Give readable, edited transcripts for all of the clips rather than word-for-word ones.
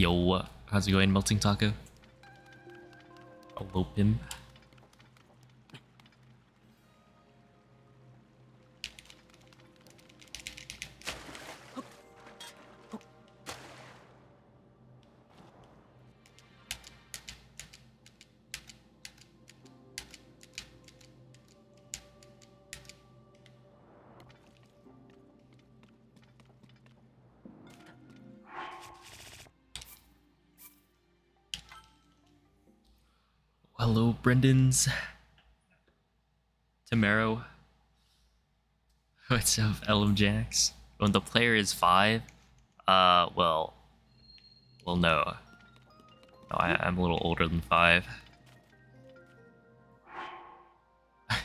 Yo, how's it going, Melting Taco? Hello, Pim. Hello, Brendan's. Tamaro. What's up, LM Jax? When the player is 5, well, no. No, I'm a little older than 5.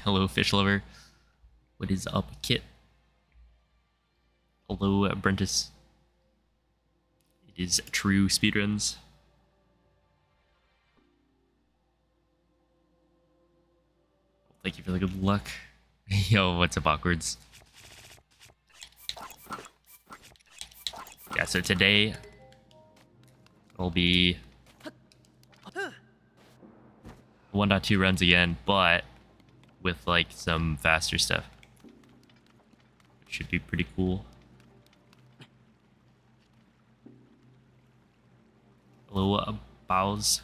Hello, Fish Lover. What is up, Kit? Hello, Brentus. It is true speedruns. Thank you for the good luck. Yo, what's up, Awkwards? Yeah, so today will be 1.2 runs again, but with like some faster stuff. Should be pretty cool. Hello, Bows.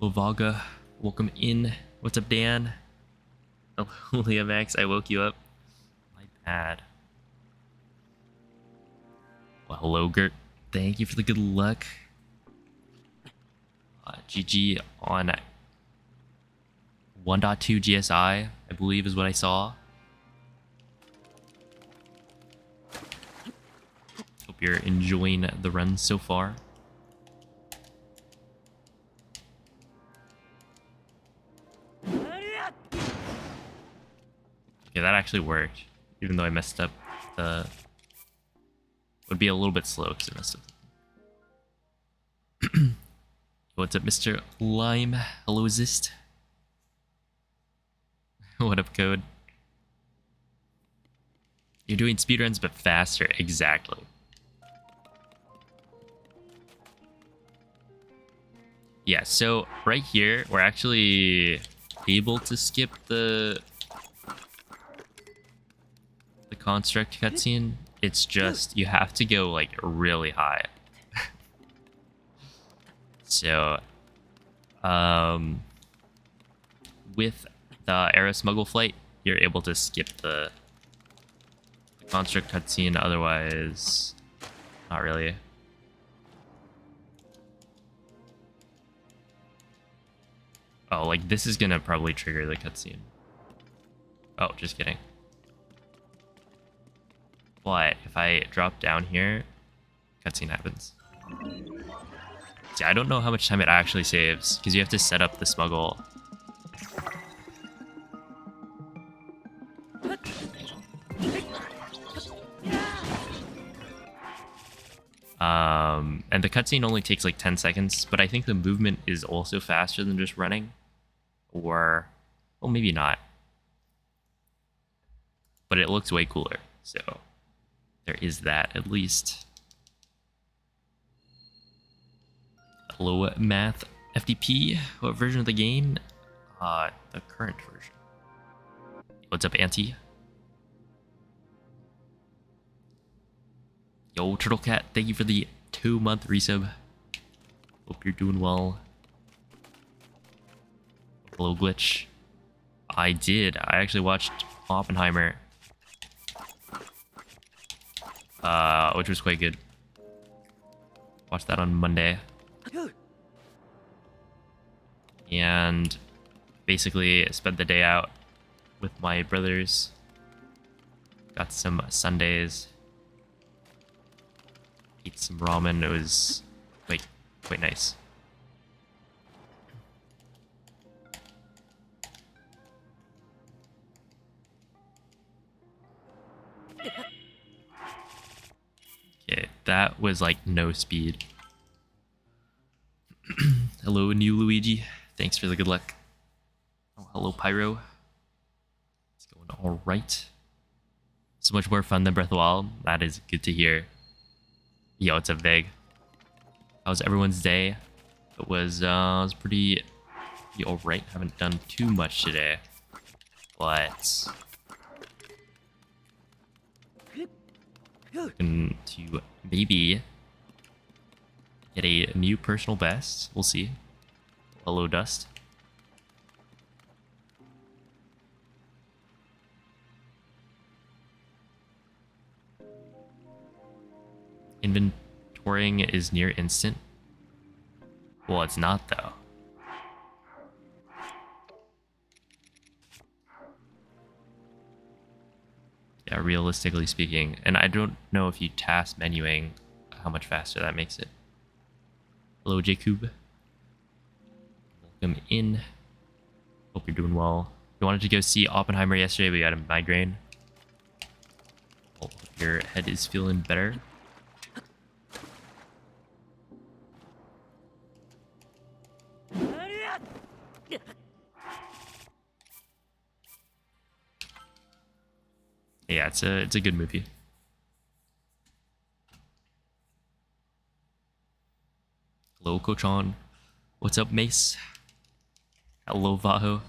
Lovaga, welcome in. What's up, Dan? Hello, Leah Max, I woke you up. My bad. Well, hello, Gert. Thank you for the good luck. GG on 1.2 GSI, I believe is what I saw. Hope you're enjoying the run so far. Okay, that actually worked. Even though I messed up the... Would be a little bit slow because I messed up. What's up, Mr. Lime? Hello, Zist. What up, Code? You're doing speedruns, but faster. Exactly. Yeah, so right here, we're actually able to skip the construct cutscene. It's just, you have to go, like, really high. So, with the Aero Smuggle flight, you're able to skip the construct cutscene, otherwise, not really. Oh, like, this is gonna probably trigger the cutscene. Oh, just kidding. But if I drop down here, cutscene happens. See, I don't know how much time it actually saves, because you have to set up the smuggle. And the cutscene only takes like 10 seconds, but I think the movement is also faster than just running. Or, well, maybe not. But it looks way cooler, so there is that at least. Hello, Math FDP. What version of the game? The current version. What's up, Auntie? Yo, Turtle Cat, thank you for the 2-month resub. Hope you're doing well. Hello, Glitch. I did. I actually watched Oppenheimer. Which was quite good. Watched that on Monday. And basically spent the day out with my brothers. Got some sundaes. Ate some ramen. It was like quite nice. Okay, that was like no speed. Hello, new Luigi. Thanks for the good luck. Oh, hello, Pyro. It's going all right. So much more fun than Breath of the Wild. That is good to hear. Yo, it's a big. How's everyone's day? It was pretty alright. Haven't done too much today. But looking to maybe get a new personal best. We'll see. Hello, Dust. Inventorying is near instant. Well, it's not though. Yeah, realistically speaking. And I don't know if you task menuing how much faster that makes it. Hello, Jacob. Welcome in. Hope you're doing well. You wanted to go see Oppenheimer yesterday, but you had a migraine. Hope your head is feeling better. Yeah, it's a good movie. Hello, Kochon. What's up, Mace? Hello, Vaho.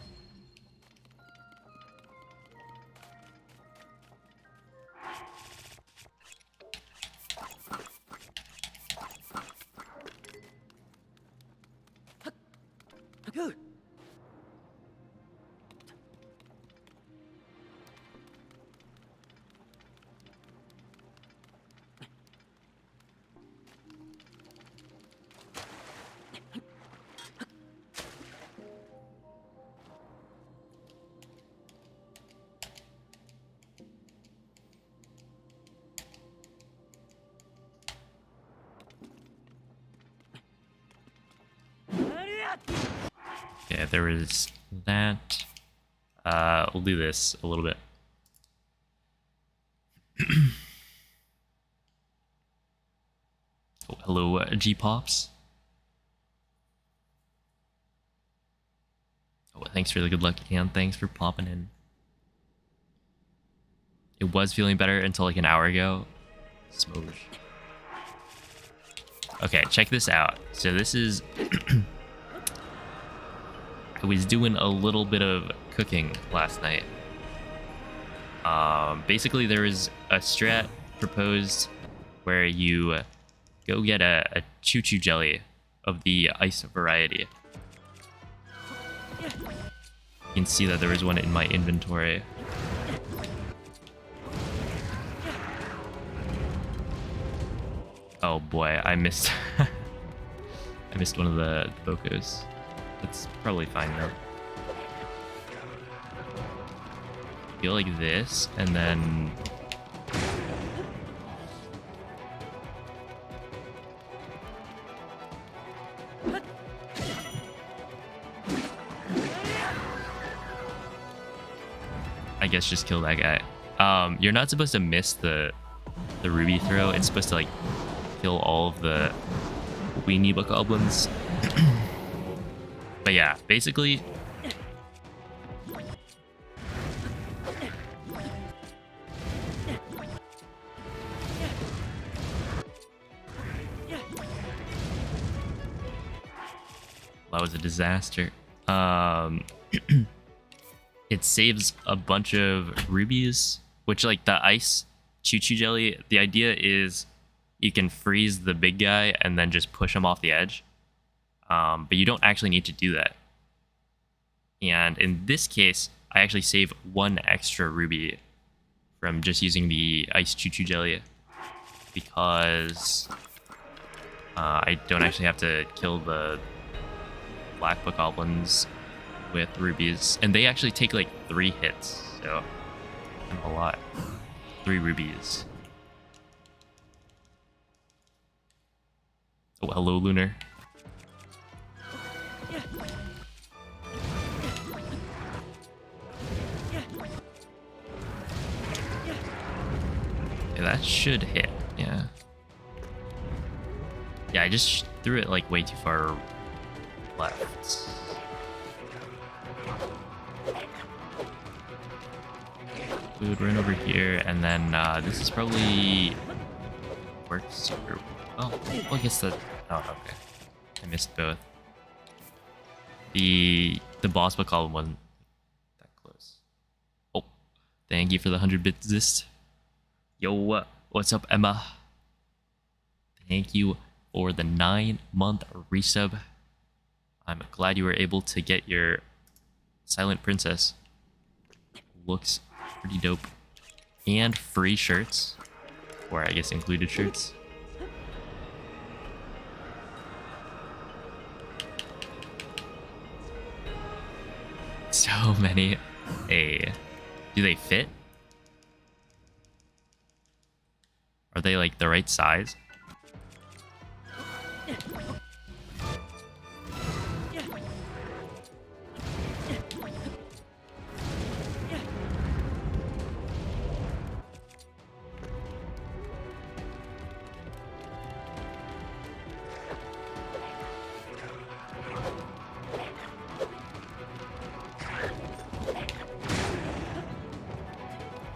Yeah, there is that. We'll do this a little bit. Oh, hello, G-Pops. Oh, thanks for the good luck, and thanks for popping in. It was feeling better until like an hour ago. Smoosh. Okay, check this out. So this is... I was doing a little bit of cooking last night. Basically, there is a strat proposed where you go get a choo-choo jelly of the ice variety. You can see that there is one in my inventory. Oh boy, I missed I missed one of the Bokos. That's probably fine though. Feel like this, and then I guess just kill that guy. You're not supposed to miss the ruby throw. It's supposed to like kill all of the weenie bokoblins. But yeah, basically that was a disaster. It saves a bunch of rubies, which like the ice choo-choo jelly, the idea is you can freeze the big guy and then just push him off the edge. But you don't actually need to do that. And in this case, I actually save one extra ruby from just using the ice choo-choo jelly because I don't actually have to kill the black bokoblins with rubies, and they actually take like 3 hits, so a lot. 3 rubies. Oh, hello, Lunar. Yeah, that should hit. Yeah. Yeah, I just threw it like way too far left. We would run over here, and then this is probably works super Oh, well, I guess that. Oh, okay. I missed both. The boss column wasn't that close. Oh, thank you for the 100 bits zist. Yo, what's up, Emma? Thank you for the 9-month resub. I'm glad you were able to get your Silent Princess. Looks pretty dope. And free shirts. Or I guess included shirts. So many. Hey, do they fit? Are they like the right size?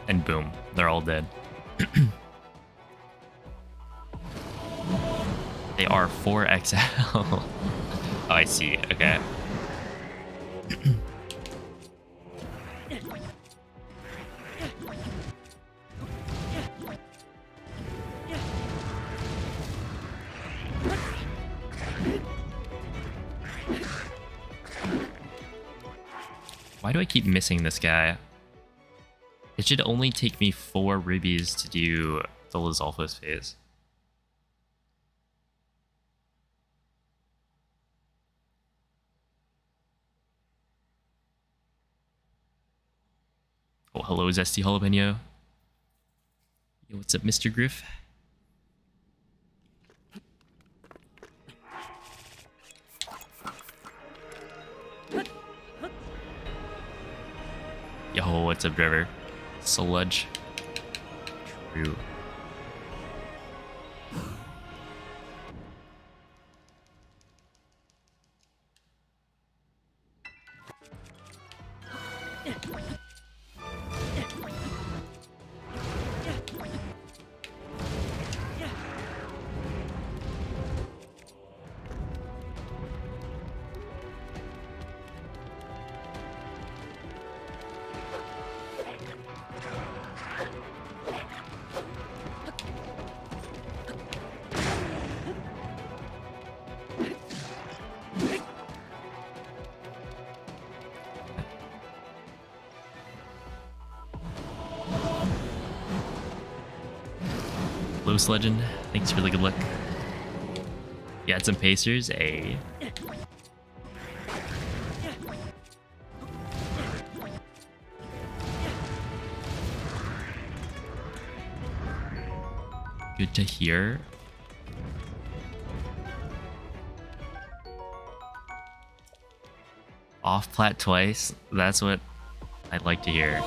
And boom, they're all dead. They are 4XL. Oh, I see. Okay. Why do I keep missing this guy? It should only take me 4 rubies to do the Lizalfos phase. Oh, hello, Zesty Jalapeno. Yo, what's up, Mr. Griff? Yo, what's up, Driver? Sludge. True. Los Legend, thanks for the good luck. You had some Pacers, a. Good to hear. Off plat twice, that's what I'd like to hear.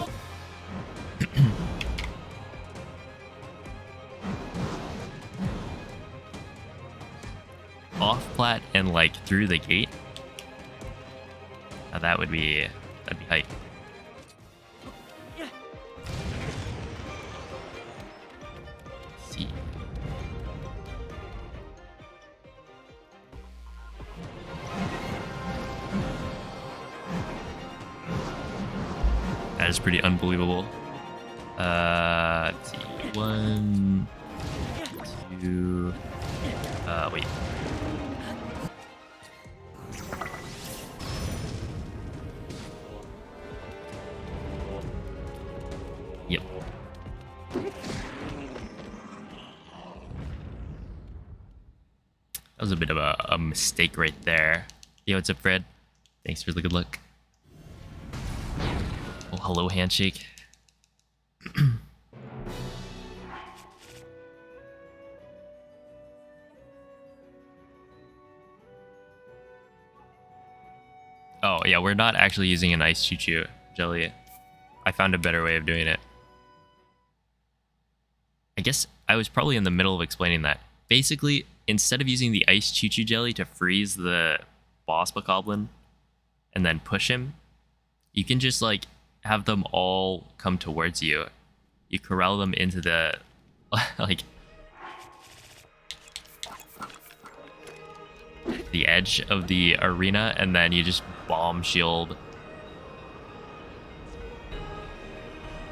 Off plat and like through the gate. Now that'd be hype. Let's see. That is pretty unbelievable. Let's see. 1, 2. Wait. Yep. That was a bit of a mistake right there. Yo, what's up, Fred? Thanks for the good luck. Oh, hello, handshake. Oh, yeah, we're not actually using an ice choo-choo jelly. I found a better way of doing it. I guess I was probably in the middle of explaining that. Basically, instead of using the ice choo-choo jelly to freeze the boss bokoblin and then push him, you can just like have them all come towards you. You corral them into the like the edge of the arena, and then you just bomb shield,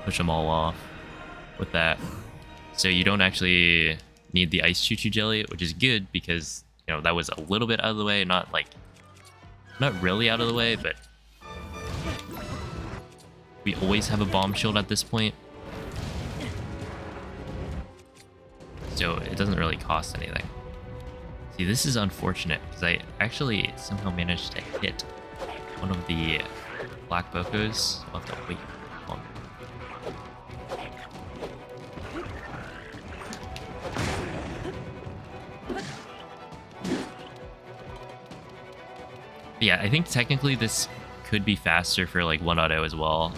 push them all off with that. So you don't actually need the ice choo-choo jelly, which is good because, you know, that was a little bit out of the way, not really out of the way, but we always have a bomb shield at this point. So it doesn't really cost anything. See, this is unfortunate because I actually somehow managed to hit one of the black Bokos. I'll have to wait longer. But yeah, I think technically this could be faster for like 1-auto as well.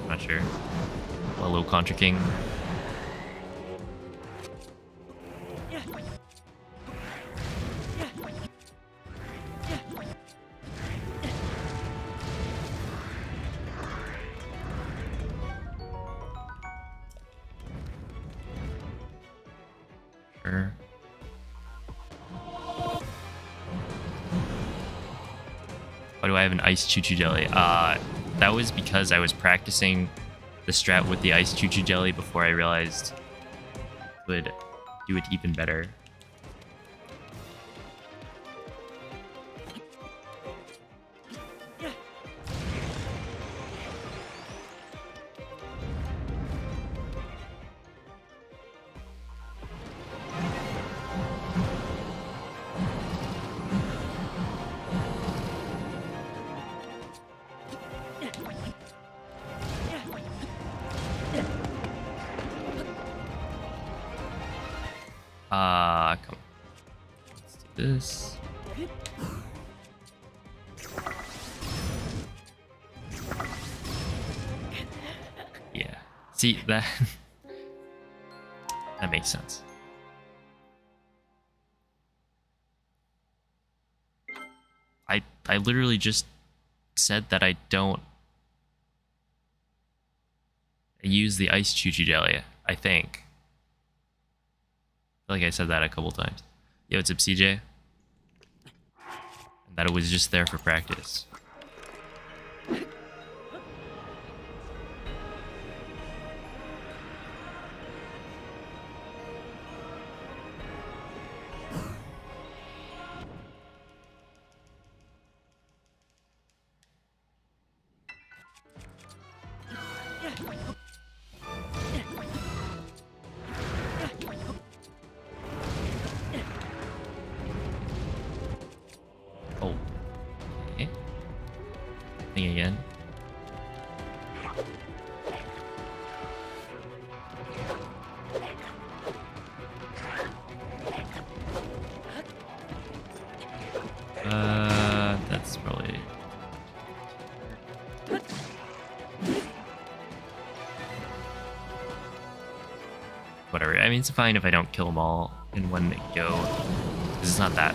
Not sure. Hello, Contra King. Sure. Why do I have an ice choo-choo jelly? That was because I was practicing the strat with the ice choo-choo jelly before I realized I would do it even better. Come on. Let's do this. Yeah. See, that that makes sense. I literally just said that I don't use the ice choo-choo jelly, I think. I feel like I said that a couple times. Yo, what's up, CJ? And that it was just there for practice. Oh. Okay. Thing again. That's probably... Whatever. I mean, it's fine if I don't kill them all in one go. This is not that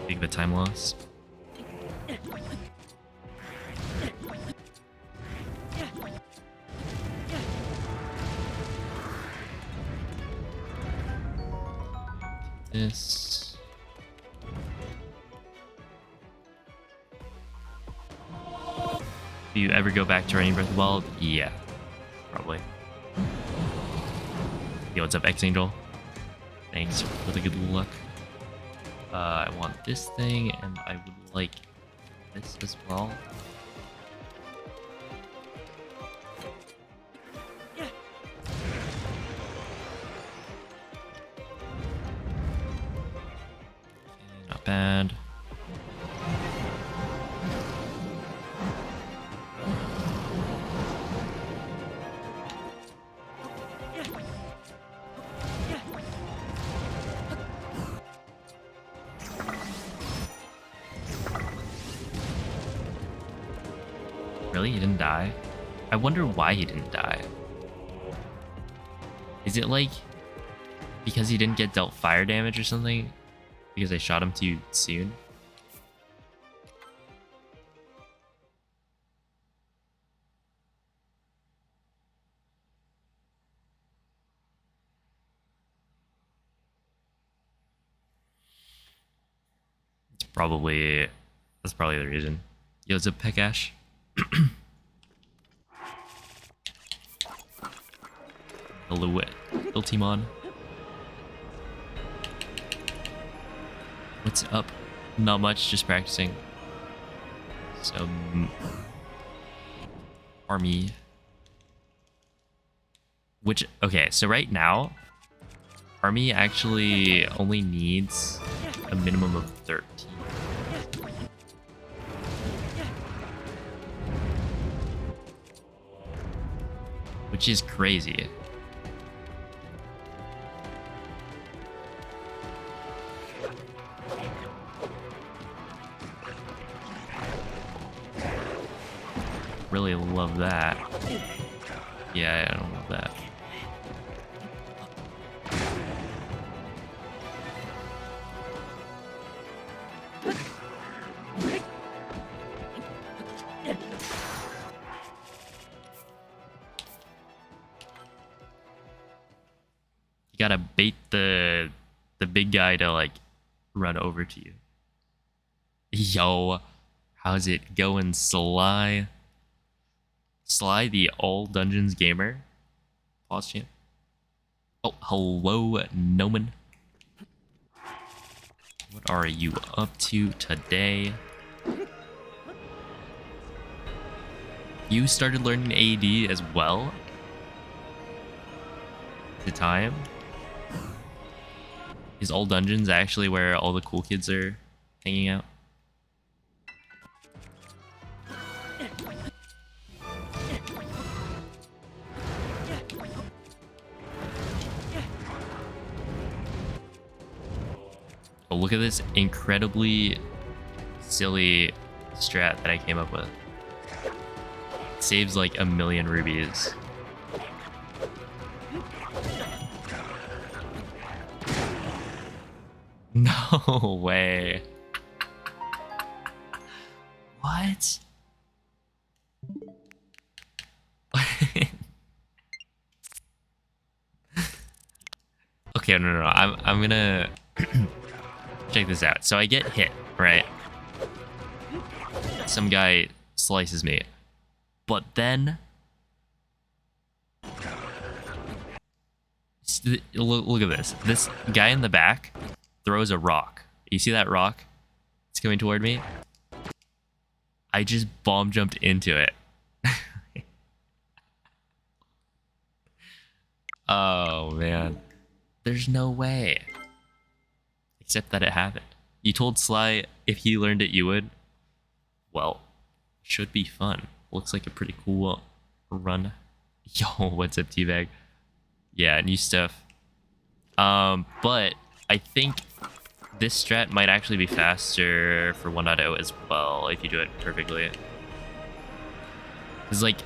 big of a time loss. This. Do you ever go back to running Breath of the Wild? Yeah, probably. Yo, what's up, X-Angel? Thanks for the good luck. I want this thing, and I would like this as well. Okay, not bad. Really? He didn't die? I wonder why he didn't die. Is it like because he didn't get dealt fire damage or something? Because I shot him too soon? That's probably the reason. Yo, it's a Pekash. Hello, Ultimon. What's up? Not much, just practicing. Some army. Which, okay, so right now, army actually only needs a minimum of 13. Which is crazy. Really love that. Yeah, I don't love that. You gotta bait the big guy to like run over to you. Yo, how's it going, Sly? Sly, the all dungeons gamer. Pause champ. Oh, hello, Noman. What are you up to today? You started learning AD as well? The time? Is all dungeons actually where all the cool kids are hanging out? Oh, look at this incredibly silly strat that I came up with. It saves like 1,000,000 rubies. No way. What? Okay, no. I'm gonna check this out. So I get hit, right? Some guy slices me. But then look at this. This guy in the back throws a rock. You see that rock? It's coming toward me. I just bomb jumped into it. Oh man. There's no way. Except that it happened. You told Sly if he learned it you would. Well, should be fun. Looks like a pretty cool run. Yo, what's up, Teabag? Yeah, new stuff. But I think this strat might actually be faster for 1.0 as well if you do it perfectly. It's like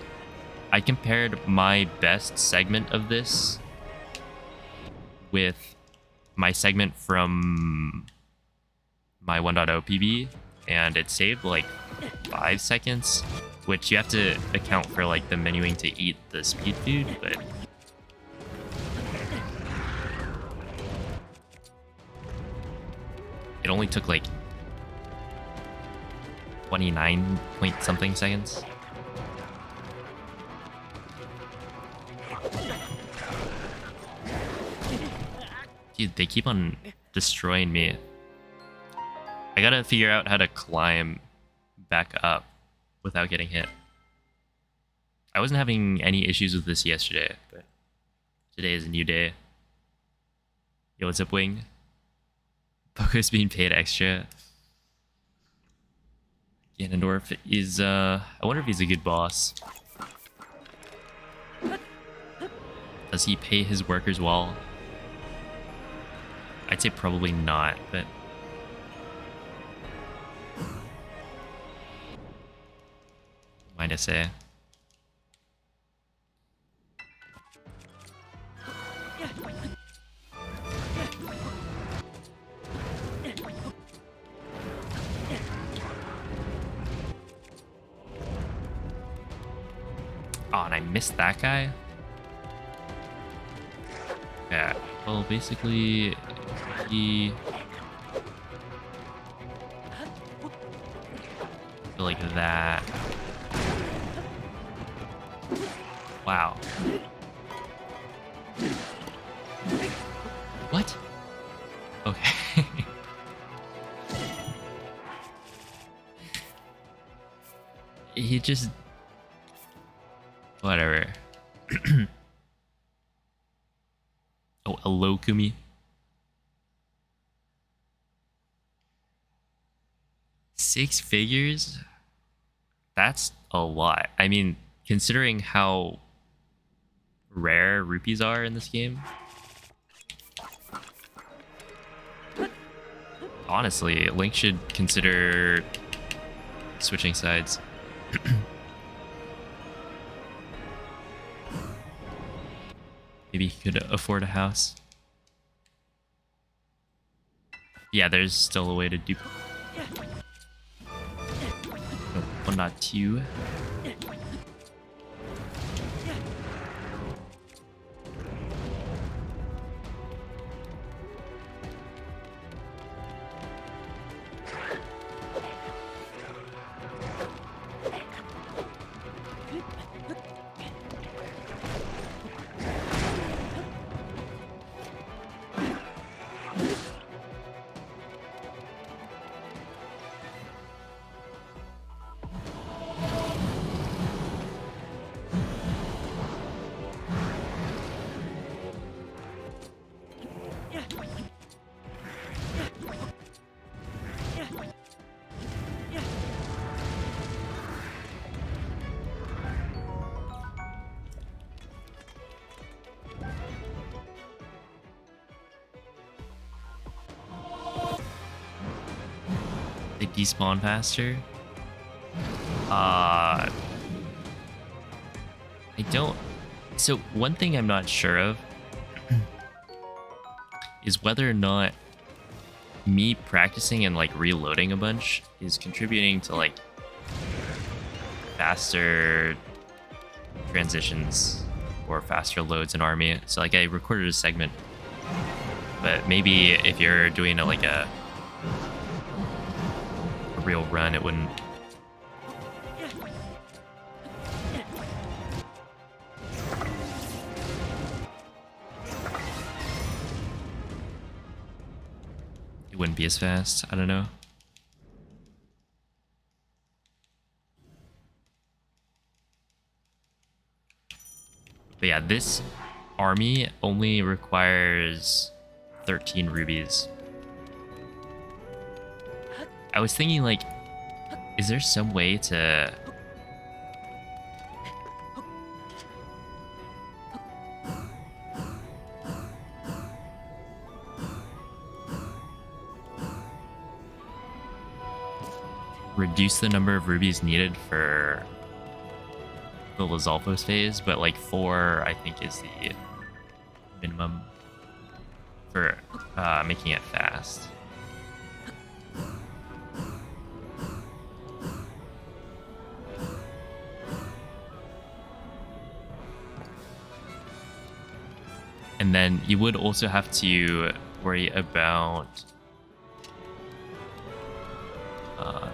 I compared my best segment of this with my segment from my 1.0 PB, and it saved like 5 seconds, which you have to account for like the menuing to eat the speed food, but it only took like 29 point something seconds. Dude, they keep on destroying me. I gotta figure out how to climb back up without getting hit. I wasn't having any issues with this yesterday, but today is a new day. Yo, what's up, Wing? Poco's being paid extra. Ganondorf is, I wonder if he's a good boss. Does he pay his workers well? I'd say probably not, but might I say? Oh, and I missed that guy? Yeah, well, basically, he... Go like that. Wow. What? Okay. He just... Whatever. Oh, hello, Kumi. 6 figures? That's a lot. I mean, considering how rare rupees are in this game. Honestly, Link should consider switching sides. Maybe he could afford a house. Yeah, there's still a way to do... Nope, one, not two. They despawn faster. I don't... So one thing I'm not sure of is whether or not me practicing and like reloading a bunch is contributing to like faster transitions or faster loads in army. So like I recorded a segment, but maybe if you're doing a real run, it wouldn't. It wouldn't be as fast. I don't know. But yeah, this army only requires 13 rubies. I was thinking, like, is there some way to... reduce the number of rubies needed for the Lizalfos phase, but like 4, I think, is the minimum for making it fast. And then you would also have to worry about...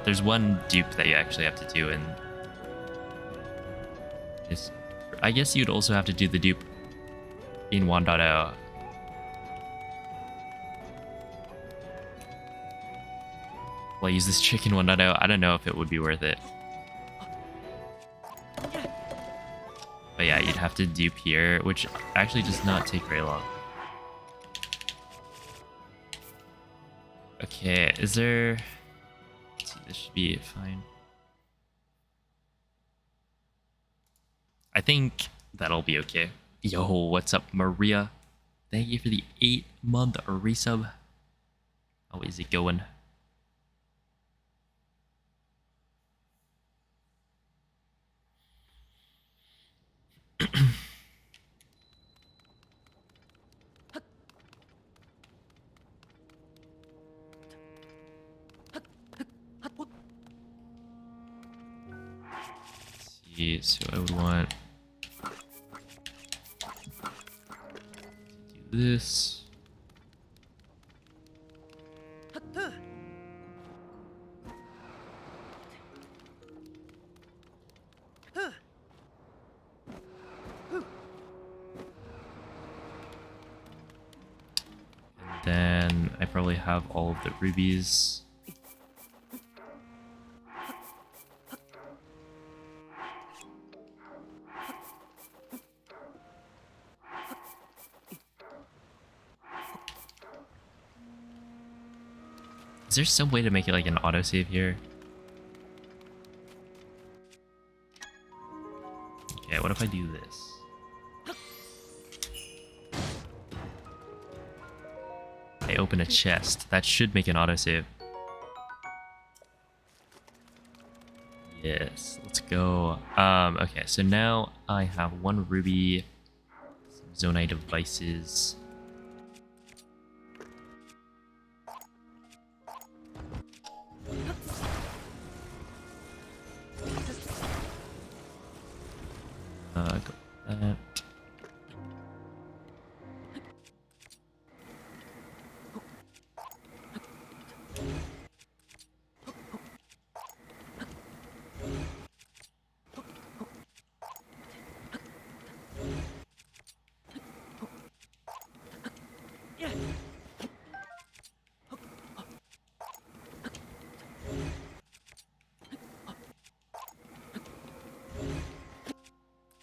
there's one dupe that you actually have to do, and I guess you'd also have to do the dupe in 1.0. Will I use this trick in 1.0? I don't know if it would be worth it. But yeah, you'd have to dupe here, which actually does not take very long. Okay, is there... Let's see, this should be fine. I think that'll be okay. Yo, what's up, Maria? Thank you for the 8-month resub. How is it going? See, so I would want to do this. then I probably have all of the rubies. Is there some way to make it like an autosave here? Okay, what if I do this? I open a chest. That should make an autosave. Yes, let's go. Okay, so now I have 1 ruby, some Zonai devices. Go with that.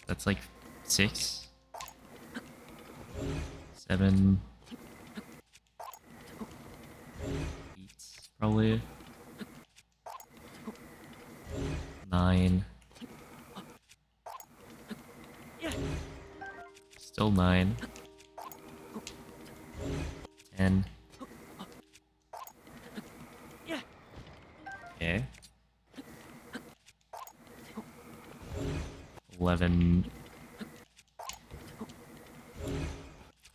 That's like 6, 7, 8, probably 9, still 9, 10. Okay. 11,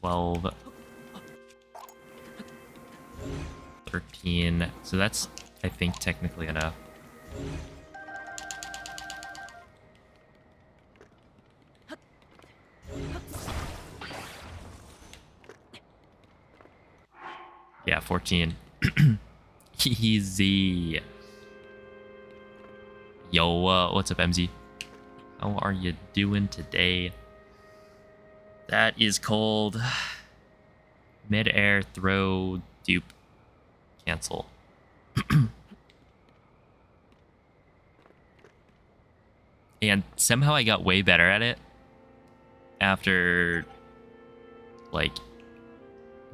12, 13. So that's, I think, technically enough. Yeah, 14. Easy. Yo, what's up, MZ? How are you doing today? That is called mid-air throw dupe cancel. And somehow I got way better at it after like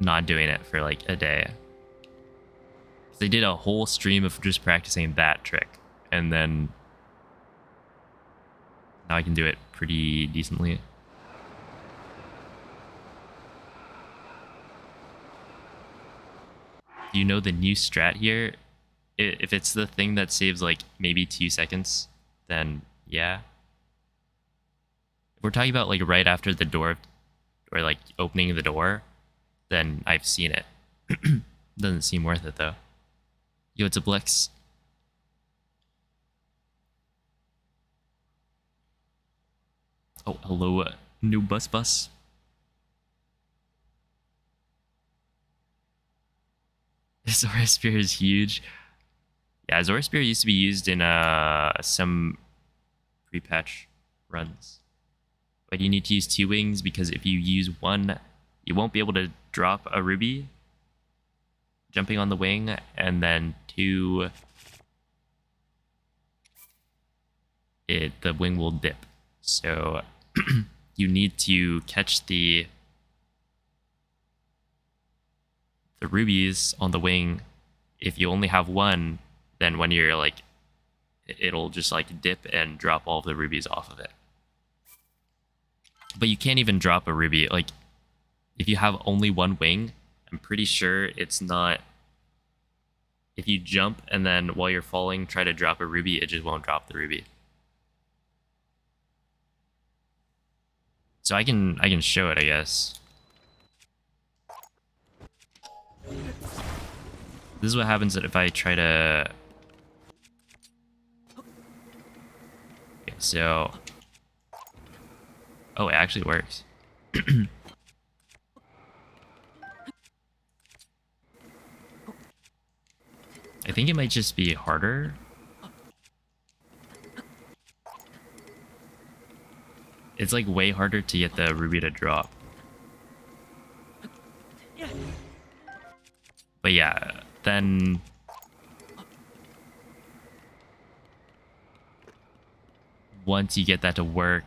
not doing it for like a day. They did a whole stream of just practicing that trick, and then now I can do it pretty decently. Do you know the new strat here? If it's the thing that saves like maybe 2 seconds, then yeah. If we're talking about like right after the door, or like opening the door, then I've seen it. Doesn't seem worth it though. Yo, it's a Blex. Oh, hello, new bus. Zora Spear is huge. Yeah, Zora Spear used to be used in some pre-patch runs. But you need to use 2 wings because if you use 1, you won't be able to drop a ruby jumping on the wing, and then 2, the wing will dip. So you need to catch the rubies on the wing. If you only have 1, then when you're like, it'll just like dip and drop all of the rubies off of it. But you can't even drop a ruby. Like, if you have only 1 wing, I'm pretty sure it's not... If you jump and then while you're falling try to drop a ruby, it just won't drop the ruby. So I can show it, I guess. This is what happens if I try to... Okay, so... Oh, it actually works. I think it might just be harder. It's like way harder to get the ruby to drop. But yeah, then once you get that to work,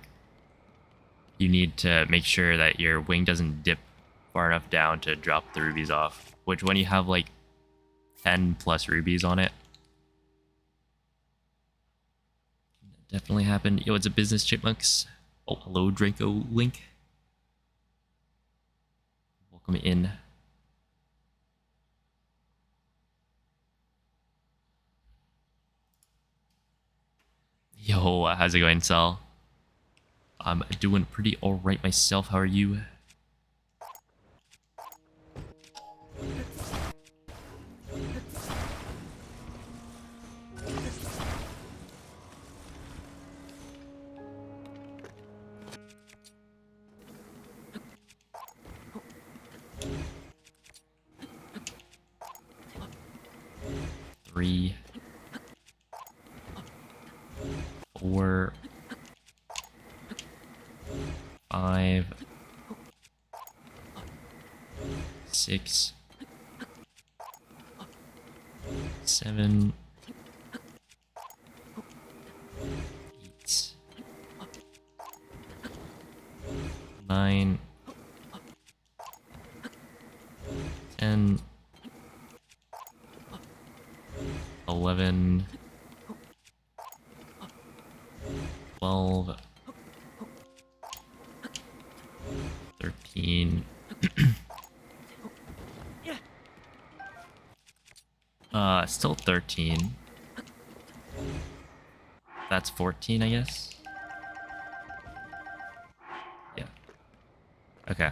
you need to make sure that your wing doesn't dip far enough down to drop the rubies off. Which when you have like 10 plus rubies on it, definitely happen. Yo, it's a business chipmunks. Oh, hello, Draco Link. Welcome in. Yo, how's it going, Sal? I'm doing pretty alright myself. How are you? Three, 4, 5, 6, 7, 8, 9, 10, 11, 12, 13. Still 13. That's 14, I guess. Yeah. Okay.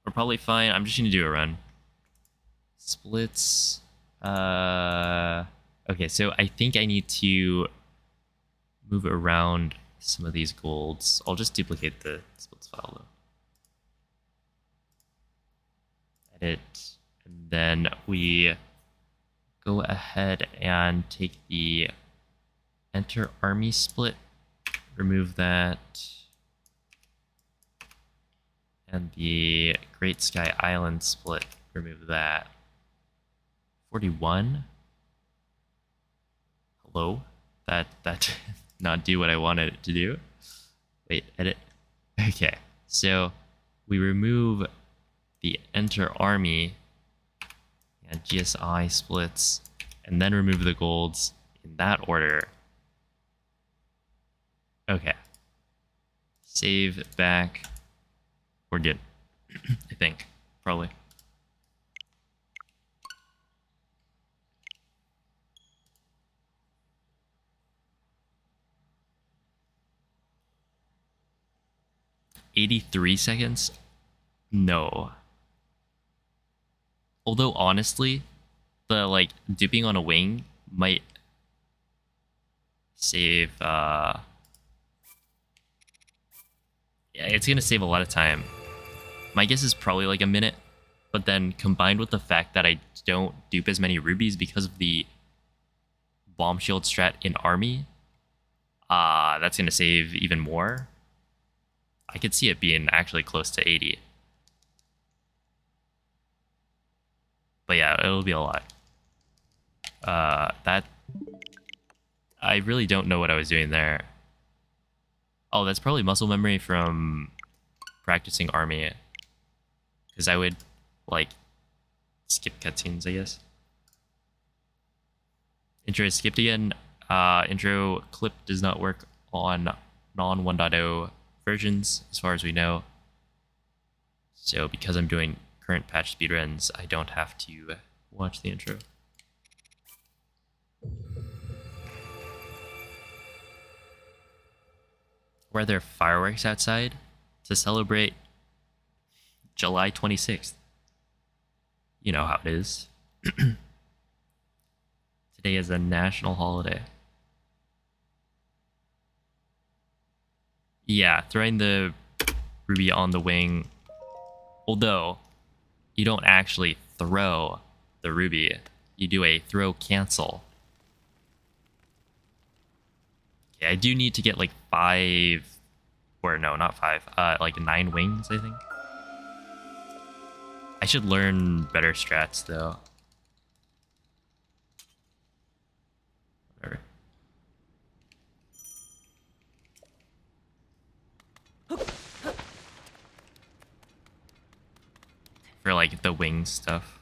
We're probably fine. I'm just gonna do a run. Splits. Okay, so I think I need to move around some of these golds. I'll just duplicate the splits file though. Edit. And then we go ahead and take the enter army split, remove that, and the Great Sky Island split, remove that. 41. Hello? That did not do what I wanted it to do. Wait, edit. Okay, so we remove the enter army and GSI splits, and then remove the golds in that order. Okay. Save back. We're good. I think. Probably. $83 seconds? No. Although honestly, the like dipping on a wing might save yeah, it's gonna save a lot of time. My guess is probably like a minute, but then combined with the fact that I don't dupe as many rubies because of the bomb shield strat in army, that's gonna save even more. I could see it being actually close to 80. But yeah, it'll be a lot. That I really don't know what I was doing there. Oh, that's probably muscle memory from practicing army. Because I would, like, skip cutscenes, I guess. Intro is skipped again. Intro clip does not work on non 1.0 versions, as far as we know. So because I'm doing current patch speedruns, I don't have to watch the intro. Were there fireworks outside to celebrate July 26th? You know how it is. Today is a national holiday. Yeah, throwing the ruby on the wing. Although, you don't actually throw the ruby. You do a throw cancel. Okay, I do need to get like 5... Or no, not 5. Like 9 wings, I think. I should learn better strats though. Whatever. For like the wing stuff.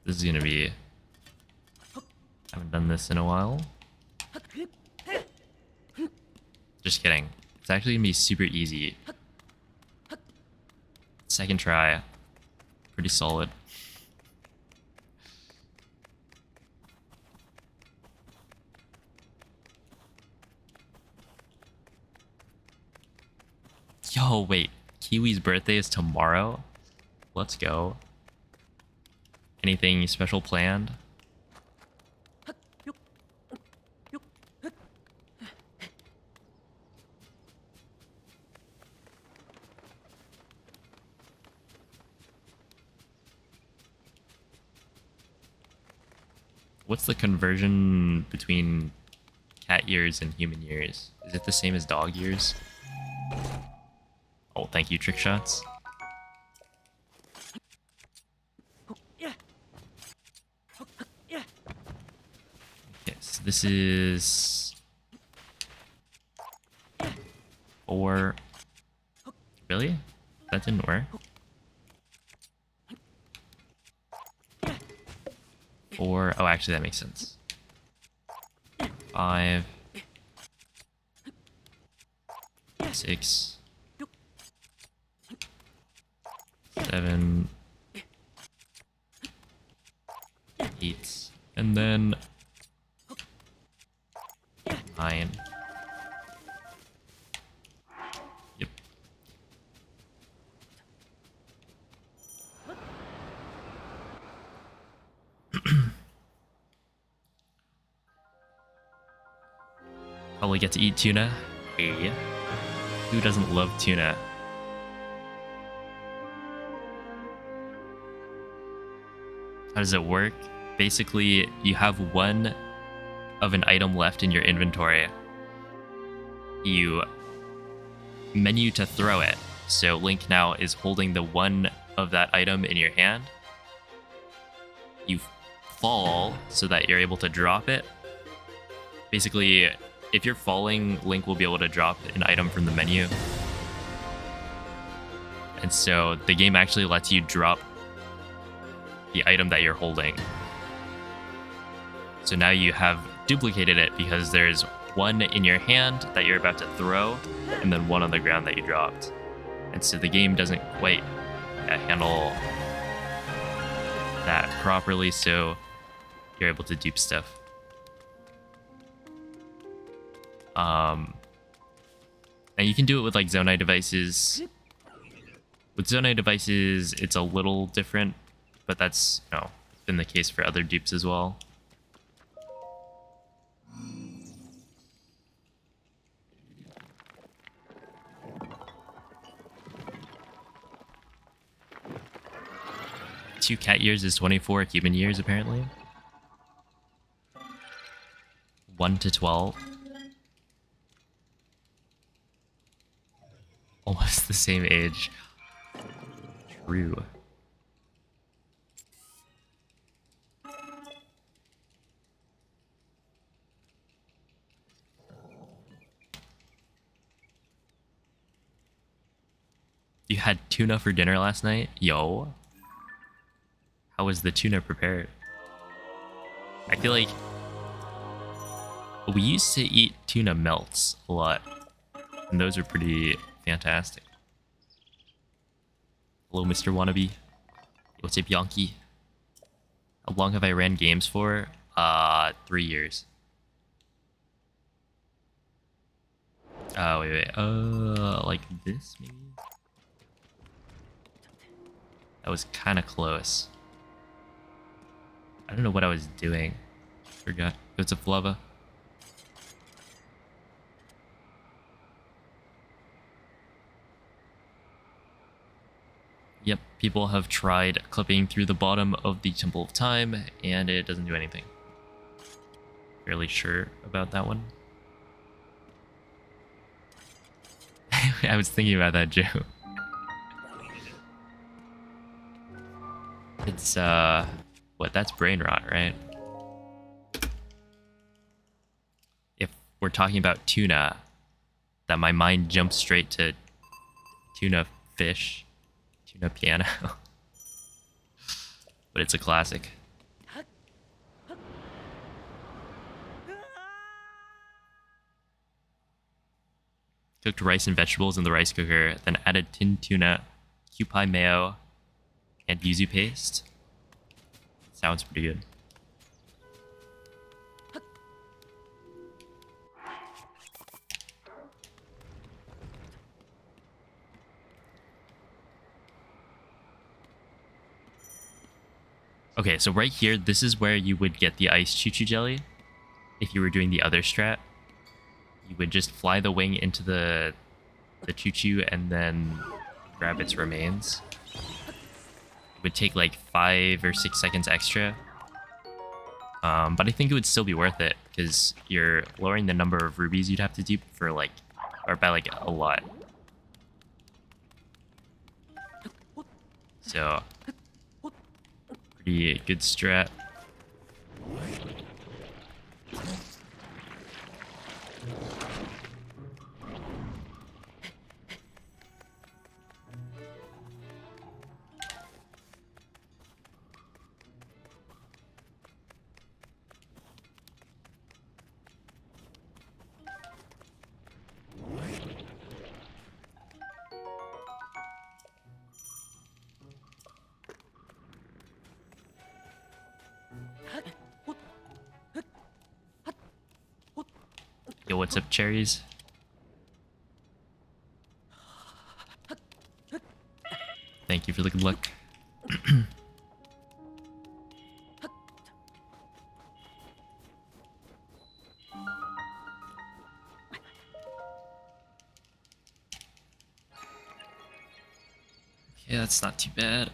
This is gonna be... Haven't done this in a while. Just kidding. It's actually gonna be super easy. Second try. Pretty solid. Yo, wait. Kiwi's birthday is tomorrow? Let's go. Anything special planned? What's the conversion between cat ears and human ears? Is it the same as dog ears? Oh, thank you, trick shots. Okay, so this is 4. Really? That didn't work. 4. Oh, actually, that makes sense. 5. 6. 7. 8. And then 9. Yep. Probably get to eat tuna. Hey. Who doesn't love tuna? How does it work? Basically, you have one of an item left in your inventory. You menu to throw it. So Link now is holding the one of that item in your hand. You fall so that you're able to drop it. Basically, if you're falling, Link will be able to drop an item from the menu. And so the game actually lets you drop the item that you're holding. So now you have duplicated it because there's one in your hand that you're about to throw and then one on the ground that you dropped. And so the game doesn't quite handle that properly, so you're able to dupe stuff. And you can do it with like Zonai devices. With Zonai devices, it's a little different, but that's, you know, been the case for other dupes as well. Two cat years is 24 human years, apparently. 1 to 12. Almost the same age. True. You had tuna for dinner last night? Yo. How was the tuna prepared? I feel like we used to eat tuna melts a lot, and those are pretty fantastic. Hello, Mr. Wannabe. What's up, Yonky? How long have I ran games for? 3 years. Wait. Like this, maybe? That was kind of close. I don't know what I was doing. Forgot. It's a Flava. Yep, people have tried clipping through the bottom of the Temple of Time, and it doesn't do anything. Fairly sure about that one. I was thinking about that, Joe. It's what? That's brain rot, right? If we're talking about tuna, that my mind jumps straight to tuna fish, tuna piano. But it's a classic. Cooked rice and vegetables in the rice cooker, then added tinned tuna, kewpie mayo, and yuzu paste. Sounds pretty good. Okay, so right here, this is where you would get the iced choo-choo jelly. If you were doing the other strat, you would just fly the wing into the choo-choo and then grab its remains. It would take like 5 or 6 seconds extra. But I think it would still be worth it because you're lowering the number of rubies you'd have to dupe for like, or by like a lot. So, pretty good strat. Yo, what's up, cherries? Thank you for the good luck. Yeah, that's not too bad.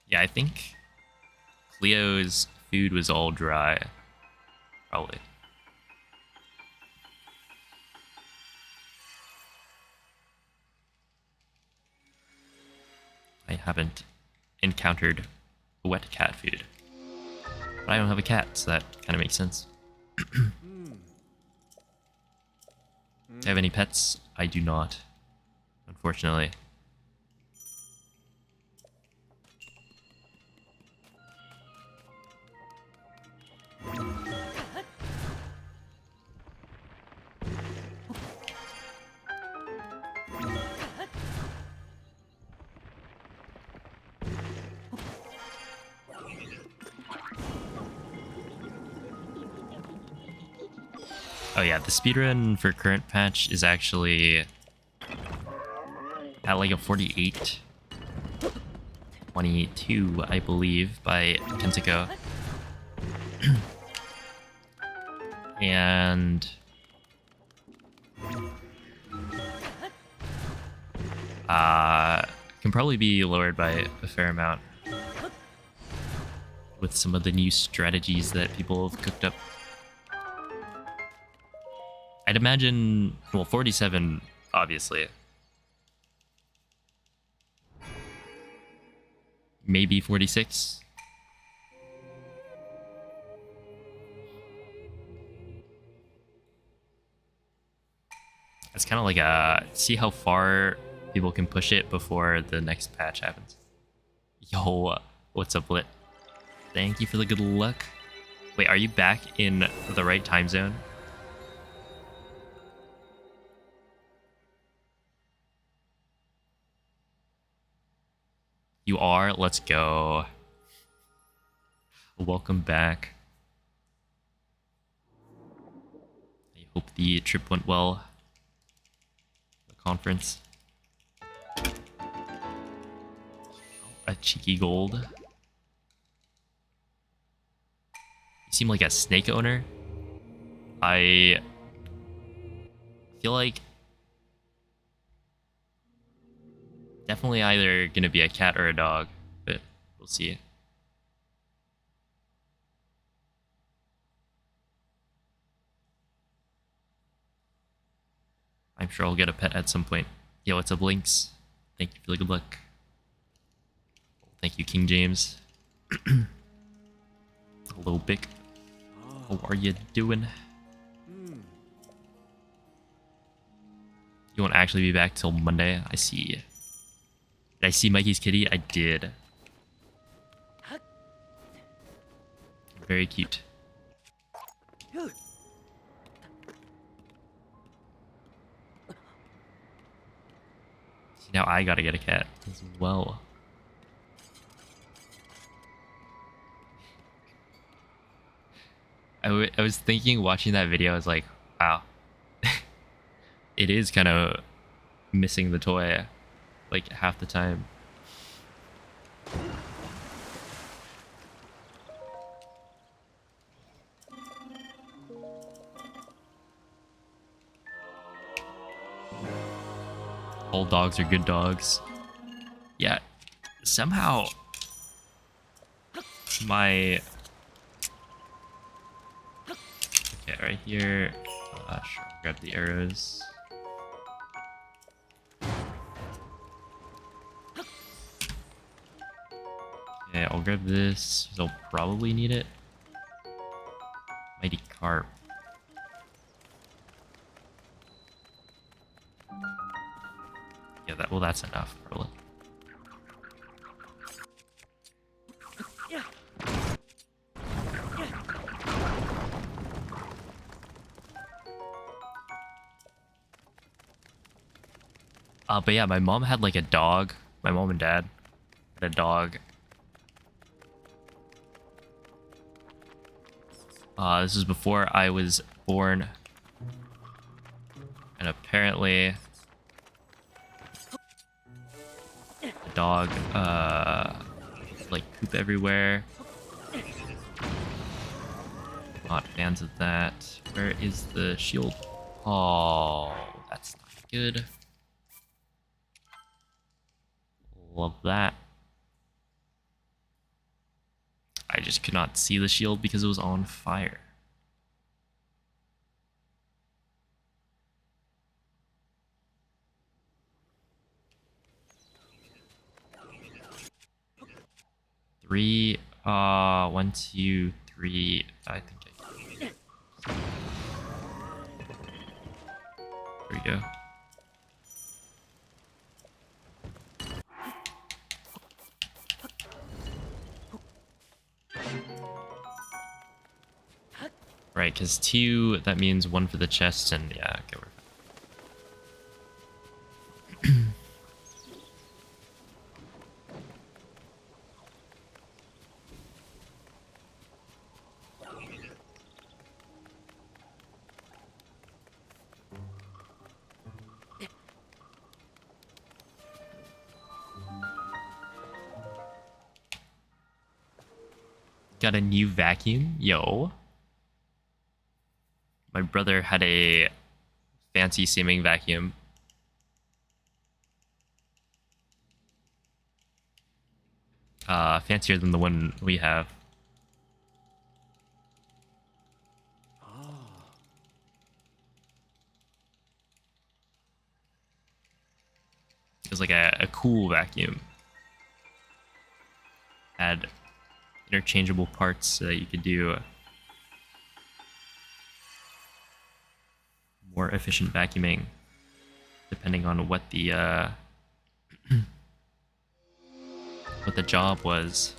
Yeah, I think Cleo's food was all dry. Probably. I haven't encountered wet cat food. But I don't have a cat, so that kind of makes sense. Do I have any pets? I do not, unfortunately. Oh yeah, the speedrun for current patch is actually at like a 48, 22, I believe, by Kensico. And can probably be lowered by a fair amount with some of the new strategies that people have cooked up. I'd imagine, well, 47, obviously. Maybe 46. It's kind of like a see how far people can push it before the next patch happens. Yo, what's up, Lit? Thank you for the good luck. Wait, are you back in the right time zone? You are? Let's go. Welcome back. I hope the trip went well. The conference. A cheeky gold. You seem like a snake owner. I feel like definitely either gonna be a cat or a dog, but we'll see. I'm sure I'll get a pet at some point. Yo, what's up, Lynx? Thank you for the good luck. Thank you, King James. Hello, Bick. How are you doing? You won't actually be back till Monday? I see. Did I see Mikey's kitty? I did. Very cute. See, now I gotta get a cat as well. I was thinking, watching that video, I was like, wow. It is kind of missing the toy, like, half the time. All dogs are good dogs. Yeah, somehow my... Okay, right here. Sure, grab the arrows. Okay, I'll grab this. I'll probably need it. Mighty Carp. Yeah, well, that's enough, probably. But yeah, my mom had like a dog. My mom and dad had a dog. This is before I was born. And apparently the dog like poop everywhere. Not fans of that. Where is the shield? Oh, that's not good. Love that. I just could not see the shield because it was on fire. Three, 1, 2, 3. I think I can. There we go. Right, because 2, that means 1 for the chest, and yeah, okay, we're fine. Got a new vacuum? Yo. My brother had a fancy seeming vacuum. Fancier than the one we have. It was like a cool vacuum. Had interchangeable parts so that you could do more efficient vacuuming depending on what the what the job was.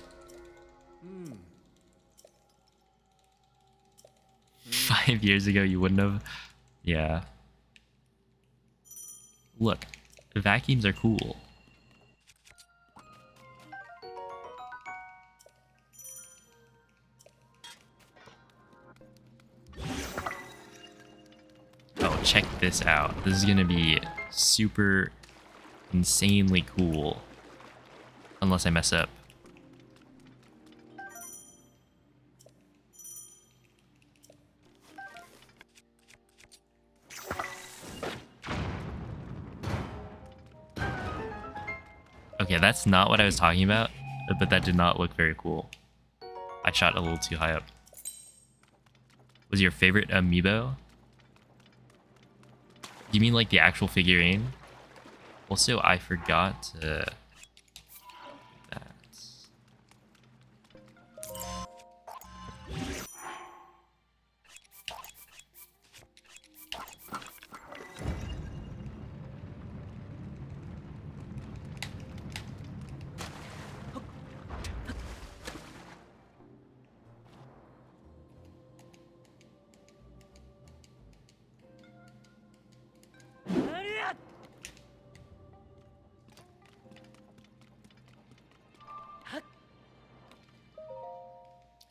5 years ago you wouldn't have. Yeah. Look, vacuums are cool. check this out. This is gonna be super insanely cool. Unless I mess up. Okay, that's not what I was talking about, but that did not look very cool. I shot a little too high up. Was your favorite amiibo? You mean like the actual figurine? Also, I forgot to... that.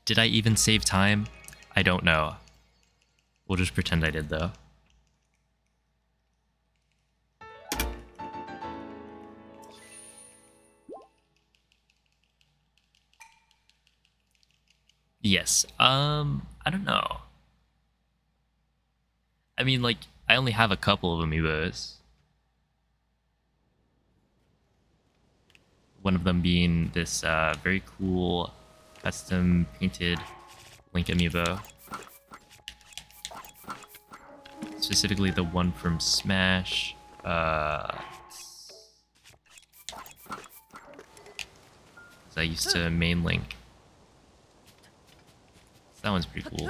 Did I even save time? I don't know. We'll just pretend I did though. Yes. I don't know. I mean, like, I only have a couple of amiibos. One of them being this very cool custom painted Link amiibo. Specifically the one from Smash. I used to main Link. So that one's pretty cool.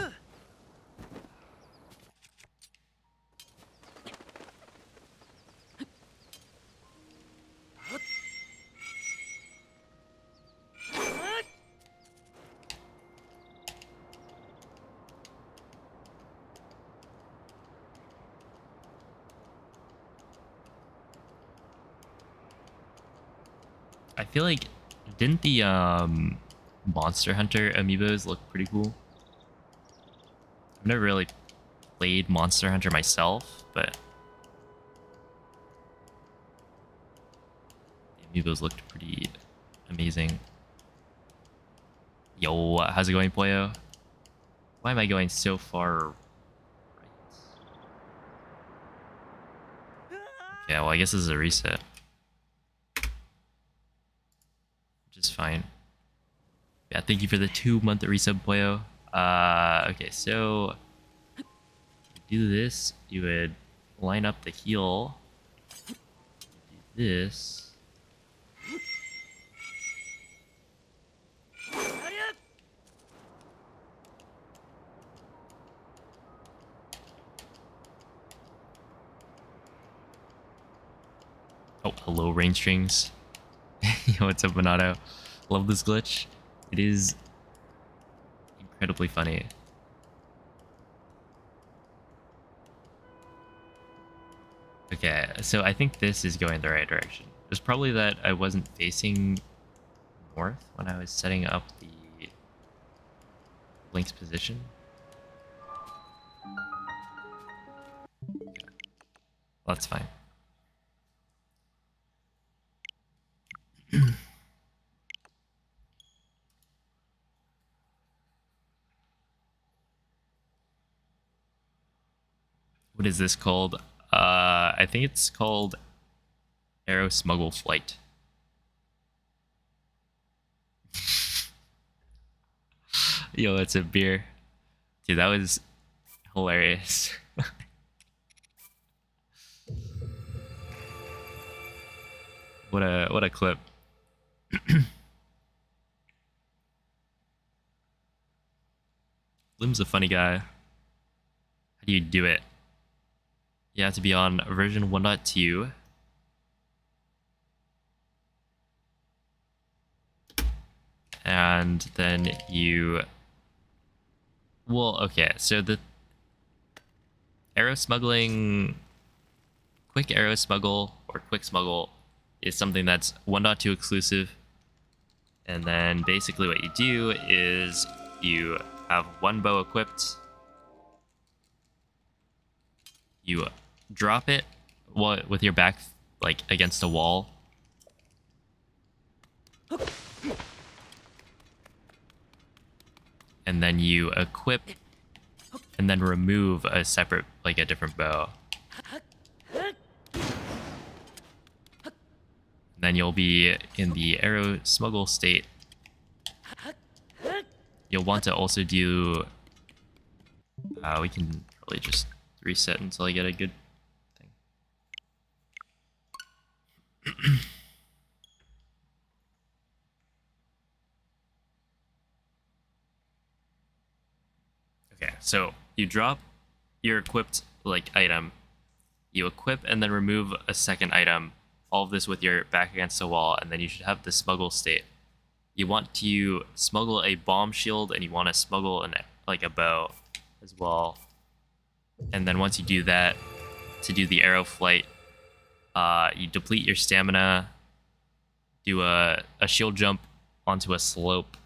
I feel like, didn't the Monster Hunter amiibos look pretty cool? I've never really played Monster Hunter myself, but the amiibos looked pretty amazing. Yo, how's it going, Poyo? Why am I going so far right? Okay, well, I guess this is a reset. Which is fine. Yeah, thank you for the 2-month resub, Poyo. Okay, so to do this, you would line up the heal. Do this. Oh, hello, rain strings. Yo, what's up, Monado? Love this glitch. It is incredibly funny. Okay, so I think this is going the right direction. It's probably that I wasn't facing north when I was setting up the Link's position. Well, that's fine. What is this called? I think it's called Arrow Smuggle Flight. Yo, it's a beer. Dude, that was hilarious. What a clip. Lim's a funny guy. How do you do it? You have to be on version 1.2. And then you... Well, okay, so the arrow smuggling... Quick arrow smuggle, or quick smuggle, is something that's 1.2 exclusive. And then basically what you do is you have one bow equipped. You drop it with your back like against a wall. And then you equip and then remove a separate, like a different bow. Then you'll be in the arrow smuggle state. You'll want to also do... we can probably just reset until I get a good thing. Okay, so you drop your equipped like item. You equip and then remove a second item. All of this with your back against the wall, and then you should have the smuggle state. You want to smuggle a bomb shield, and you want to smuggle like a bow as well. And then once you do that, to do the arrow flight, you deplete your stamina, do a shield jump onto a slope,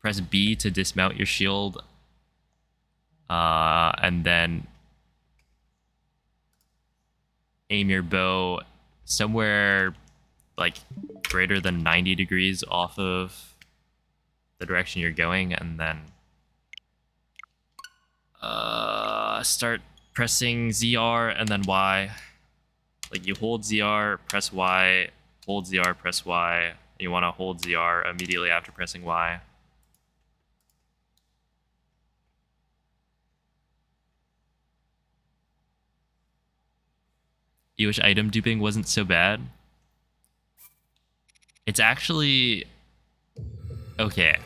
press B to dismount your shield, and then aim your bow somewhere like greater than 90 degrees off of the direction you're going, and then start pressing ZR and then Y. Like you hold ZR, press Y, hold ZR, press Y. You want to hold ZR immediately after pressing Y. You wish item duping wasn't so bad? It's actually... okay.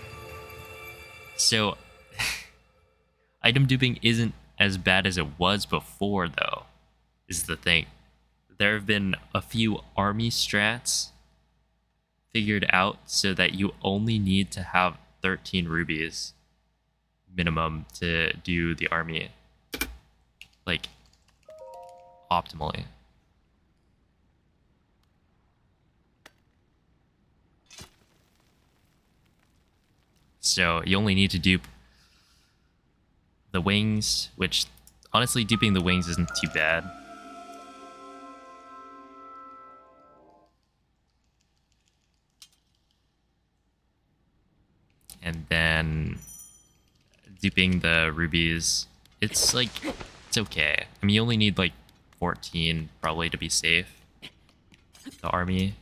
So, item duping isn't as bad as it was before, though, is the thing. There have been a few army strats figured out so that you only need to have 13 rubies minimum to do the army, like, optimally. So you only need to dupe the wings, which honestly duping the wings isn't too bad. And then duping the rubies, it's like, it's okay. I mean, you only need like 14 probably to be safe. The army.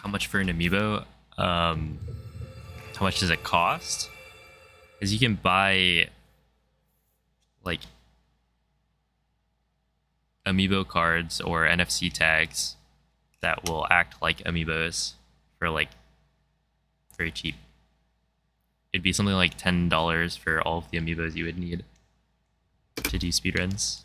How much for an amiibo? How much does it cost? Because you can buy like amiibo cards or NFC tags that will act like amiibos for like very cheap. It'd be something like $10 for all of the amiibos you would need to do speedruns.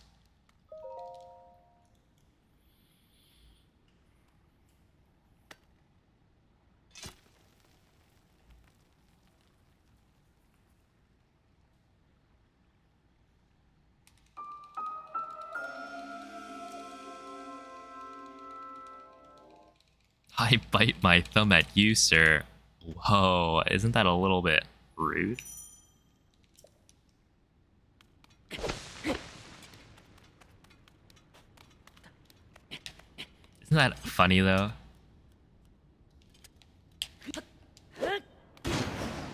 I bite my thumb at you, sir. Whoa, isn't that a little bit rude? Isn't that funny, though?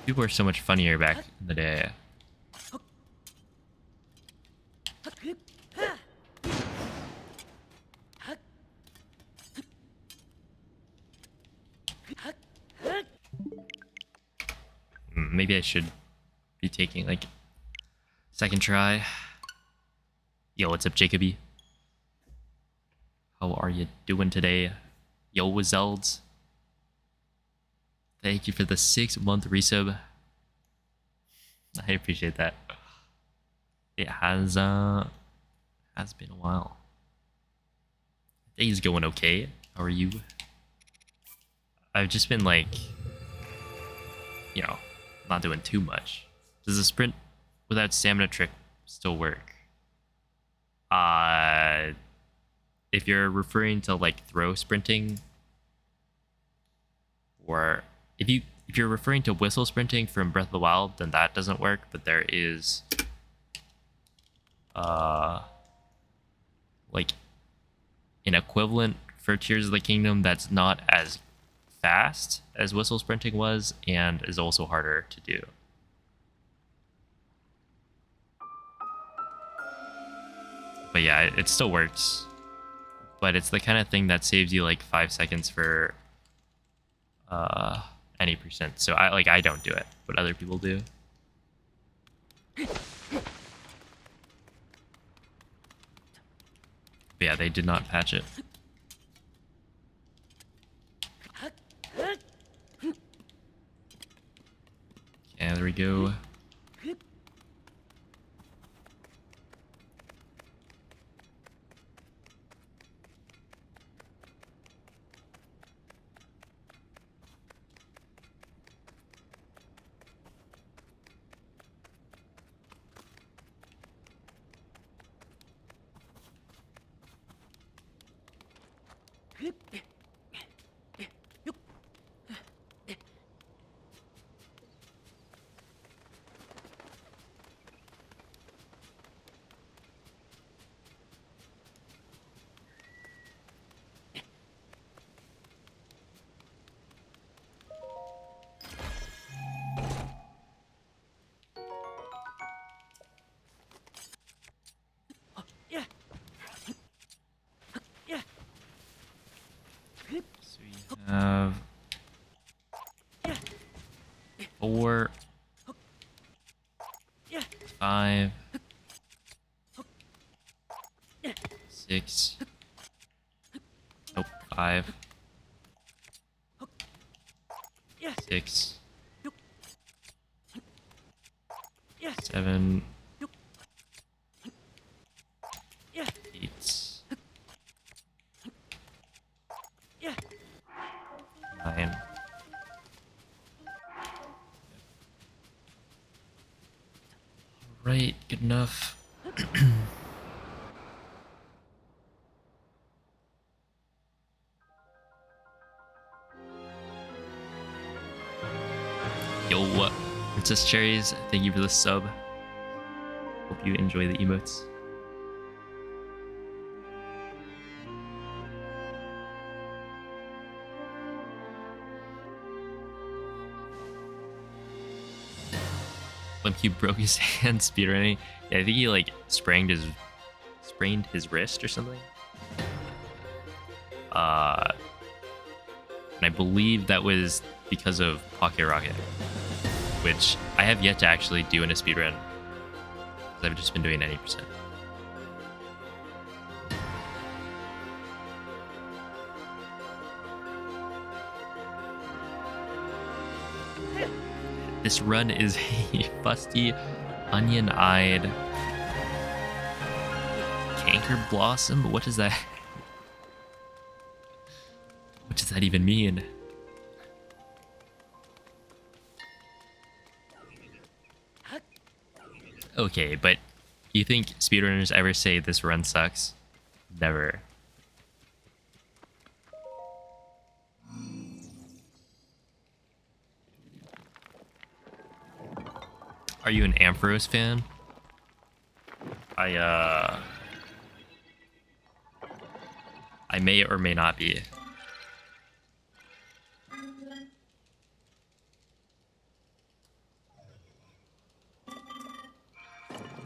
People were so much funnier back in the day. Maybe I should be taking like second try. Yo, what's up, Jacoby? How are you doing today? Yo, Wizelds. Thank you for the 6-month resub. I appreciate that. It has been a while. Day's going okay. How are you? I've just been like, you know, not doing too much. Does a sprint without stamina trick still work? If you're referring to like throw sprinting, or if you're referring to whistle sprinting from Breath of the Wild, then that doesn't work. But there is like an equivalent for Tears of the Kingdom that's not as fast as whistle sprinting was and is also harder to do. But yeah, it still works. But it's the kind of thing that saves you like 5 seconds for any percent. So I don't do it, but other people do. But yeah, they did not patch it. Yeah, there we go. Have 4, 5, 6, nope, 5, 6, 7, 8, 9. Right, good enough. Yo, Princess Cherries, thank you for the sub. Hope you enjoy the emotes. Limcube broke his hand speedrunning. Yeah, I think he like sprained his wrist or something. And I believe that was because of Pocket Rocket, which I have yet to actually do in a speedrun. I've just been doing 90%. This run is a fusty, onion-eyed canker blossom. What does that? What does that even mean? Okay, but you think speedrunners ever say this run sucks? Never. Are you an Ampharos fan? I may or may not be.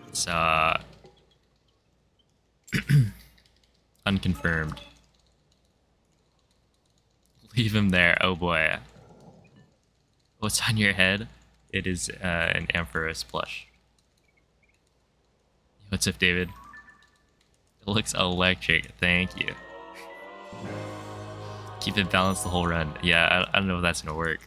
It's unconfirmed. Leave him there. Oh boy. What's on your head? It is an Ampharos plush. What's up, David? It looks electric. Thank you. Keep it balanced the whole run. Yeah, I don't know if that's gonna work.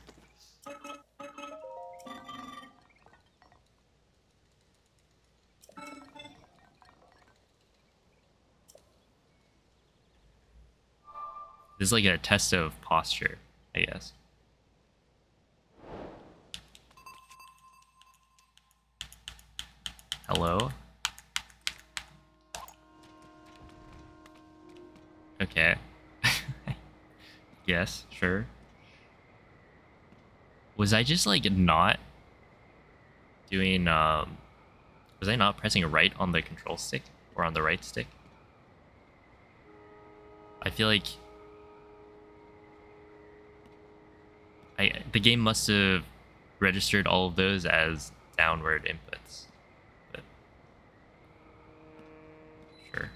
This is like a test of posture, I guess. Hello? Okay. Yes, sure. Was I just like not doing was I not pressing right on the control stick or on the right stick? I feel like the game must have registered all of those as downward inputs. But sure.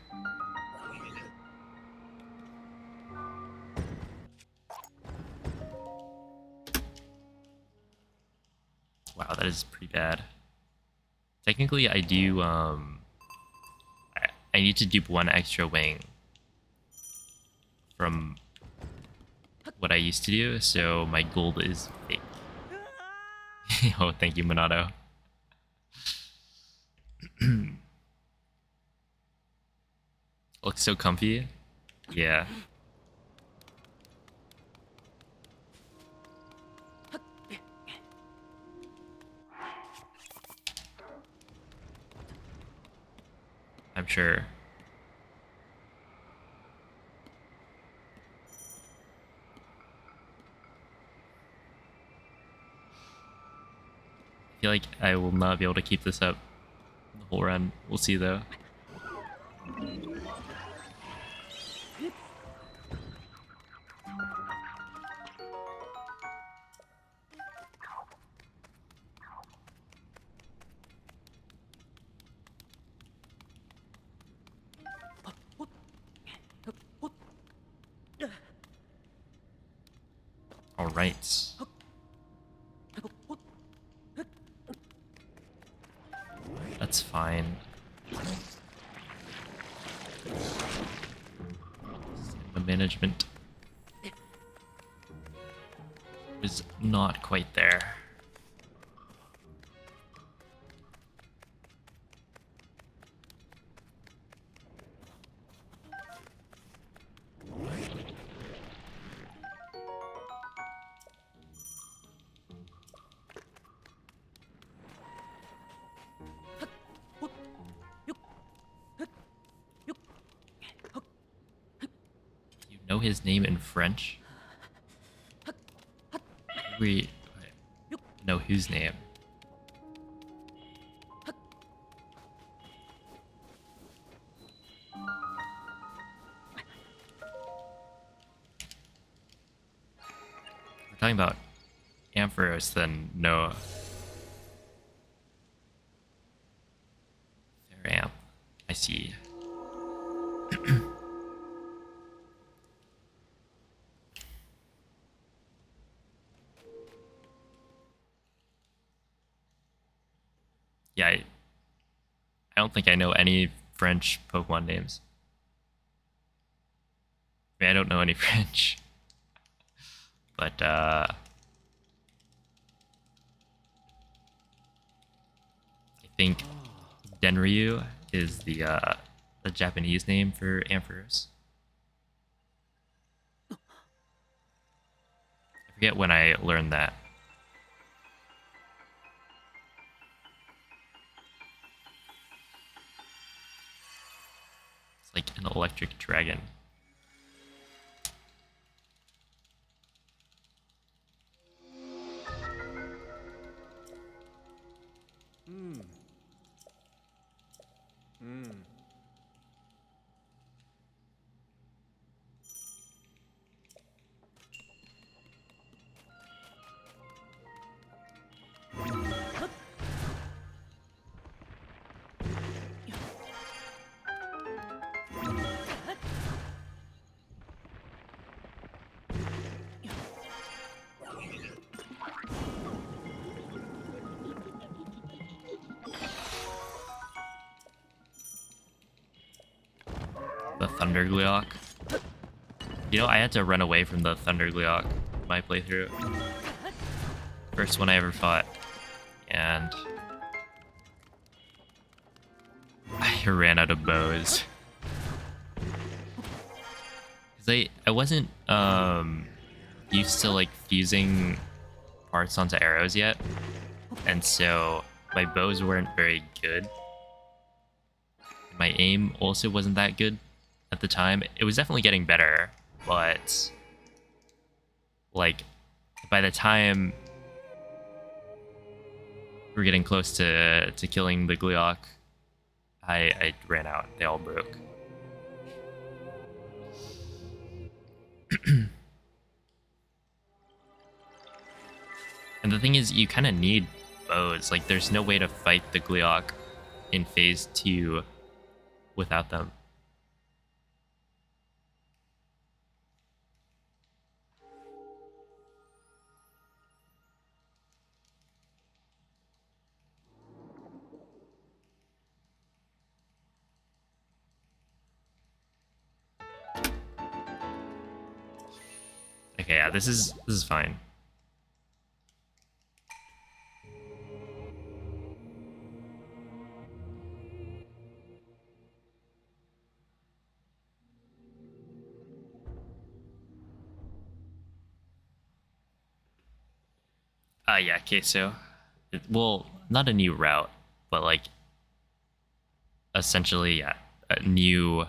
Wow, that is pretty bad. Technically I do I need to dupe one extra wing from what I used to do, so my gold is fake. Oh, thank you, Monado. Looks so comfy. Yeah. I'm sure. I feel like I will not be able to keep this up the whole run. We'll see though. All right. That's fine. The management is not quite there. You know his name in French? We know whose name? We're talking about Ampharos, then no. Fair amp. I see. Yeah, I don't think I know any French Pokemon names. I mean, I don't know any French. But, I think Denryu is the Japanese name for Ampharos. I forget when I learned that. It's like an electric dragon. the Thunder Gleeok. You know, I had to run away from the Thunder Gleeok in my playthrough. First one I ever fought. And I ran out of bows. Cause I wasn't used to like fusing parts onto arrows yet. And so my bows weren't very good. My aim also wasn't that good at the time. It was definitely getting better, but like by the time we're getting close to killing the Gleeok, I ran out. They all broke. And the thing is, you kind of need bows. Like, there's no way to fight the Gleeok in phase 2 without them. Okay, yeah, this is fine. Yeah, Queso. Well, not a new route, but like essentially, yeah, a new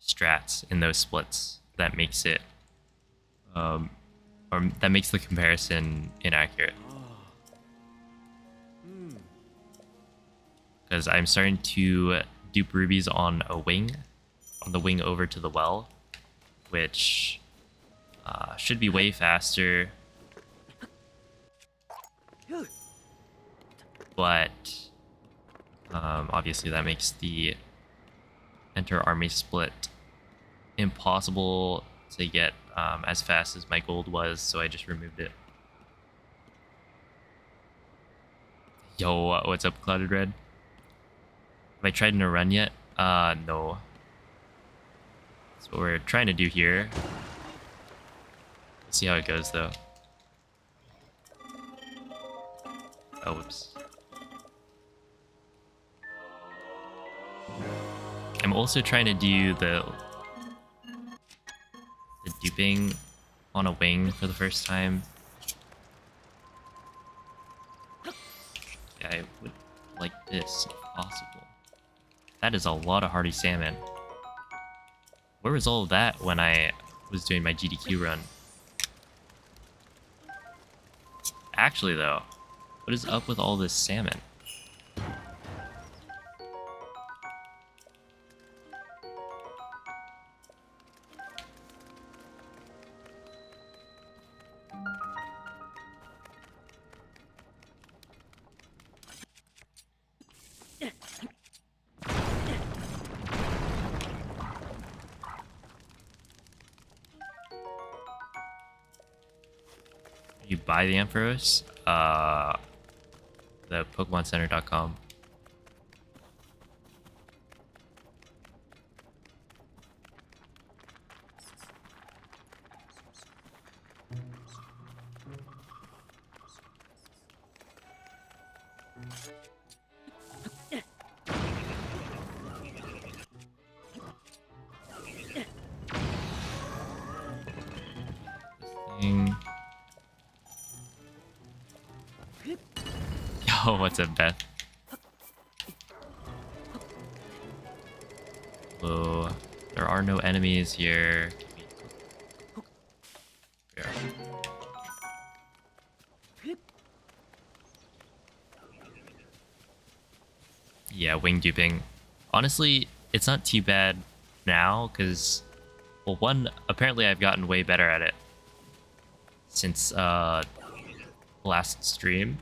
strats in those splits that makes it, or that makes the comparison inaccurate. Because I'm starting to dupe rubies on a wing, on the wing over to the well, which should be way faster. But obviously that makes the enter army split impossible to get as fast as my gold was, so I just removed it. Yo, what's up, Clouded Red? Have I tried in a run yet? No. That's what we're trying to do here. Let's see how it goes, though. Oh, whoops. I'm also trying to do the duping on a wing for the first time. Yeah, I would like this if possible. That is a lot of hardy salmon. Where was all of that when I was doing my GDQ run? Actually, though, what is up with all this salmon? You buy the Ampharos? The PokemonCenter.com. Yo, what's up, Beth? Hello. There are no enemies here. Here. Yeah, wing duping. Honestly, it's not too bad now, because, well, one, apparently I've gotten way better at it since last stream.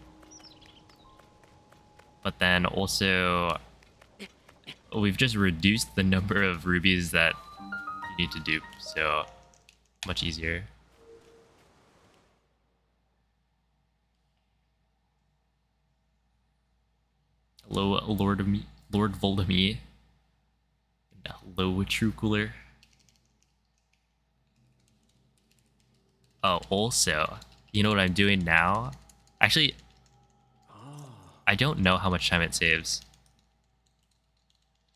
But then also, we've just reduced the number of rubies that you need to dupe, so much easier. Hello, Lord Voldemort. Low true cooler. Oh, also, you know what I'm doing now? Actually, I don't know how much time it saves.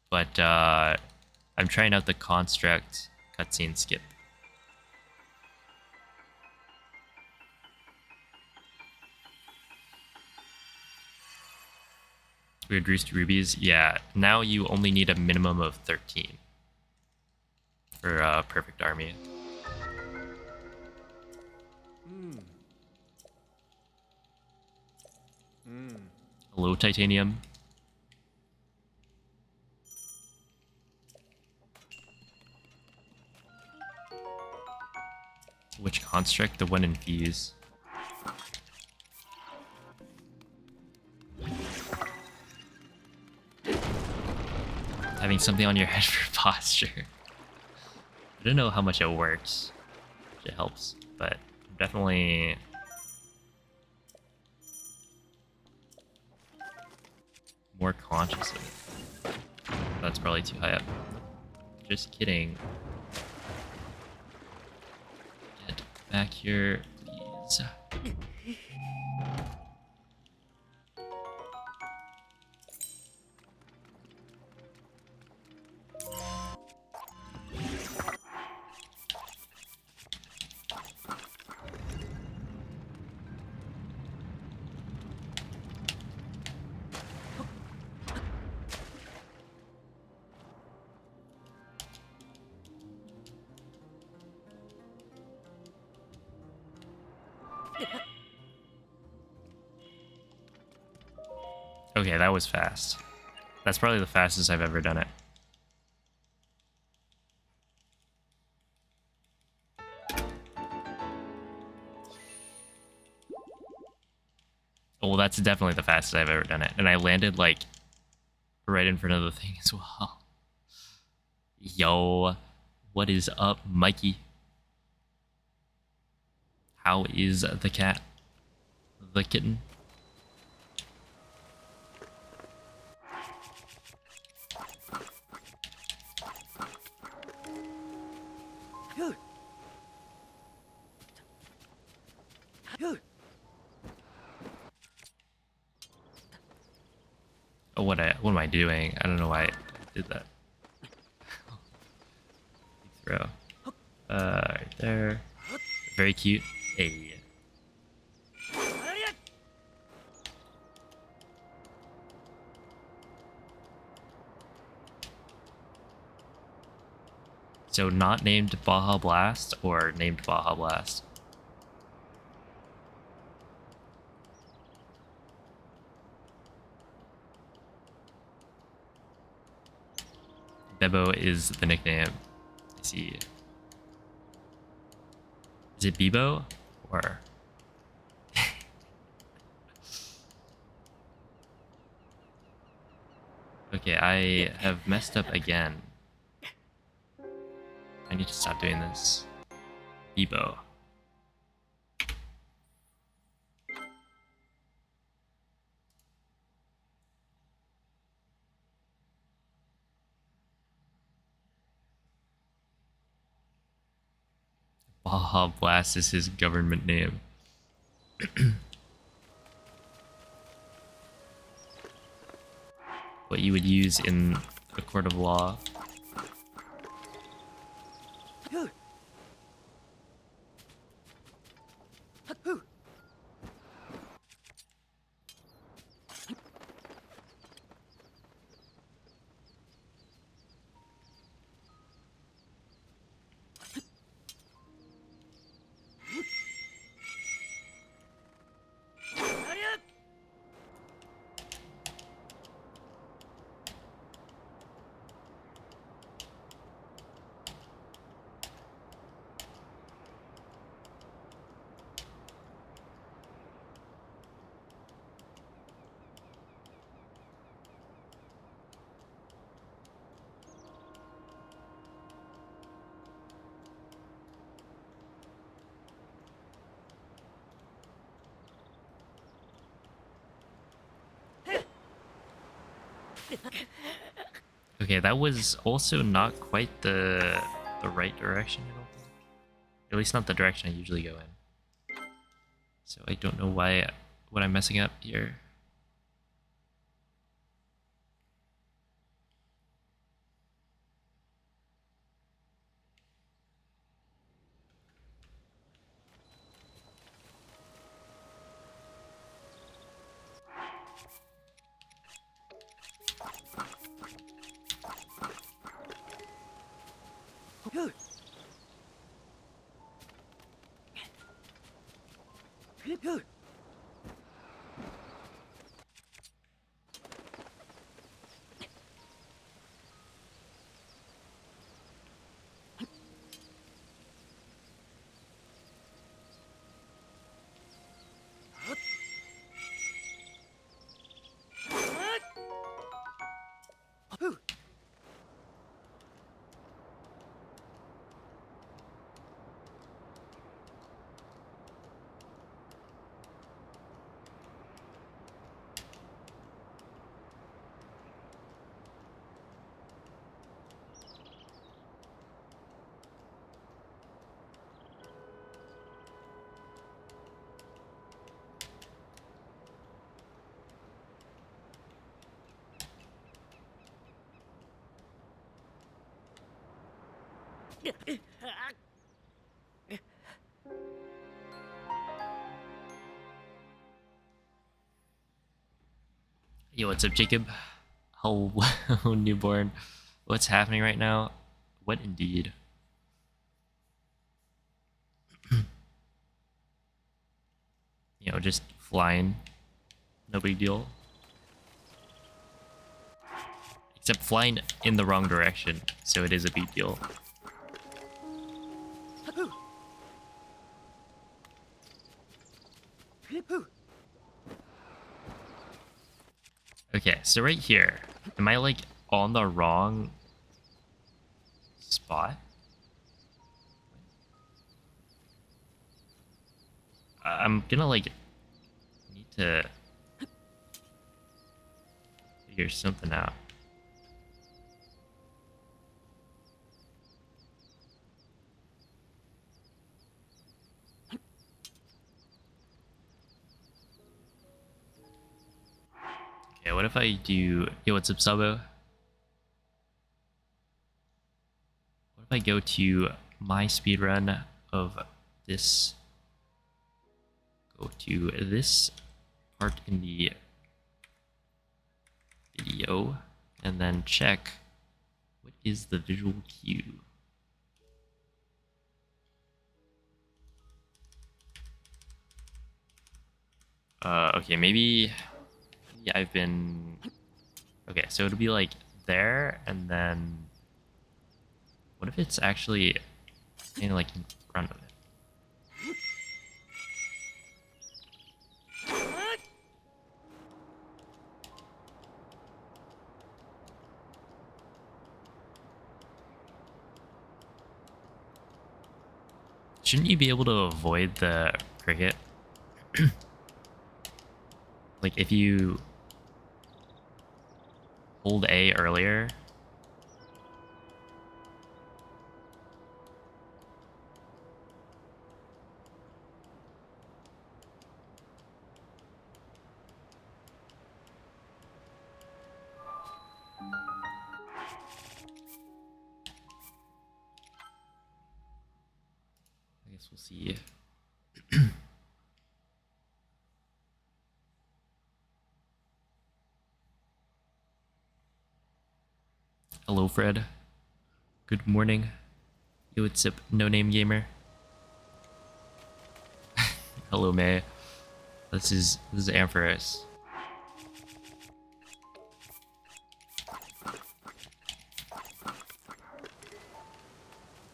But I'm trying out the construct cutscene skip. We reduced rubies. Yeah, now you only need a minimum of 13 for a perfect army. Hello, titanium. Which construct? The one in fuse. Having something on your head for posture. I don't know how much it works. It helps, but I'm definitely more conscious of it. That's probably too high up. Just kidding. Get back here, please. Okay, that was fast. That's probably the fastest I've ever done it. Well, that's definitely the fastest I've ever done it. And I landed, like, right in front of the thing as well. Yo, what is up, Mikey? How is the cat? The kitten? Oh, what am I doing? I don't know why I did that. Throw. Right there. Very cute. Hey. So not named Baja Blast or named Baja Blast? Bebo is the nickname. I see. Is it Bebo? Or... Okay, I have messed up again. I need to stop doing this. Bebo. Baja Blast is his government name. What you would use in a court of law. Okay, that was also not quite the right direction, I don't think. At least not the direction I usually go in. So I don't know what I'm messing up here. Yo, what's up, Jacob? Hello, newborn. What's happening right now? What indeed? Just flying. No big deal. Except flying in the wrong direction, so it is a big deal. Okay, so right here, am I like on the wrong spot? I'm gonna like need to figure something out. Okay, what if I do... Yo, what's up, Sabo? What if I go to my speedrun of this... Go to this part in the video, and then check what is the visual cue. Okay, maybe I've been... Okay, so it'll be like there, and then... What if it's actually kind of like in front of it? Shouldn't you be able to avoid the cricket? Like if you hold A earlier. I guess we'll see. Hello, Fred. Good morning. Yo, what's up, No Name Gamer? Hello, May. This is Ampharos.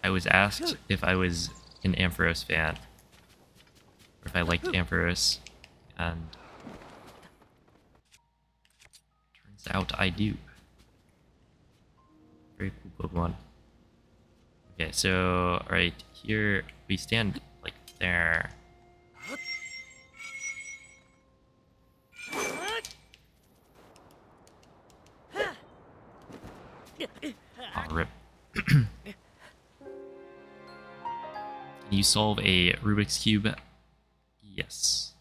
I was asked if I was an Ampharos fan, or if I liked Ampharos, and turns out I do. Very cool Pokemon. Okay, so right here we stand like there. Oh, rip. Can you solve a Rubik's Cube? Yes.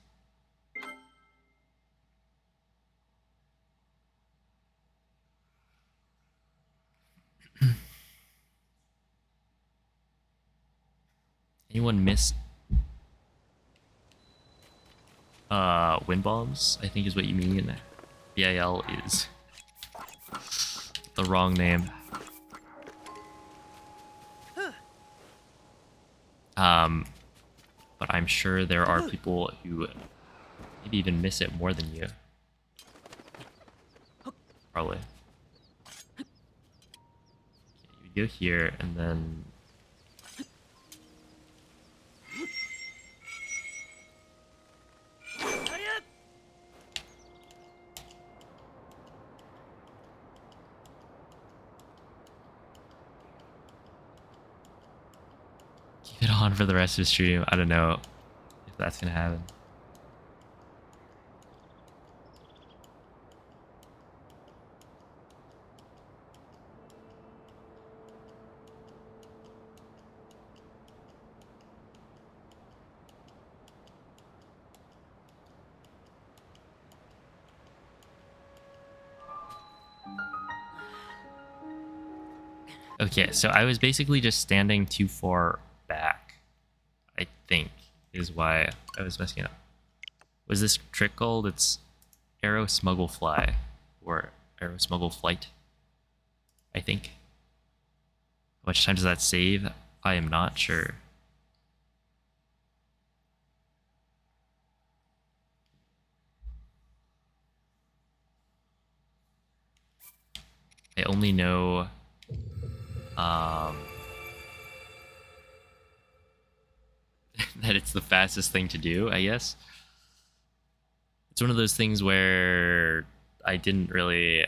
Anyone miss wind bombs? I think is what you mean. BIL is the wrong name. But I'm sure there are people who maybe even miss it more than you. Probably. Okay, you go here and then keep it on for the rest of the stream. I don't know if that's gonna happen. Okay, so I was basically just standing too far back, I think, is why I was messing up. Was this trick called? It's Arrow Smuggle Fly, or Arrow Smuggle Flight, I think. How much time does that save? I am not sure. I only know that it's the fastest thing to do, I guess. It's one of those things where I didn't really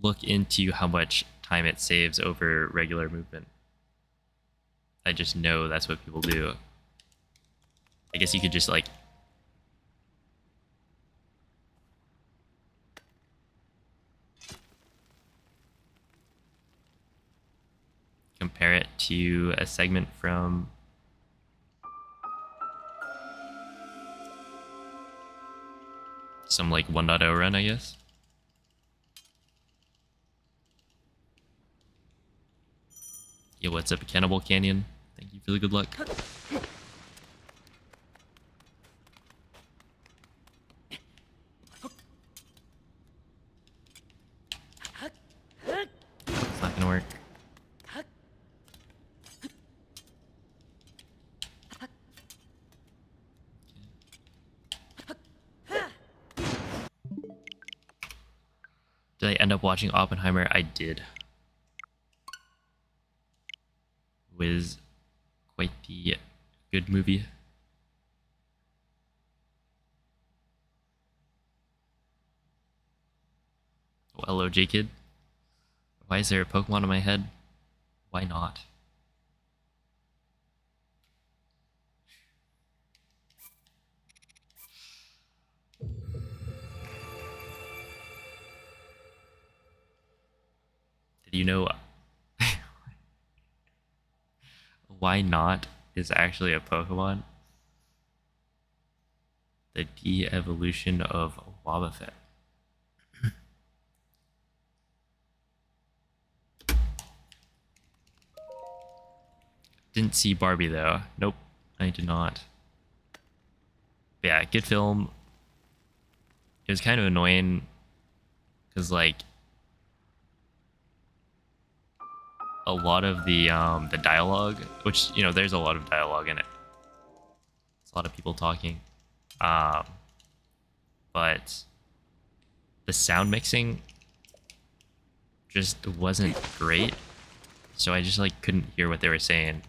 look into how much time it saves over regular movement. I just know that's what people do. I guess you could just like compare it to a segment from some like 1.0 run, I guess. Yo, what's up, Cannibal Canyon? Thank you for the good luck. It's not gonna work. Did I end up watching Oppenheimer? I did. It was quite the good movie. Oh, hello, J-Kid. Why is there a Pokemon in my head? Why not? Did you know why not is actually a Pokemon? The de-evolution of Wobbuffet. Didn't see Barbie though. Nope, I did not. Yeah, good film. It was kind of annoying because like a lot of the dialogue, which you know, there's a lot of dialogue in it. It's a lot of people talking, but the sound mixing just wasn't great, so I just like couldn't hear what they were saying.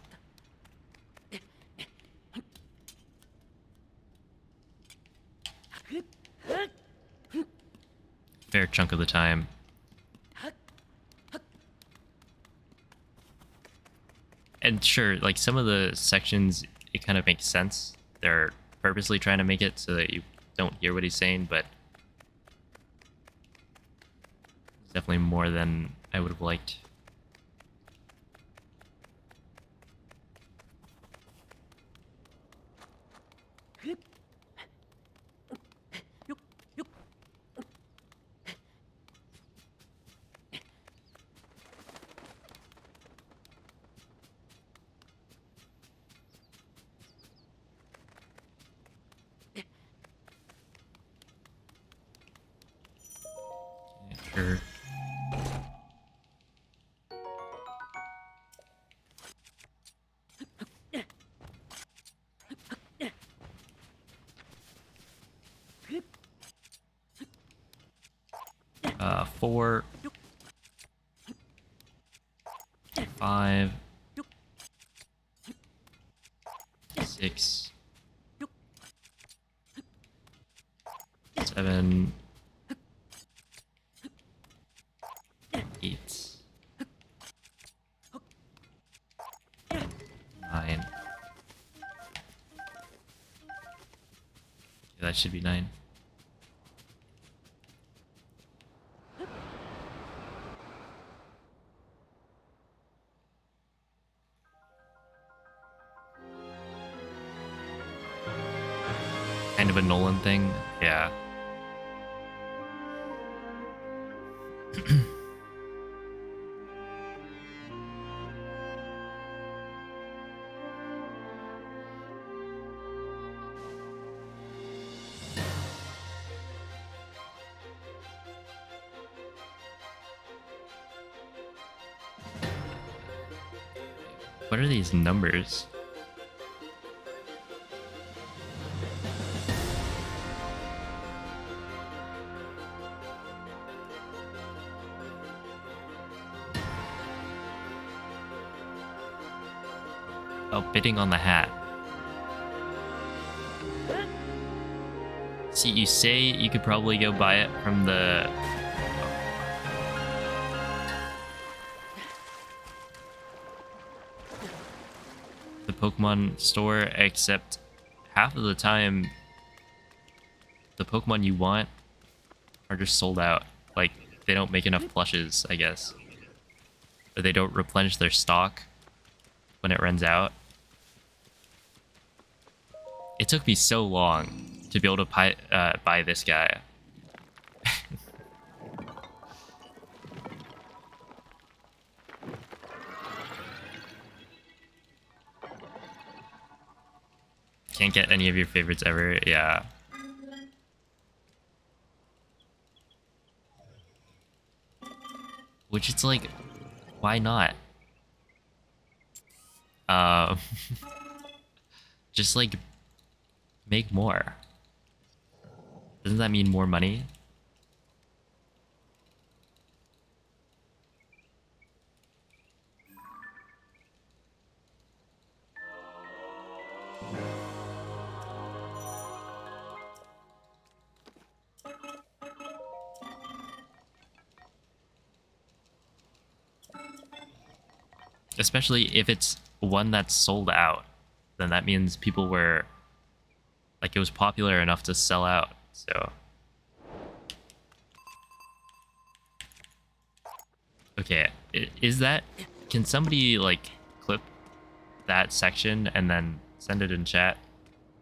Fair chunk of the time. And sure, like some of the sections, it kind of makes sense. They're purposely trying to make it so that you don't hear what he's saying, but It's definitely more than I would have liked. Sure. Four, 5, 6, 7, 8, 9. Yeah, that should be 9. Kind of a Nolan thing. Yeah. What are these numbers? Oh, bidding on the hat. See, you say you could probably go buy it from the Pokemon store, except half of the time the Pokemon you want are just sold out. Like, they don't make enough plushes, I guess. Or they don't replenish their stock when it runs out. It took me so long to be able to buy this guy. Can't get any of your favorites ever, yeah. Which it's like, why not? Just like, make more. Doesn't that mean more money? Especially if it's one that's sold out, then that means people were, like, it was popular enough to sell out, so. Okay, is that, can somebody, like, clip that section and then send it in chat?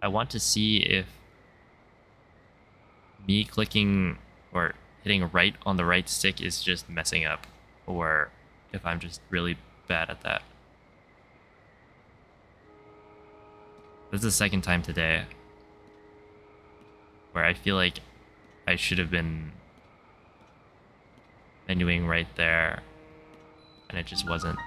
I want to see if me clicking or hitting right on the right stick is just messing up, or if I'm just really bad at that. This is the second time today where I feel like I should have been menuing right there, and it just wasn't.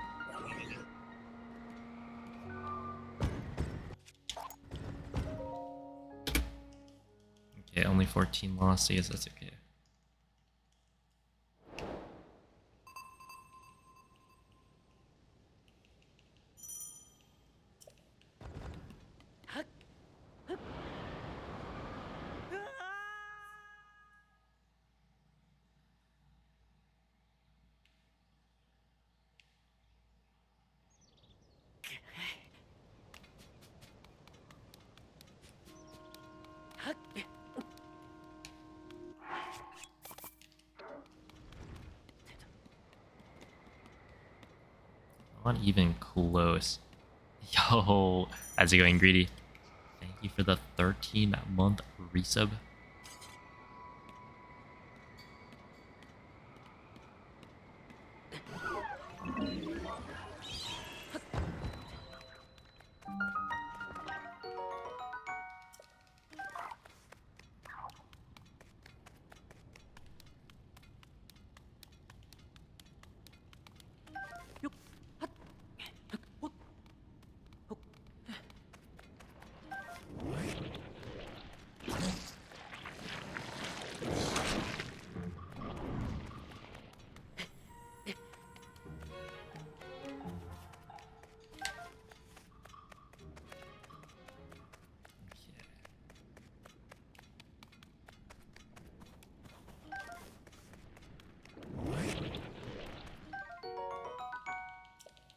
Okay, only 14 lost, I guess that's okay. Not even close. Yo, how's it going, Greedy? Thank you for the 13-month resub.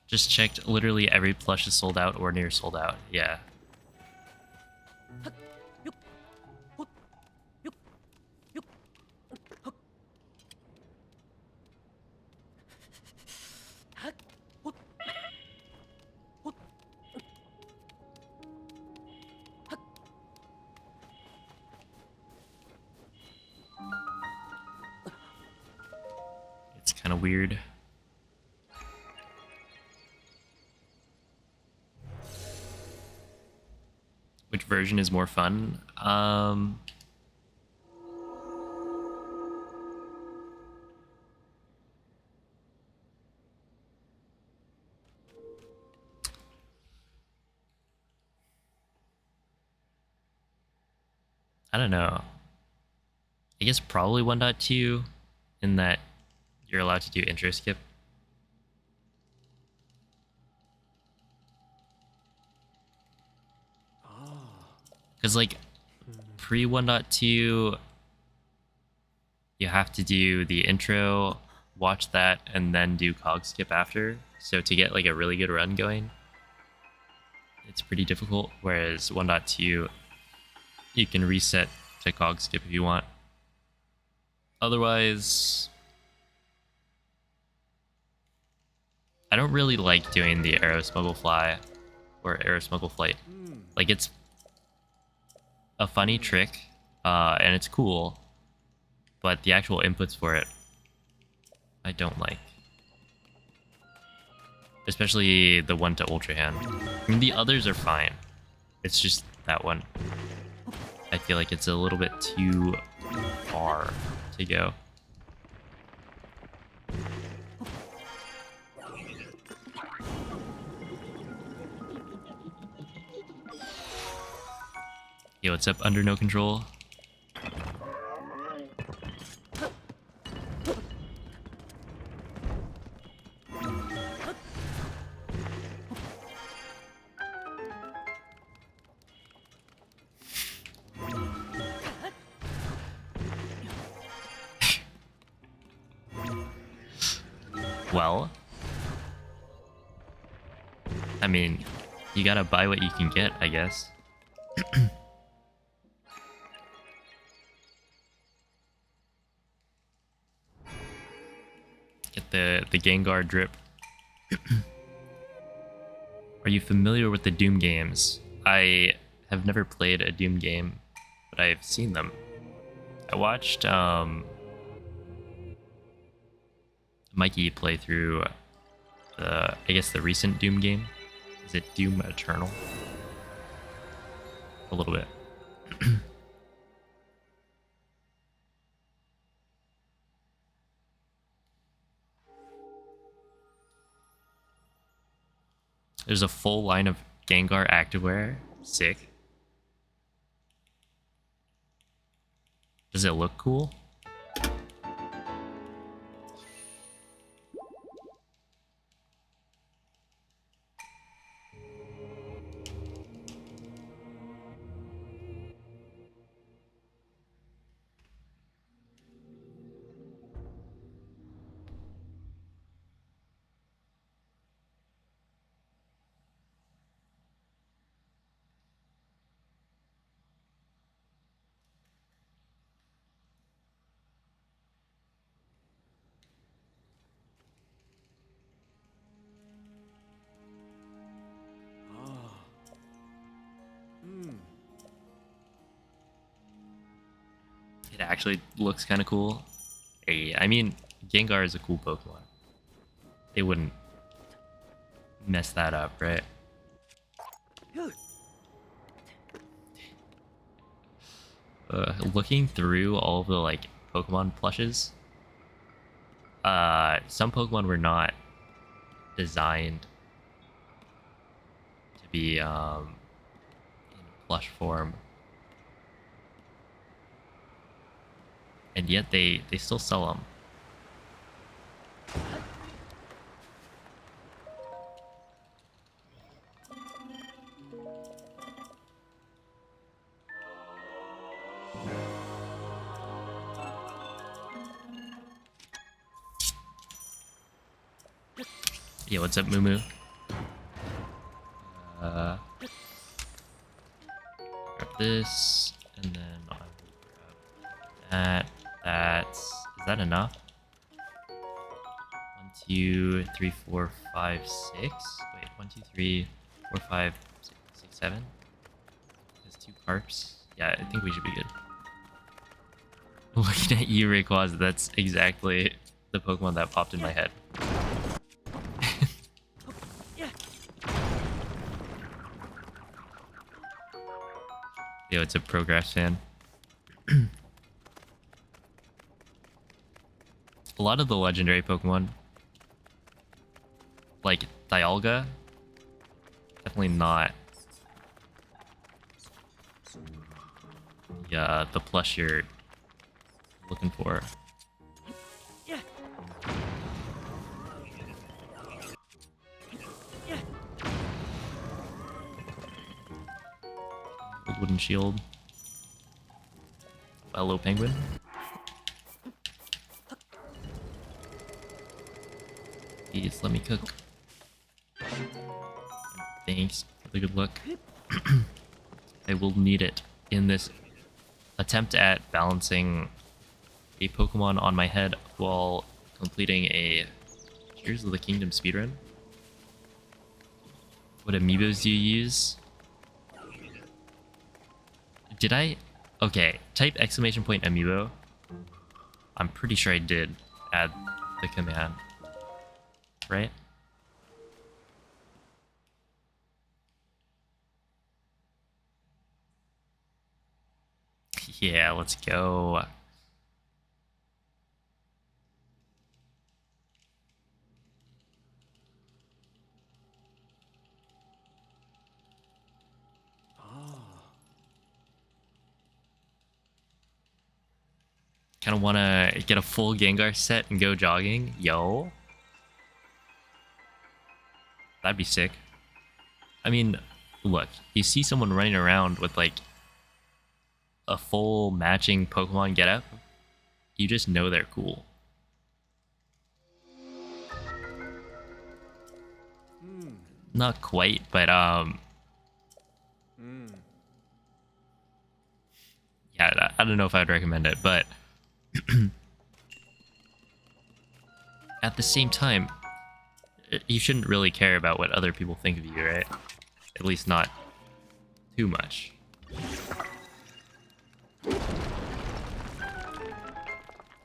Just checked, literally every plush is sold out or near sold out. Yeah. It's kind of weird. Which version is more fun? I don't know. I guess probably 1.2 in that you're allowed to do intro skip. Because like pre 1.2, you have to do the intro, watch that, and then do cog skip after. So to get like a really good run going, it's pretty difficult. Whereas 1.2, you can reset to cog skip if you want. Otherwise, I don't really like doing the arrow smuggle fly or arrow smuggle flight. Like, it's a funny trick, and it's cool, but the actual inputs for it, I don't like. Especially the one to Ultra Hand. I mean, the others are fine. It's just that one. I feel like it's a little bit too far to go. Yo, what's up, Under No Control? Well, I mean, you gotta buy what you can get, I guess. Get the Gengar drip. Are you familiar with the Doom games? I have never played a Doom game, but I've seen them. I watched Mikey play through I guess the recent Doom game. Is it Doom Eternal? A little bit. There's a full line of Gengar activewear. Sick. Does it look cool? It actually looks kind of cool. Hey, I mean, Gengar is a cool Pokemon. They wouldn't mess that up, right? Looking through all of the like Pokemon plushes, some Pokemon were not designed to be in plush form, and yet they still sell them. Yeah, what's up, Moo Moo? Grab this, and then I will grab that. Is that enough? 1, 2, 3, 4, 5, 6. Wait, 1, 2, 3, 4, 5, 6, 7. There's 2 carps. Yeah, I think we should be good. Looking at you, Rayquaza, that's exactly the Pokemon that popped in my head. Yo, it's a Progress fan. A lot of the legendary Pokemon, like Dialga, definitely not the plush you're looking for. Wooden shield. Hello, penguin. Please let me cook. Thanks for the good luck. I will need it in this attempt at balancing a Pokemon on my head while completing a Tears of the Kingdom speedrun. What amiibos do you use? Did I? Okay, type exclamation point amiibo. I'm pretty sure I did add the command, right? Yeah, let's go. Kind of want to get a full Gengar set and go jogging. Yo. That'd be sick. I mean, look, you see someone running around with like a full matching Pokemon getup, you just know they're cool. Not quite, but yeah, I don't know if I'd recommend it, but at the same time, you shouldn't really care about what other people think of you, right? At least not too much.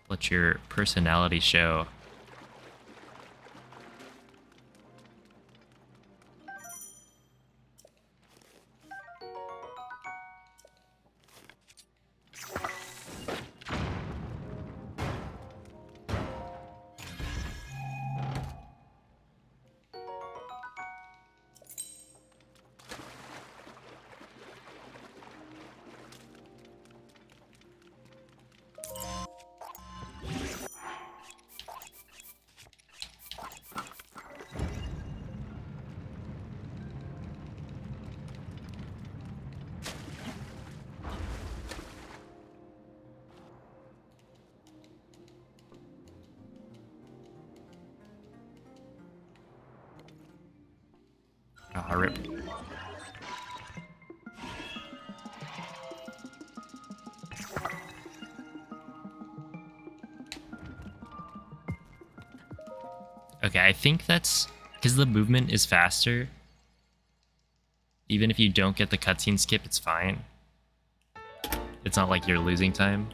Let your personality show. Ah, rip. Okay, I think that's because the movement is faster. Even if you don't get the cutscene skip, it's fine. It's not like you're losing time.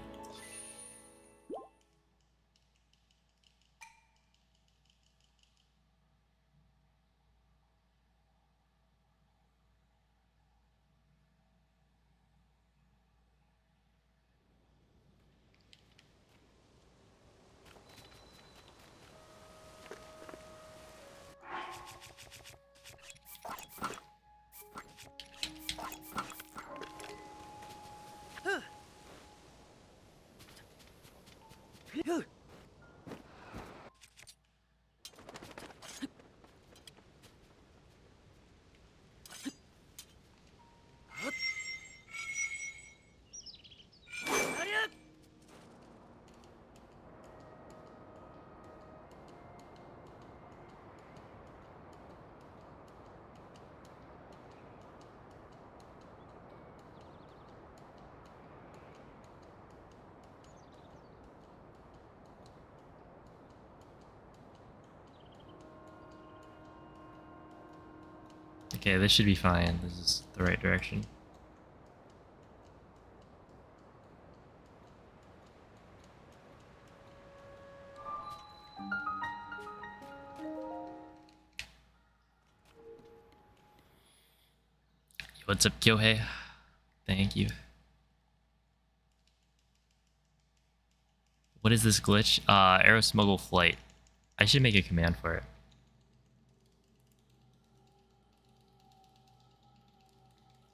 Okay, this should be fine. This is the right direction. What's up, Kyohei? Thank you. What is this glitch? Arrow smuggle flight. I should make a command for it.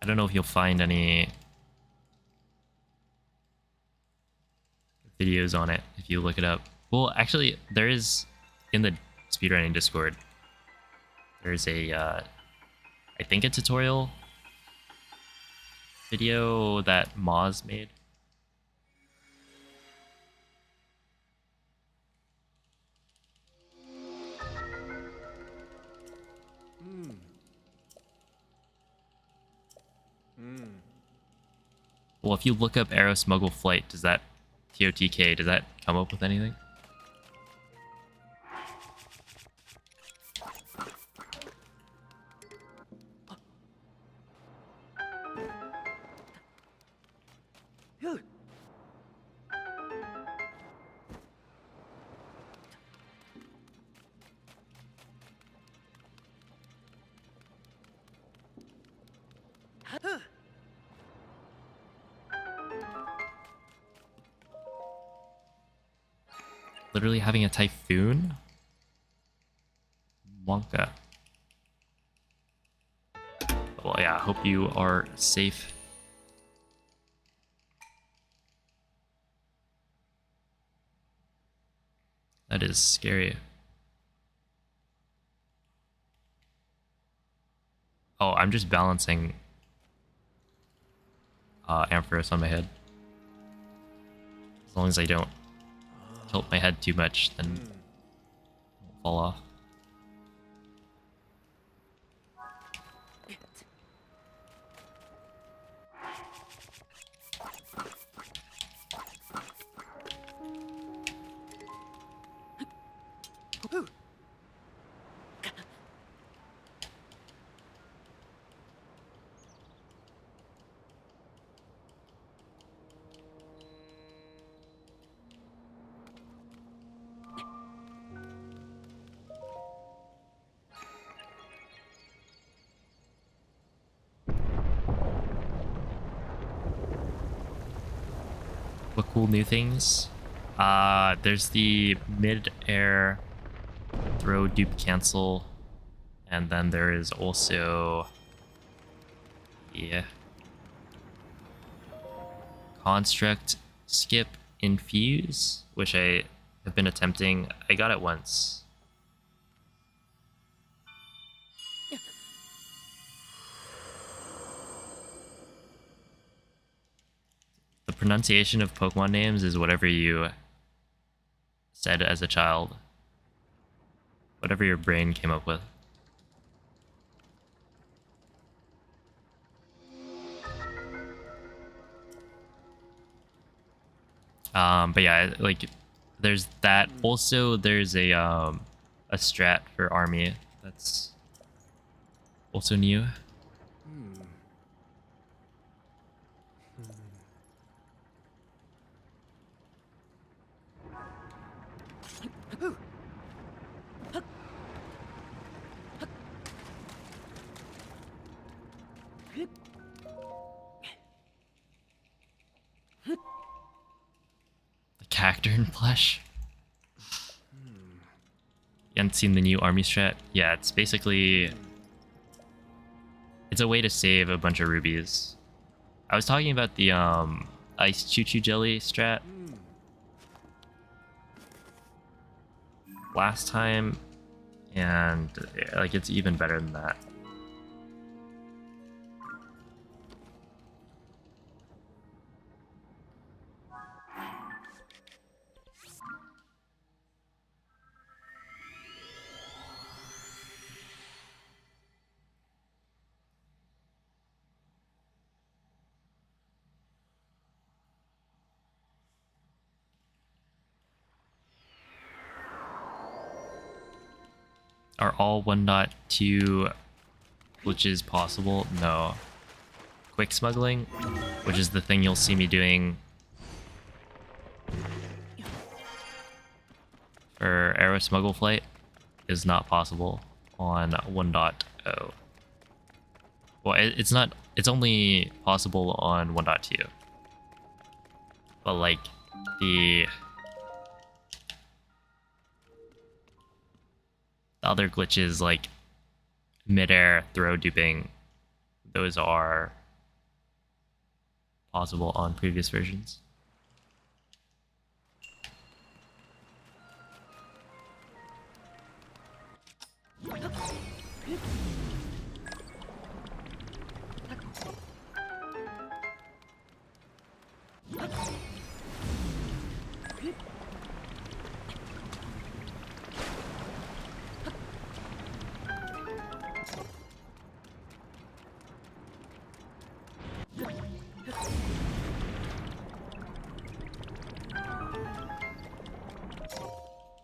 I don't know if you'll find any videos on it if you look it up. Well, actually, there is in the speedrunning Discord. There's a, I think a tutorial video that Moz made. Well, if you look up Arrow Smuggle Flight, does that TOTK, does that come up with anything? Literally having a typhoon? Wonka. Well, yeah, I hope you are safe. That is scary. Oh, I'm just balancing Ampharos on my head. As long as I don't tilt my head too much, then I'll fall off. What cool new things? There's the mid-air throw dupe cancel, and then there is also construct skip infuse, which I have been attempting. I got it once. The pronunciation of Pokemon names is whatever you said as a child. Whatever your brain came up with. But yeah, like there's that. Also, there's a strat for army that's also new. The Cacturn plush. You haven't seen the new army strat? Yeah, it's basically... It's a way to save a bunch of rubies. I was talking about the Ice Choo Choo Jelly strat. last time, and like it's even better than that. Are all 1.2 glitches possible? No. Quick smuggling, which is the thing you'll see me doing for Aero Smuggle Flight, is not possible on 1.0. Well, it's not, it's only possible on 1.2. But like the other glitches like midair throw duping, those are possible on previous versions.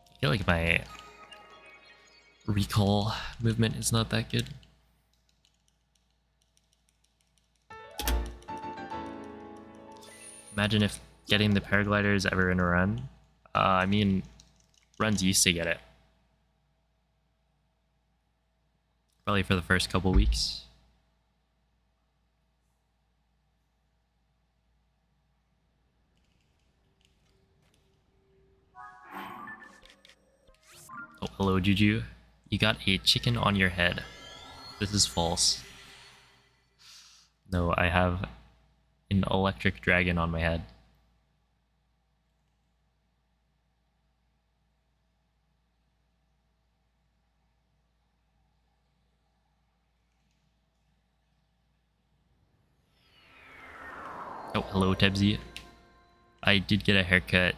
I feel like my recall movement is not that good. Imagine if getting the paraglider is ever in a run. I mean, runs used to get it. Probably for the first couple weeks. Oh, hello, Juju. You got a chicken on your head. This is false. No, I have an electric dragon on my head. Oh, hello, Tebsy. I did get a haircut.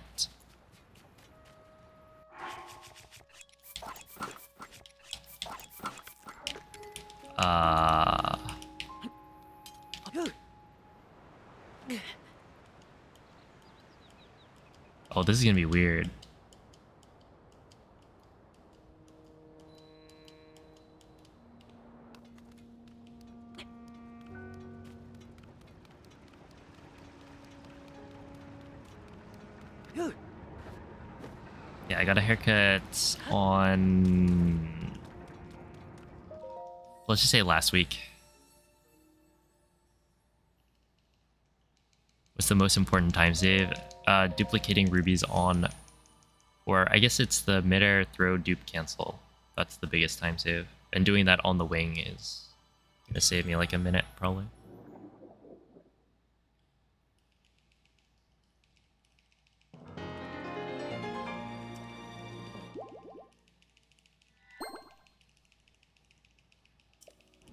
Oh, this is gonna be weird. Yeah, I got a haircut on... let's just say last week. What's the most important time save? Duplicating rubies on... or I guess it's the midair throw dupe cancel. That's the biggest time save. And doing that on the wing is gonna save me like a minute, probably.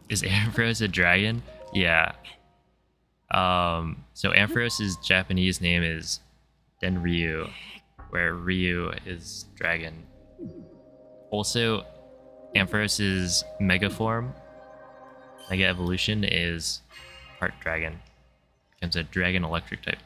Is Ampharos a dragon? Yeah. So Ampharos' Japanese name is Denryu, where Ryu is dragon. Also, Ampharos' mega form, mega evolution, is part dragon. Becomes a dragon electric type.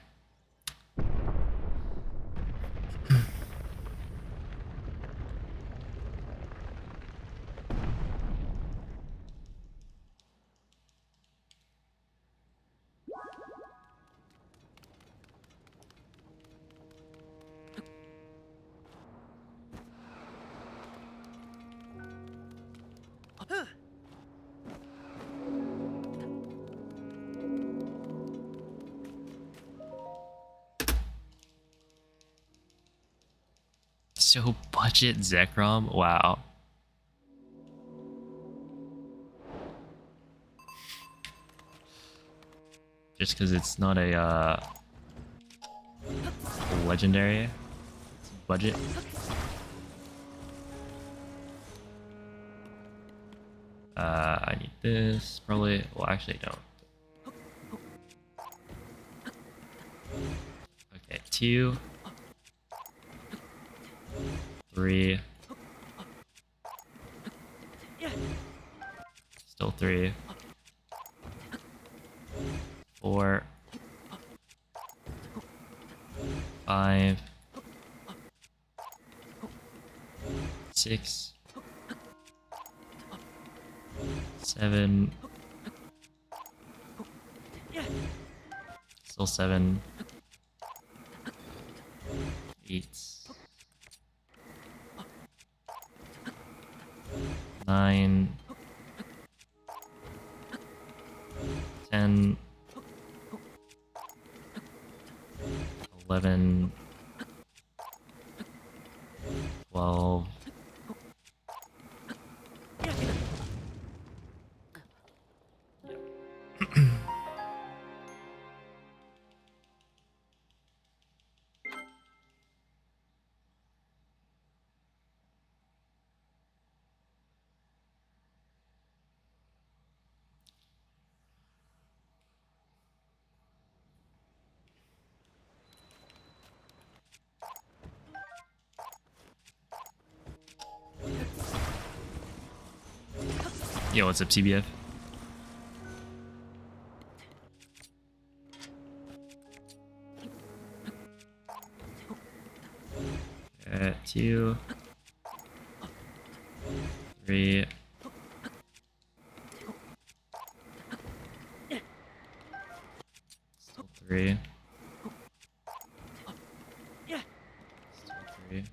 So budget Zekrom? Wow. Just because it's not a legendary, it's budget. I need this probably. Well, actually, I don't. Okay, 2, 3, still 3, 4, 5, 6, 7, still 7, 8, 9, 10, 11, 12. Yo, what's up, CBF? Okay, 2, 3, still 3, still 3,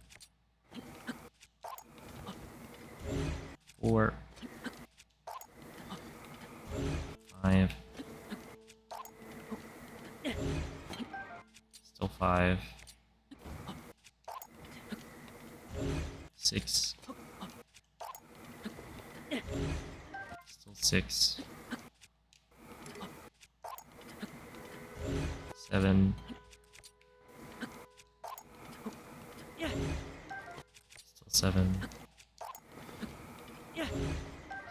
4, 5, still 5, 6, still 6, 7, still 7,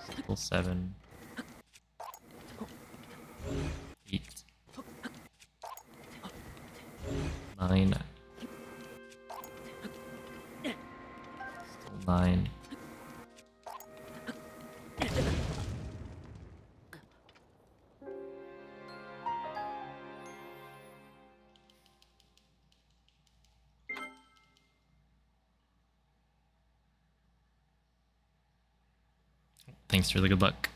still 7, 8, 9, still 9, 'Thanks for the good luck.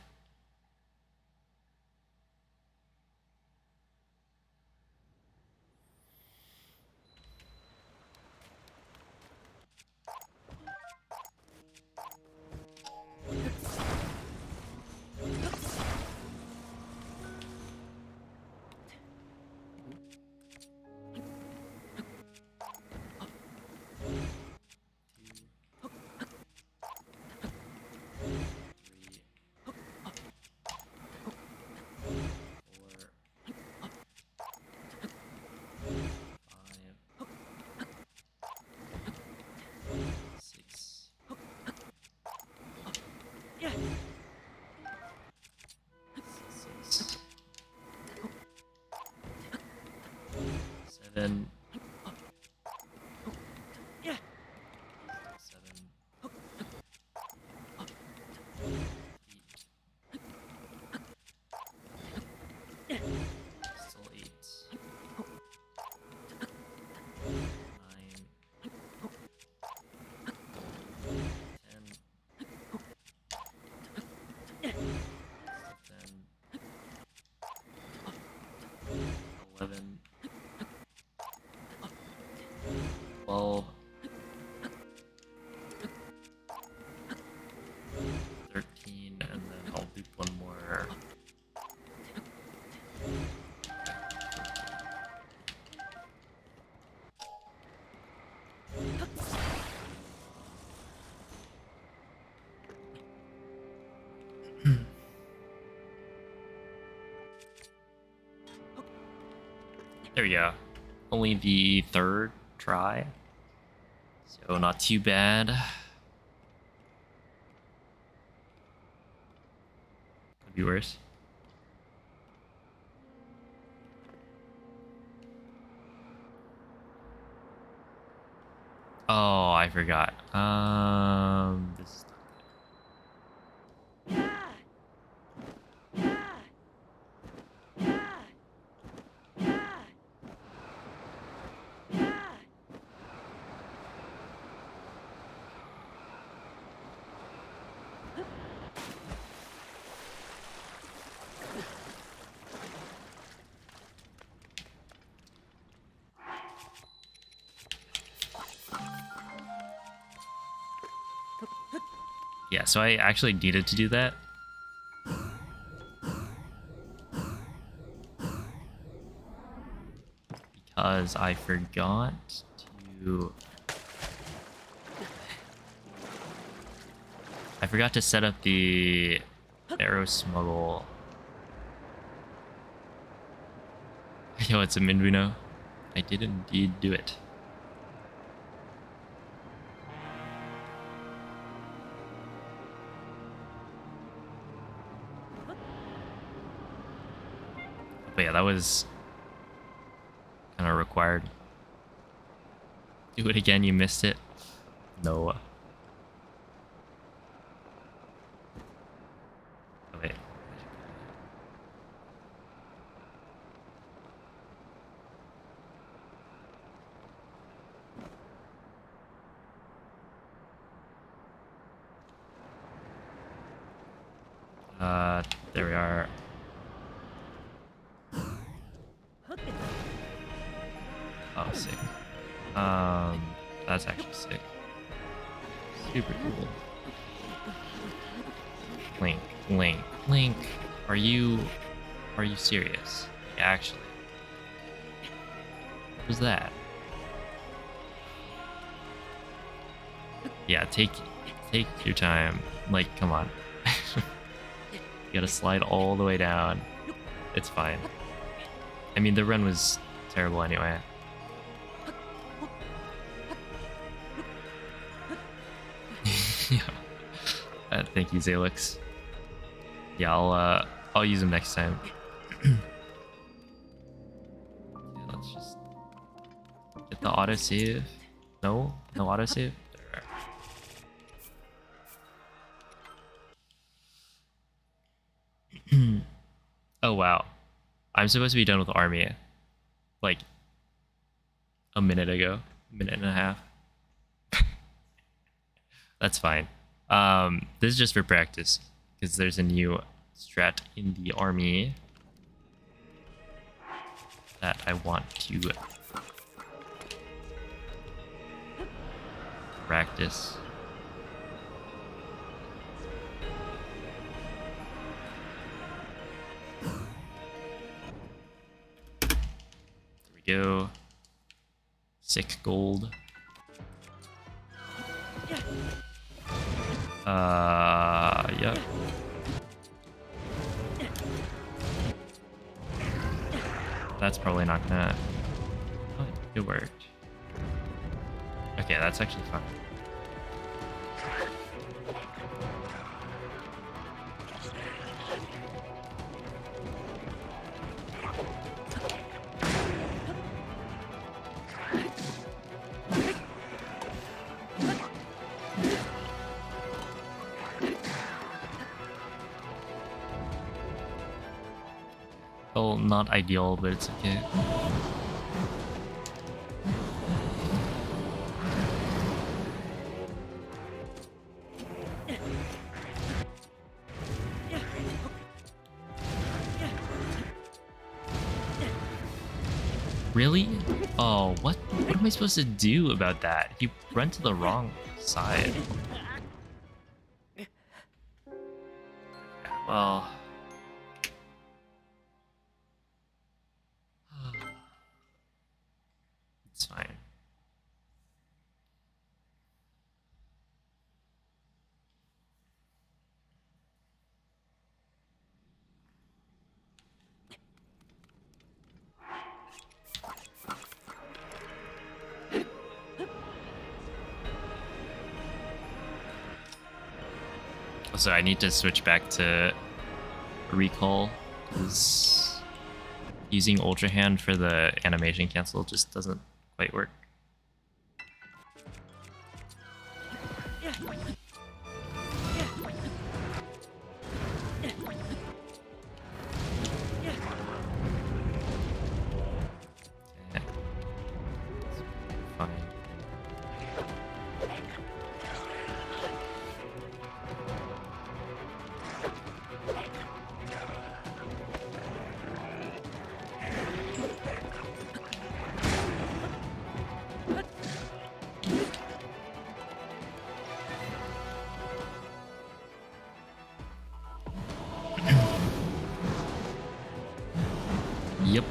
Seven. 7. 8. Still 8. 9. 10. Still 10. 11. 12. 13, and then I'll loop one more. There we go. Only the 3rd try. So not too bad. be worse. Oh, I forgot. This is yeah, so I actually needed to do that. Because I forgot to... I forgot to set up the arrow smuggle. Yo, it's a Minbuno. I did indeed do it. But yeah, that was kind of required. Do it again, you missed it. No. Oh, wait. There we are. Oh, sick. That's actually sick. Super cool. Link. Are you serious? Yeah, actually. What was that? Yeah, take your time. Like, come on. You gotta slide all the way down. It's fine. I mean, the run was terrible anyway. Yeah. Thank you, Zalix. Yeah, I'll use him next time. Yeah, let's just get the autosave. No autosave. Oh wow, I'm supposed to be done with the army like a minute ago, minute and a half. That's fine. This is just for practice because there's a new strat in the army that I want to practice. There we go. Sick gold. Yep. That's probably not gonna... Oh, it worked. Okay, that's actually fine. Well, not ideal, but it's okay. Really? Oh, what am I supposed to do about that? You run to the wrong side. Well... It's fine. So I need to switch back to recall, because using Ultra Hand for the animation cancel just doesn't quite work. Yep.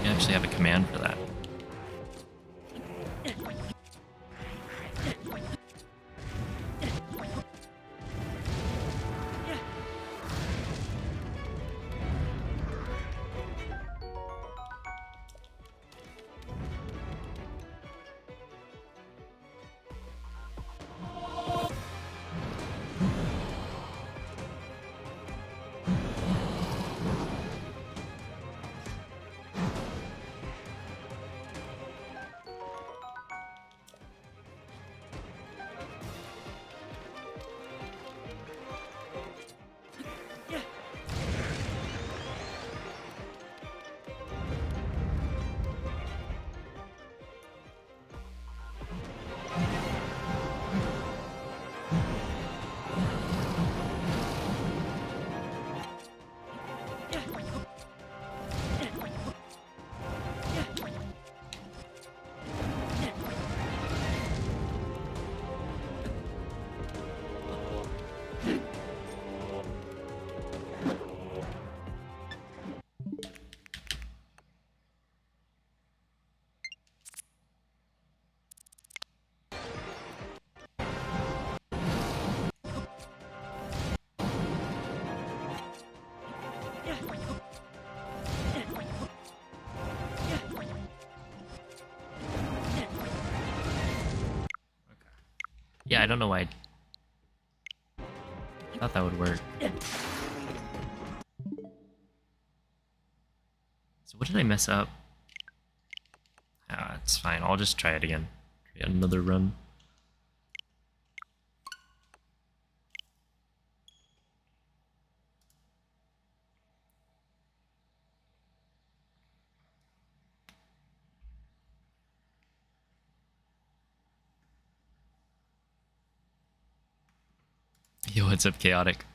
You actually have a command for that. Yeah, I don't know why. I thought that would work. So what did I mess up? Ah, it's fine. I'll just try it again. Try another run. Yo, what's up, Chaotic?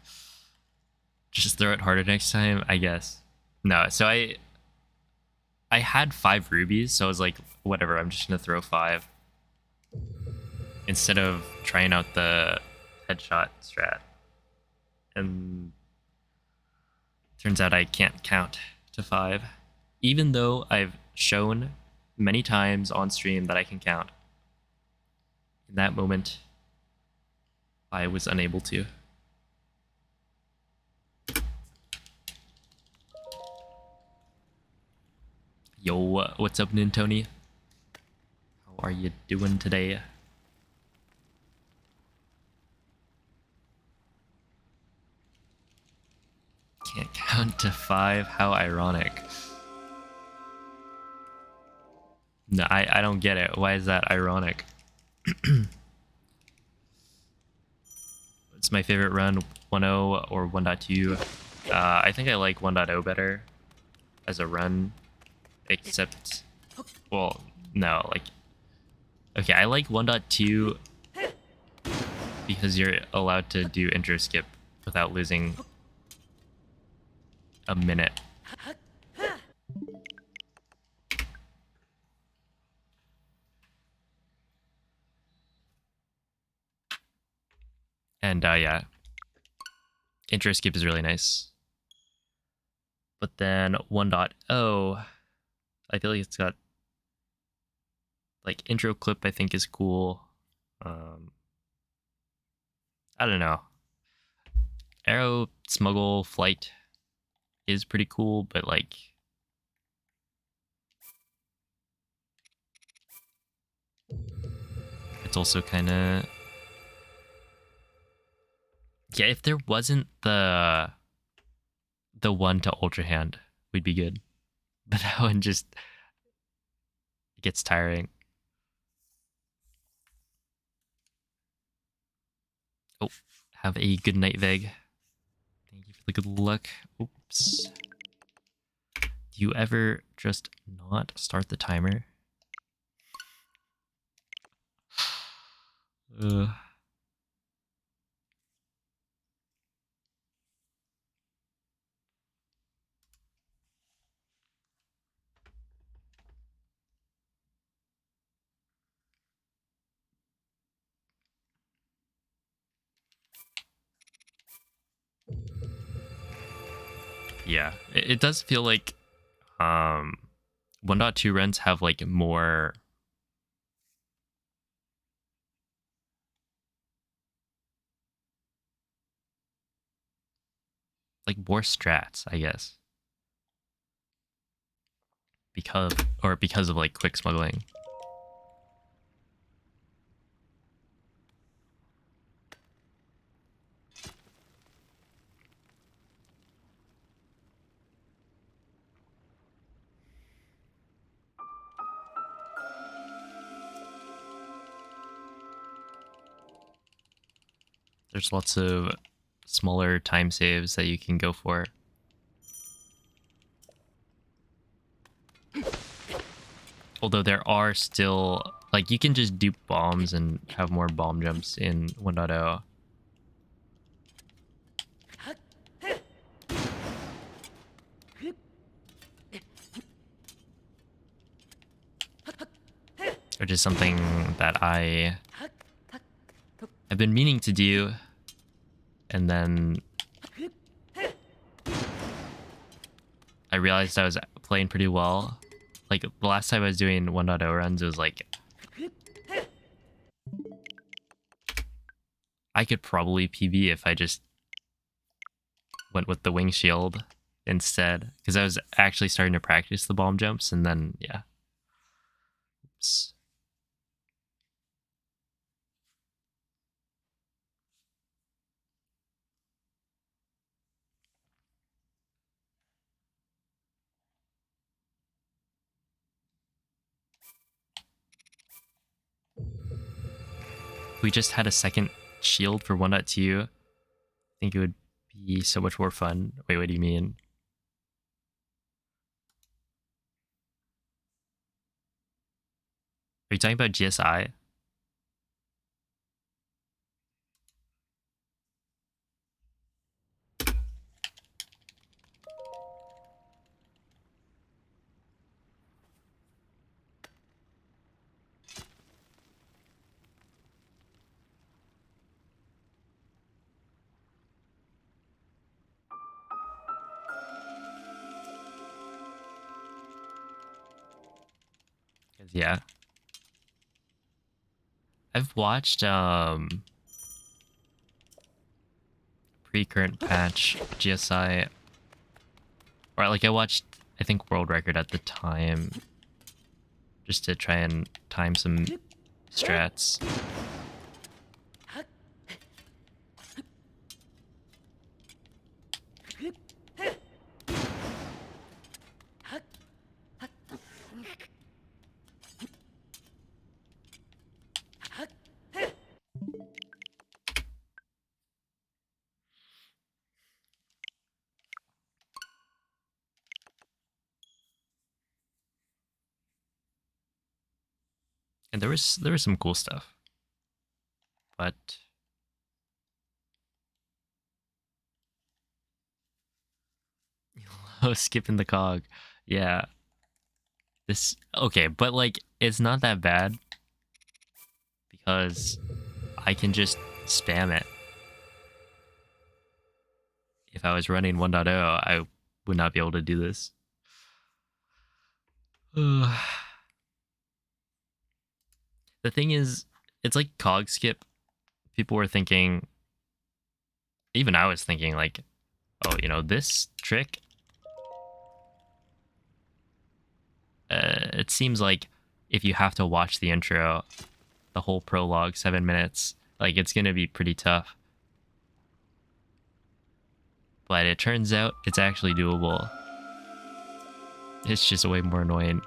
Just throw it harder next time, I guess. No, so I had 5 rubies, so I was like, whatever, I'm just gonna throw 5. Instead of trying out the headshot strat. And turns out I can't count to 5. Even though I've shown many times on stream that I can count. In that moment, I was unable to. Yo, what's up, Nintoni? How are you doing today? Can't count to 5? How ironic. No, I don't get it. Why is that ironic? It's my favorite run, 1.0 or 1.2. I think I like 1.0 better as a run, except, well, no, like, okay, I like 1.2 because you're allowed to do intro skip without losing a minute. And yeah, intro skip is really nice. But then 1.0, I feel like it's got like intro clip, I think is cool. I don't know. Arrow smuggle flight is pretty cool, but like it's also kind of, yeah, if there wasn't the the 1 to Ultra Hand, we'd be good. But that one just gets tiring. Oh, have a good night, Veg. Thank you for the good luck. Oops. Do you ever just not start the timer? Yeah, it does feel like 1.2 runs have like more strats, I guess. Because of like quick smuggling. There's lots of smaller time saves that you can go for. Although there are still, like, you can just dupe bombs and have more bomb jumps in 1.0. Which is something that I have been meaning to do, and then I realized I was playing pretty well. Like, the last time I was doing 1.0 runs, it was like I could probably PB if I just went with the wing shield instead, because I was actually starting to practice the bomb jumps, and then yeah. Oops. If we just had a second shield for 1.2, I think it would be so much more fun. Wait, what do you mean? Are you talking about GSI? Yeah. I've watched pre-current patch GSI, or like I watched, I think, World Record at the time, just to try and time some strats. And there was some cool stuff, but oh, skipping the cog, yeah. This okay, but like it's not that bad because I can just spam it. If I was running 1.0, I would not be able to do this. The thing is, it's like cog skip. People were thinking, even I was thinking, like, oh, you know, this trick, it seems like if you have to watch the intro, the whole prologue, 7 minutes, like, it's gonna be pretty tough. But it turns out it's actually doable. It's just way more annoying.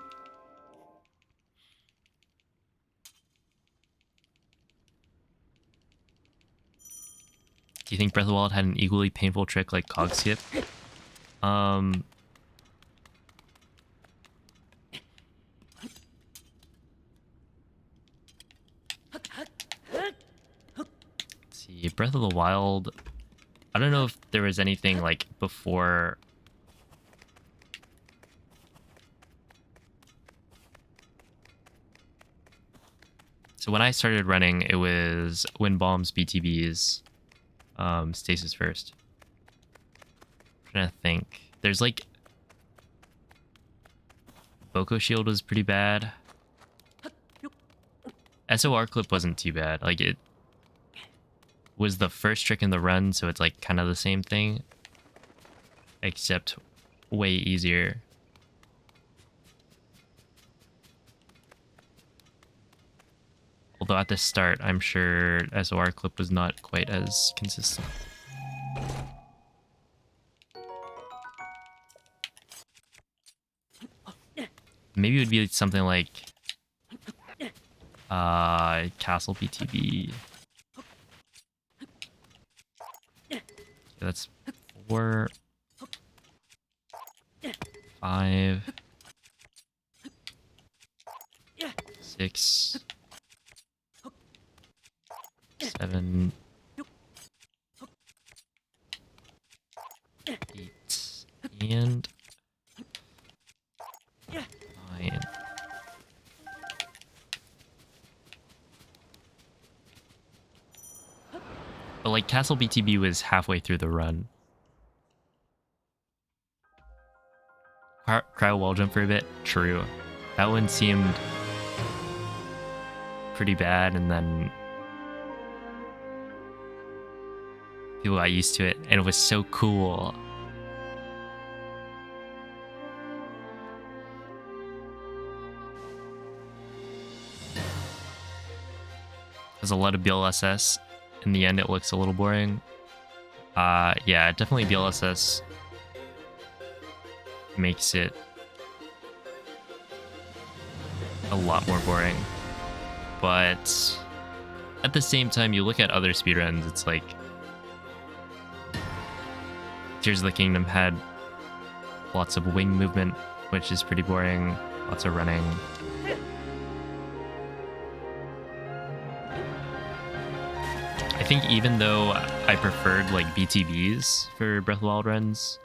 Do you think Breath of the Wild had an equally painful trick like Cog Skip? Let's see, Breath of the Wild. I don't know if there was anything like before. So when I started running, it was Wind Bombs, BTBs, Stasis first. I'm trying to think. There's like Boko Shield was pretty bad. SOR Clip wasn't too bad. Like it was the first trick in the run, so it's like kind of the same thing, except way easier. Although at the start, I'm sure SOR Clip was not quite as consistent. Maybe it would be something like Castle BTB. Okay, that's 4, 5, 6, 7, 8, and 9. But like Castle BTB was halfway through the run. Cryo wall jump for a bit? True. That one seemed pretty bad, and then people got used to it, and it was so cool. There's a lot of BLSS. In the end, it looks a little boring. Yeah, definitely BLSS makes it a lot more boring. But at the same time, you look at other speedruns, it's like Tears of the Kingdom had lots of wing movement, which is pretty boring, lots of running. I think even though I preferred like BTBs for Breath of the Wild runs,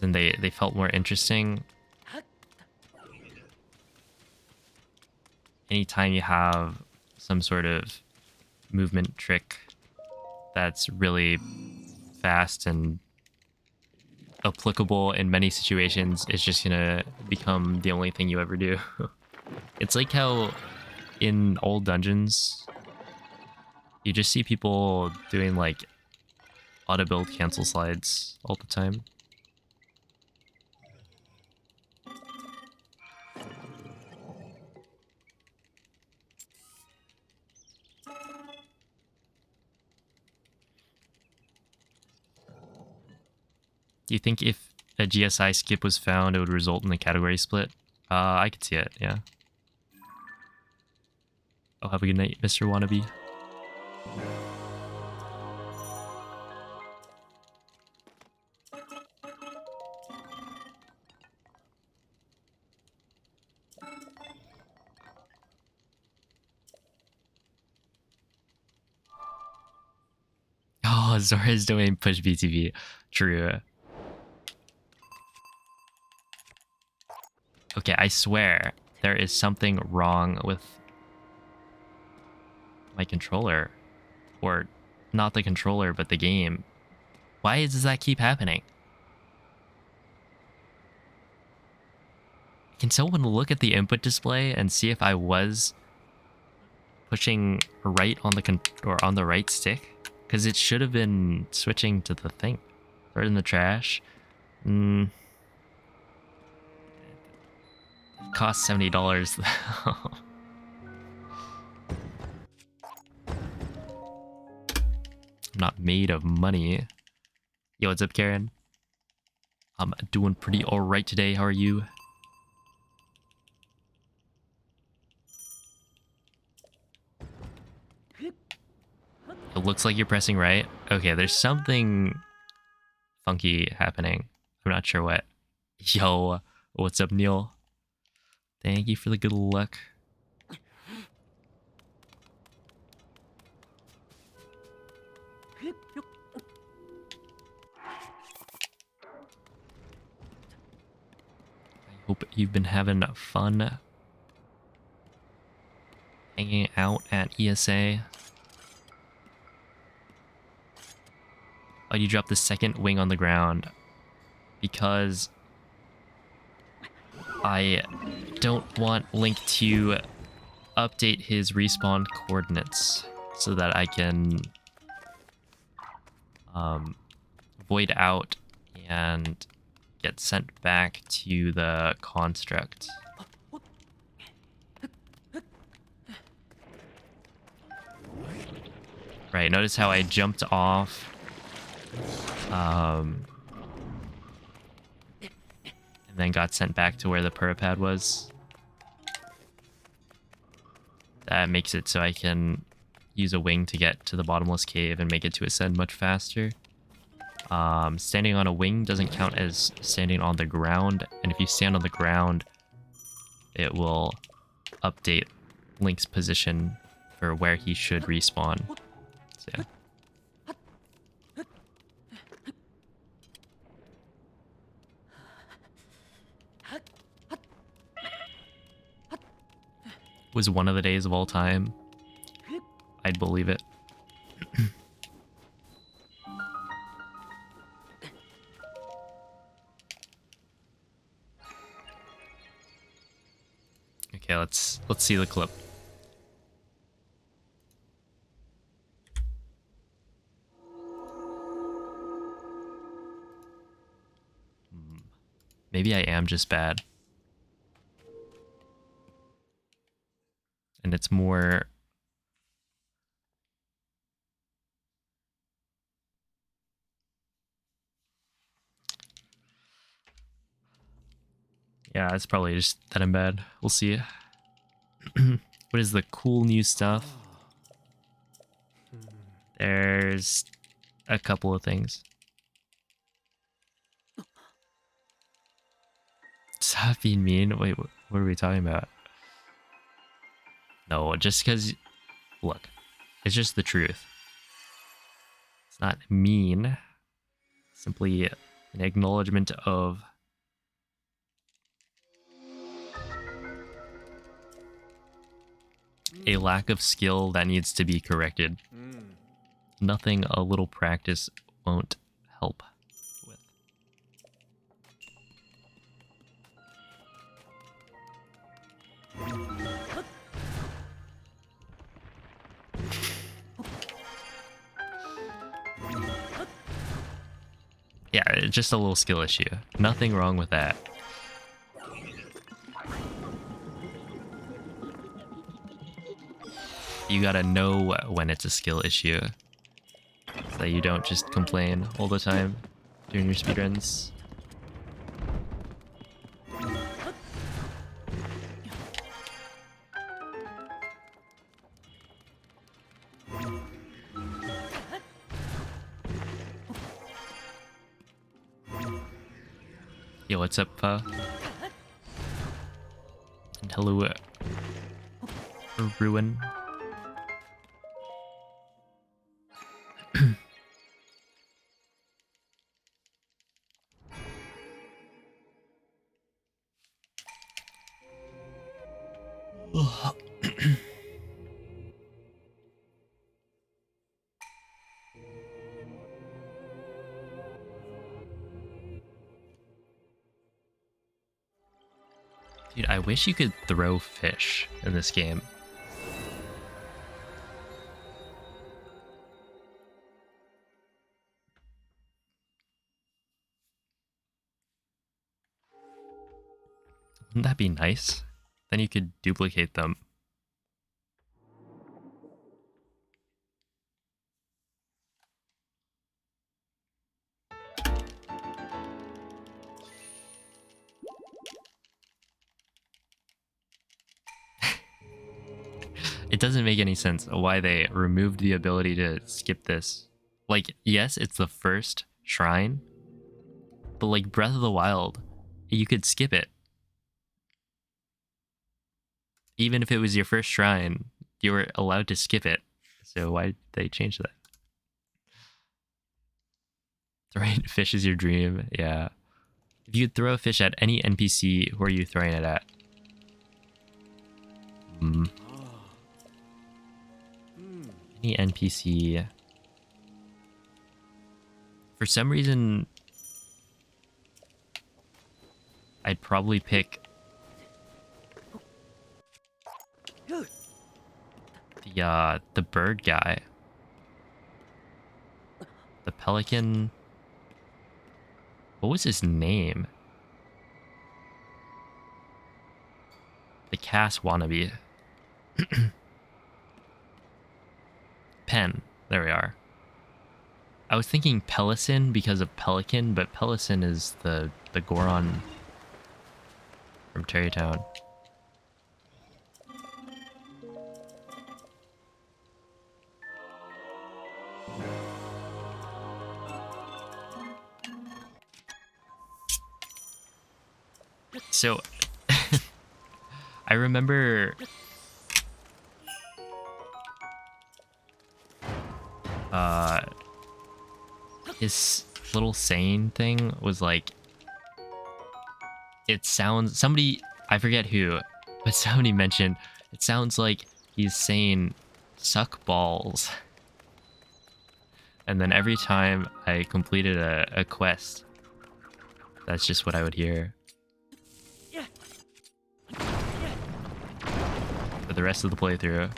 then they felt more interesting. Anytime you have some sort of movement trick that's really fast and applicable in many situations, it's just gonna become the only thing you ever do. It's like how in old dungeons, you just see people doing like auto build cancel slides all the time. Do you think if a GSI skip was found, it would result in a category split? I could see it, yeah. Oh, have a good night, Mr. Wannabe. Oh, Zora's domain push BTB. True. Okay, I swear there is something wrong with my controller. Or not the controller, but the game. Why does that keep happening? Can someone look at the input display and see if I was pushing right on the or on the right stick? Because it should have been switching to the thing. Throw it in the trash. Cost $70 though. I'm not made of money. Yo, what's up, Karen? I'm doing pretty alright today. How are you? It looks like you're pressing right. Okay, there's something funky happening. I'm not sure what. Yo, what's up, Neil? Thank you for the good luck. I hope you've been having fun hanging out at ESA. Oh, you dropped the second wing on the ground because I don't want Link to update his respawn coordinates so that I can void out and get sent back to the construct. Right, notice how I jumped off and then got sent back to where the Purapad was. That makes it so I can use a wing to get to the bottomless cave and make it to ascend much faster. Standing on a wing doesn't count as standing on the ground, and if you stand on the ground, it will update Link's position for where he should respawn. So, yeah. Was one of the days of all time. I'd believe it. Okay, let's see the clip. Maybe I am just bad. And it's more... Yeah, it's probably just that I'm bad. We'll see. What is the cool new stuff? There's a couple of things. Stop being mean. Wait, what are we talking about? No, just because... Look, it's just the truth. It's not mean. Simply an acknowledgement of... a lack of skill that needs to be corrected. Nothing a little practice won't help with. Yeah, it's just a little skill issue. Nothing wrong with that. You gotta know when it's a skill issue, so that you don't just complain all the time during your speedruns. Yo, what's up, and hello, Ruin. Dude, I wish you could throw fish in this game. Wouldn't that be nice? Then you could duplicate them. It doesn't make any sense why they removed the ability to skip this. Like, yes, it's the first shrine, but like Breath of the Wild, you could skip it. Even if it was your first shrine, you were allowed to skip it. So why did they change that? Throwing a fish is your dream. Yeah. If you could throw a fish at any NPC, who are you throwing it at? Any NPC. For some reason, I'd probably pick the bird guy. The pelican. What was his name? The Cass wannabe. Pen. There we are. I was thinking Pelicin because of pelican, but Pelicin is the Goron from Terrytown. So, I remember his little saying thing was like, it sounds, somebody, I forget who, but somebody mentioned, it sounds like he's saying suck balls. And then every time I completed a quest, that's just what I would hear. For the rest of the playthrough.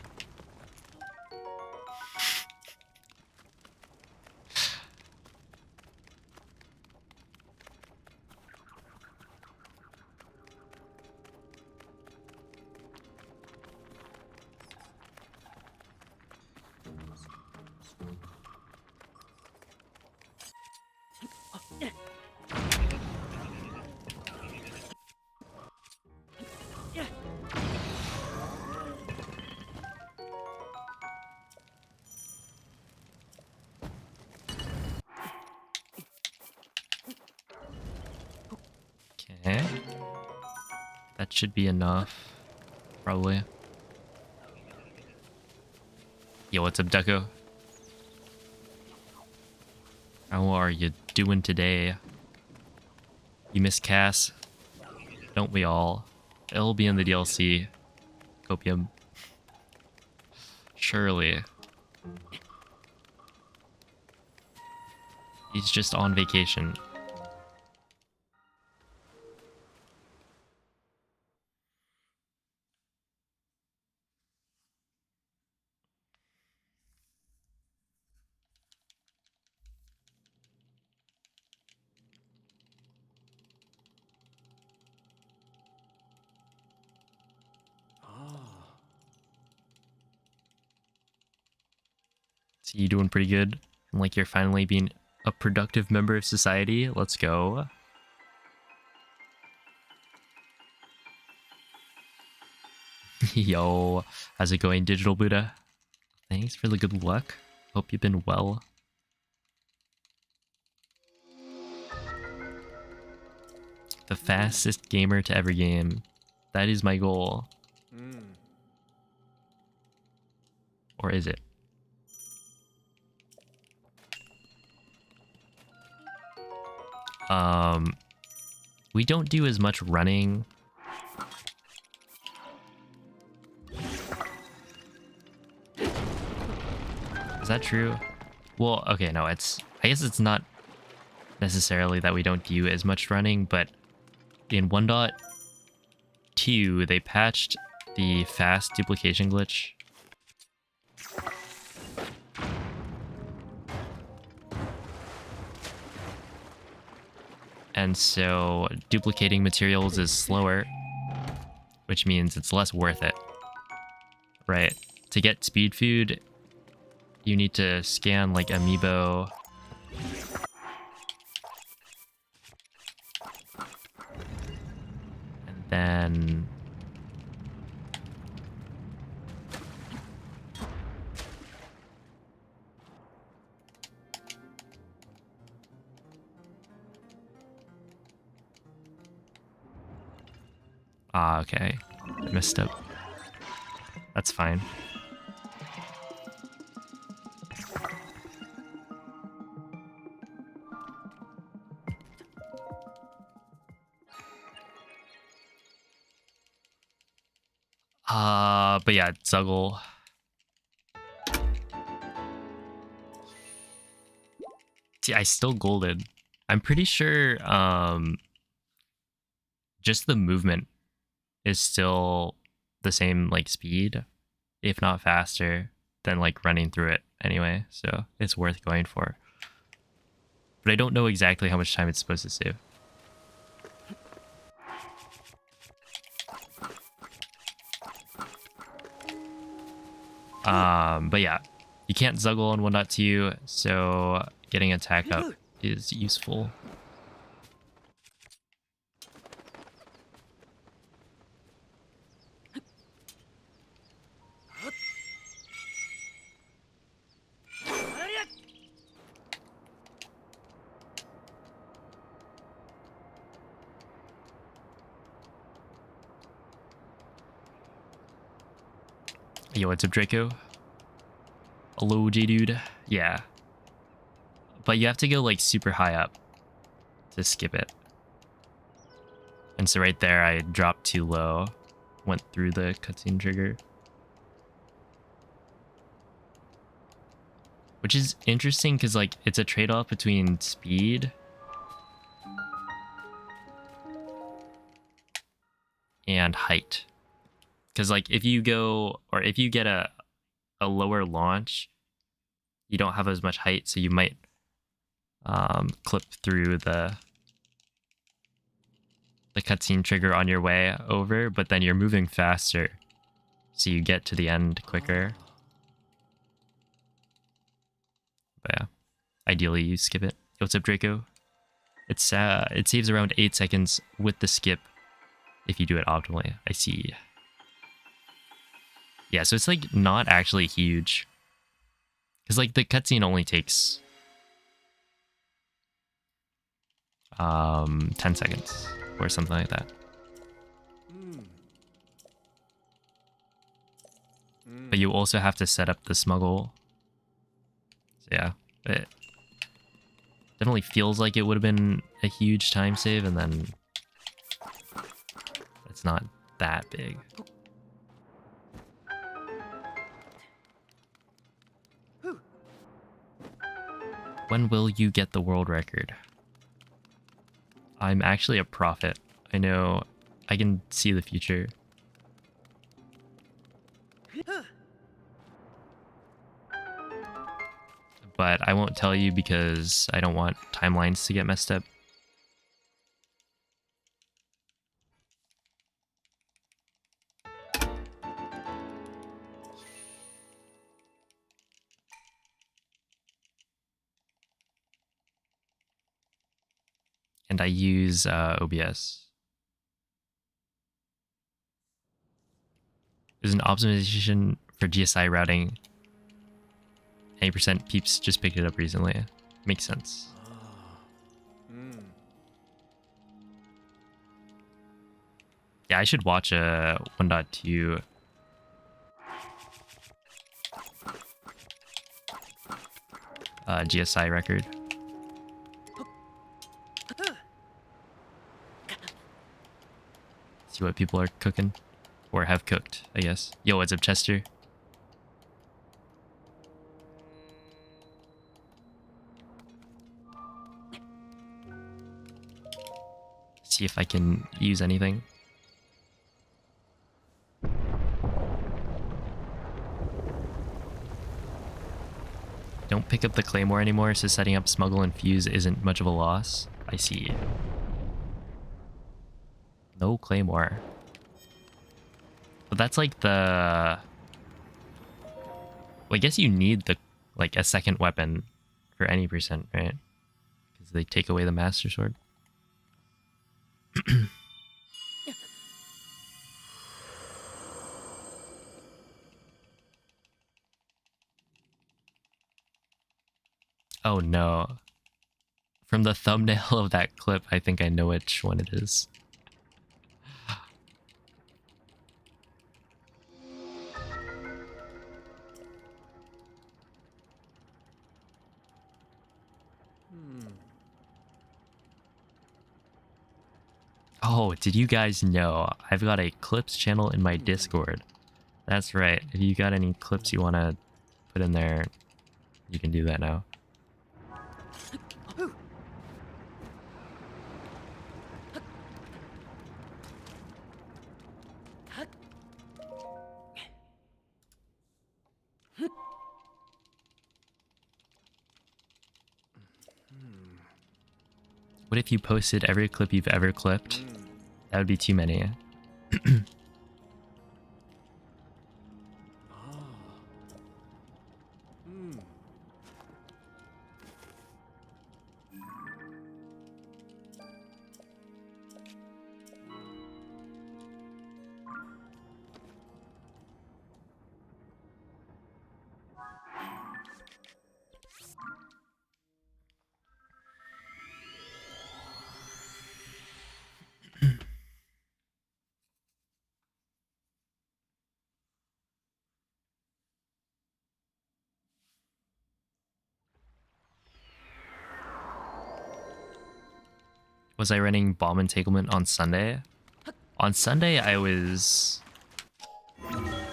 Okay. That should be enough. Probably. Yo, what's up, Ducko? How are you doing today? You miss Cass? Don't we all? It'll be in the DLC. Copium. Surely. He's just on vacation. So you doing pretty good? And like you're finally being a productive member of society? Let's go. Yo, how's it going, Digital Buddha? Thanks for the good luck. Hope you've been well. The fastest gamer to ever game. That is my goal. Or is it? We don't do as much running. Is that true? Well, okay, no, I guess it's not necessarily that we don't do as much running, but in 1.2, they patched the fast duplication glitch. And so duplicating materials is slower, which means it's less worth it. Right. To get speed food, you need to scan like Amiibo. And then Ah, okay. I messed up. That's fine. But yeah, Zuggle. See, I still golded. I'm pretty sure just the movement is still the same like speed, if not faster, than like running through it anyway. So it's worth going for. But I don't know exactly how much time it's supposed to save. But yeah, you can't Zuggle on 1.2, so getting attack up is useful. Yo, what's up, Draco? Hello, J-Dude. Yeah. But you have to go like super high up to skip it. And so right there, I dropped too low. Went through the cutscene trigger. Which is interesting because like it's a trade-off between speed and height. Because like if you go, or if you get a lower launch, you don't have as much height, so you might clip through the cutscene trigger on your way over, but then you're moving faster, so you get to the end quicker. But yeah, ideally you skip it. What's up, Draco? It's it saves around 8 seconds with the skip if you do it optimally. I see. Yeah, so it's like not actually huge. Because like the cutscene only takes 10 seconds or something like that. But you also have to set up the smuggle. So yeah, it definitely feels like it would have been a huge time save, and then it's not that big. When will you get the world record? I'm actually a prophet. I know I can see the future. But I won't tell you because I don't want timelines to get messed up. And I use OBS. There's an optimization for GSI routing. 80% peeps just picked it up recently. Makes sense. Yeah, I should watch a 1.2 GSI record. See what people are cooking. Or have cooked, I guess. Yo, what's up, Chester? See if I can use anything. Don't pick up the Claymore anymore, so setting up Smuggle and Fuse isn't much of a loss. I see. No Claymore. But that's like the... Well, I guess you need the like a second weapon for any percent, right? Because they take away the Master Sword. Oh no. From the thumbnail of that clip, I think I know which one it is. Oh, did you guys know I've got a clips channel in my Discord? That's right. If you got any clips you want to put in there, you can do that now. What if you posted every clip you've ever clipped? That would be too many. Was I running Bomb Entanglement on Sunday? On Sunday, I was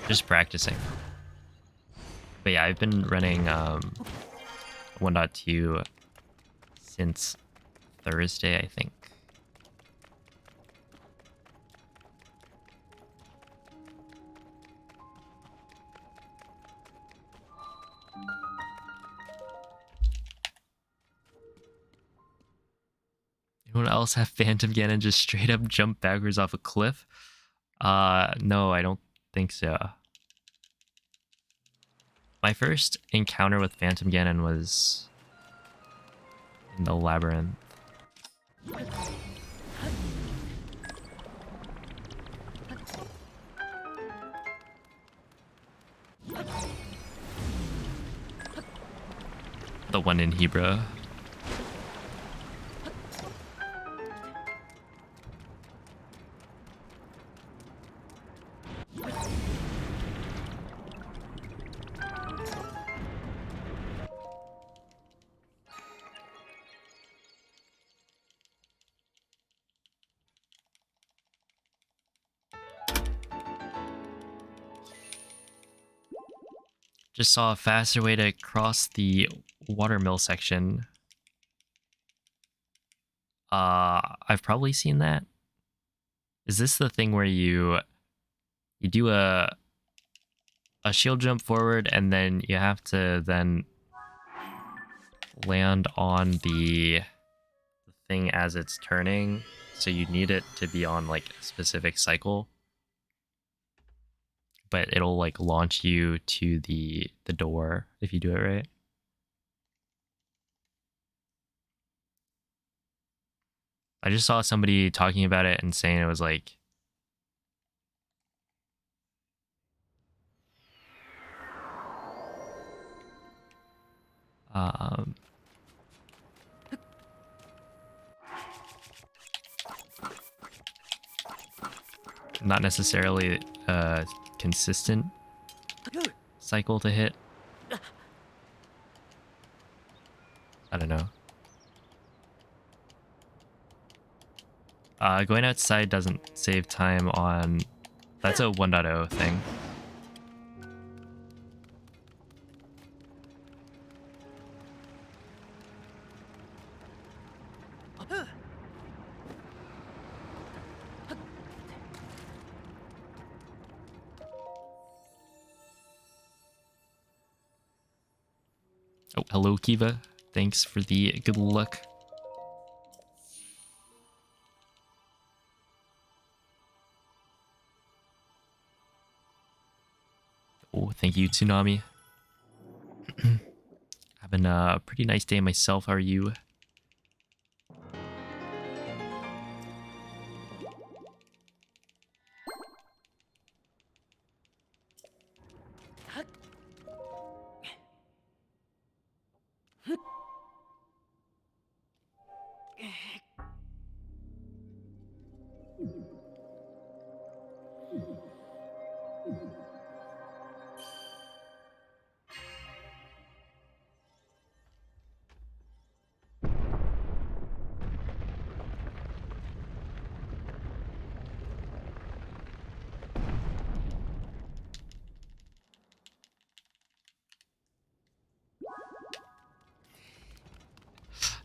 just practicing. But yeah, I've been running 1.2 since Thursday, I think. Anyone else have Phantom Ganon just straight up jump backwards off a cliff? No, I don't think so. My first encounter with Phantom Ganon was in the labyrinth. The one in Hebra. Just saw a faster way to cross the watermill section. I've probably seen that. Is this the thing where you do a shield jump forward and then you have to then land on the thing as it's turning, so you need it to be on like a specific cycle, but it'll like launch you to the door if you do it right? I just saw somebody talking about it and saying it was like um not necessarily a consistent cycle to hit. I don't know. Going outside doesn't save time on... That's a 1.0 thing. Oh, hello, Kiva. Thanks for the good luck. Oh, thank you, Tsunami. Having a pretty nice day myself. How are you?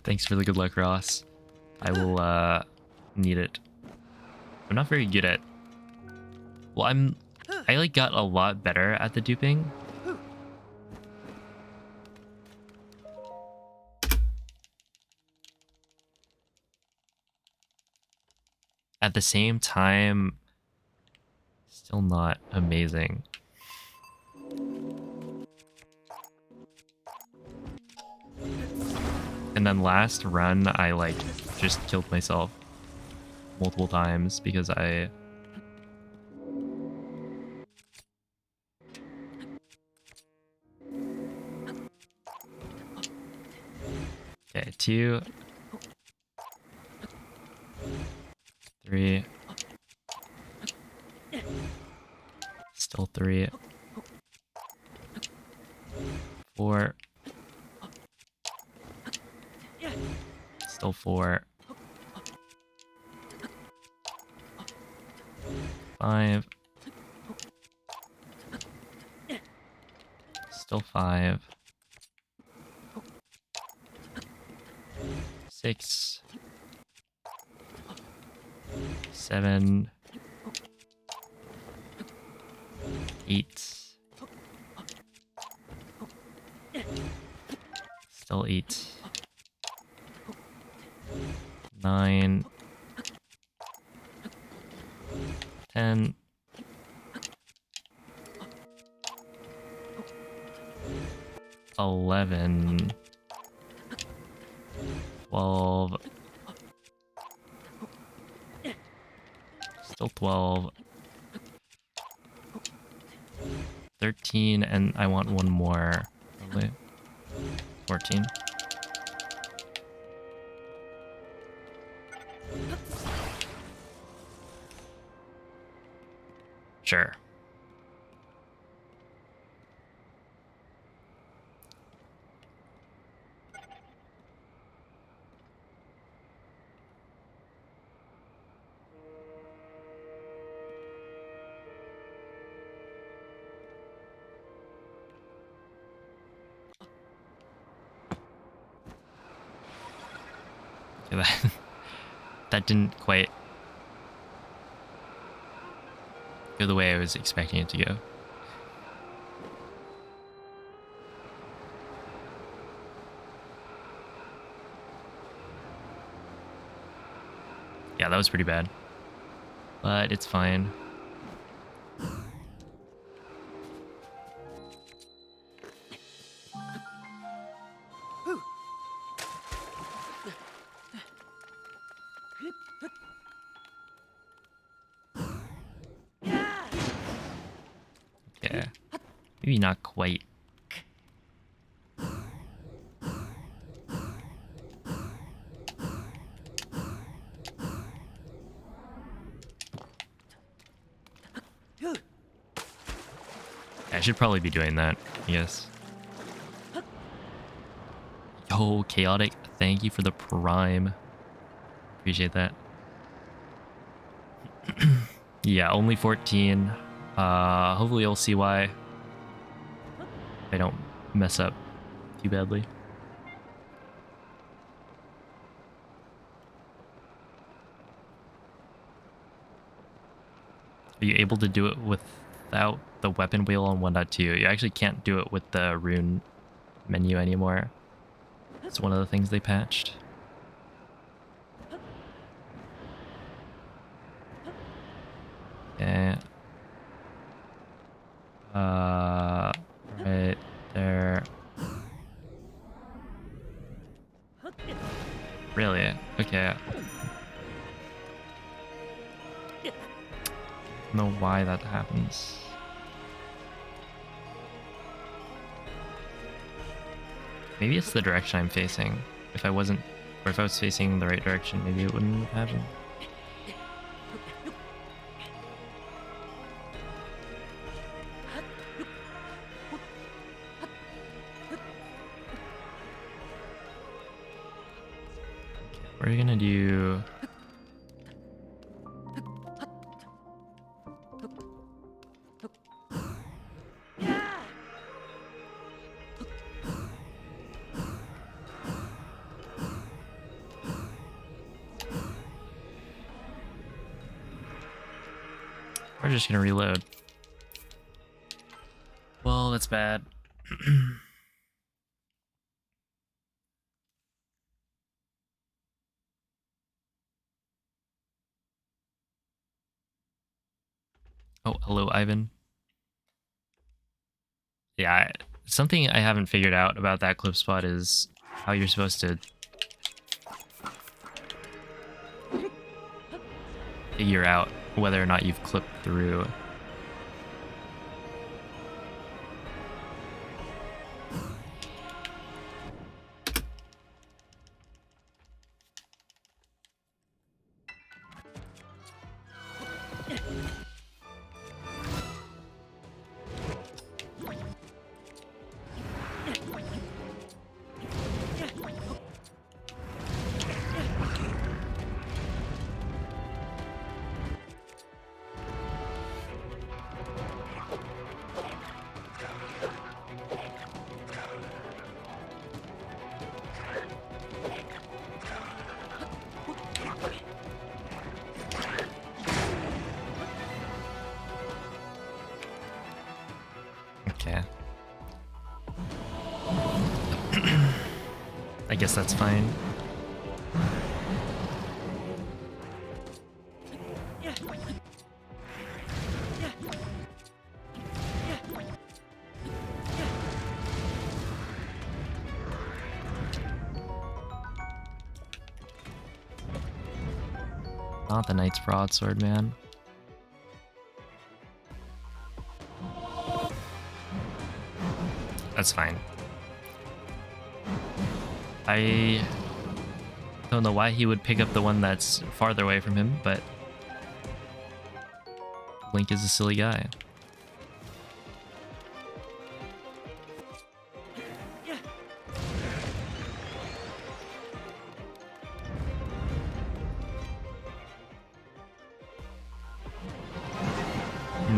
Thanks for the good luck, Ross. I will need it. I'm not very good at... Well, I like got a lot better at the duping. At the same time, still not amazing. And then last run, I like just killed myself multiple times because I... Okay, 2, 3, still 3, 4, still 4, 5, still 5, 6, 7, 8, still 8, 9, 10, 11, 12, still 12, 13, and I want one more, probably 14. Sure. Okay, that didn't quite go the way I was expecting it to go. Yeah, that was pretty bad. But it's fine. Yeah. Maybe not quite. I should probably be doing that, I guess. Yo, Chaotic, thank you for the prime. Appreciate that. Yeah, only 14. Hopefully you'll see why. If I don't mess up too badly. Are you able to do it without the weapon wheel on 1.2? You actually can't do it with the rune menu anymore. It's one of the things they patched. Okay. Right there. Really? Okay. I don't know why that happens. Maybe it's the direction I'm facing. If I wasn't, or if I was facing the right direction, maybe it wouldn't have happened. We're gonna do... We're just gonna reload. Well, that's bad. Oh, hello, Ivan. Yeah, something I haven't figured out about that clip spot is how you're supposed to figure out whether or not you've clipped through. Okay. I guess that's fine. Not the Knight's Broadsword, man. That's fine. I don't know why he would pick up the one that's farther away from him, but Link is a silly guy.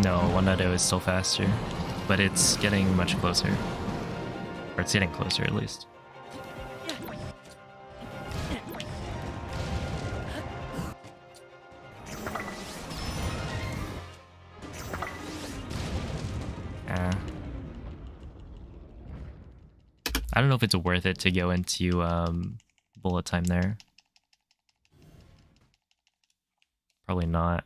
No, One Nutto is still faster, but it's getting much closer. Or it's getting closer, at least. I don't know if it's worth it to go into bullet time there. Probably not.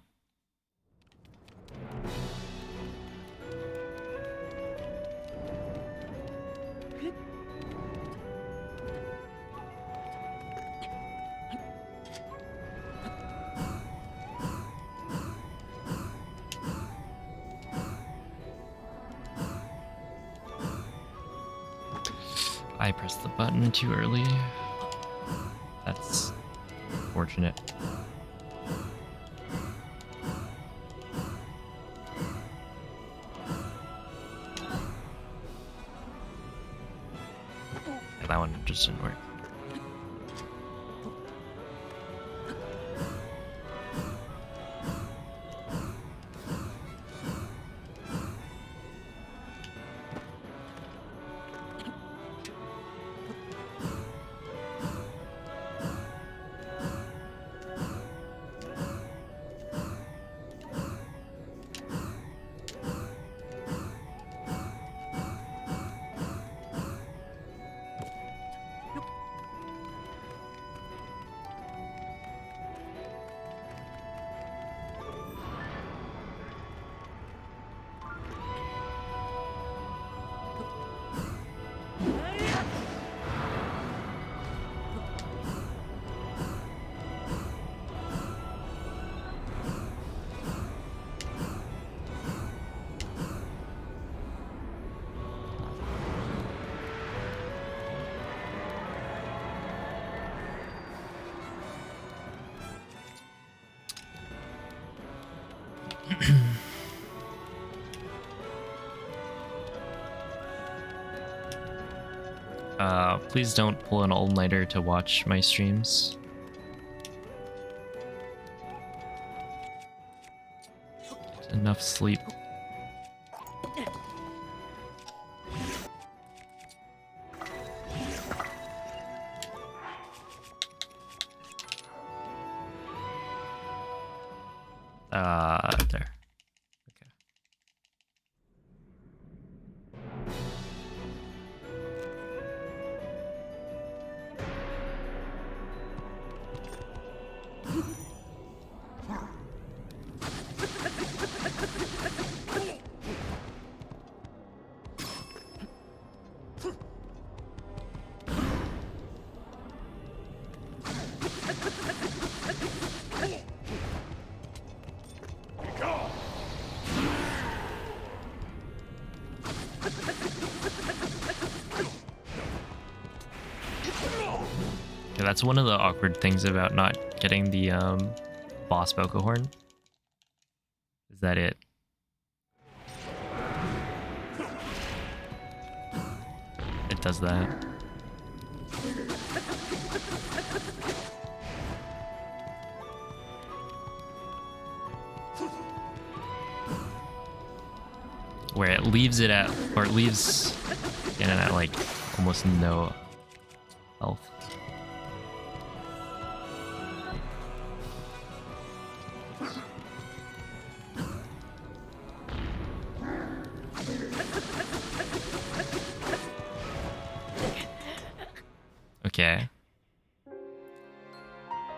I pressed the button too early. That's unfortunate. Yeah, that one just didn't work. Please don't pull an all-nighter to watch my streams. Get enough sleep. There. that's one of the awkward things about not getting the boss Boko horn. Is that it? It does that. Where it leaves it at, or it leaves in at like almost no health. Okay.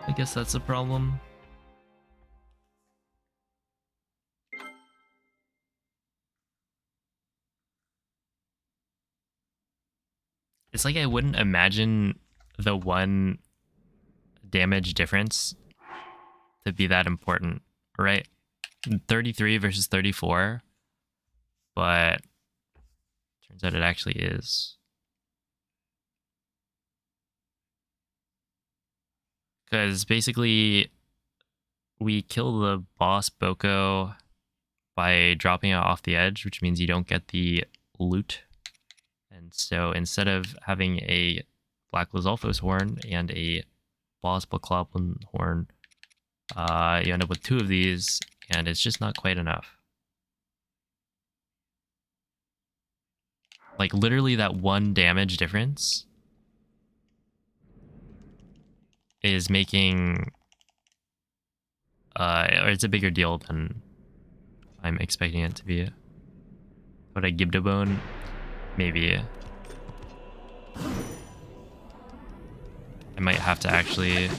I guess that's a problem. It's like I wouldn't imagine the one damage difference to be that important, right? 33 versus 34, but turns out it actually is. Because basically, we kill the boss Boko by dropping it off the edge, which means you don't get the loot. And so instead of having a Black Lizalfos horn and a boss Bokoblin horn, you end up with 2 of these, and it's just not quite enough. Like, literally that 1 damage difference is making... or it's a bigger deal than I'm expecting it to be. But a Gibdobone? Maybe. I might have to actually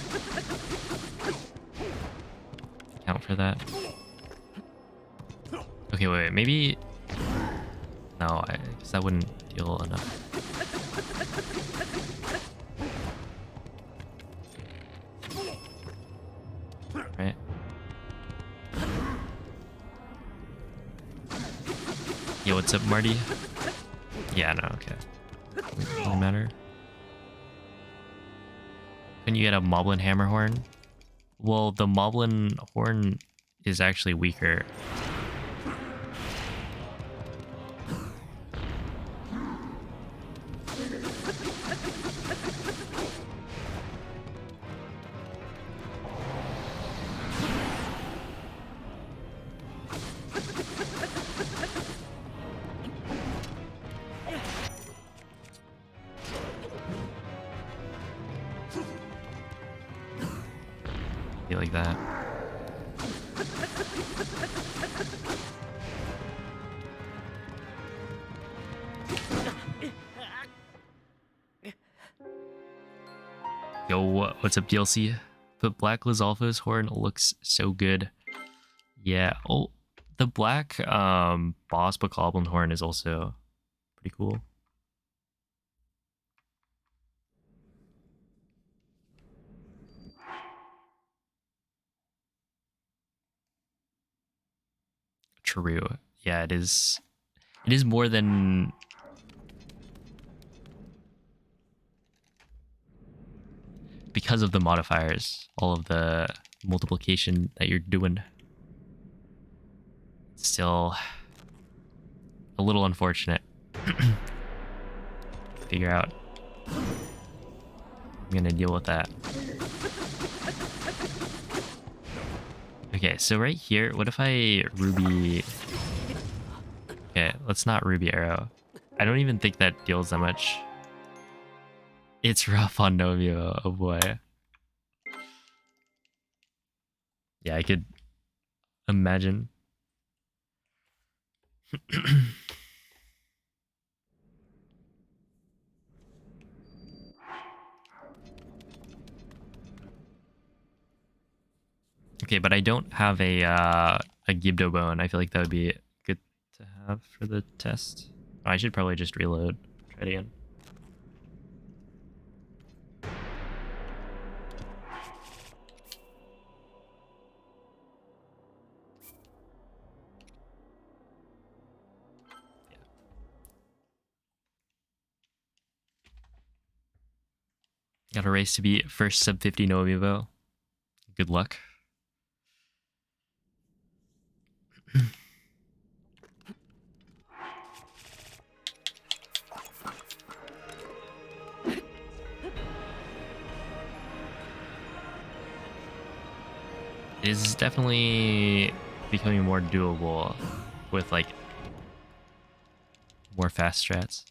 account for that. Okay, wait, maybe... No, I guess that wouldn't deal enough. Right? Yo, what's up, Marty? Yeah, no, okay. Doesn't matter. Can you get a Moblin Hammerhorn? Well, the Moblin Horn is actually weaker. Like that. Yo, what's up, DLC? The Black Lizalfos horn looks so good. Yeah. Oh, the black boss Bokoblin horn is also pretty cool. True. Yeah, it is. It is more than... Because of the modifiers, all of the multiplication that you're doing. Still a little unfortunate. Figure out. I'm gonna deal with that. Okay, so right here, what if I Ruby... Okay, let's not Ruby Arrow. I don't even think that deals that much. It's rough on Novio, oh boy. Yeah, I could imagine. Okay, but I don't have a Gibdobone. I feel like that would be good to have for the test. Oh, I should probably just reload. Try it again. Got a race to be first sub 50 no amiibo. Good luck. It is definitely becoming more doable with like more fast strats.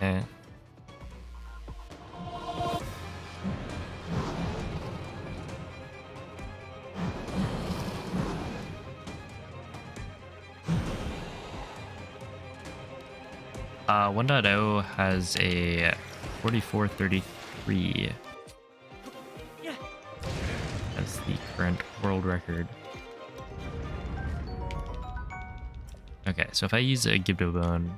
Okay. Uh, 1.0 has a 44:33 as the current world record. Okay, so if I use a Gibdo Bone,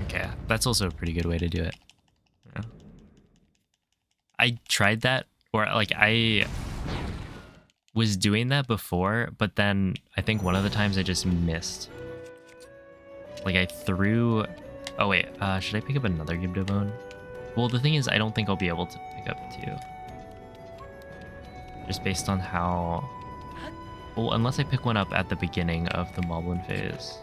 okay, that's also a pretty good way to do it. Yeah. I tried that, or like I was doing that before, but then I think one of the times I just missed. Like I threw... Oh wait, should I pick up another Gibdo Bone? Well, the thing is, I don't think I'll be able to pick up two. Just based on how... Well, unless I pick one up at the beginning of the Moblin phase.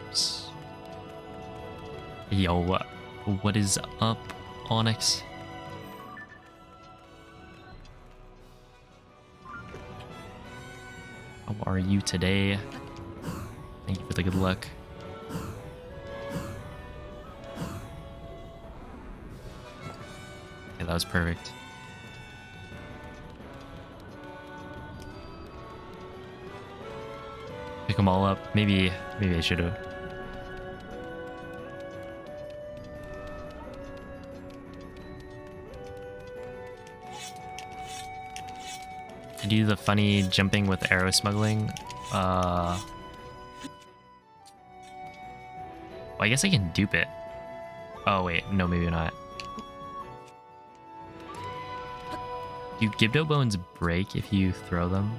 Oops. Yo, what is up, Onyx? How are you today? Thank you for the good luck. Okay, that was perfect. Pick them all up. Maybe I should have. I do the funny jumping with arrow smuggling. Well, I guess I can dupe it. Oh wait, no, maybe not. Do Gibdo Bones break if you throw them?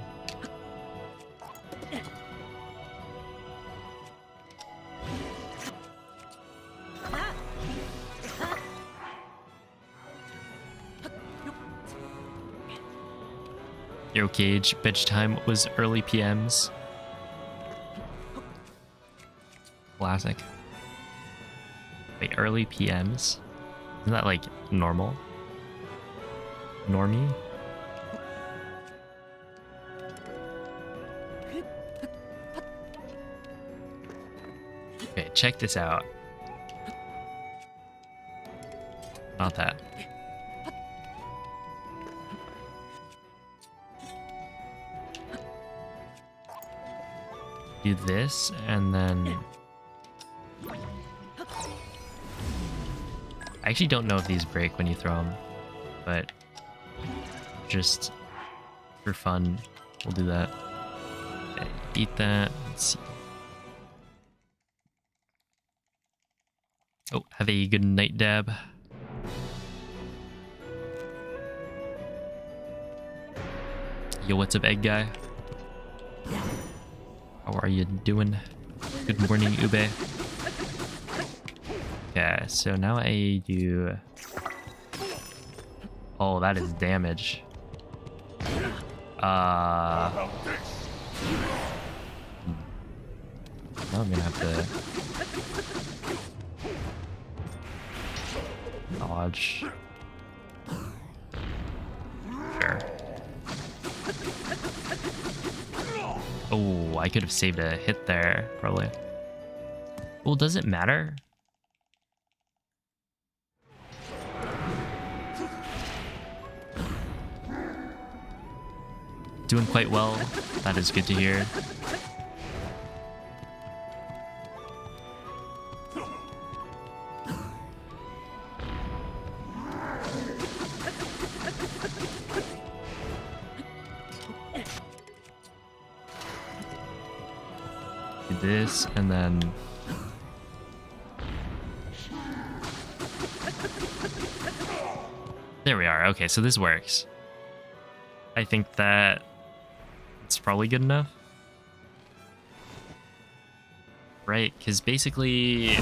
Yo, Cage, bench time was early PMs. Classic. Wait, early PMs? Isn't that like normal? Normie? Okay, check this out. Not that. do this, and then... I actually don't know if these break when you throw them, but just for fun, we'll do that. Okay, eat that. Let's see. Oh, have a good night, Dab. Yo, what's up, egg guy? How are you doing? Good morning, Ube. Yeah, so now I do... Oh, that is damage. Now I'm gonna have to... dodge. Sure. Oh, I could have saved a hit there, probably. Well, does it matter? Doing quite well. That is good to hear. Do this, and then... There we are. Okay, so this works. I think that it's probably good enough. Right, because basically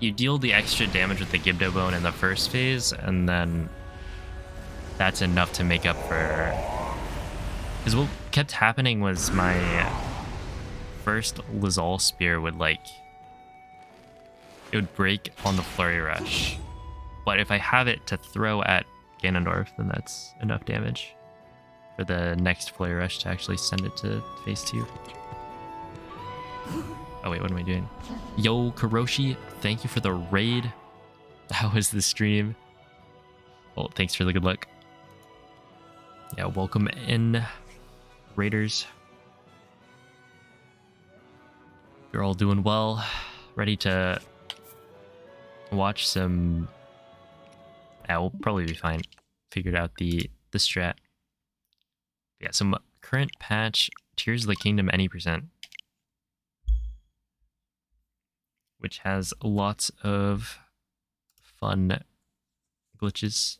you deal the extra damage with the Gibdo Bone in the first phase, and then that's enough to make up for... Because what kept happening was my first Lizal Spear would, like... It would break on the Flurry Rush. But if I have it to throw at Ganondorf, then that's enough damage for the next Flurry Rush to actually send it to phase 2. Oh wait, what am I doing? Yo, Karoshi, thank you for the raid. How was the stream? Well, thanks for the good luck. Yeah, welcome in, raiders. You're all doing well. Ready to watch some... We'll probably be fine. Figured out the strat. Yeah, some current patch, Tears of the Kingdom any percent. Which has lots of fun glitches.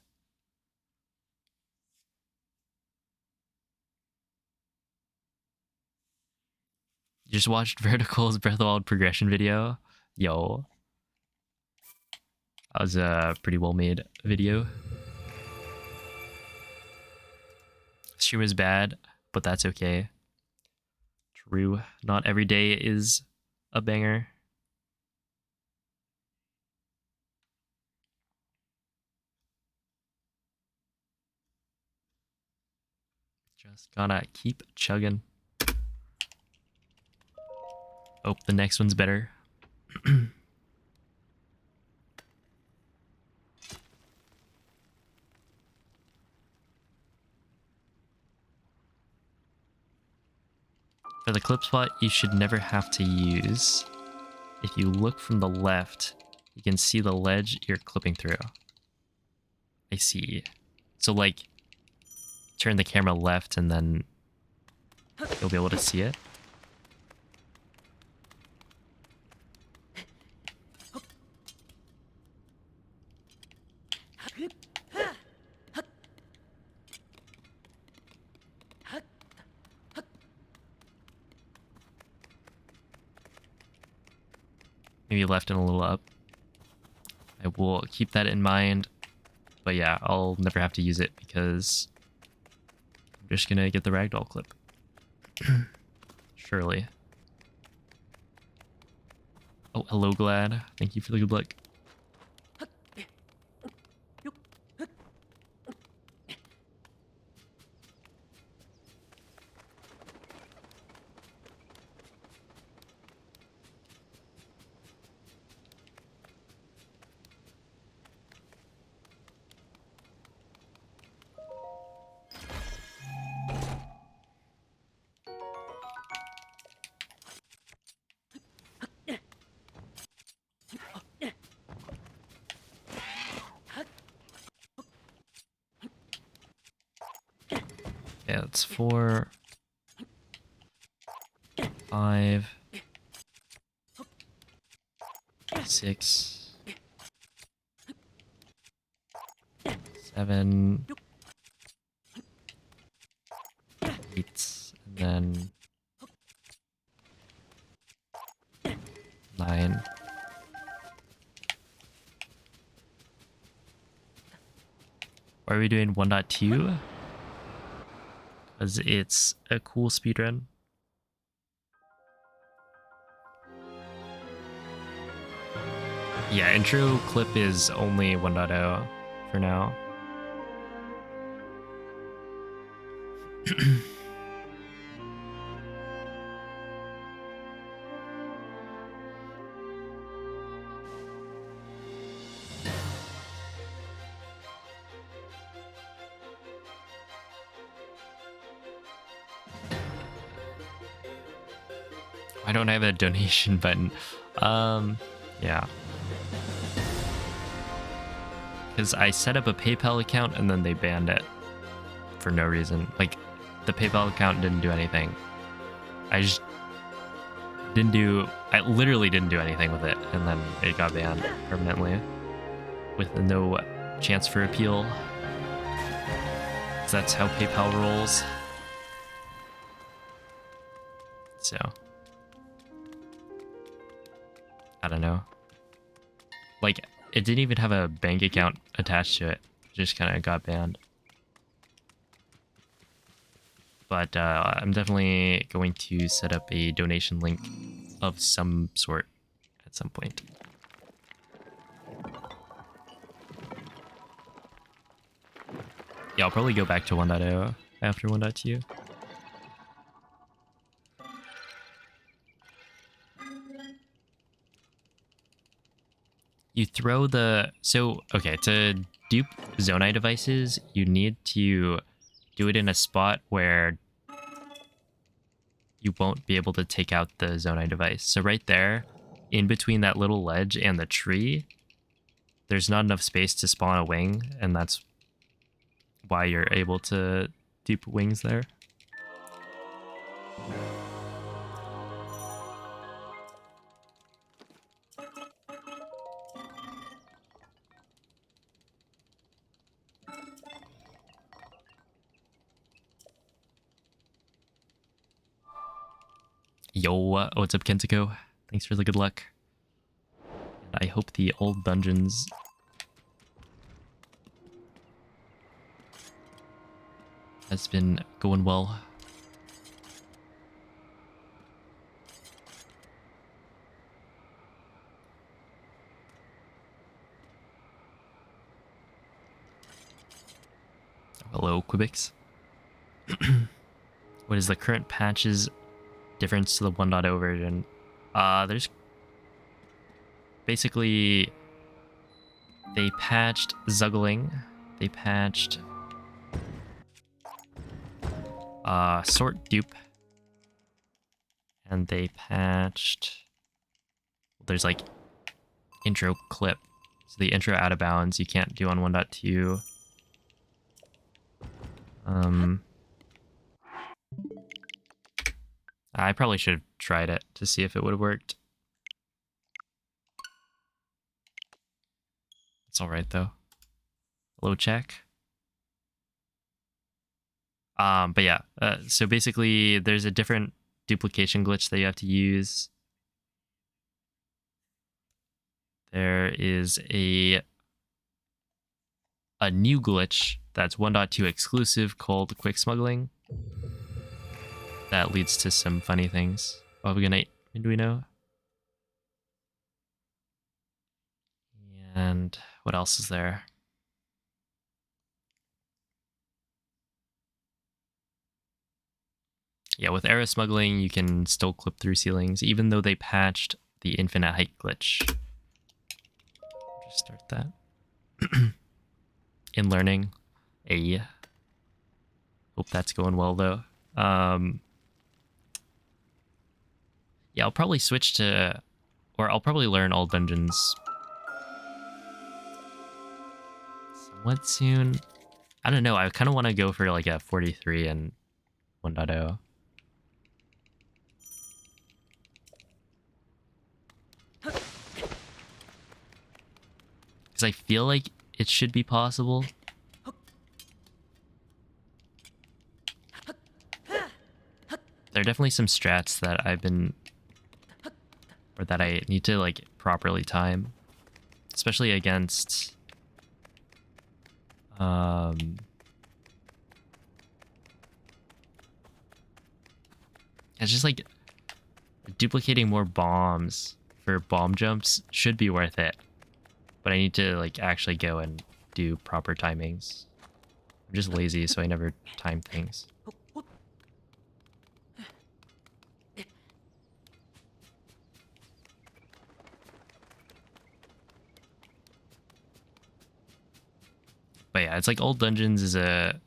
You just watched Vertical's Breath of the Wild progression video? Yo. That was a pretty well made video. Stream is bad, but that's okay. True. Not every day is a banger. Just gotta keep chugging. Hope the next one's better. For the clip spot, you should never have to use. If you look from the left, you can see the ledge you're clipping through. I see. So like, turn the camera left and then you'll be able to see it. Maybe left and a little up. I will keep that in mind. But yeah, I'll never have to use it because I'm just gonna get the ragdoll clip. Surely. Oh, hello, Glad. Thank you for the good luck. Okay, that's 4, 5, 6, 7, 8, and then 9. Why are we doing 1.2? Because it's a cool speedrun. Yeah, intro clip is only 1.0 for now. I don't have a donation button. Yeah. Because I set up a PayPal account and then they banned it for no reason. Like, the PayPal account didn't do anything. I literally didn't do anything with it, and then it got banned permanently with no chance for appeal. 'Cause that's how PayPal rolls. So, I don't know. Like, it didn't even have a bank account attached to it. It just kind of got banned. But I'm definitely going to set up a donation link of some sort at some point. Yeah, I'll probably go back to 1.0 after 1.2. You throw the... So, okay, to dupe Zonai devices, you need to do it in a spot where you won't be able to take out the Zonai device. So right there, in between that little ledge and the tree, there's not enough space to spawn a wing, and that's why you're able to dupe wings there. Yo, what's up, Kentako? Thanks for the good luck. And I hope the old dungeons has been going well. Hello, Quibix. What is the current patch's difference to the 1.0 version? There's basically, they patched Zuggling, they patched Sort Dupe, and they patched, there's like intro clip. So the intro out of bounds you can't do on 1.2. I probably should have tried it to see if it would have worked. It's alright though. Low check. But yeah, so basically there's a different duplication glitch that you have to use. There is a new glitch that's 1.2 exclusive called quick smuggling. That leads to some funny things. Oh, good night, Minduino. And what else is there? Yeah, with arrow smuggling, you can still clip through ceilings, even though they patched the infinite height glitch. Just start that. In learning. Hope that's going well, though. Yeah, I'll probably switch to... Or I'll probably learn all dungeons somewhat soon. I don't know, I kind of want to go for like a 43 and 1.0. Because I feel like it should be possible. There are definitely some strats that I've been... or that I need to, like, properly time. Especially against... it's just, like, duplicating more bombs for bomb jumps should be worth it. But I need to, like, actually go and do proper timings. I'm just lazy, so I never time things. But yeah, it's like Old Dungeons is a...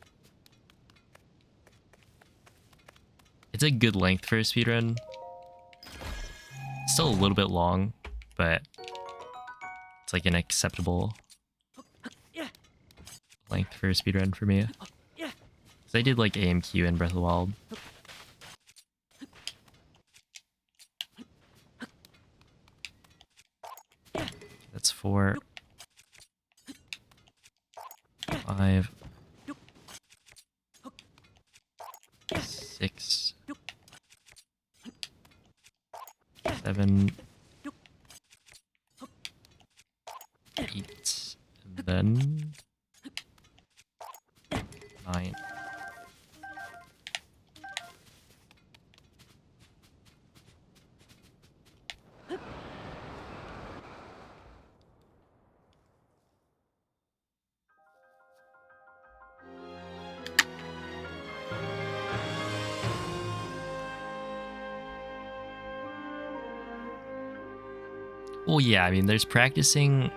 it's a good length for a speedrun. It's still a little bit long, but it's like an acceptable length for a speedrun for me. So I did like AMQ in Breath of the Wild. That's 4, 5, 6, 7, 8, and then 9. Well, yeah, I mean, there's practicing...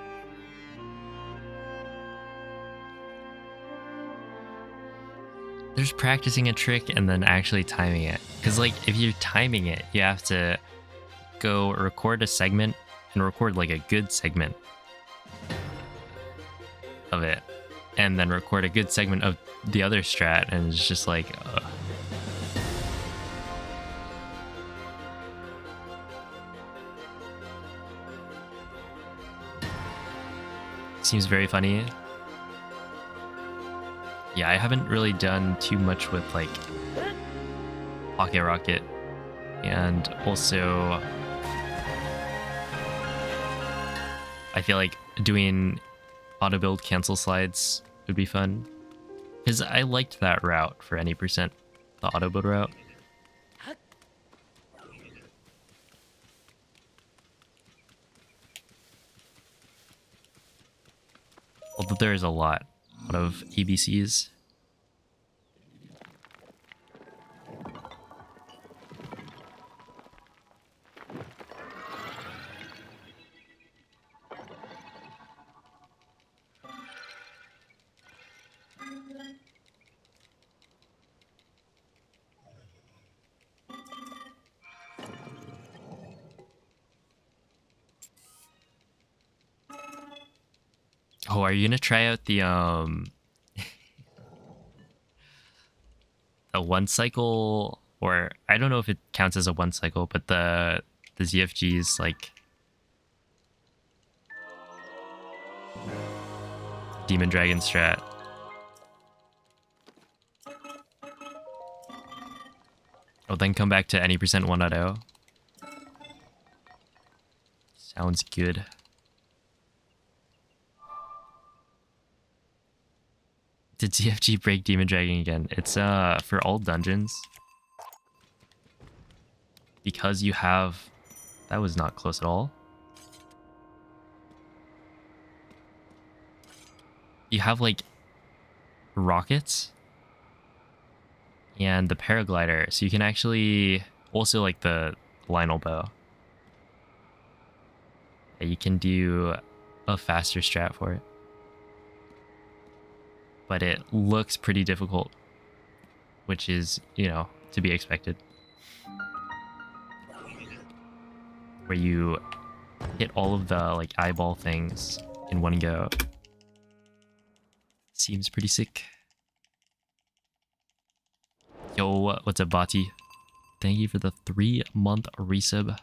there's practicing a trick and then actually timing it. Because, like, if you're timing it, you have to go record a segment and record, like, a good segment of it. And then record a good segment of the other strat, and it's just like... seems very funny. Yeah, I haven't really done too much with, like, Pocket Rocket. And also, I feel like doing auto build cancel slides would be fun. Because I liked that route for any percent, the auto build route. Although there's a lot of ABCs. Oh, are you gonna try out the a 1 cycle, or I don't know if it counts as a 1 cycle, but the ZFG's like Demon Dragon strat. Oh, then come back to any percent 1.0. Sounds good. Did ZFG break Demon Dragon again? It's for all dungeons. Because you have... that was not close at all. You have like rockets and the paraglider, so you can actually also like the Lionel bow. You can do a faster strat for it. But it looks pretty difficult, which is, you know, to be expected. Where you hit all of the like eyeball things in one go. Seems pretty sick. Yo, what's up, Bati? Thank you for the 3-month resub.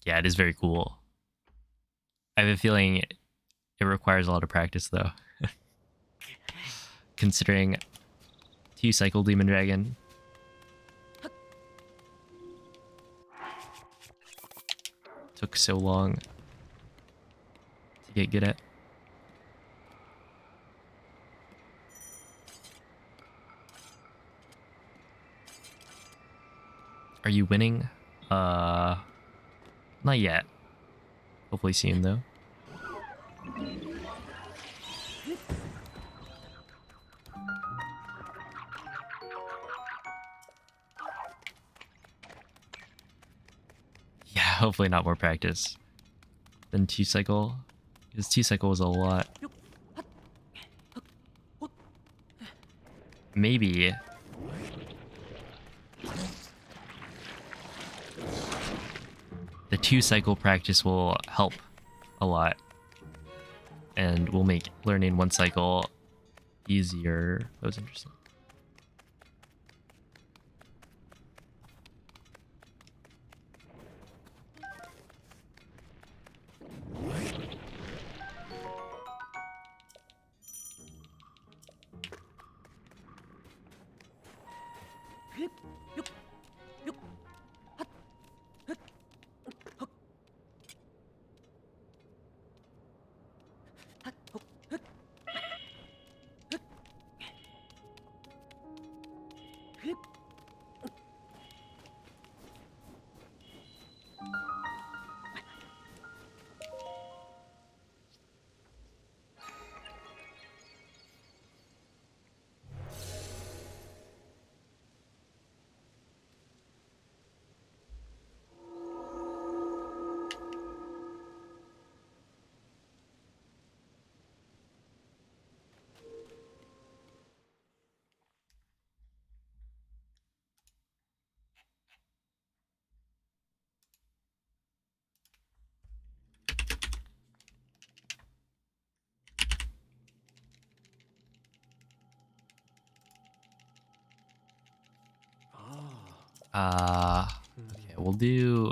Yeah, it is very cool. I have a feeling it requires a lot of practice, though. Considering 2-cycle Demon Dragon. Took so long to get good at. Are you winning? Not yet. Hopefully soon, though. Yeah, hopefully not more practice than 2-cycle. Because 2-cycle was a lot. Maybe the 2-cycle practice will help a lot and will make learning 1-cycle easier. That was interesting. Okay, we'll do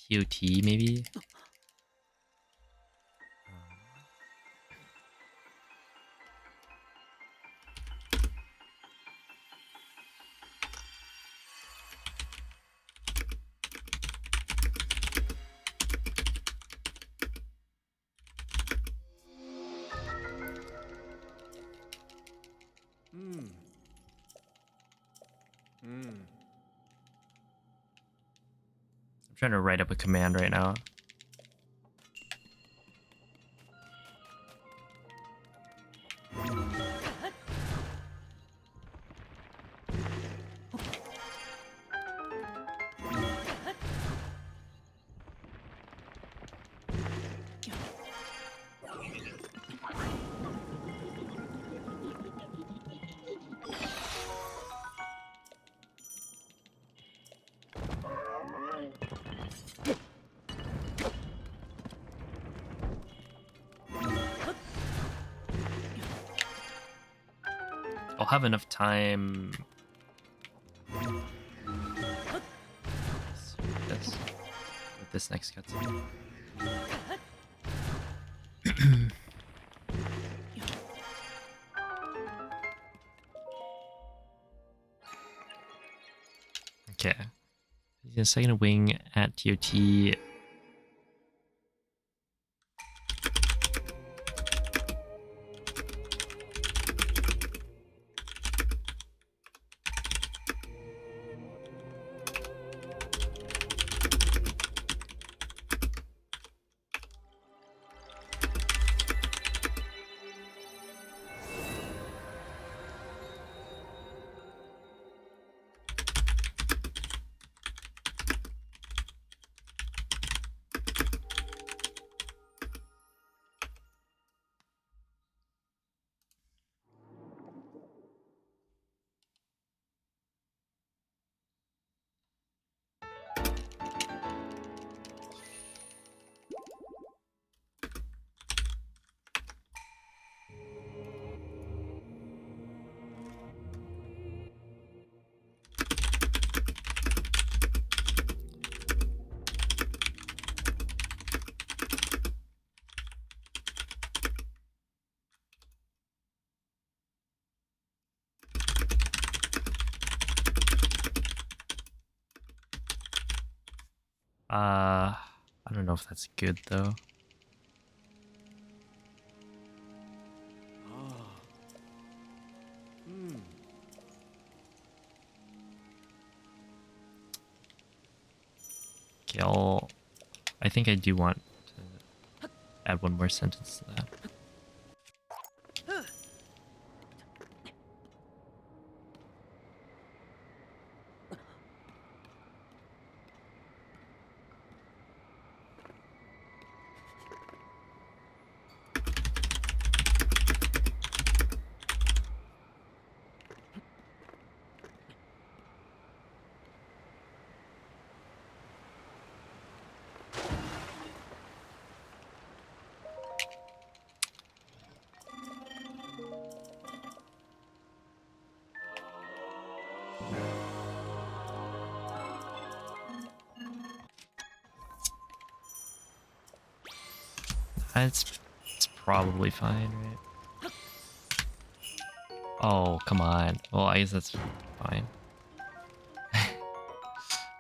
TOT maybe. I'm trying to write up a command right now. I'll have enough time with this next cutscene. Okay. He's a second wing at TOT. I don't know if that's good though. Okay, I think I do want to add one more sentence to that. It's probably fine, right? Oh, come on. Well, I guess that's fine.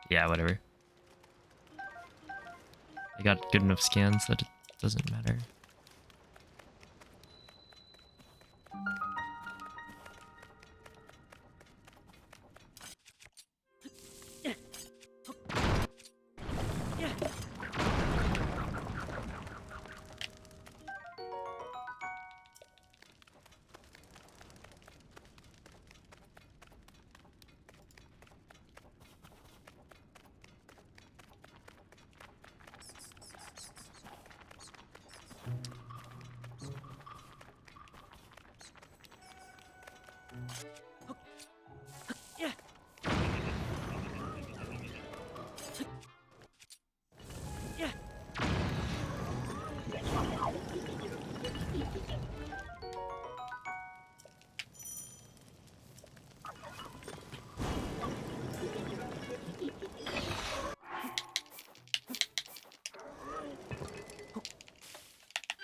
Yeah, whatever. I got good enough scans that it doesn't matter.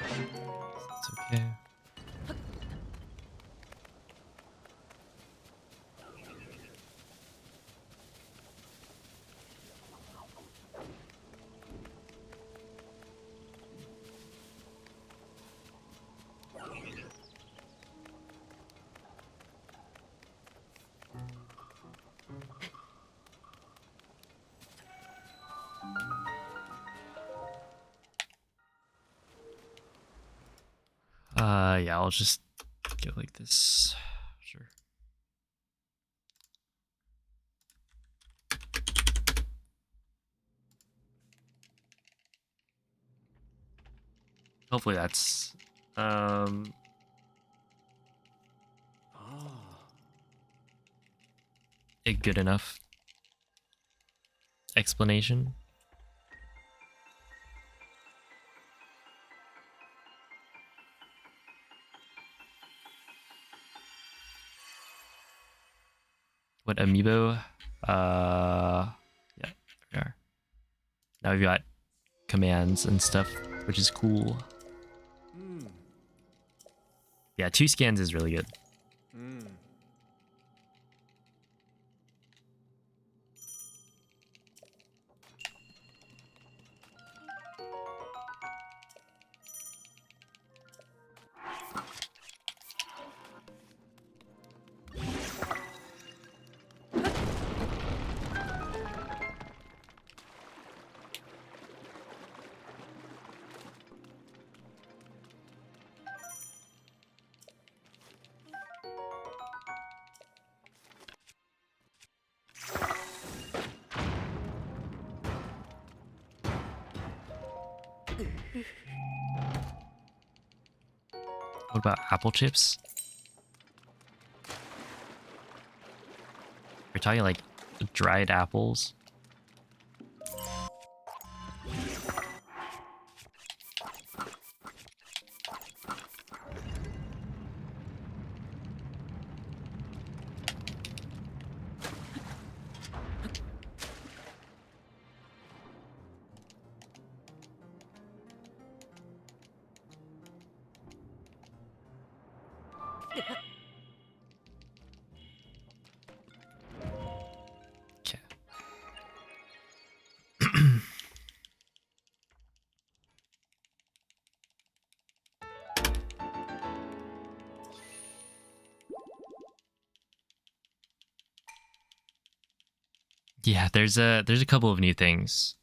It's okay. Yeah, I'll just go like this. Sure. Hopefully that's a good enough explanation. What amiibo? Yeah, we are. Now we've got commands and stuff, which is cool. Yeah, 2 scans is really good. What about apple chips? We're talking like dried apples. Okay. Yeah, there's a couple of new things.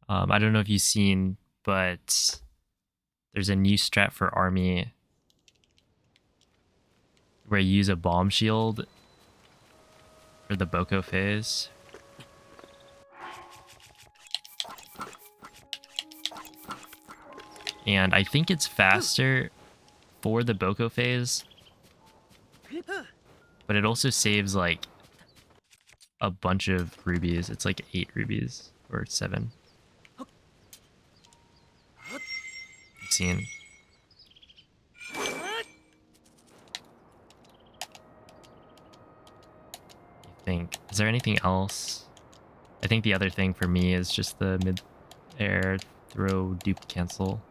I don't know if you've seen, but there's a new strat for army where you use a bomb shield for the Boko phase. And I think it's faster for the Boko phase, but it also saves like a bunch of rubies. It's like 8 rubies or 7. I've seen. I think. Is there anything else? I think the other thing for me is just the mid-air throw dupe cancel.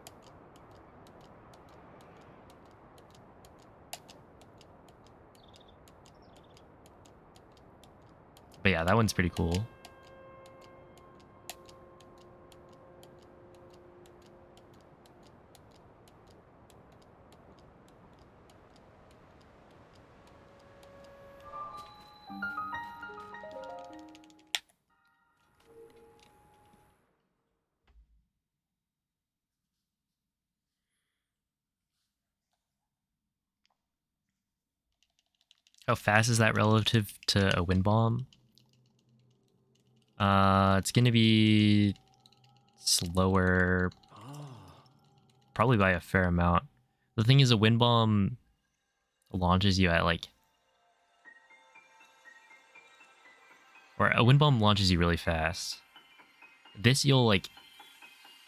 But yeah, that one's pretty cool. How fast is that relative to a wind bomb? It's gonna be slower, probably by a fair amount. The thing is, a wind bomb launches you at like, or a wind bomb launches you really fast. This you'll like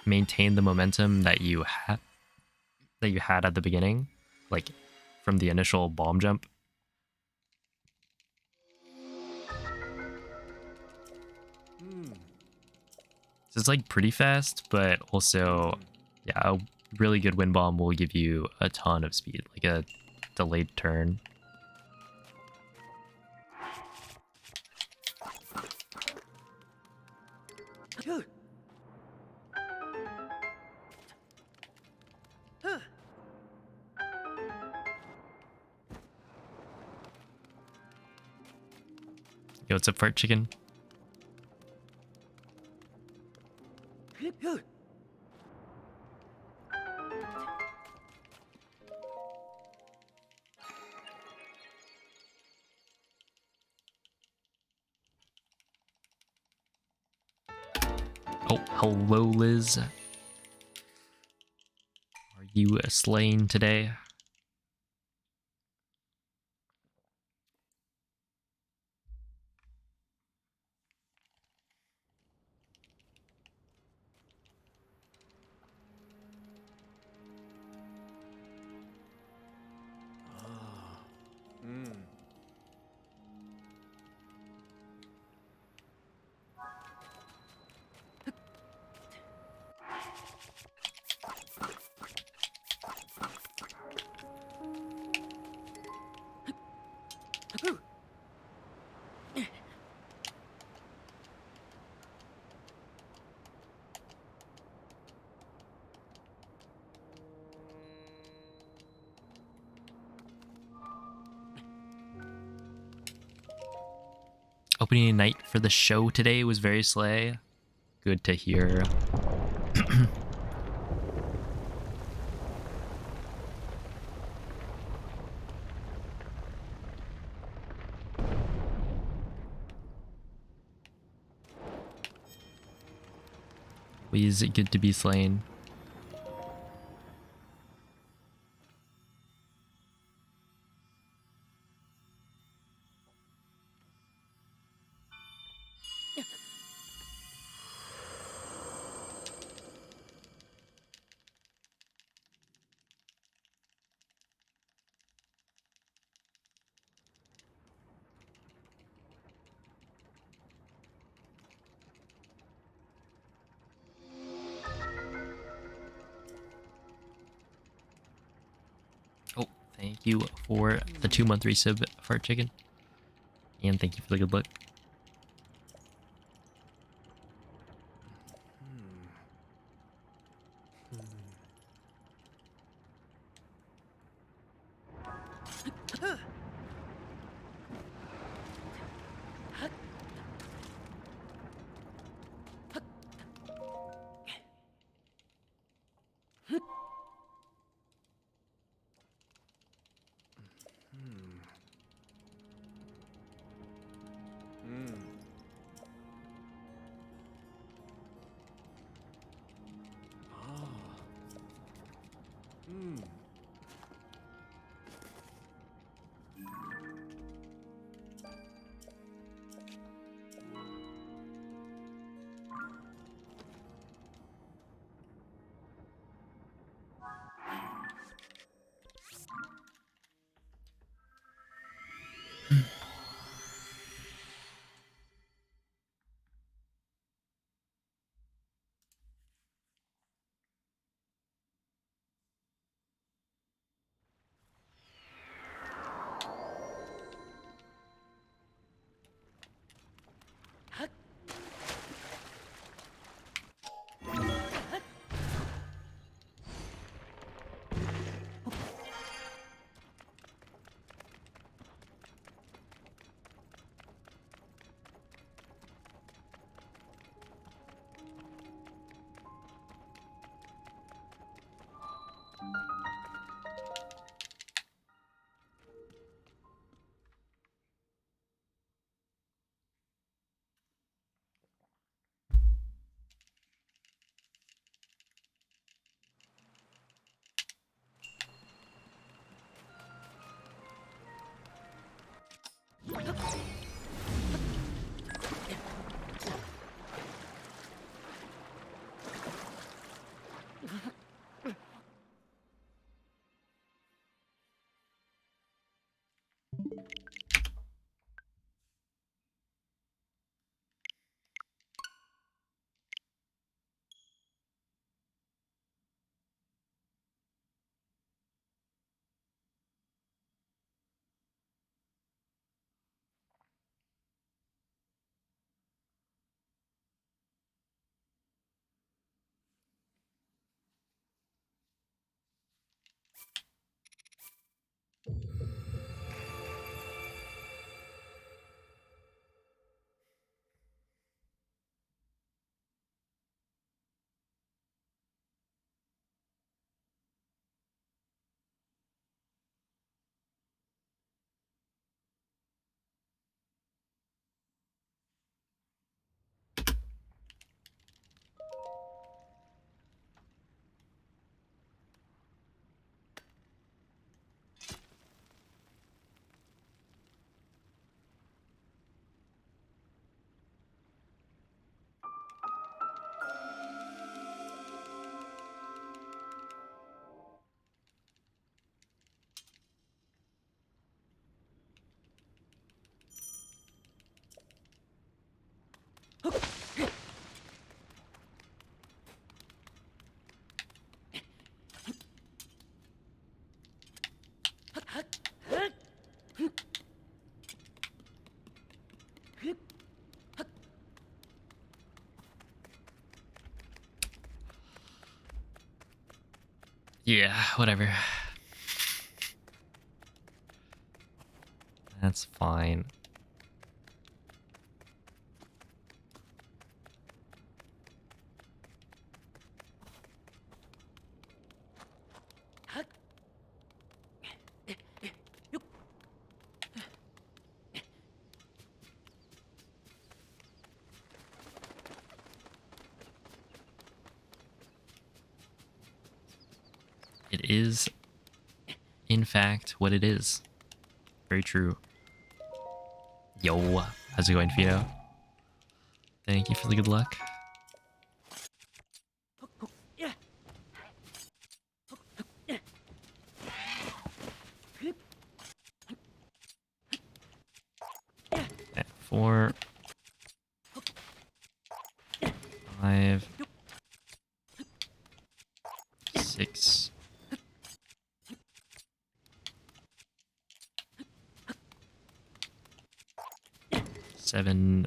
maintain the momentum that you had at the beginning, like from the initial bomb jump. So it's like pretty fast, but also, yeah, a really good wind bomb will give you a ton of speed, like a delayed turn. Yo, what's up, fart chicken? Oh, hello, Liz. Are you slaying today? Opening night for the show today was very slay. Good to hear. Always good to be slain. Oh, thank you for the 2-month resub, Fart Chicken. And thank you for the good luck. Yeah, whatever. That's fine. It is, in fact, what it is. Very true. Yo, how's it going, Fido? Thank you for the good luck. Okay, 4, 5, 6, 7.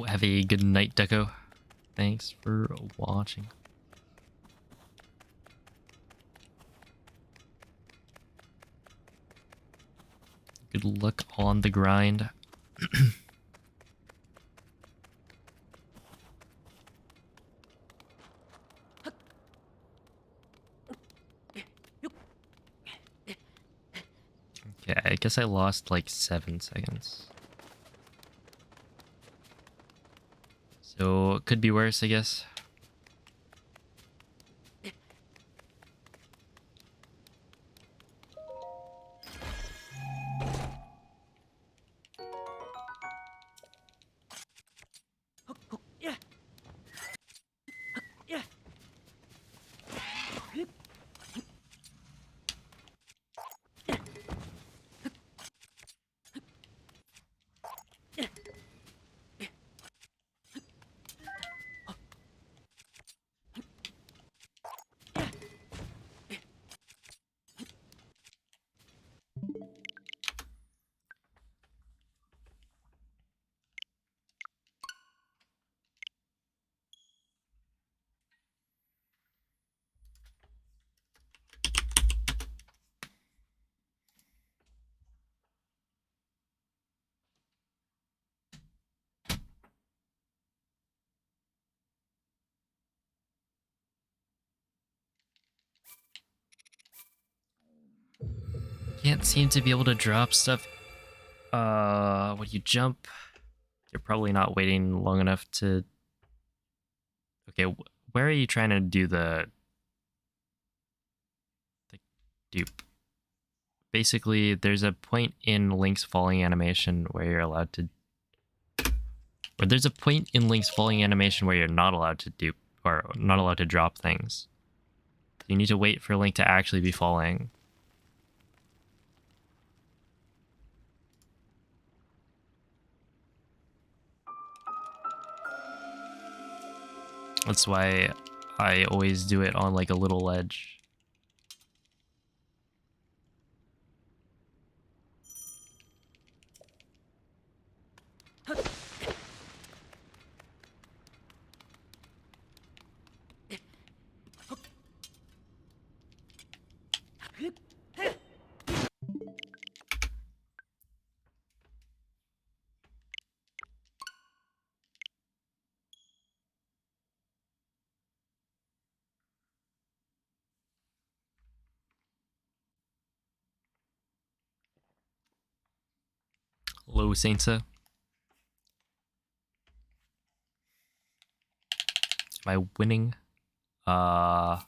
Have a good night, Deco. Thanks for watching. Good luck on the grind. Okay, I guess I lost like 7 seconds. So it could be worse, I guess. Can't seem to be able to drop stuff. When you jump, you're probably not waiting long enough to... Okay, where are you trying to do the dupe? Basically, there's a point in Link's falling animation where you're allowed to... Or there's a point in Link's falling animation where you're not allowed to dupe, or not allowed to drop things. You need to wait for Link to actually be falling. That's why I always do it on like a little ledge. Hello, Saintsa. Am I winning? By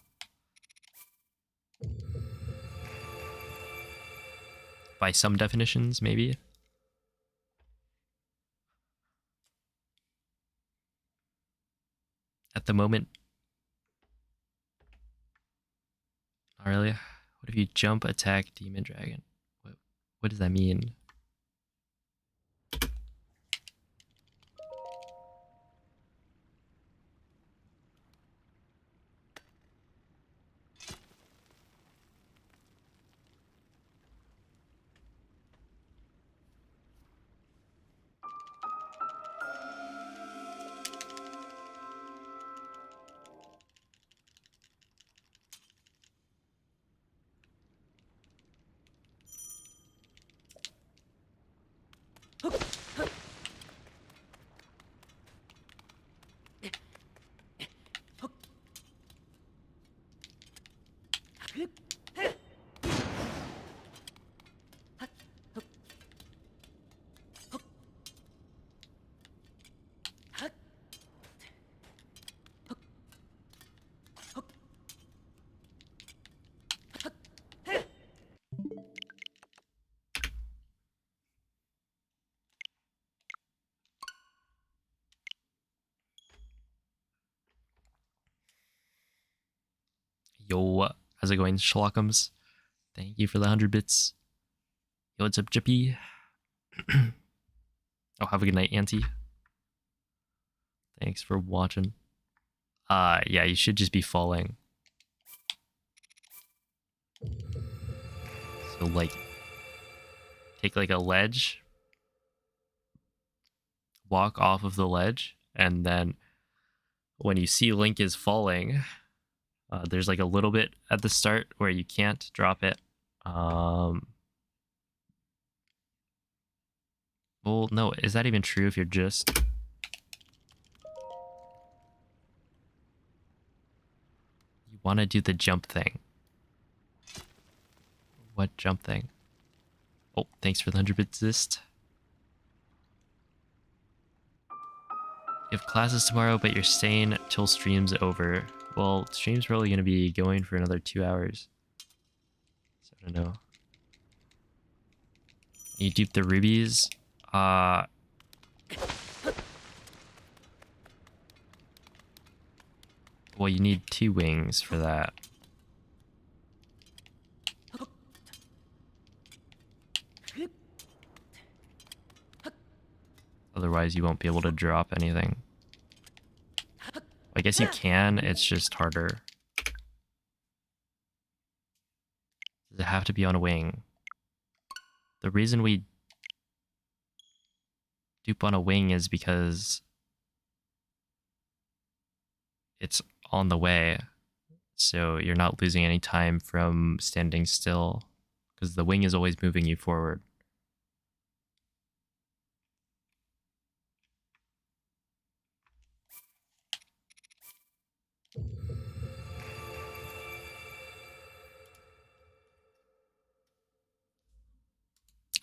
some definitions, maybe. At the moment. Not really. What if you jump, attack, demon dragon? What does that mean? Yo, how's it going, Schlockums? Thank you for the 100 bits. Yo, what's up, Jippy? Oh, have a good night, Auntie. Thanks for watching. Yeah, you should just be falling. So, like, take like a ledge. walk off of the ledge, and then when you see Link is falling, there's like a little bit at the start where you can't drop it. Well, no, is that even true if you're just... You want to do the jump thing. What jump thing? Oh, thanks for the 100-bit assist. You have classes tomorrow, but you're staying till stream's over. Well, stream's probably going to be going for another 2 hours. So I don't know. You dupe the rubies. Well, you need 2 wings for that. Otherwise, you won't be able to drop anything. I guess you can, it's just harder. Does it have to be on a wing? The reason we dupe on a wing is because it's on the way. So you're not losing any time from standing still, because the wing is always moving you forward.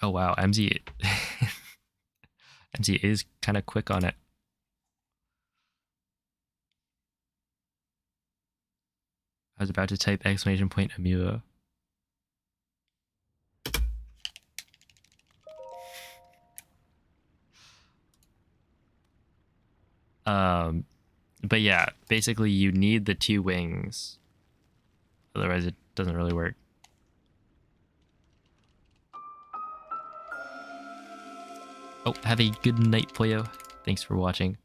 Oh wow, MZ MZ is kind of quick on it. I was about to type exclamation point Amoeba. But yeah, basically you need the 2 wings. Otherwise it doesn't really work. Oh, have a good night, Poyo. Thanks for watching.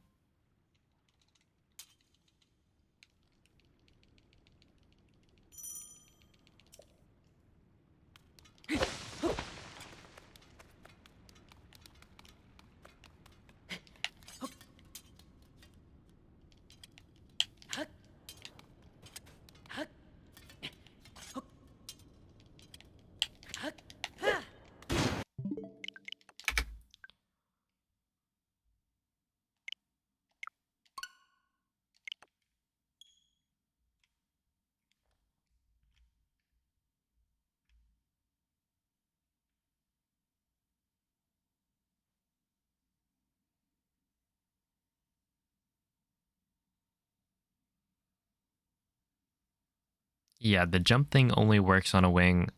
Yeah, the jump thing only works on a wing,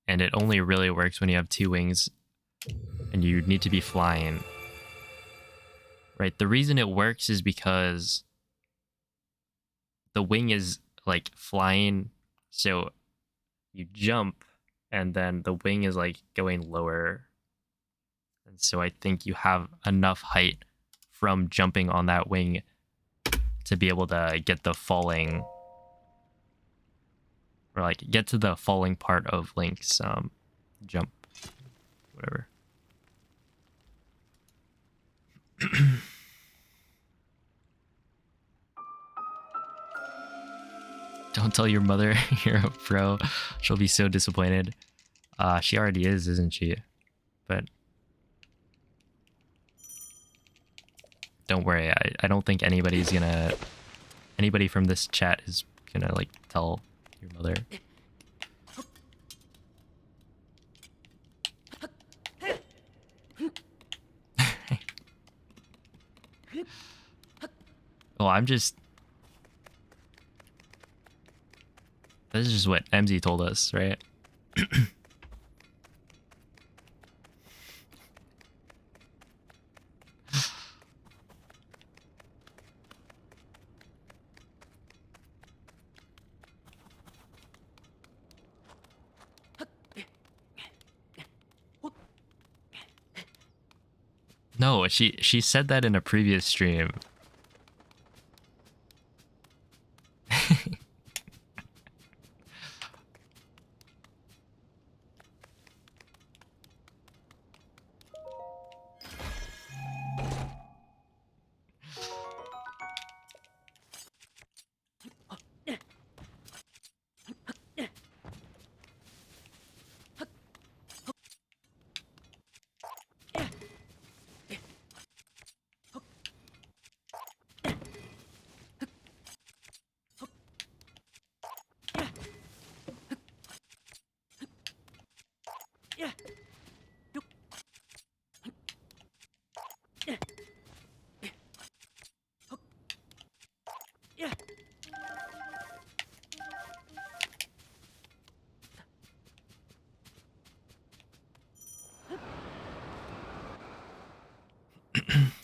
and it only really works when you have 2 wings and you need to be flying. Right, the reason it works is because the wing is like flying, so you jump and then the wing is like going lower. And so I think you have enough height from jumping on that wing to be able to get the falling, or like get to the falling part of Link's jump, whatever. Don't tell your mother you're a pro. She'll be so disappointed. She already is, isn't she? But don't worry, I don't think anybody from this chat is gonna like tell your mother. Well, this is just what MZ told us, right? No, she said that in a previous stream.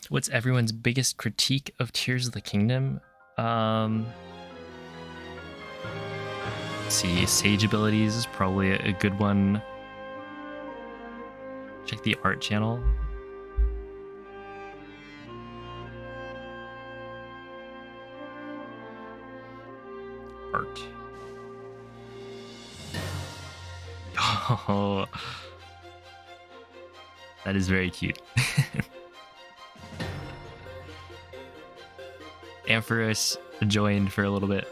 What's everyone's biggest critique of Tears of the Kingdom? See, Sage abilities is probably a good one. Check the art channel. Art. Oh, that is very cute. Ampharos joined for a little bit.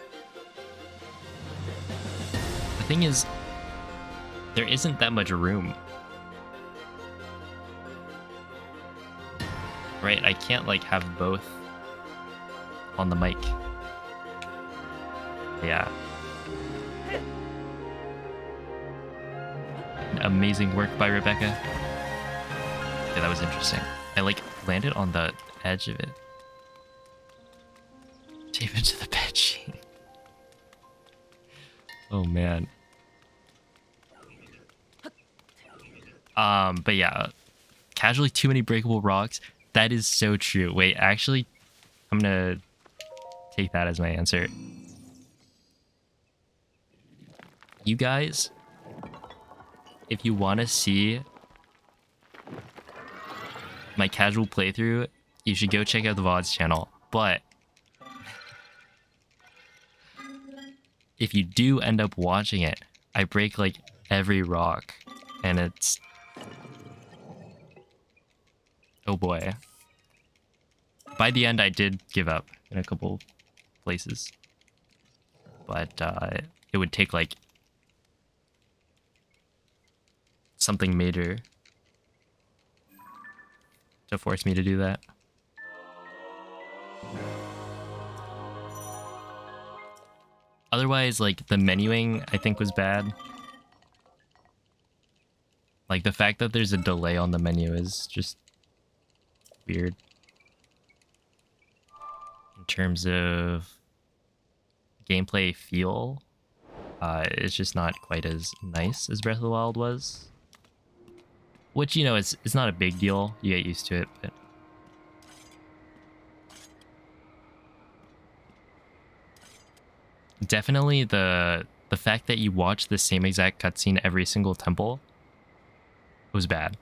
The thing is, there isn't that much room. Right? I can't like have both on the mic. Yeah. Amazing work by Rebecca. Yeah, that was interesting. I like landed on the edge of it. Tape it to the bed sheet. Oh man. But yeah, casually too many breakable rocks. That is so true. Wait, actually, I'm gonna take that as my answer. You guys, if you want to see my casual playthrough, you should go check out the VODs channel. But if you do end up watching it, I break like every rock, and it's... oh boy. By the end, I did give up in a couple places. But it would take like something major to force me to do that. Otherwise, like, the menuing, I think, was bad. Like, the fact that there's a delay on the menu is just weird. In terms of gameplay feel, it's just not quite as nice as Breath of the Wild was. Which, you know, it's not a big deal. You get used to it, but... definitely the fact that you watch the same exact cutscene every single temple was bad.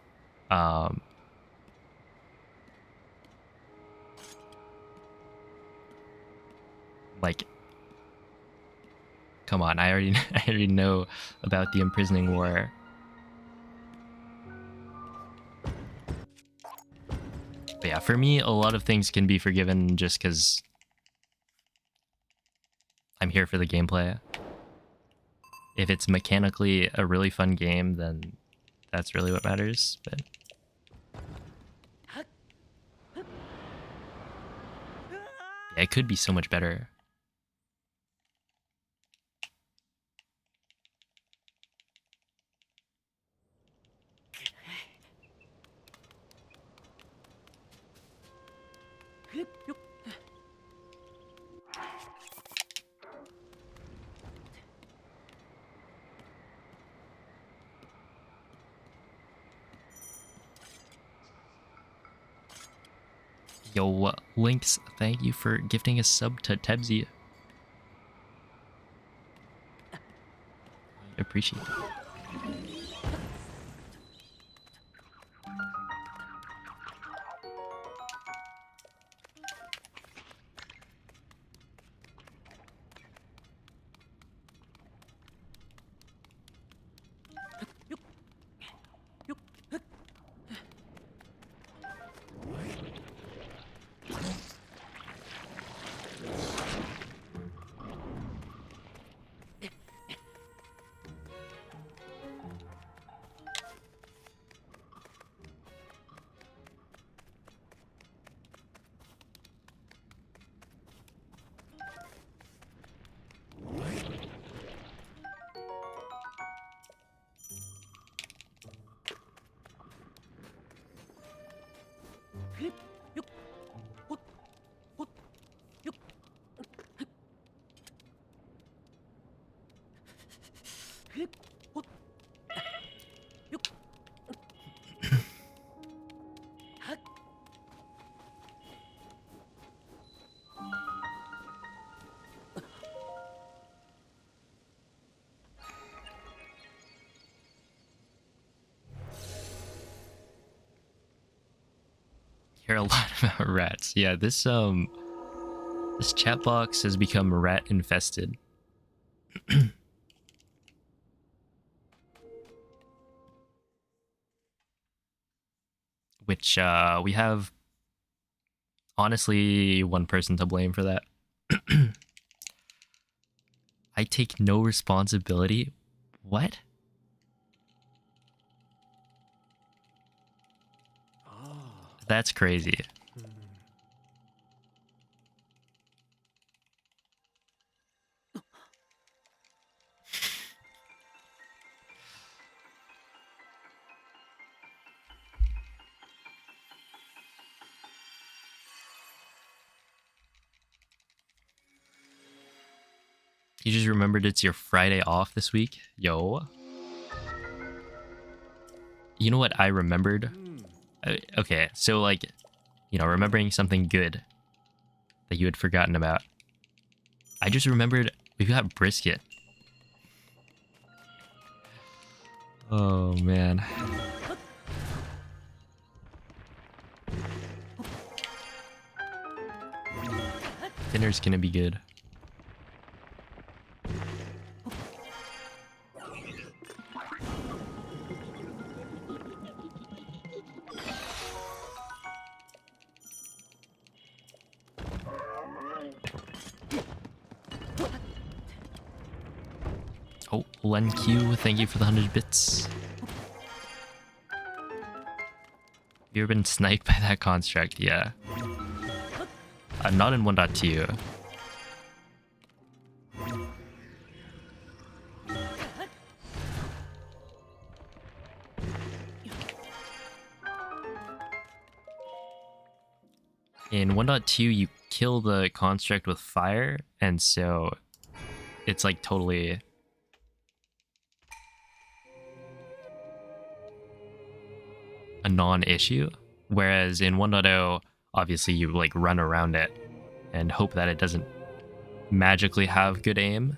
Like, come on, I already know about the imprisoning war. But yeah, for me, a lot of things can be forgiven just because I'm here for the gameplay. If it's mechanically a really fun game, then that's really what matters. But yeah, it could be so much better. Yo, Lynx, thank you for gifting a sub to Tebsy. I appreciate it. Hear a lot about rats. Yeah, this chat box has become rat infested. Which we have honestly one person to blame for that. I take no responsibility. What? That's crazy. You just remembered it's your Friday off this week? Yo. You know what I remembered? Okay, so like, you know, remembering something good that you had forgotten about. I just remembered we got brisket. Oh man. Dinner's gonna be good. Oh, Len Q, thank you for the 100 bits. Have you ever been sniped by that construct? Yeah. Not in 1.2. In 1.2, you kill the construct with fire, and so it's like totally a non-issue. Whereas in 1.0, obviously you like run around it and hope that it doesn't magically have good aim.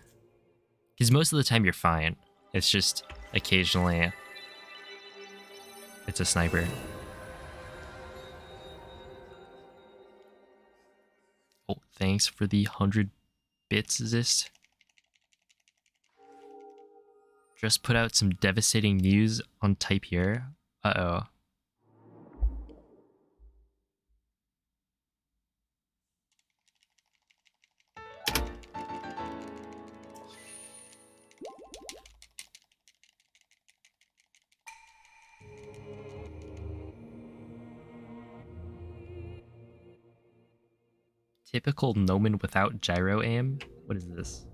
Because most of the time you're fine. It's just occasionally it's a sniper. Oh, thanks for the 100 bits, Zist. Just put out some devastating news on Type here. Uh-oh. Typical Nomen without gyro aim? What is this?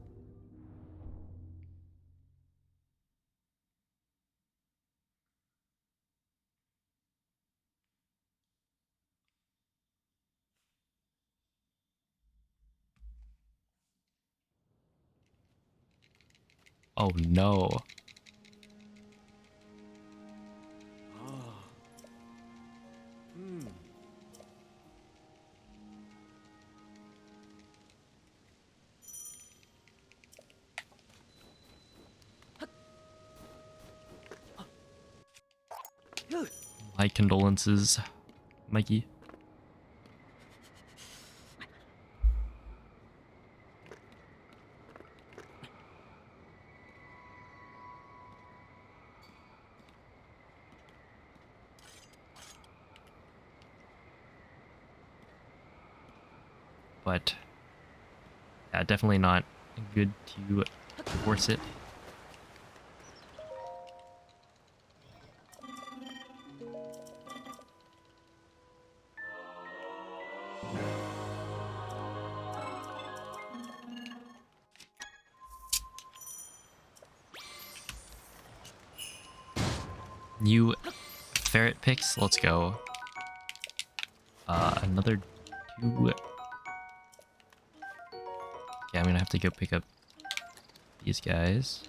Oh no. My condolences, Mikey. But yeah, definitely not good to force it. New ferret picks, let's go. Another 2. Okay, I'm gonna have to go pick up these guys.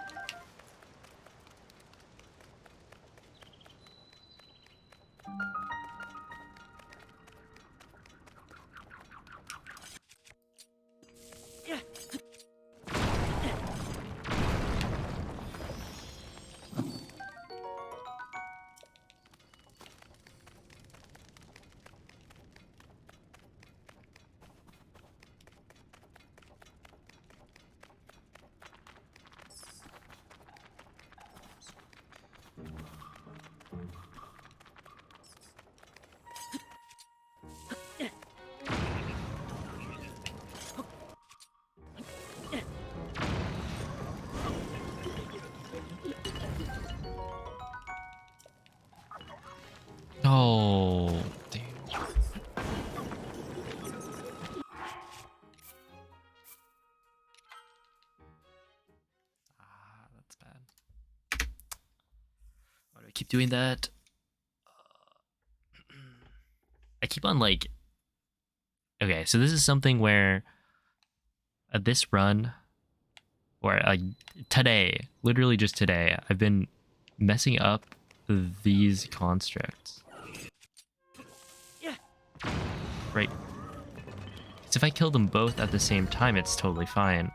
Oh, damn. Ah, that's bad. Why do I keep doing that? I keep on like... Okay, so this is something where this run, or like today, literally just today, I've been messing up these constructs. Right. So if I kill them both at the same time, it's totally fine.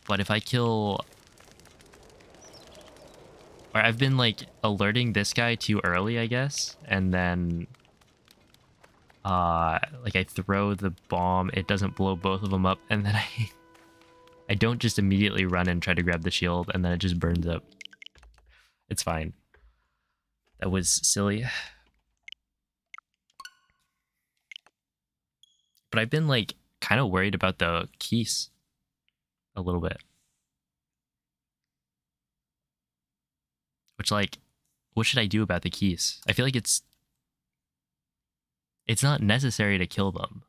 But if I kill... Or I've been like alerting this guy too early, I guess, and then like I throw the bomb, it doesn't blow both of them up, and then I don't just immediately run and try to grab the shield, and then it just burns up. It's fine. That was silly. But I've been like kind of worried about the keys a little bit. Which, like, what should I do about the keys? I feel like it's not necessary to kill them.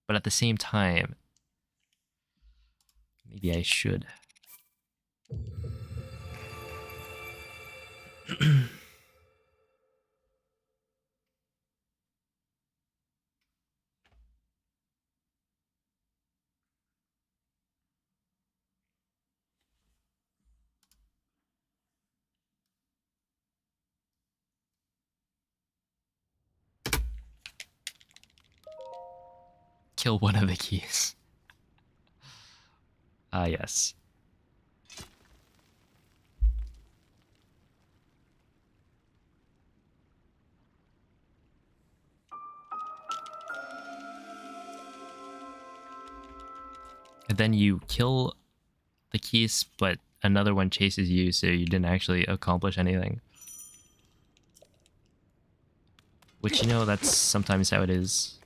But at the same time, maybe I should. Kill one of the keys. Ah, yes. And then you kill the keys, but another one chases you, so you didn't actually accomplish anything. Which, you know, that's sometimes how it is.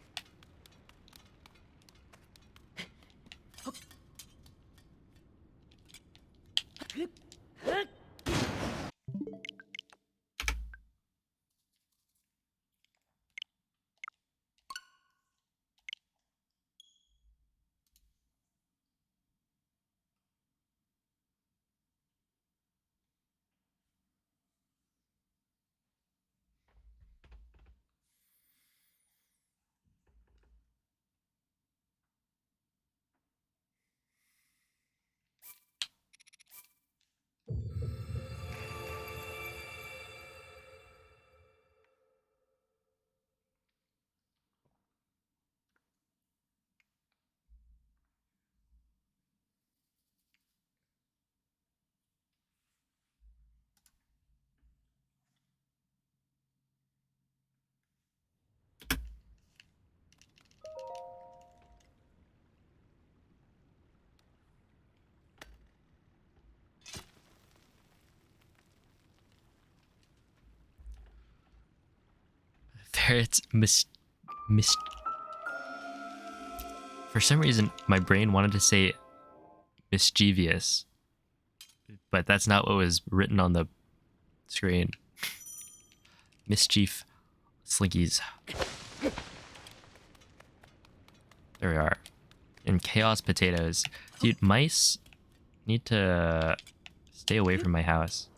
There it's for some reason, my brain wanted to say mischievous, but that's not what was written on the screen. Mischief slinkies. There we are. And chaos potatoes. Dude, mice need to stay away from my house.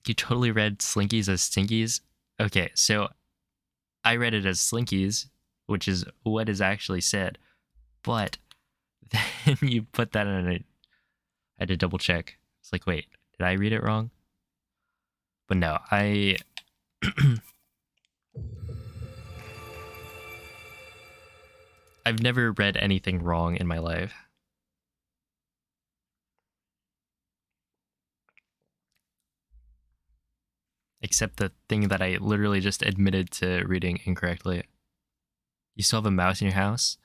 You totally read Slinkies as Stinkies? Okay, so I read it as Slinkies, which is what is actually said. But then you put that in it. I had to double check. It's like, wait, did I read it wrong? But no, I've never read anything wrong in my life. Except the thing that I literally just admitted to reading incorrectly. You still have a mouse in your house?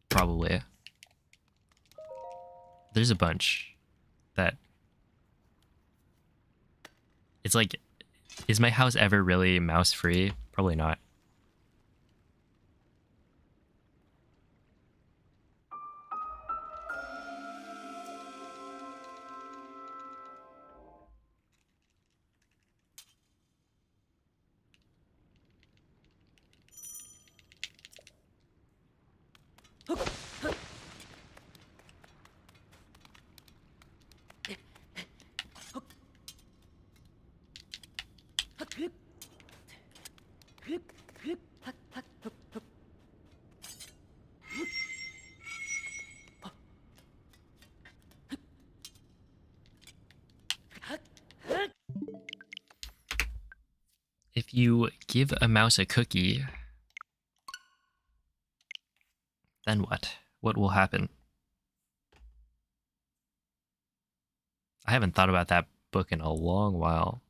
Probably. There's a bunch that... It's like, is my house ever really mouse free? Probably not. If you give a mouse a cookie, then what? What will happen? I haven't thought about that book in a long while.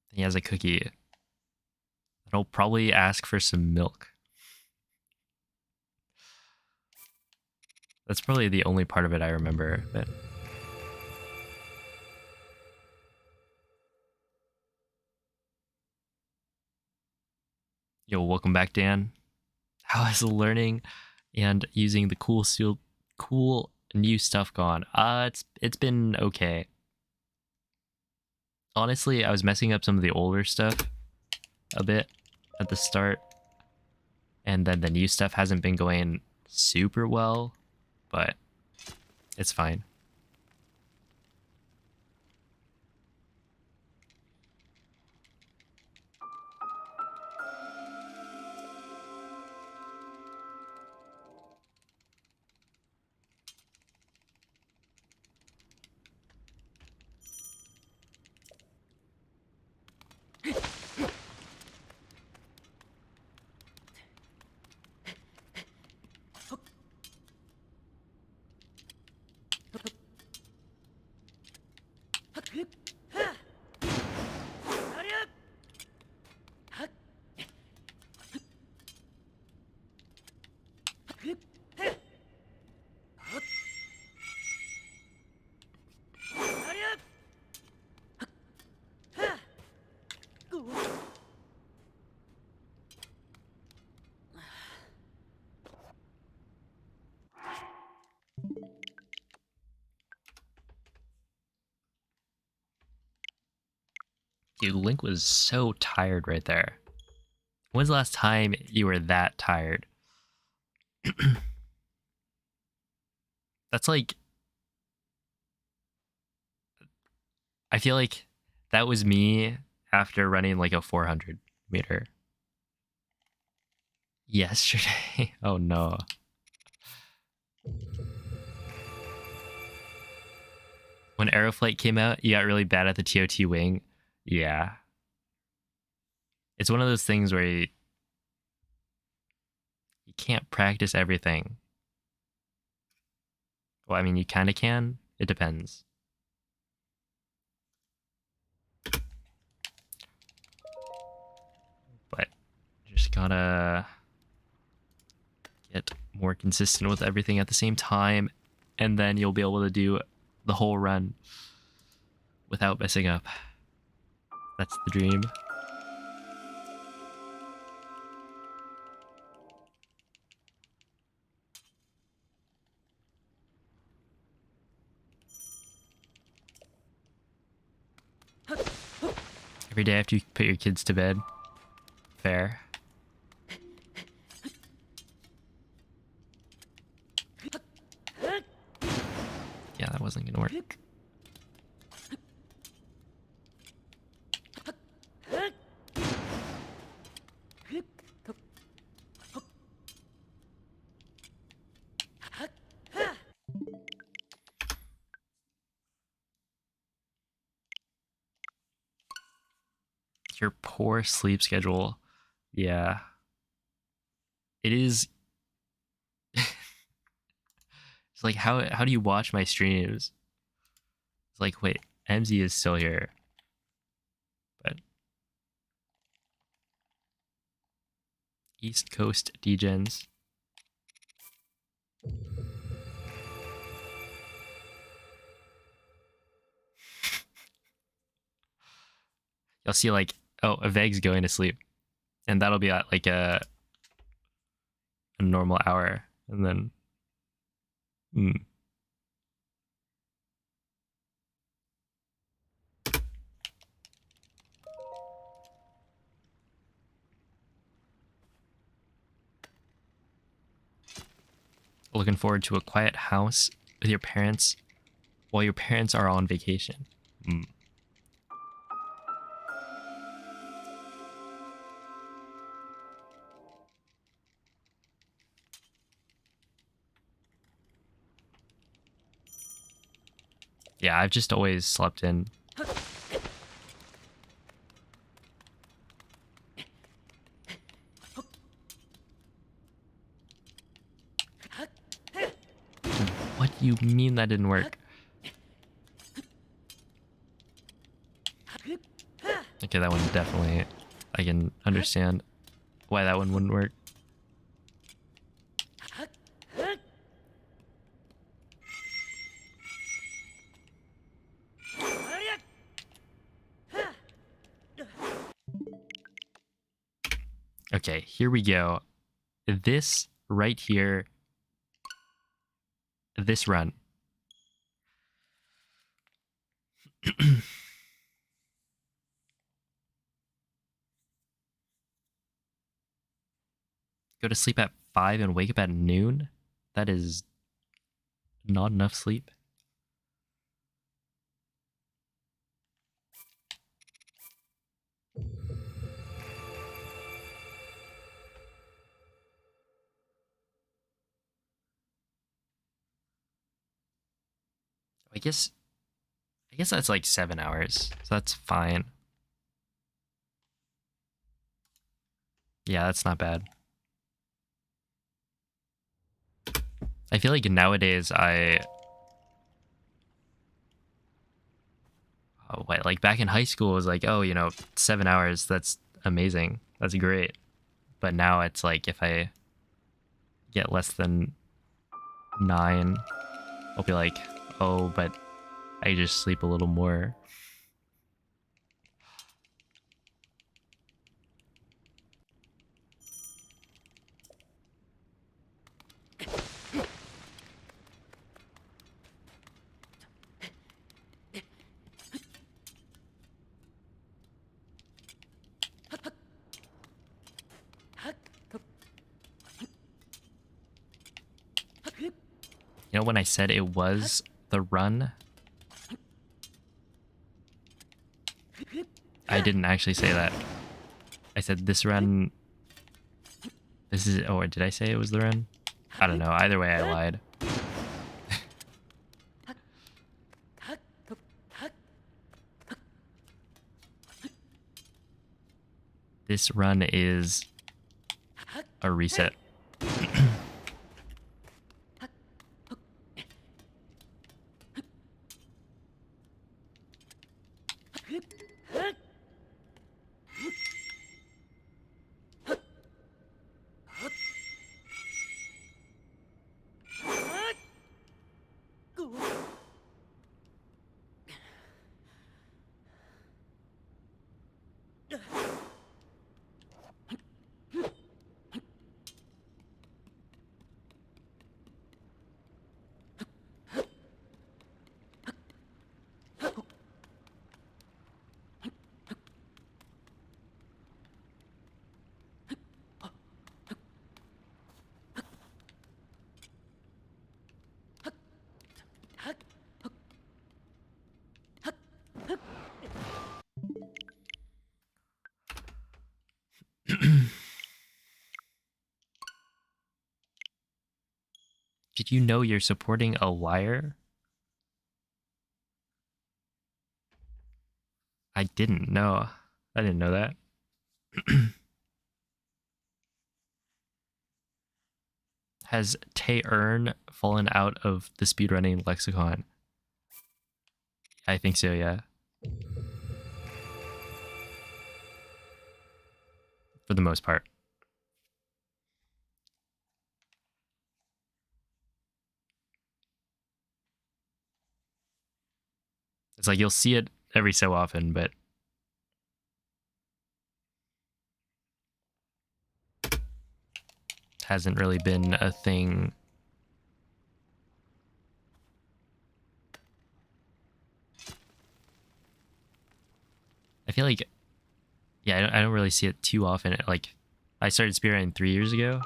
He has a cookie. He'll probably ask for some milk. That's probably the only part of it I remember. But yo, welcome back, Dan. How is learning and using the cool new stuff gone? It's been okay. Honestly, I was messing up some of the older stuff a bit at the start, and then the new stuff hasn't been going super well, but it's fine. Dude, Link was so tired right there. When's the last time you were that tired? That's like... I feel like that was me after running like a 400 meter. Yesterday? Oh no. When Aeroflight came out, you got really bad at the TOT wing. Yeah. It's one of those things where you can't practice everything. Well, I mean, you kind of can. It depends. But just gotta get more consistent with everything at the same time, and then you'll be able to do the whole run without messing up. That's the dream. Every day after you put your kids to bed. Fair. wasn't gonna work. Your poor sleep schedule. Yeah. It is. It's like, how do you watch my streams? It's like, wait, MZ is still here. But East Coast degens. You'll see like, oh, a Veg's going to sleep. And that'll be at like a normal hour. And then looking forward to a quiet house with your parents while your parents are on vacation. Yeah, I've just always slept in. What do you mean that didn't work? Okay, that one definitely, I can understand why that one wouldn't work. Okay, here we go. This right here, this run. Go to sleep at 5 and wake up at noon? That is not enough sleep. I guess that's like 7 hours, so that's fine. Yeah, that's not bad. I feel like nowadays like back in high school it was like, oh, 7 hours, that's amazing. That's great. But now it's like if I get less than 9, I'll be like, oh, but I just sleep a little more. When I said it was the run, I didn't actually say that. I said this run. This is, or did I say it was the run? I don't know. Either way, I lied. This run is a reset. Do you know you're supporting a liar? I didn't know. I didn't know that. Has Tay Earn fallen out of the speedrunning lexicon? I think so, yeah. For the most part. It's like you'll see it every so often, but hasn't really been a thing. I feel like, yeah, I don't really see it too often. Like, I started speedrunning 3 years ago.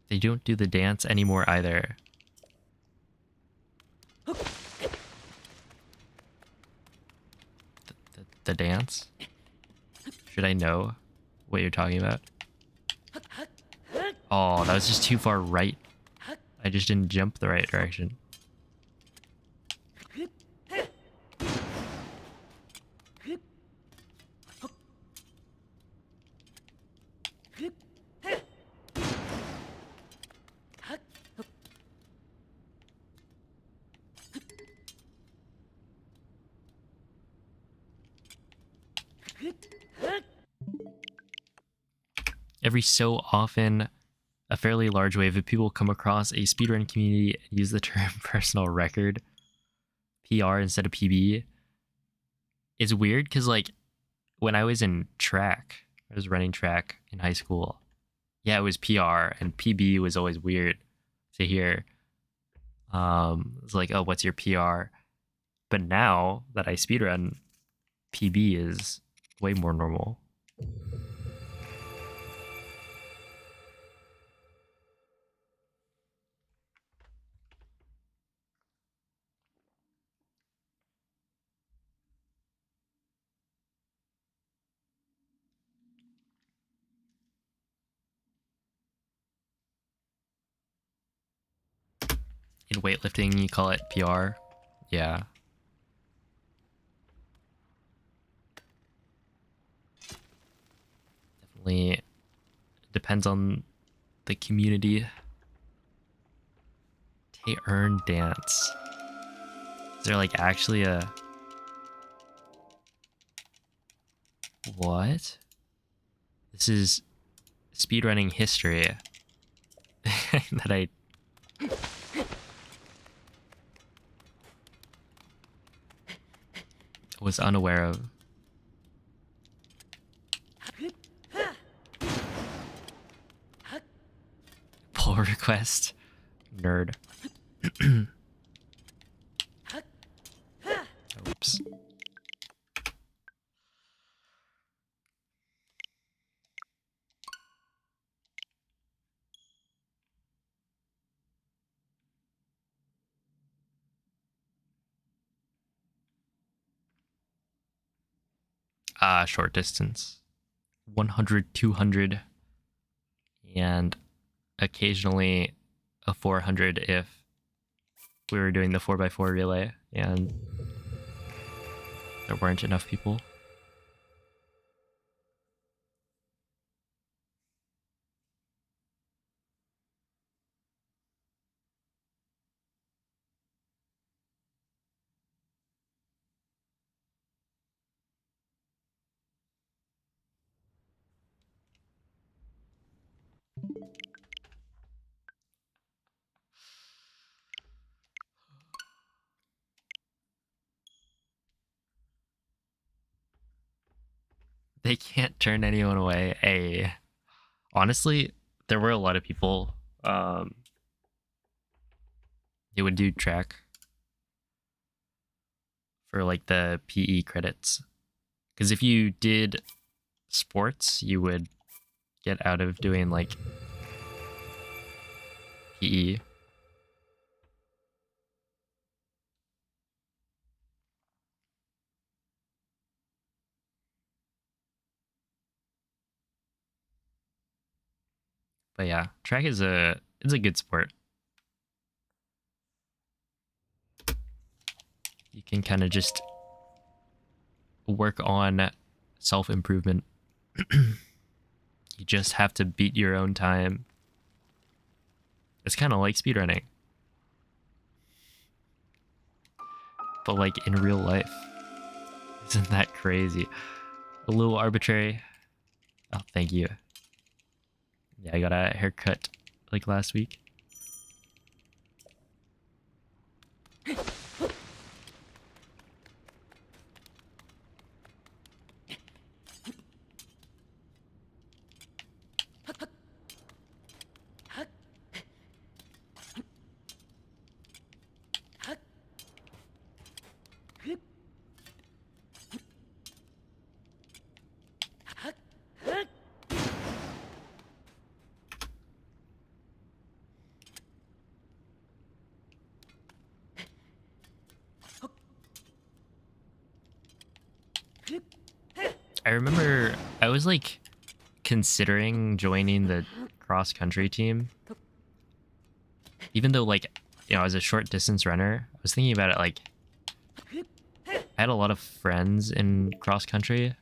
They don't do the dance anymore either. The dance? Should I know what you're talking about? Oh, that was just too far right. I just didn't jump the right direction. Every so often, a fairly large wave of people come across a speedrun community and use the term personal record, PR instead of PB. It's weird because, like, when I was in track, I was running track in high school. Yeah, it was PR, and PB was always weird to hear. It's like, oh, what's your PR? But now that I speedrun, PB is way more normal. In weightlifting, you call it PR. Yeah. Definitely depends on the community. Tay Earn dance. Is there like actually a... What? This is speedrunning history that I was unaware of. Pull request. Nerd. Oops. Short distance. 100, 200, and occasionally a 400 if we were doing the 4x4 relay and there weren't enough people. They can't turn anyone away. Honestly, there were a lot of people who would do track for like the PE credits. Because if you did sports, you would get out of doing like PE. But yeah, track is it's a good sport. You can kind of just work on self-improvement. You just have to beat your own time. It's kind of like speedrunning. But like in real life. Isn't that crazy? A little arbitrary. Oh, thank you. Yeah, I got a haircut like last week. I remember I was like considering joining the cross country team. Even though like, you know, I was a short distance runner, I was thinking about it like I had a lot of friends in cross country.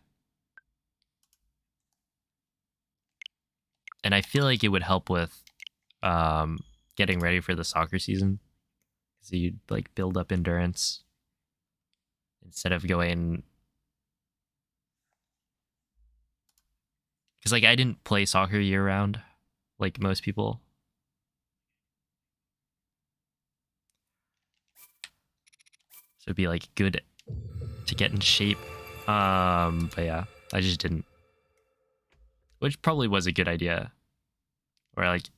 And I feel like it would help with getting ready for the soccer season. So you'd like build up endurance instead of going. Because like I didn't play soccer year round like most people. So it'd be like good to get in shape. But yeah, I just didn't. Which probably was a good idea. Or like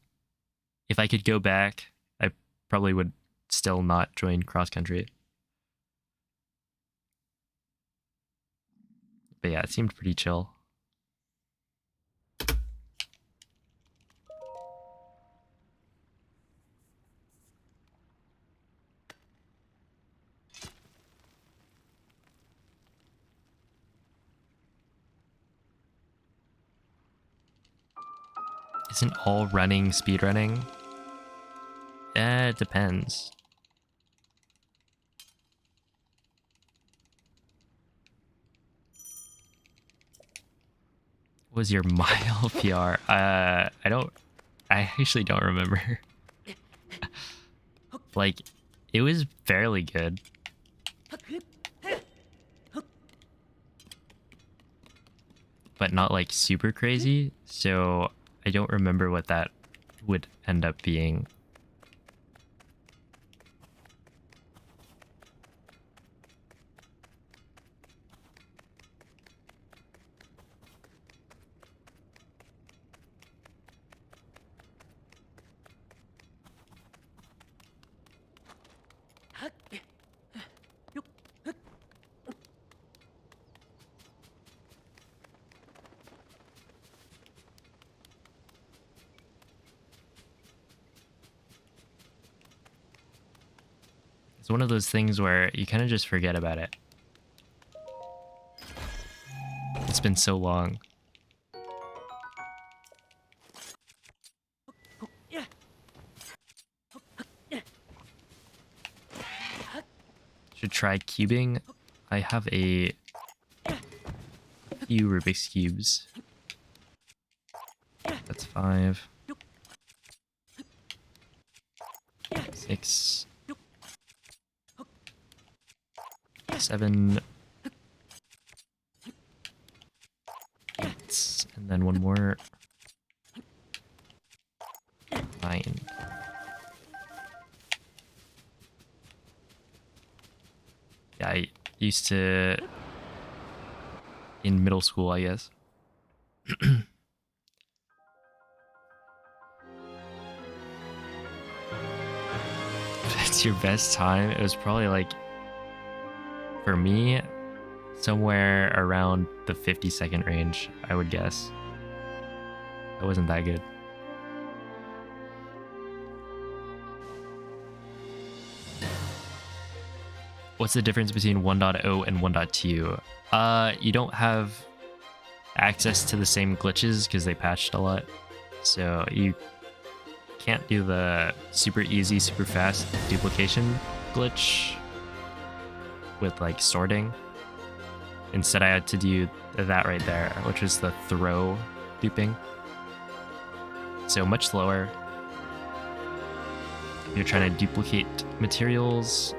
if I could go back, I probably would still not join cross country. But yeah, it seemed pretty chill. Isn't all running speedrunning? It depends. What was your mile PR? I actually don't remember. Like, it was fairly good. But not like super crazy, so I don't remember what that would end up being. It's one of those things where you kind of just forget about it. It's been so long. Should try cubing. I have a few Rubik's Cubes. That's 5. 6. 7. 8. And then one more. 9. Yeah, I used to in middle school, I guess. That's your best time? It was probably like, for me, somewhere around the 50-second range, I would guess. It wasn't that good. What's the difference between 1.0 and 1.2? You don't have access to the same glitches because they patched a lot. So you can't do the super easy, super fast duplication glitch with like sorting. Instead, I had to do that right there, which is the throw duping. So much slower. You're trying to duplicate materials,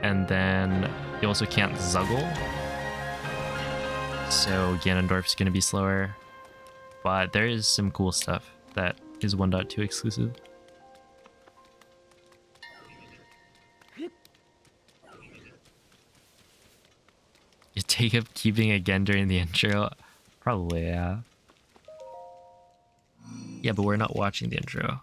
and then you also can't zuggle. So Ganondorf's going to be slower, but there is some cool stuff that is 1.2 exclusive. You take up keeping again during the intro? Probably, yeah. Yeah, but we're not watching the intro.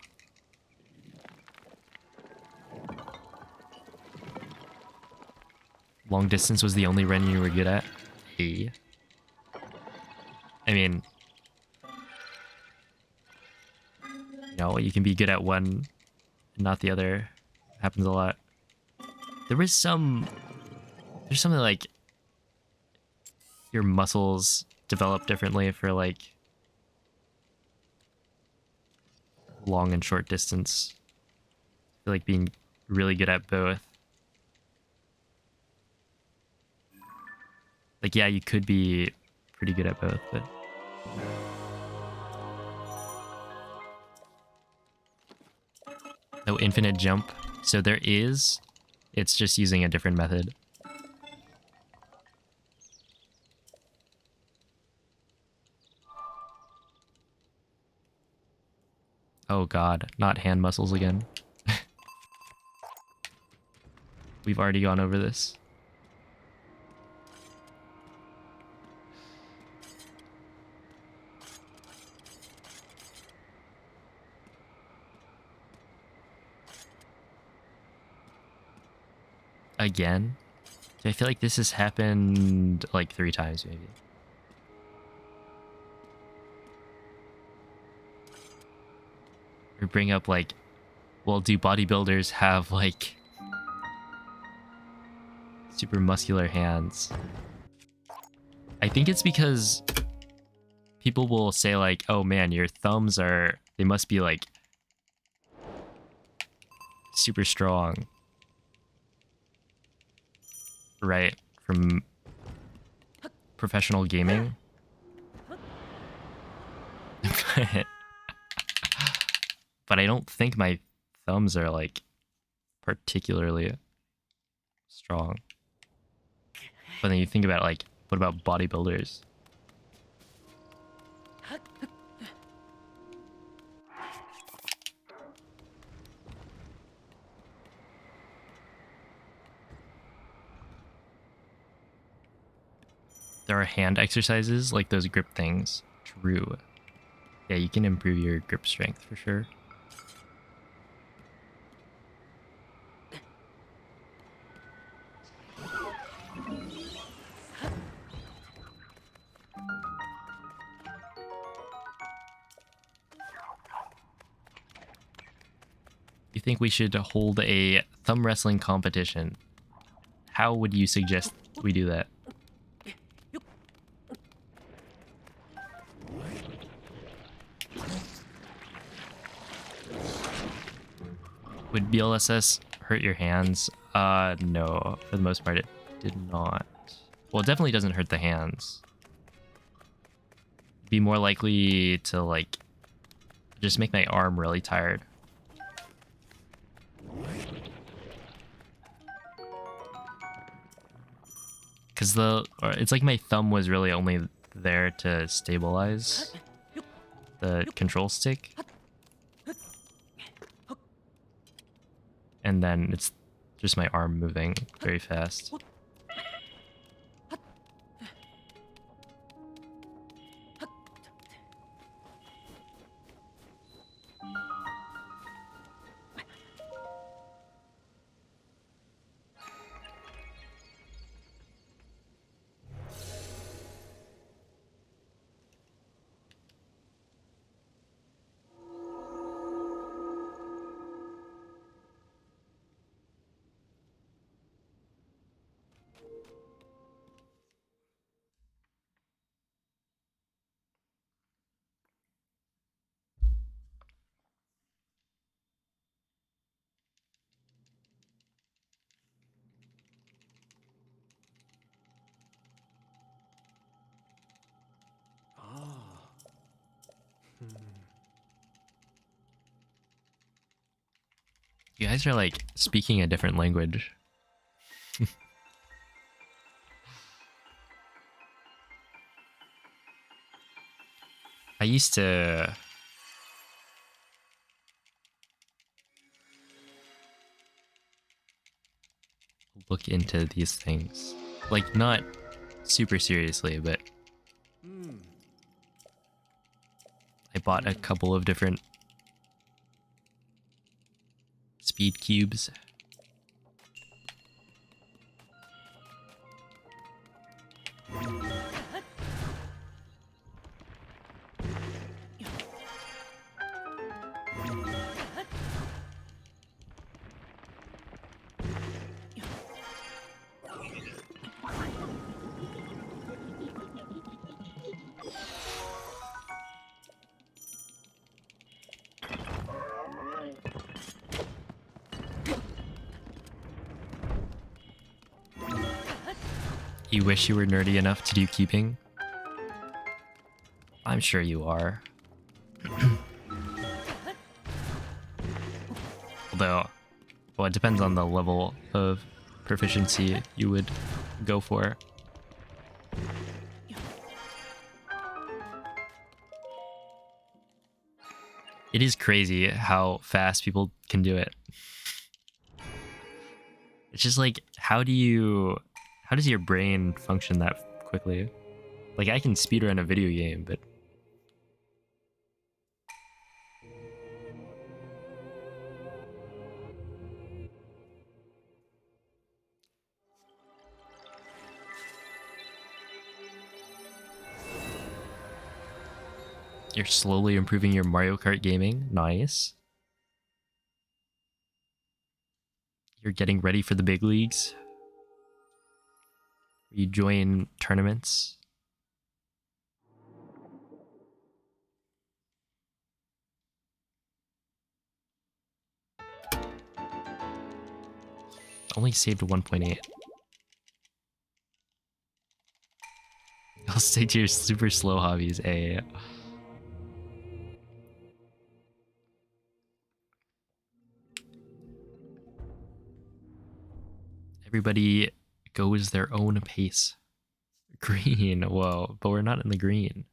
Long distance was the only run you were good at? Hey. I mean, no, you can be good at one and not the other. It happens a lot. There's something like your muscles develop differently for like long and short distance. I feel like being really good at both. Like, yeah, you could be pretty good at both, but... No infinite jump. So there is. It's just using a different method. Oh god, not hand muscles again. We've already gone over this. Again? I feel like this has happened like 3 times maybe. Or bring up like, well, do bodybuilders have like super muscular hands? I think it's because people will say like, oh man, your thumbs are, they must be like super strong. Right? From professional gaming. But I don't think my thumbs are like particularly strong. But then you think about like, what about bodybuilders? There are hand exercises like those grip things. True. Yeah, you can improve your grip strength for sure. You think we should hold a thumb wrestling competition? How would you suggest we do that? Would BLSS hurt your hands? No. For the most part, it did not. Well, it definitely doesn't hurt the hands. Be more likely to, like, just make my arm really tired. Because it's like my thumb was really only there to stabilize the control stick. And then it's just my arm moving very fast. You guys are like speaking a different language. I used to look into these things. Like, not super seriously, but I bought a couple of different speed cubes. You wish you were nerdy enough to do keeping? I'm sure you are. Although, well, it depends on the level of proficiency you would go for. It is crazy how fast people can do it. It's just like, how does your brain function that quickly? Like, I can speedrun a video game, but you're slowly improving your Mario Kart gaming. Nice. You're getting ready for the big leagues. You join tournaments. Only saved 1.8. I'll stick to your super slow hobbies, A. Everybody goes their own pace. Green, whoa, but we're not in the green.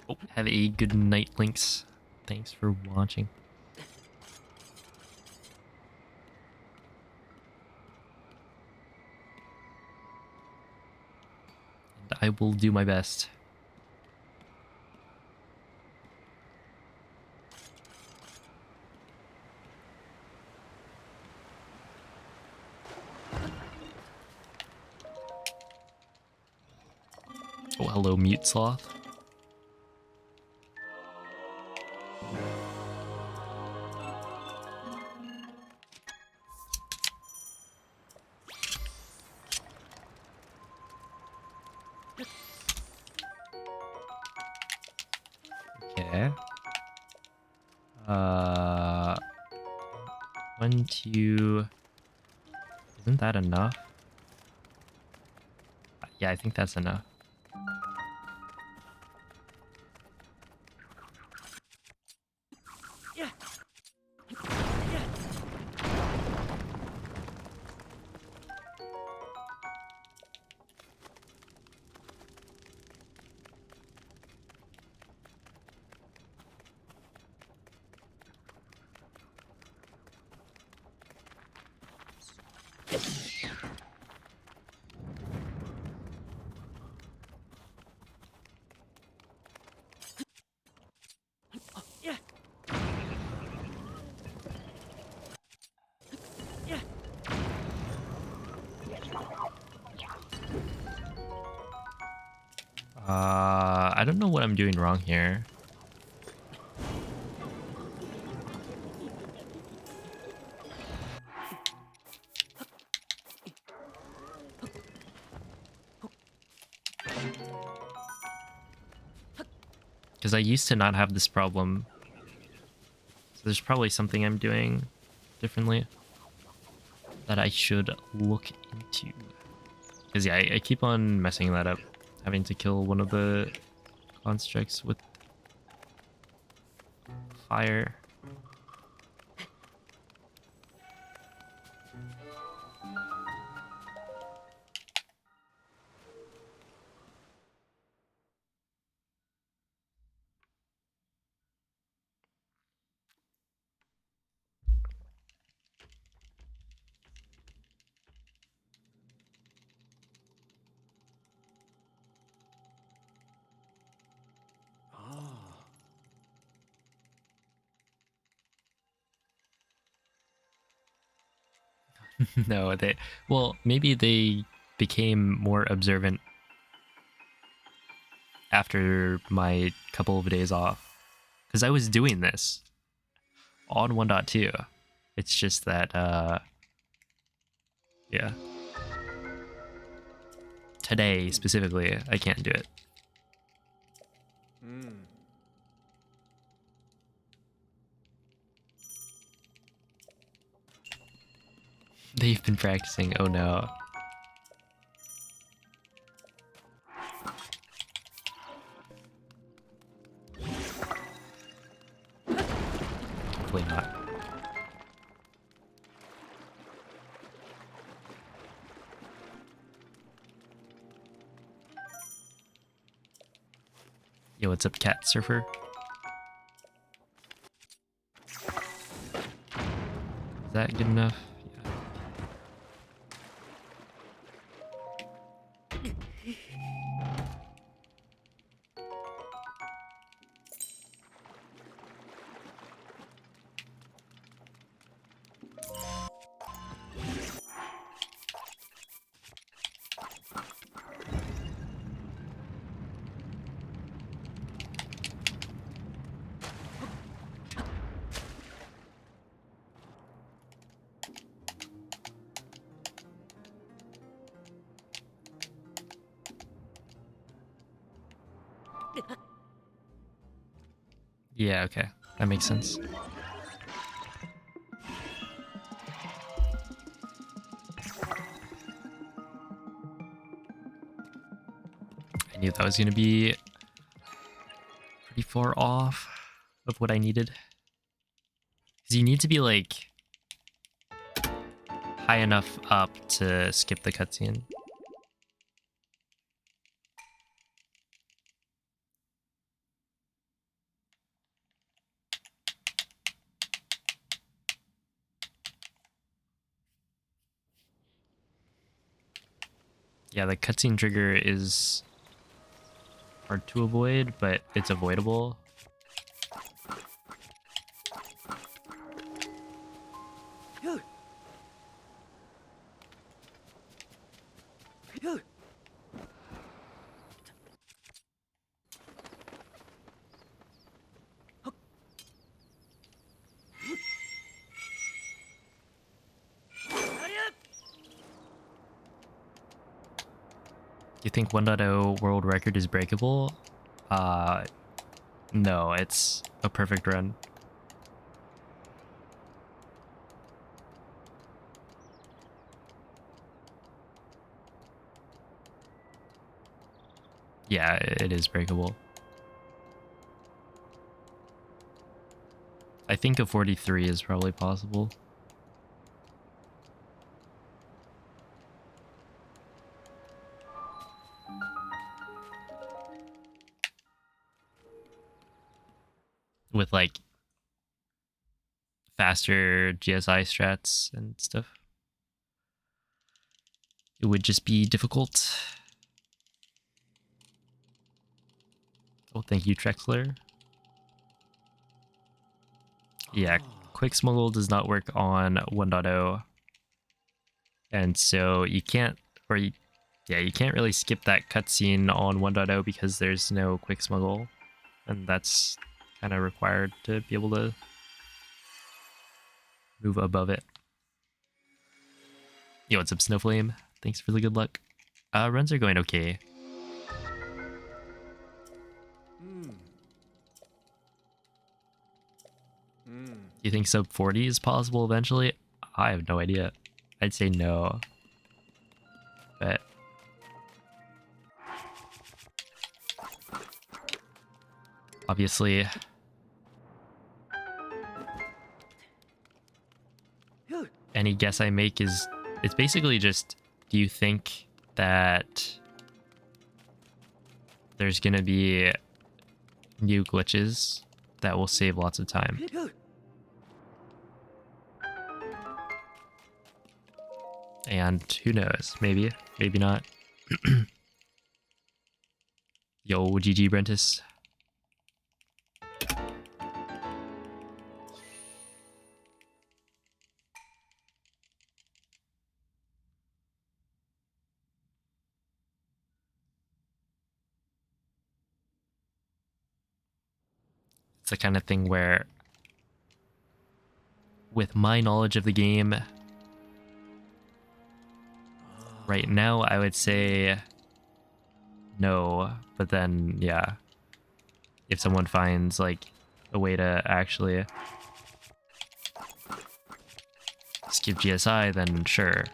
Oh, have a good night, Lynx. Thanks for watching. And I will do my best. Oh, hello, Mute Sloth. Okay. 1, 2. Isn't that enough? Yeah, I think that's enough. I don't know what I'm doing wrong here. Because I used to not have this problem. So there's probably something I'm doing differently that I should look into. Because yeah, I keep on messing that up. Having to kill one of the constructs with fire. No, they... Well, maybe they became more observant after my couple of days off. Because I was doing this on 1.2. It's just that, yeah. Today, specifically, I can't do it. They've been practicing, oh no. Hopefully not. Yo, what's up, Cat Surfer? Is that good enough? Yeah, okay. That makes sense. I knew that was going to be pretty far off of what I needed. Because you need to be, like, high enough up to skip the cutscene. Yeah, the cutscene trigger is hard to avoid, but it's avoidable. Do you think 1.0 world record is breakable? No, it's a perfect run. Yeah, it is breakable. I think a 43 is probably possible. With like faster GSI strats and stuff. It would just be difficult. Oh, thank you, Trexler. Yeah, Quick Smuggle does not work on 1.0. And so you can't, yeah, you can't really skip that cutscene on 1.0 because there's no Quick Smuggle. And that's kind of required to be able to move above it. Yo, what's up, Snowflame? Thanks for the good luck. Runs are going okay. Do you think sub 40 is possible eventually? I have no idea. I'd say no. But obviously, any guess I make is, it's basically just, do you think that there's gonna be new glitches that will save lots of time? And who knows, maybe, maybe not. Yo, GG Brentus. It's the kind of thing where, with my knowledge of the game, right now I would say no, but then yeah, if someone finds like a way to actually skip GSI, then sure.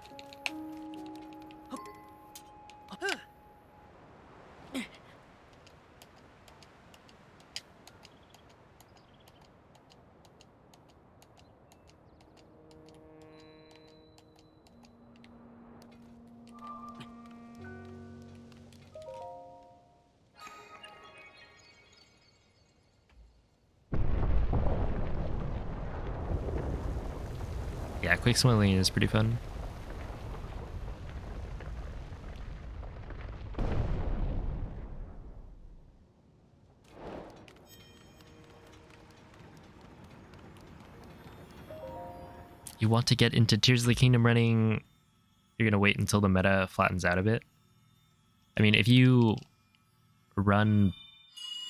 Yeah, quick swimming is pretty fun. You want to get into Tears of the Kingdom running, you're gonna wait until the meta flattens out a bit. I mean, if you run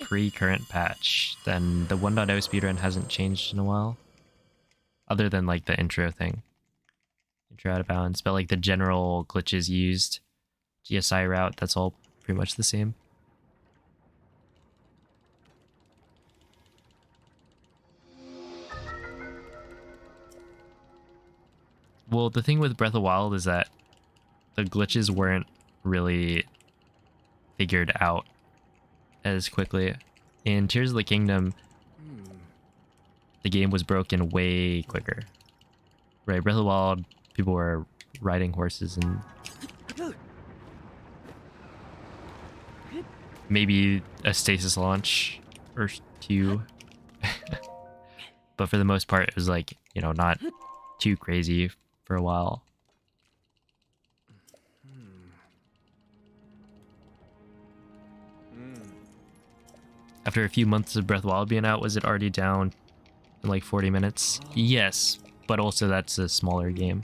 pre-current patch, then the 1.0 speedrun hasn't changed in a while. Other than like the intro thing. Intro out of bounds, but like the general glitches used, GSI route, that's all pretty much the same. Well, the thing with Breath of the Wild is that the glitches weren't really figured out as quickly. In Tears of the Kingdom, the game was broken way quicker. Right, Breath of the Wild, people were riding horses and maybe a stasis launch or two. But for the most part, it was like, you know, not too crazy for a while. After a few months of Breath of the Wild being out, was it already down in like 40 minutes? Yes, but also that's a smaller game.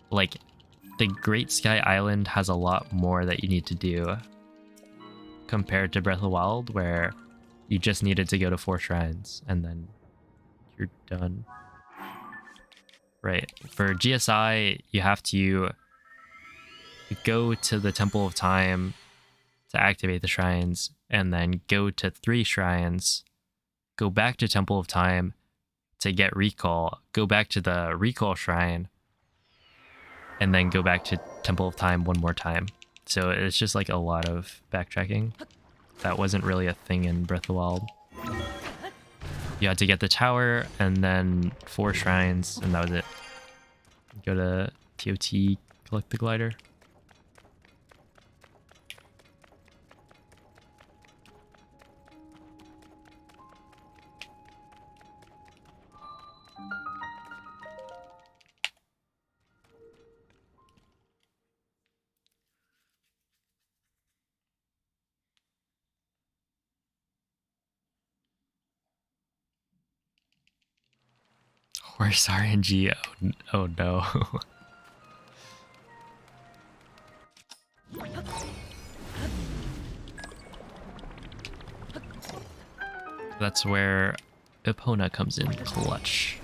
Like, the Great Sky Island has a lot more that you need to do compared to Breath of the Wild, where you just needed to go to 4 shrines and then you're done. Right. For GSI, you have to go to the Temple of Time to activate the shrines, and then go to 3 shrines, go back to Temple of Time to get recall, go back to the recall shrine, and then go back to Temple of Time one more time. So it's just like a lot of backtracking. That wasn't really a thing in Breath of the Wild. You had to get the tower and then 4 shrines, and that was it. Go to TOT, collect the glider. Horse RNG, oh no. That's where Epona comes in clutch.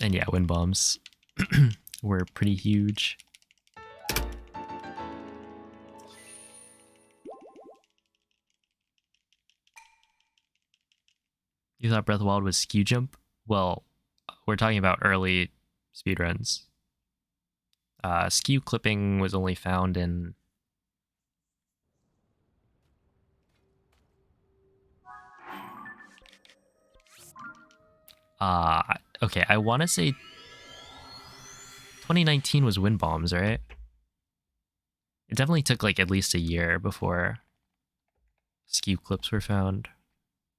And yeah, wind bombs were pretty huge. You thought Breath of the Wild was skew jump? Well, we're talking about early speedruns. Skew clipping was only found in okay, I want to say 2019 was wind bombs, right? It definitely took like at least a year before skew clips were found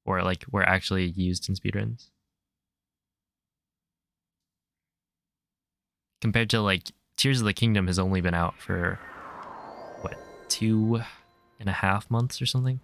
or like were actually used in speedruns. Compared to like Tears of the Kingdom has only been out for what, 2.5 months or something?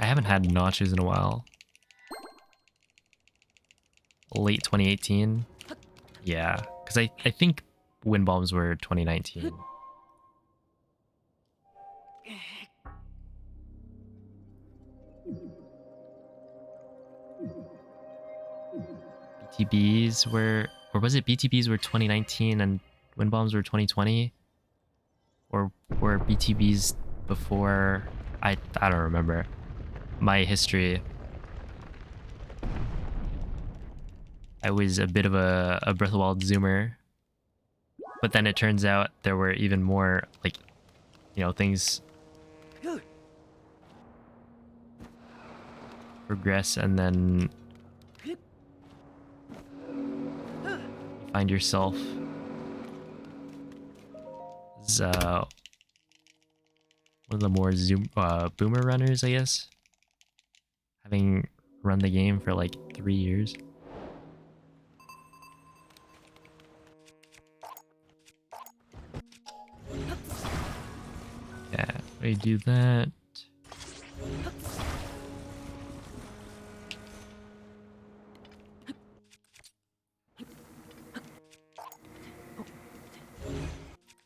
I haven't had notches in a while. Late 2018. Yeah, because I think wind bombs were 2019. BTBs were, or was it BTBs were 2019 and wind bombs were 2020? Or were BTBs before? I don't remember. My history. I was a bit of a Breath of the Wild zoomer. But then it turns out there were even more, like, things progress and then you find yourself as one of the more boomer runners, I guess. Having run the game for like 3 years. Yeah, we do that.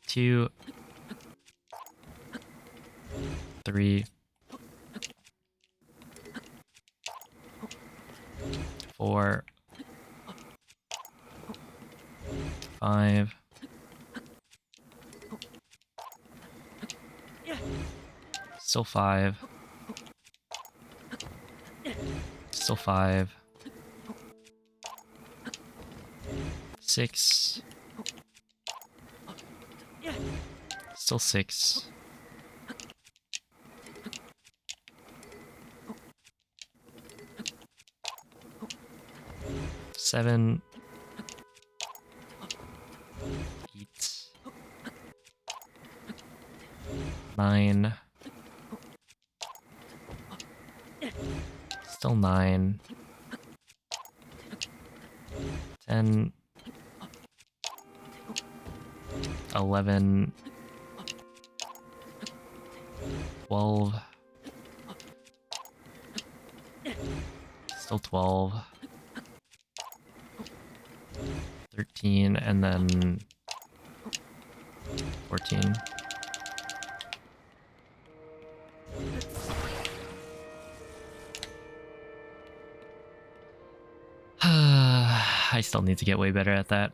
Two, three, four, five, still five, still five, six, still six, seven, eight, nine, still nine, 10, 11, 12, still 12, 13, and then 14. I still need to get way better at that.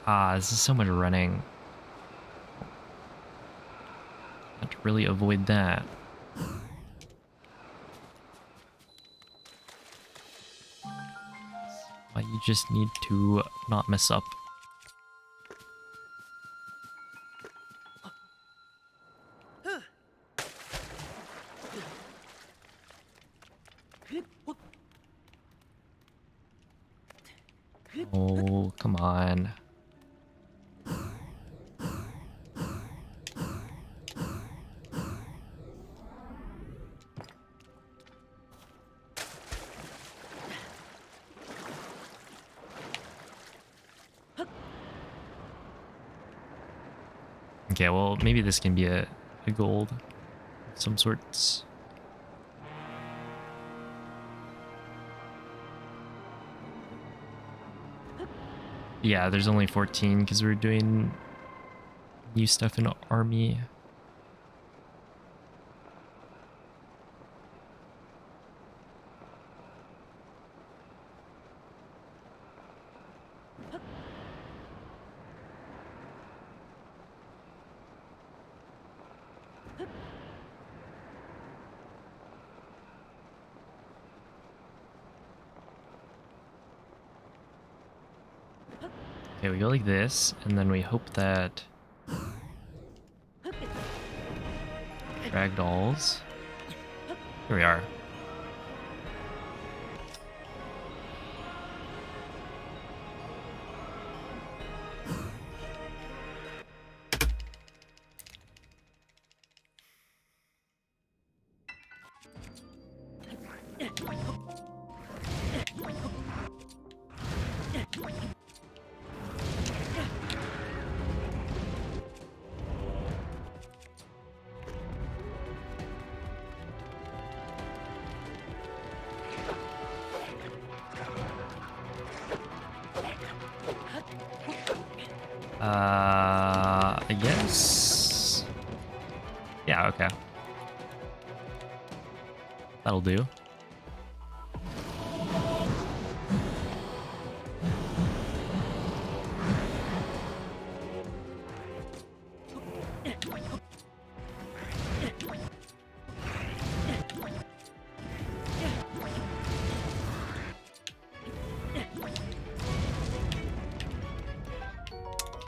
Ah, this is so much running. I have to really avoid that. But you just need to not mess up. Oh, come on. Okay, well, maybe this can be a gold of some sorts. Yeah, there's only 14 because we're doing new stuff in army. Okay, we go like this, and then we hope that ragdolls. Here we are. I guess. Yeah, okay. That'll do.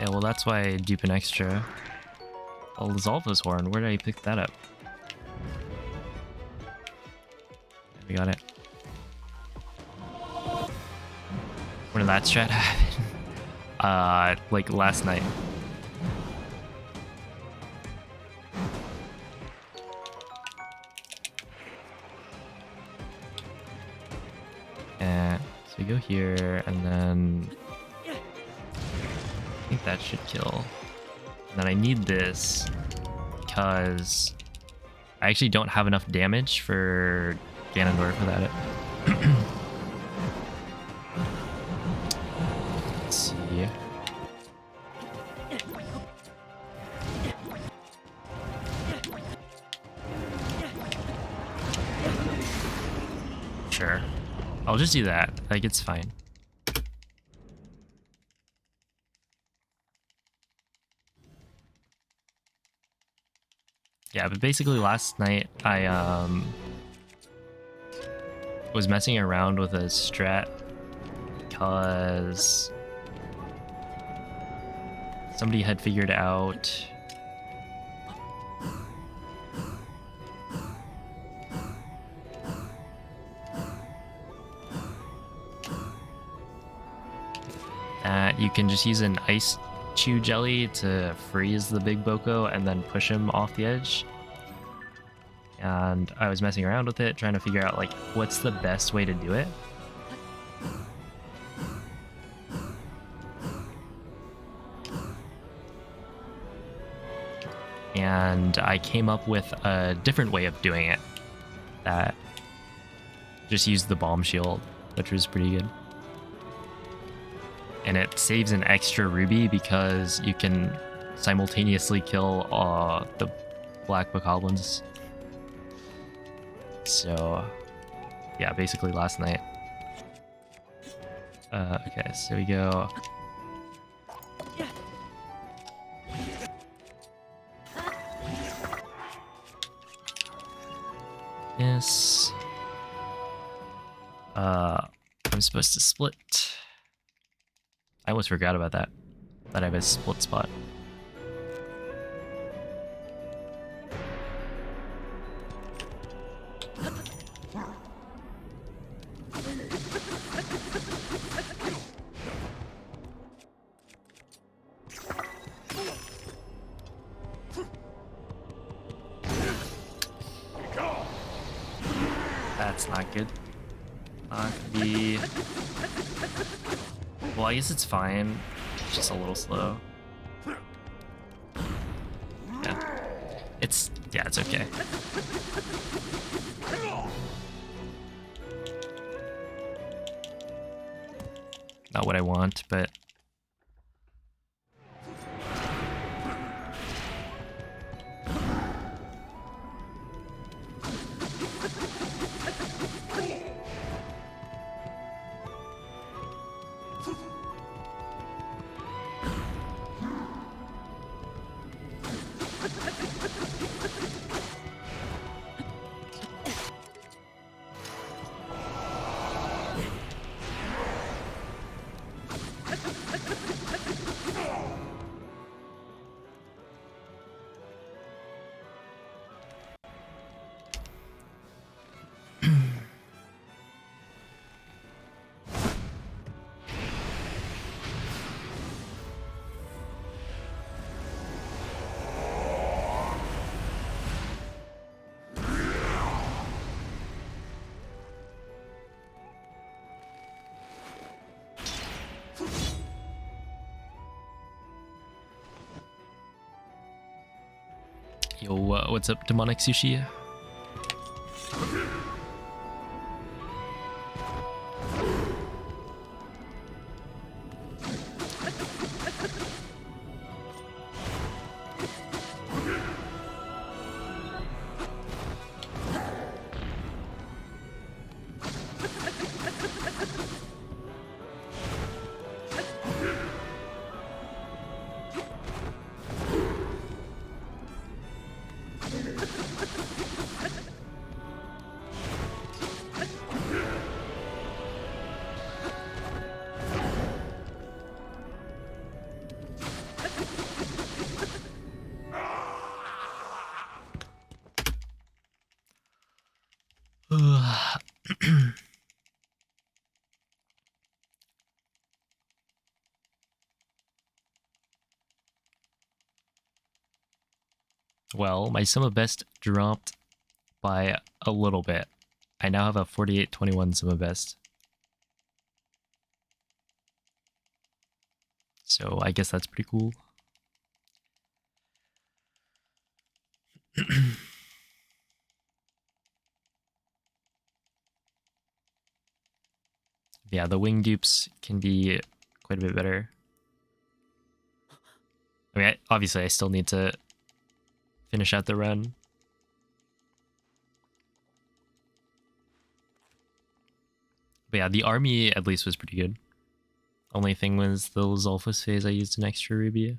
Yeah, well, that's why I dupe an extra. Oh, Zalva's horn. Where did I pick that up? We got it. When did that strat happen? Like last night. And so we go here, and then I think that should kill. And then I need this because I actually don't have enough damage for Ganondorf without it. Let's see. Sure. I'll just do that. Like, it's fine. Yeah, but basically last night I was messing around with a strat because somebody had figured out that you can just use an ice chew jelly to freeze the big Boko and then push him off the edge. And I was messing around with it, trying to figure out like what's the best way to do it. And I came up with a different way of doing it that just used the bomb shield, which was pretty good. And it saves an extra ruby because you can simultaneously kill the black bokoblins. So yeah, basically last night. Okay, so we go Yes. I'm supposed to split. I almost forgot about that. That I have a split spot. That's not good. Not gonna be... Well, I guess it's fine. It's just a little slow. Yeah. It's okay. Not what I want, but... Yo, what's up, Demonic Sushi? Well, my sum of best dropped by a little bit. I now have a 48-21 sum of best. So I guess that's pretty cool. Yeah, the wing dupes can be quite a bit better. I mean, obviously I still need to finish out the run. But yeah, the army at least was pretty good. Only thing was the Lizalfos phase I used an extra ruby.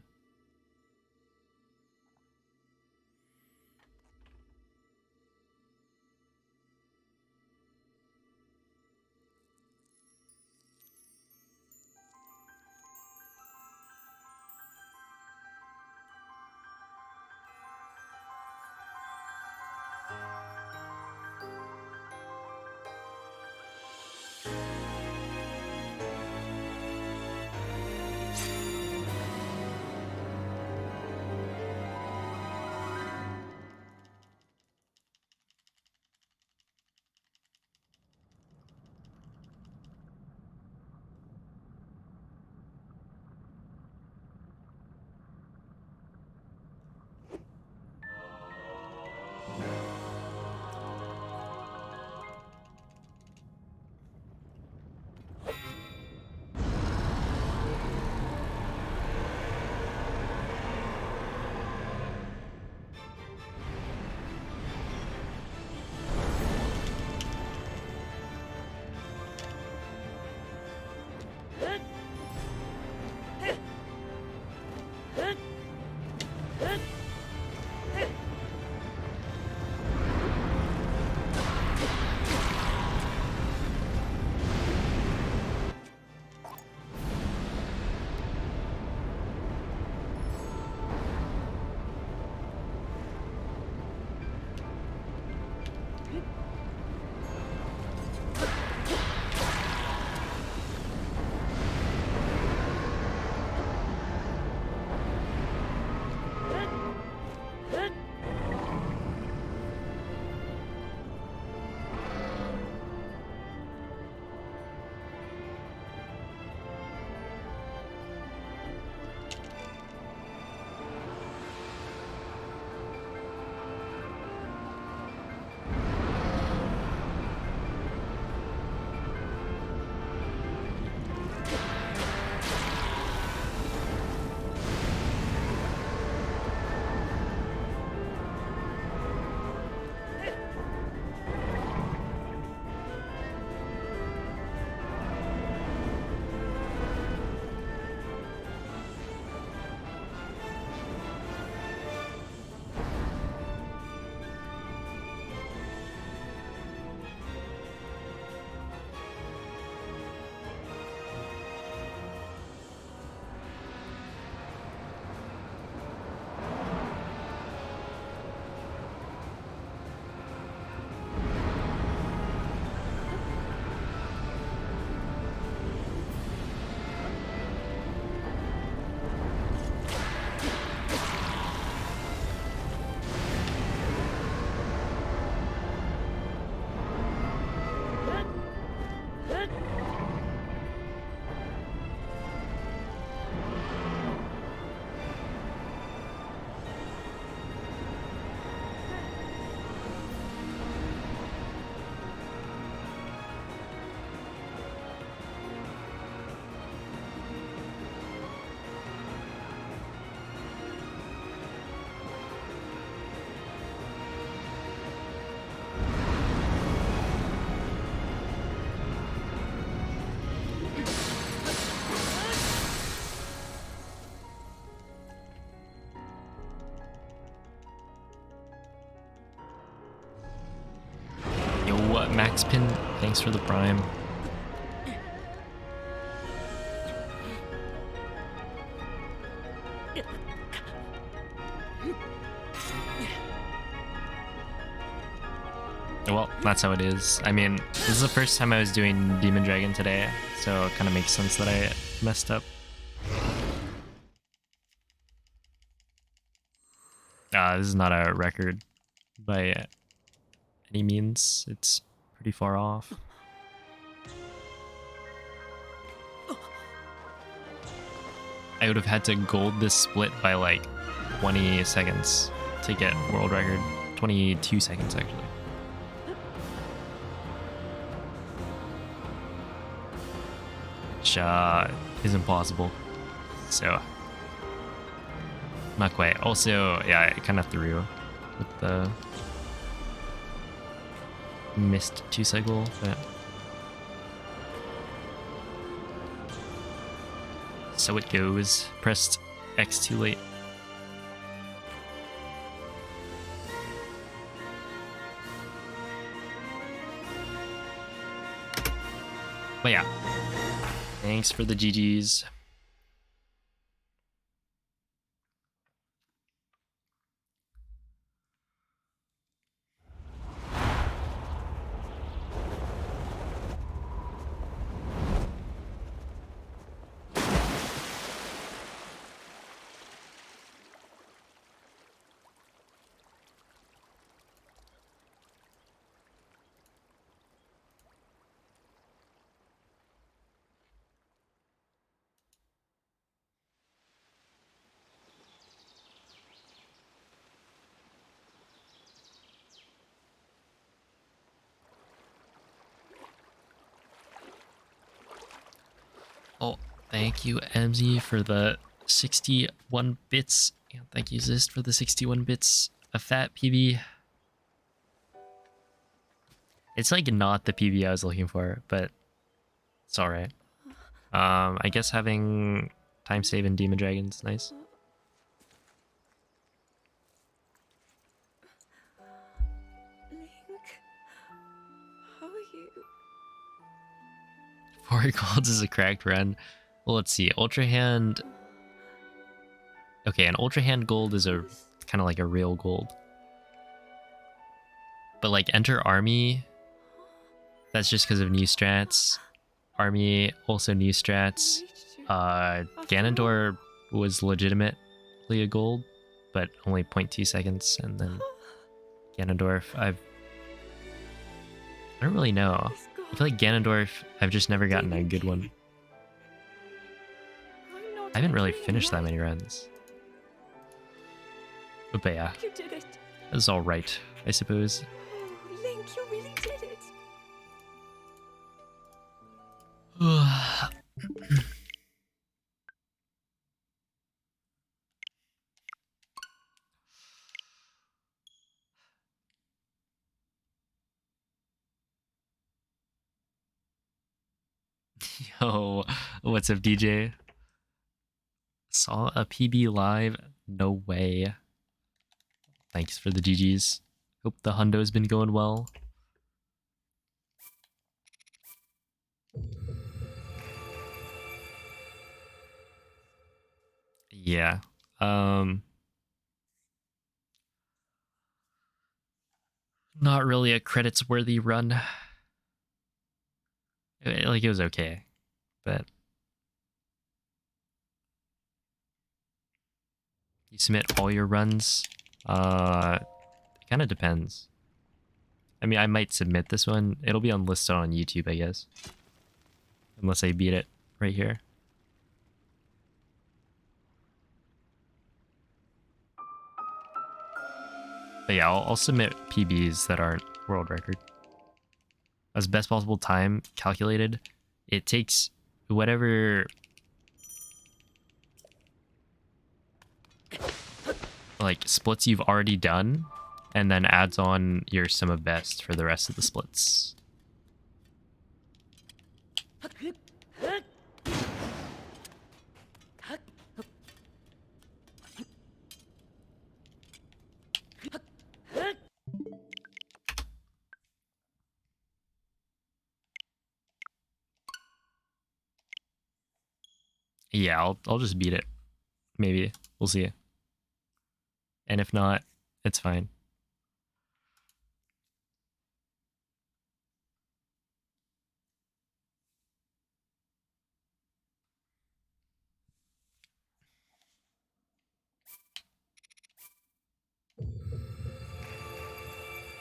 Max Pin, thanks for the prime. Well, that's how it is. I mean, this is the first time I was doing Demon Dragon today, so it kind of makes sense that I messed up. This is not a record by any means. It's pretty far off. I would have had to gold this split by like 20 seconds to get world record. 22 seconds, actually. Which is impossible. So, not quite. Also, yeah, I kind of threw with the missed 2 cycle, but so it goes. Pressed X too late. But yeah, thanks for the GGs. Oh, thank you, MZ, for the 61 bits. And thank you, Zist, for the 61 bits. A fat PB. It's like not the PB I was looking for, but it's alright. I guess having time save in Demon Dragon's nice. Link, how are you? 4 golds is a cracked run. Well, let's see. Ultra Hand. Okay, an Ultra Hand gold is a kind of like a real gold. But like Enter Army, that's just because of new strats. Army also new strats. Ganondorf was legitimately a gold, but only 0.2 seconds, and then Ganondorf, I don't really know. I feel like Ganondorf, I've just never gotten a good one. I haven't really finished that many runs. But yeah, You did it. that's alright, I suppose. Oh, Link, you really did it. Yo, what's up, DJ? Saw a PB live? No way. Thanks for the GGs. Hope the hundo's been going well. Yeah. Not really a credits worthy run. Like, it was okay, but you submit all your runs. It kind of depends. I mean, I might submit this one. It'll be unlisted on YouTube, I guess, unless I beat it right here. But yeah, I'll submit PBs that aren't world record. As best possible time calculated, it takes whatever like splits you've already done and then adds on your sum of best for the rest of the splits. Yeah, I'll just beat it. Maybe. We'll see. And if not, it's fine.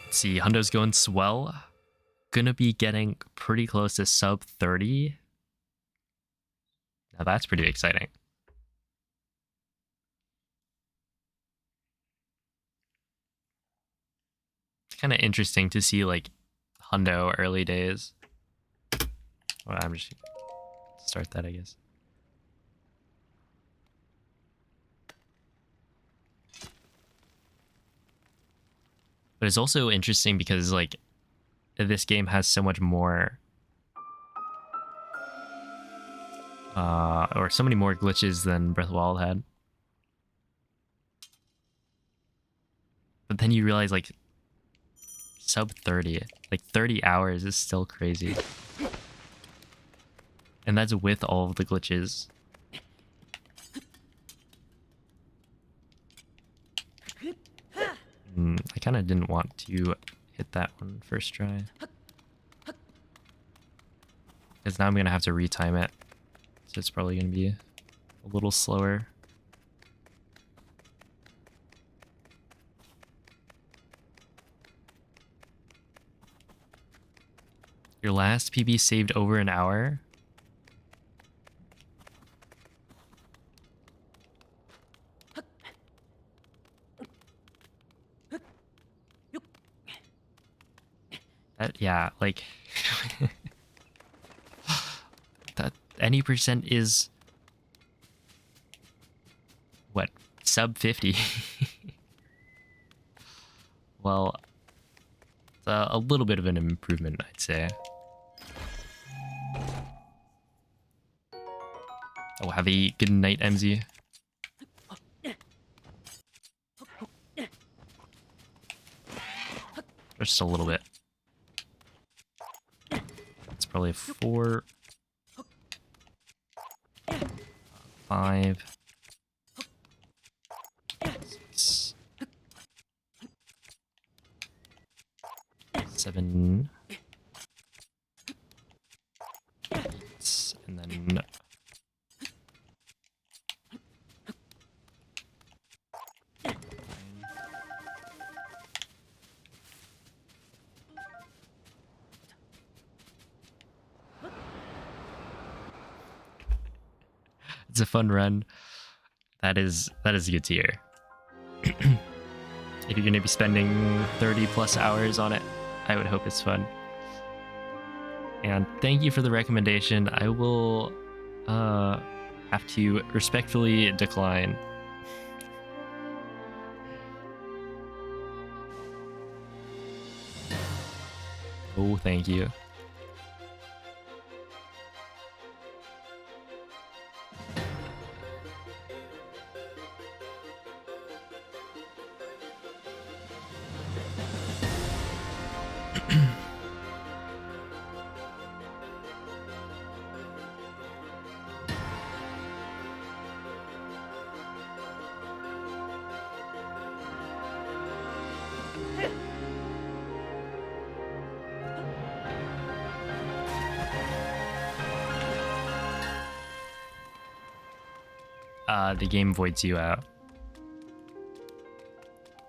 Let's see, Hundo's going swell. Gonna be getting pretty close to sub 30. Now that's pretty exciting. It's kind of interesting to see like Hundo early days. Well, I'm just start that, I guess. But it's also interesting because like this game has so much more or so many more glitches than Breath of the Wild had. But then you realize like sub 30, like 30 hours is still crazy. And that's with all of the glitches. I kind of didn't want to hit that one first try. Because now I'm going to have to retime it. So it's probably going to be a little slower. Your last PB saved over an hour? Yeah, like... that any percent is... what? Sub 50? Well, it's a little bit of an improvement, I'd say. Oh, have a good night, MZ. Just a little bit. It's probably a 4, 5, 6, 7, 8, and then... It's a fun run. That is good to hear. If you're going to be spending 30 plus hours on it, I would hope it's fun. And thank you for the recommendation. I will have to respectfully decline. Oh, thank you. The game voids you out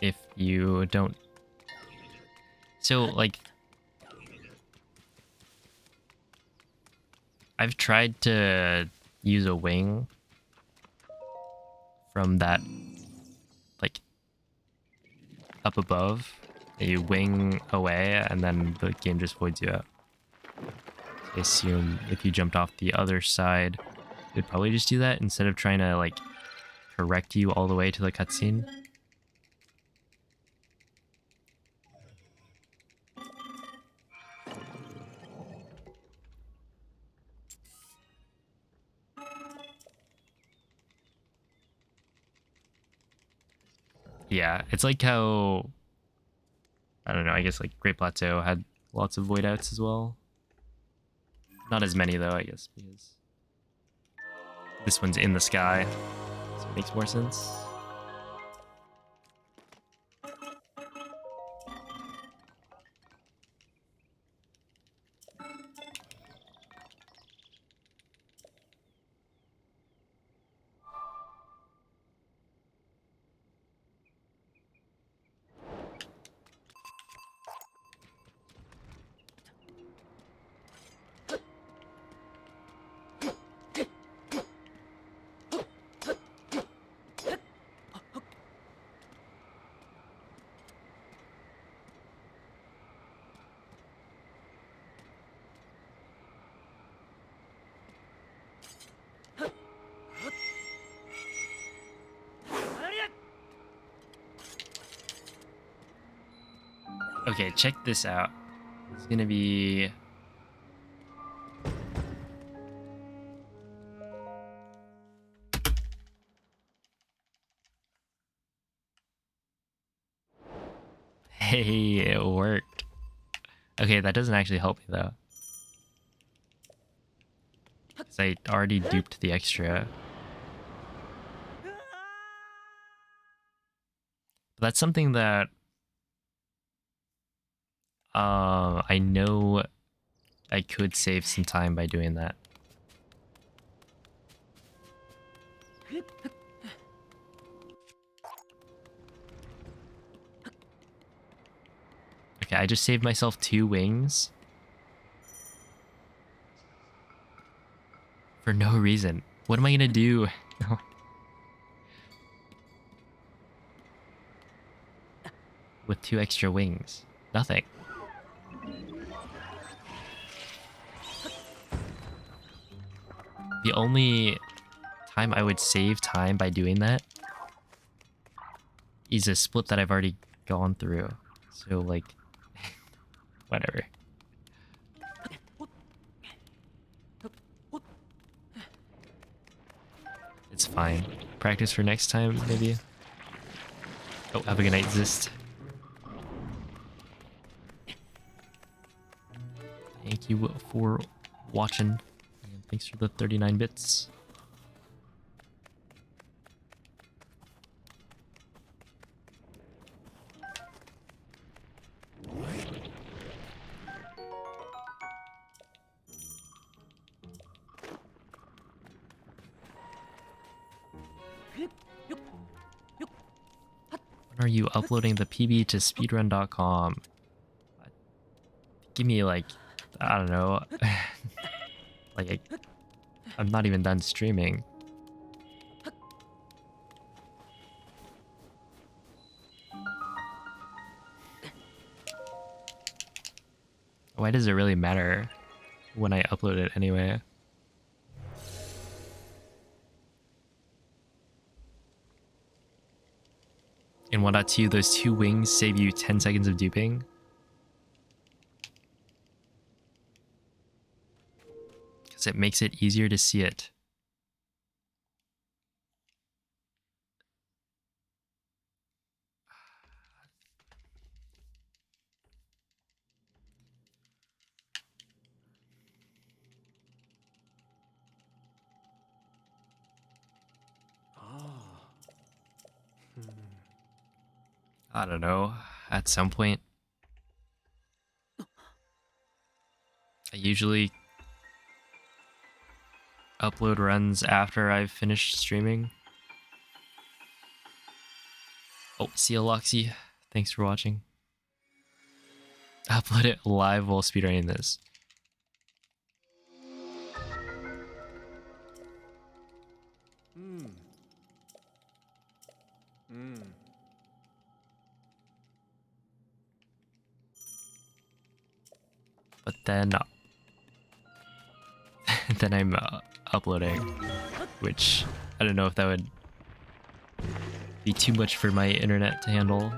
if you don't. So like I've tried to use a wing from that like up above. You wing away and then the game just voids you out. I assume if you jumped off the other side, it'd probably just do that instead of trying to like correct you all the way to the cutscene. Yeah, it's like how, I don't know, I guess like Great Plateau had lots of void outs as well. Not as many though, I guess, because this one's in the sky, so it makes more sense. Okay, check this out. It's gonna be... Hey, it worked. Okay, that doesn't actually help me though. 'Cause I already duped the extra. But that's something that I know I could save some time by doing that. Okay, I just saved myself 2 wings. For no reason. What am I gonna do? With 2 extra wings? Nothing. The only time I would save time by doing that is a split that I've already gone through. So, like, whatever. It's fine. Practice for next time, maybe. Oh, have a good night, Zist. Thank you for watching. And thanks for the 39 bits. When are you uploading the PB to speedrun.com? Give me like, I don't know. Like, I'm not even done streaming. Why does it really matter when I upload it anyway? In 1.2, those 2 wings save you 10 seconds of duping. Because it makes it easier to see it. I don't know, at some point. I usually upload runs after I've finished streaming. Oh, see you, Loxy. Thanks for watching. Upload it live while speedrunning this. But then, then I'm uploading, which I don't know if that would be too much for my internet to handle.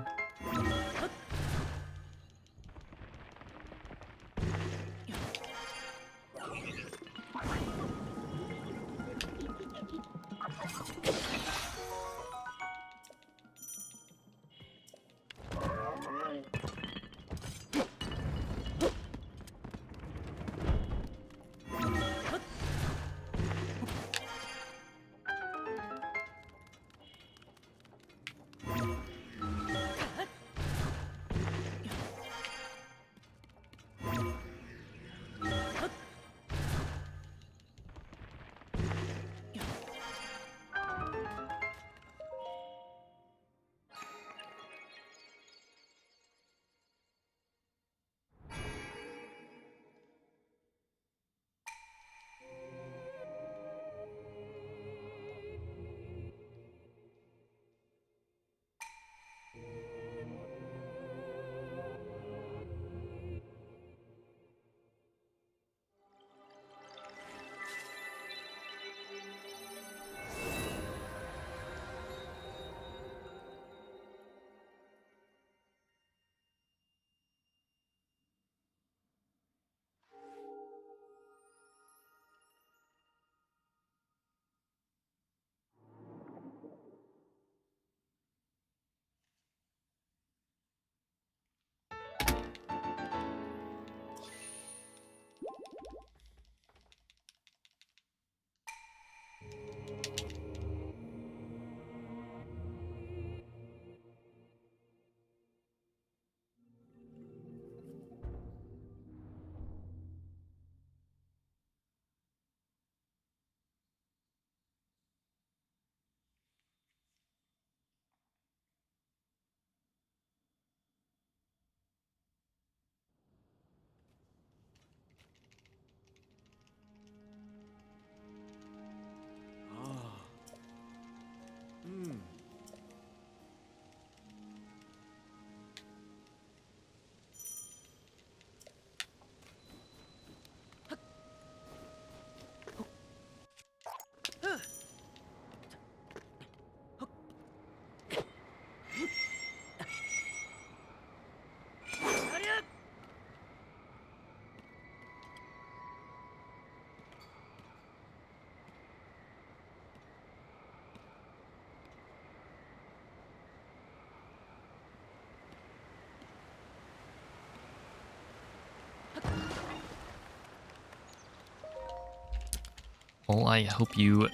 Well, I hope you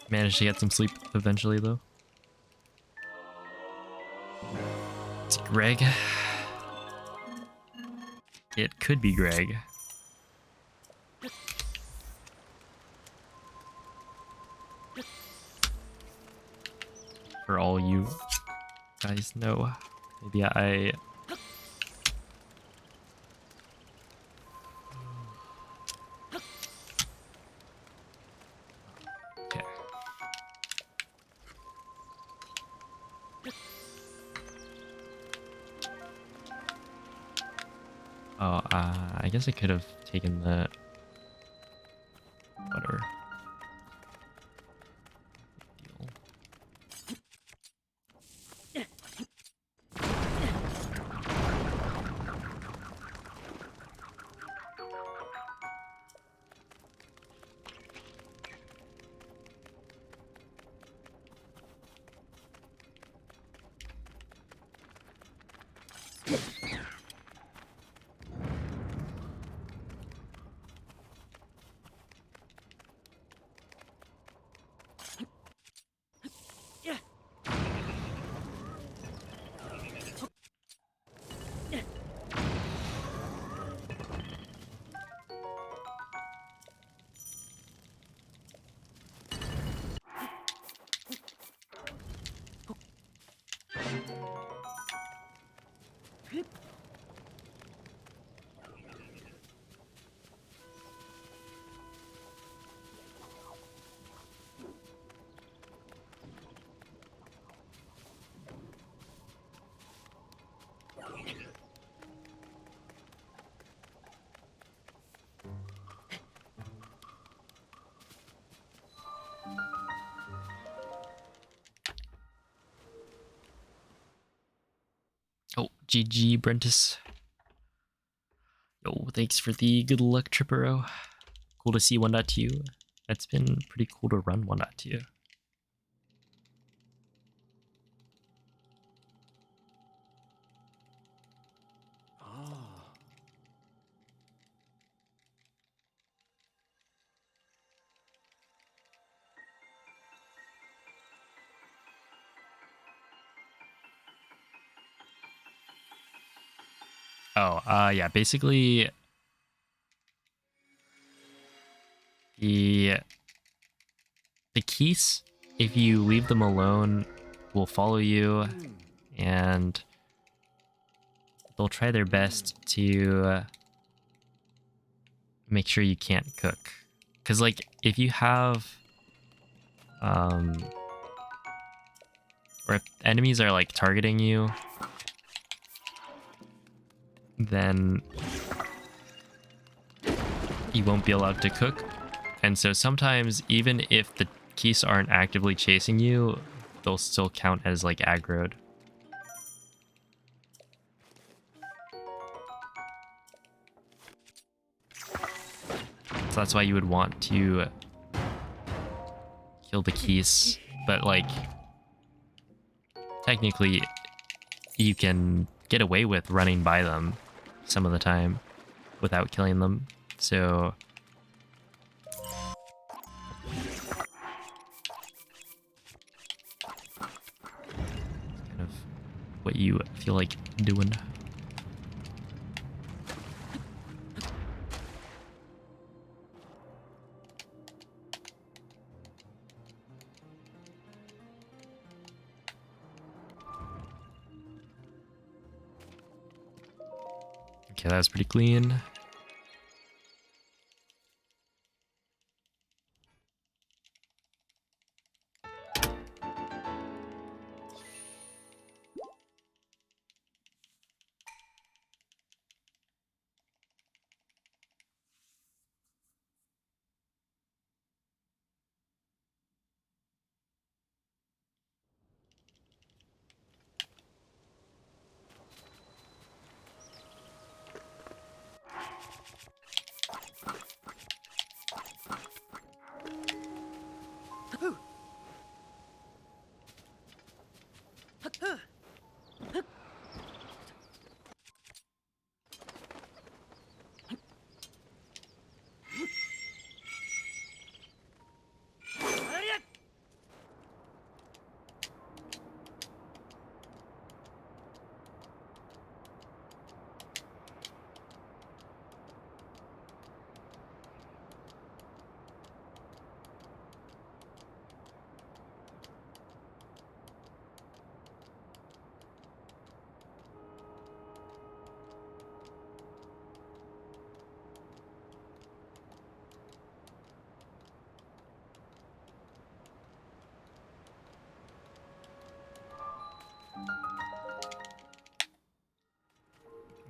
manage to get some sleep eventually, though. Is it Greg? It could be Greg. For all you guys know, maybe I... Okay. Oh, I guess I could have taken the... Whatever. Deal. Oh, GG, Brentus. Yo, thanks for the good luck, Trippero. Cool to see 1.2. That's been pretty cool to run 1.2. Oh, yeah, basically the keys, if you leave them alone, will follow you, and they'll try their best to make sure you can't cook. Because, like, if you have, or if enemies are, like, targeting you, then you won't be allowed to cook. And so sometimes, even if the keys aren't actively chasing you, they'll still count as, like, aggroed. So that's why you would want to kill the keys. But, like, technically, you can get away with running by them some of the time without killing them. So kind of what you feel like doing. Okay, that was pretty clean.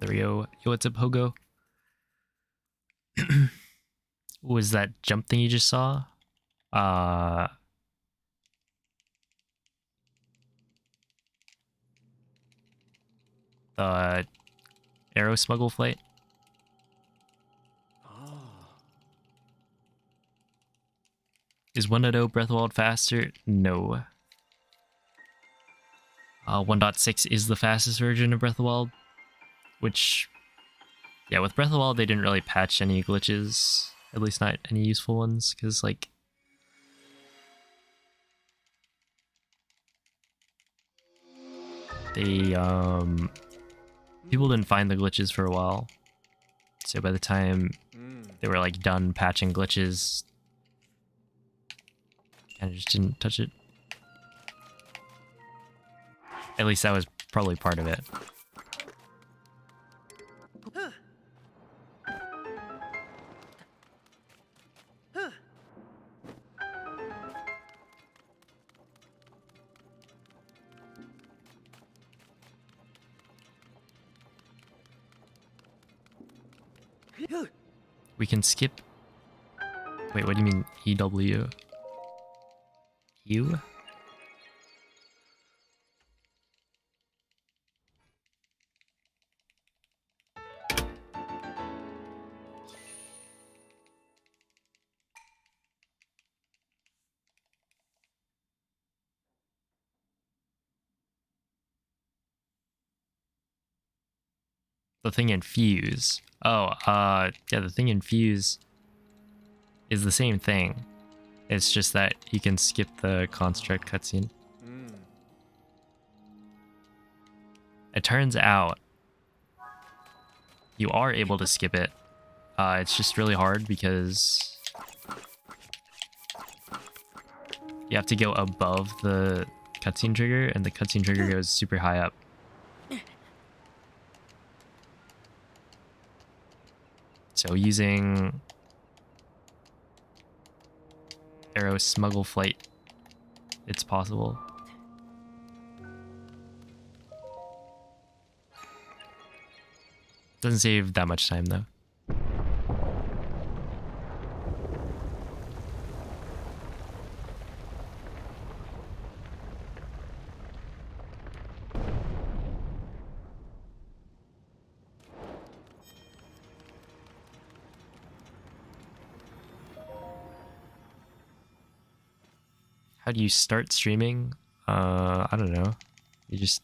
There we go. Yo, what's up, Hogo? What was that jump thing you just saw? The arrow smuggle flight. Is 1.0 Breath of the Wild faster? No. 1.6 is the fastest version of Breath of the Wild, which, yeah, with Breath of the Wild, they didn't really patch any glitches, at least not any useful ones, because, like, they, people didn't find the glitches for a while, so by the time they were, like, done patching glitches, kind of just didn't touch it. At least that was probably part of it. We can skip... Wait, what do you mean EW? You? The thing in Fuse. Oh, yeah, the thing in Fuse is the same thing. It's just that you can skip the construct cutscene. It turns out you are able to skip it. It's just really hard because you have to go above the cutscene trigger, and the cutscene trigger goes super high up. So using Arrow Smuggle Flight, it's possible. Doesn't save that much time though. How do you start streaming? I don't know. You just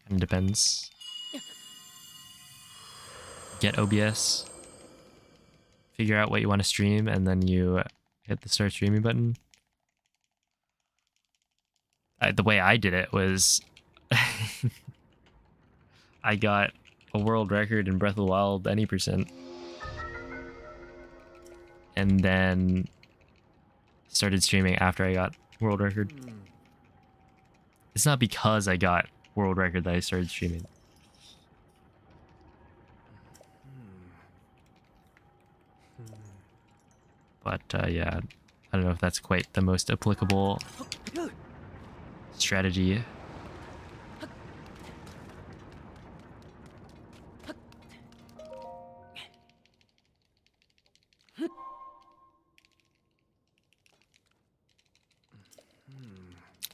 kind of depends. Get OBS, figure out what you want to stream, and then you hit the start streaming button. The way I did it was I got a world record in Breath of the Wild any %, and then started streaming after I got world record. It's not because I got world record that I started streaming. But yeah, I don't know if that's quite the most applicable strategy.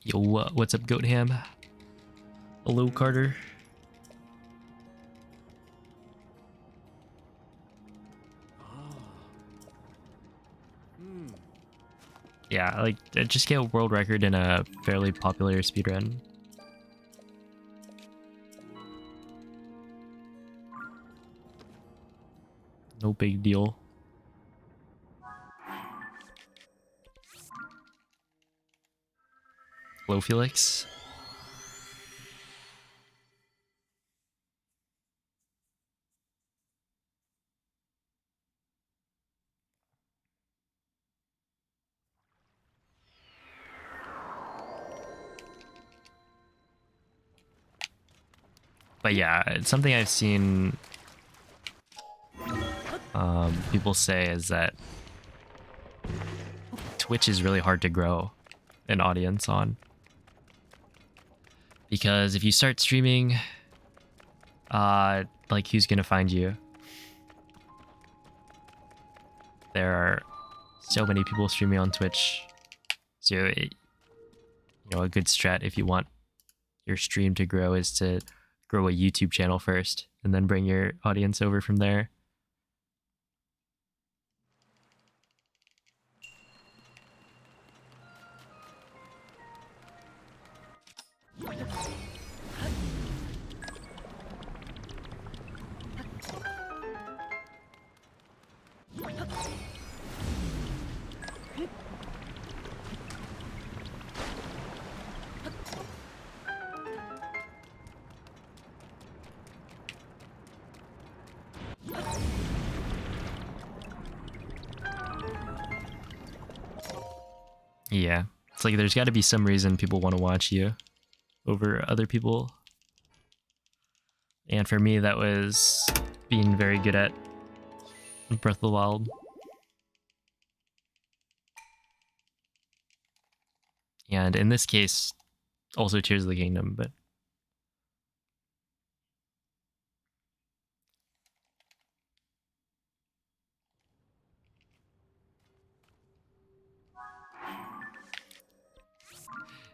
Yo, what's up, Goatham? Hello, Carter. Yeah, like, just get a world record in a fairly popular speedrun. No big deal. Hello, Felix. But yeah, it's something I've seen people say is that Twitch is really hard to grow an audience on. Because if you start streaming Like who's gonna find you? There are so many people streaming on Twitch, so a good strat if you want your stream to grow is to grow a YouTube channel first, and then bring your audience over from there. Yeah, it's like there's got to be some reason people want to watch you over other people. And for me, that was being very good at Breath of the Wild. And in this case, also Tears of the Kingdom, but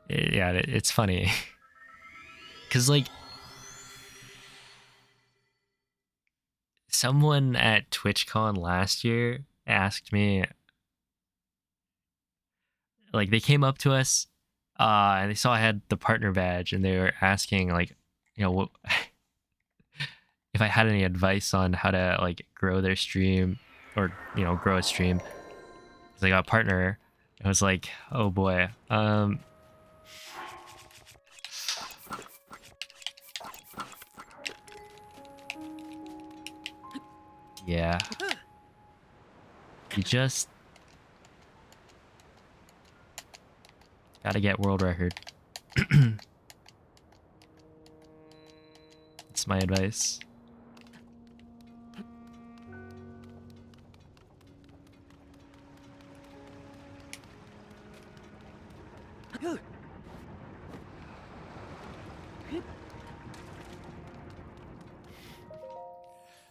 yeah, it's funny. Because, like, someone at TwitchCon last year asked me, like, they came up to us and they saw I had the partner badge, and they were asking, like, what if I had any advice on how to, like, grow their stream or, grow a stream. Because I got a partner. I was like, oh boy. Yeah. You just gotta get world record. That's my advice.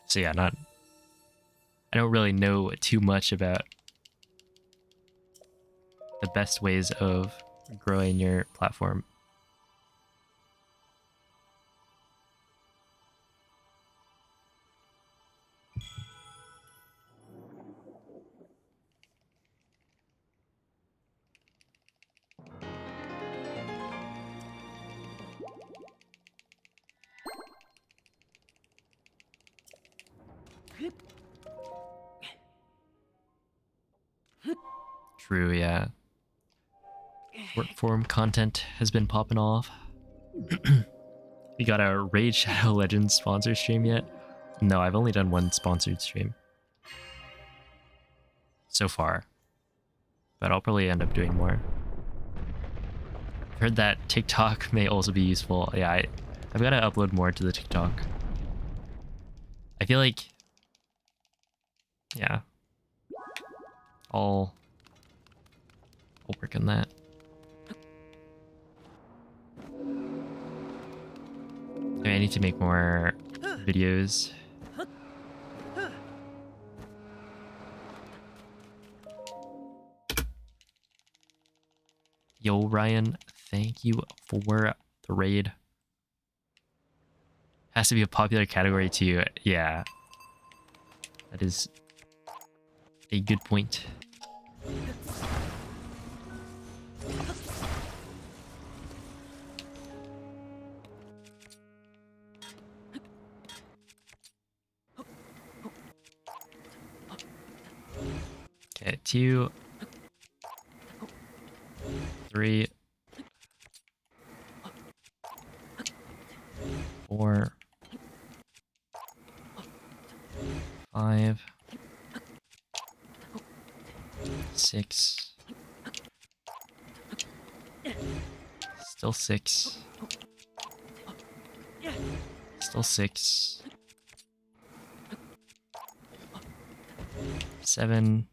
So yeah, I don't really know too much about the best ways of growing your platform. True, yeah. Short form content has been popping off. You got a Raid Shadow Legends sponsor stream yet? No, I've only done one sponsored stream so far, but I'll probably end up doing more. I've heard that TikTok may also be useful. Yeah, I've got to upload more to the TikTok. I feel like, yeah, I'll work on that. Okay, I need to make more videos. Yo, Ryan, thank you for the raid. Has to be a popular category too. Yeah, that is a good point. Okay, 2, 3, 4, 5, 6. Still 6. Still 6. 7.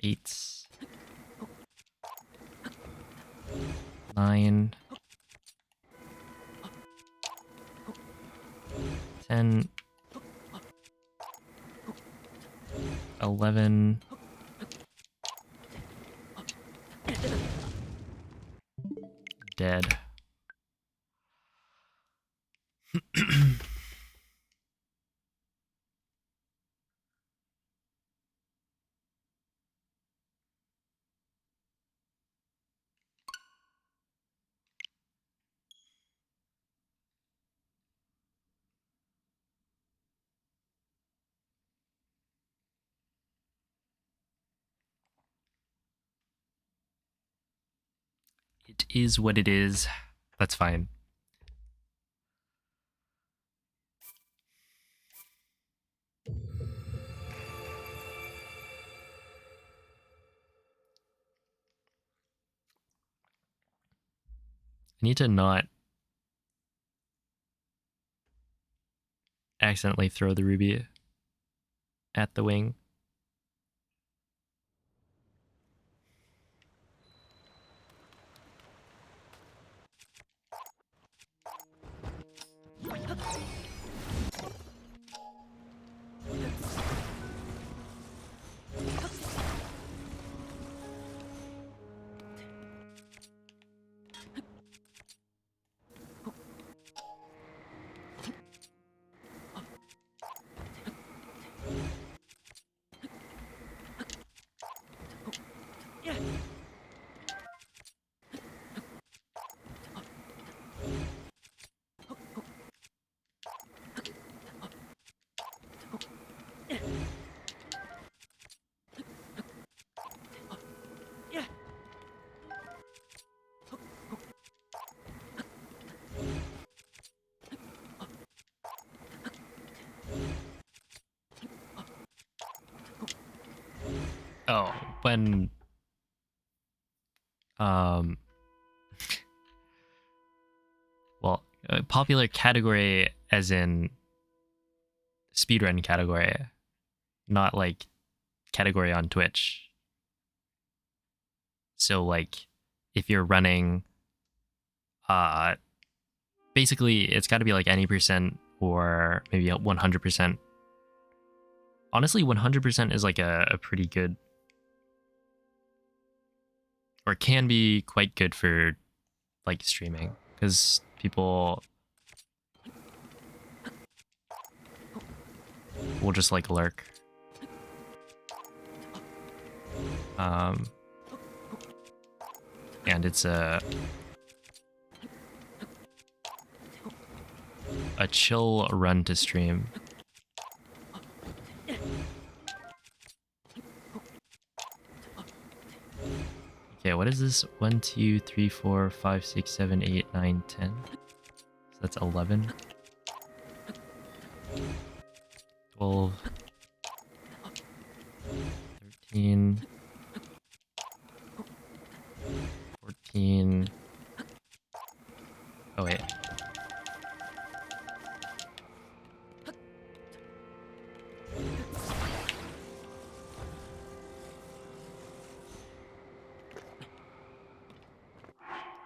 8. 9. 10, 11. Dead. It is what it is. That's fine. I need to not accidentally throw the ruby at the wing. Oh, when well, popular category as in speedrun category, not like category on Twitch. So like if you're running basically it's got to be like any percent or maybe 100%. Honestly, 100% is like a pretty good, or can be quite good for like streaming, because people will just like lurk. And it's a chill run to stream. Okay, what is this? 1, 2, 3, 4, 5, 6, 7, 8, 9, 10. So that's 11. 12. 13. 14. Oh wait.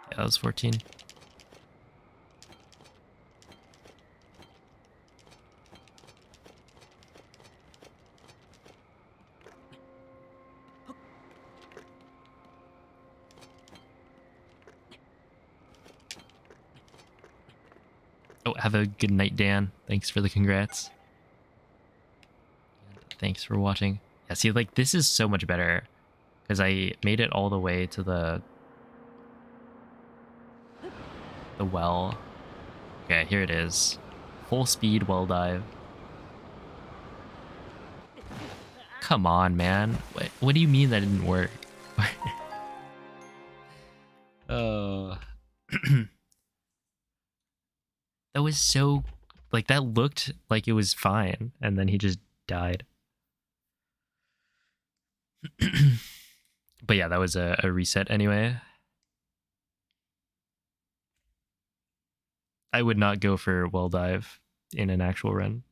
Yeah, that was 14. Oh, have a good night, Dan. Thanks for the congrats. And thanks for watching. Yeah, see, like, this is so much better because I made it all the way to the well. Okay, here it is. Full speed well dive. Come on, man. What do you mean that didn't work? Oh. That was so, like, that looked like it was fine, and then he just died. But yeah, that was a reset anyway. I would not go for well dive in an actual run.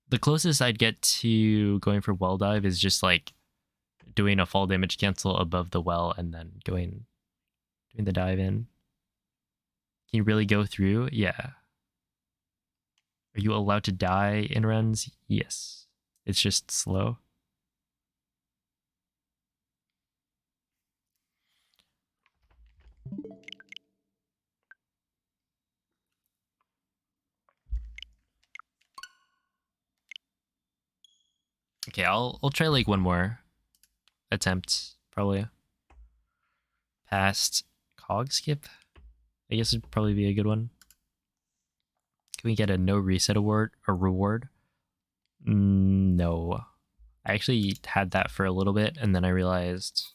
The closest I'd get to going for well dive is just like doing a fall damage cancel above the well and then doing the dive in. Can you really go through? Yeah. Are you allowed to die in runs? Yes. It's just slow. Okay, I'll try like one more attempt, probably. Past cog skip. I guess it'd probably be a good one. Can we get a no reset award or reward? No. I actually had that for a little bit and then I realized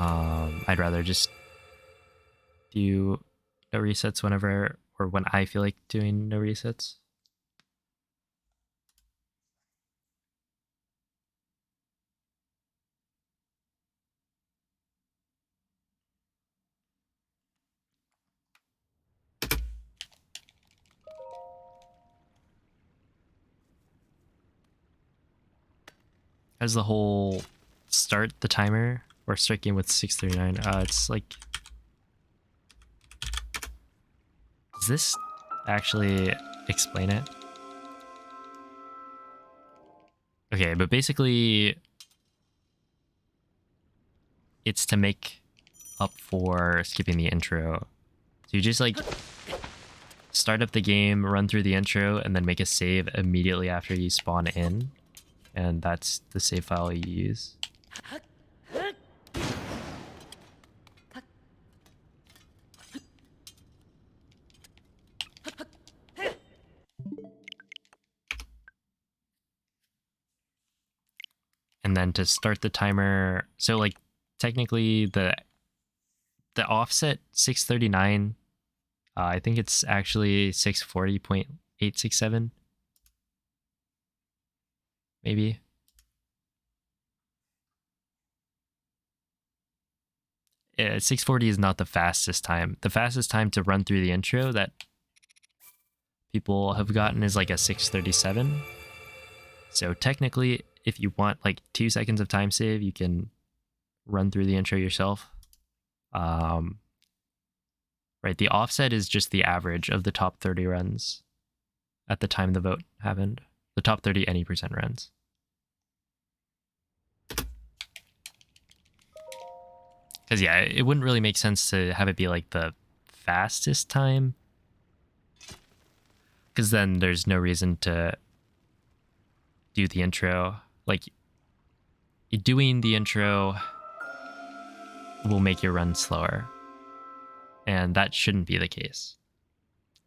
I'd rather just do no resets whenever or when I feel like doing no resets. As the whole start the timer or start game with 639, it's like, does this actually explain it? Okay, but basically it's to make up for skipping the intro. So you just like start up the game, run through the intro, and then make a save immediately after you spawn in. And that's the save file you use. And then to start the timer, so like technically the offset 639, I think it's actually 640.867. Maybe. Yeah, 640 is not the fastest time. The fastest time to run through the intro that people have gotten is like a 637. So technically, if you want like 2 seconds of time save, you can run through the intro yourself. Right, the offset is just the average of the top 30 runs at the time the vote happened. The top 30 any percent runs. Because yeah, it wouldn't really make sense to have it be like the fastest time. Because then there's no reason to do the intro. Like, doing the intro will make your run slower. And that shouldn't be the case.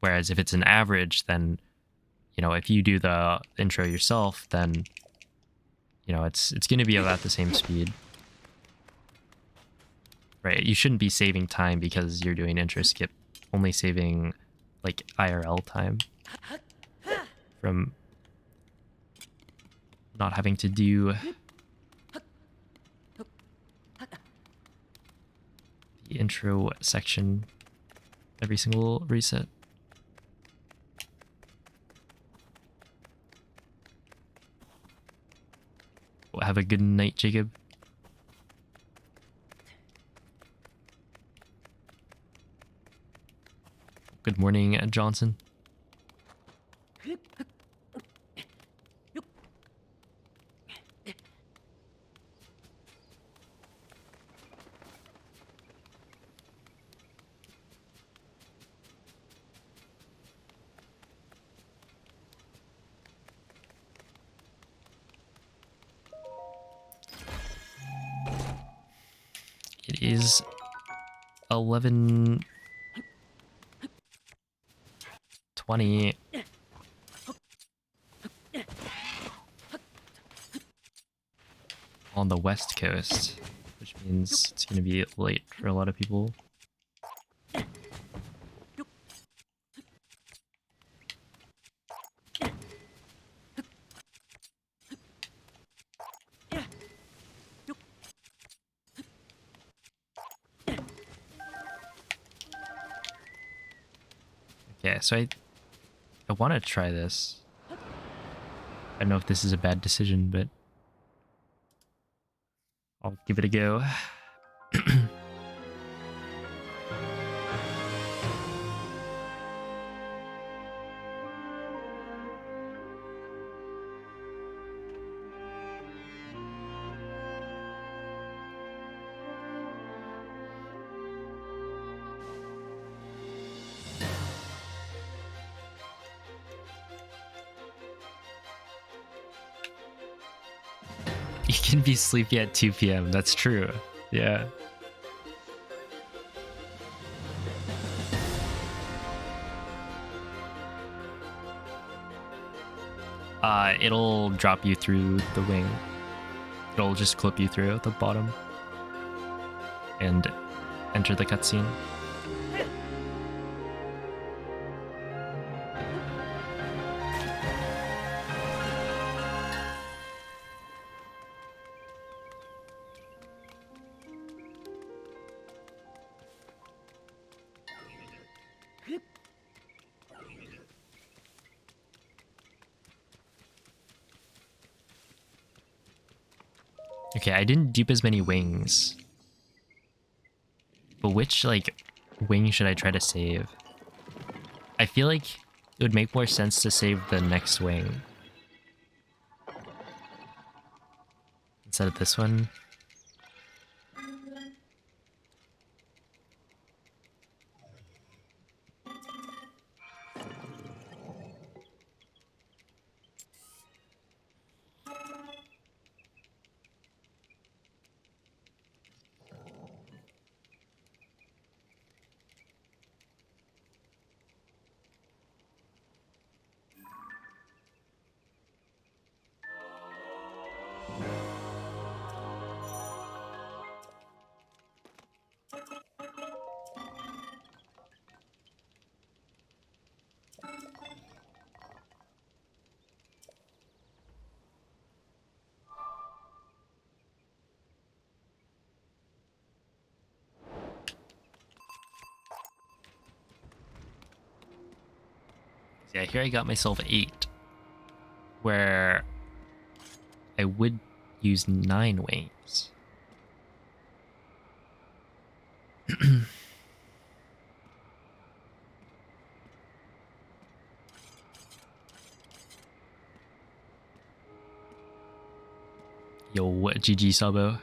Whereas if it's an average, then, you know, if you do the intro yourself, then, you know, it's going to be about the same speed. Right? You shouldn't be saving time because you're doing intro skip, only saving like IRL time from not having to do the intro section every single reset. Well, have a good night, Jacob. Good morning, Johnson. It is 11:20. On the West Coast, which means it's going to be late for a lot of people. Okay, so I want to try this. I don't know if this is a bad decision, but I'll give it a go. can be sleepy at 2 p.m. That's true. Yeah. It'll drop you through the wing. It'll just clip you through at the bottom and enter the cutscene. Okay, I didn't dupe as many wings. But which, like, wing should I try to save? I feel like it would make more sense to save the next wing instead of this one. Yeah, here I got myself 8, where I would use 9 wings. Yo, GG Sabo.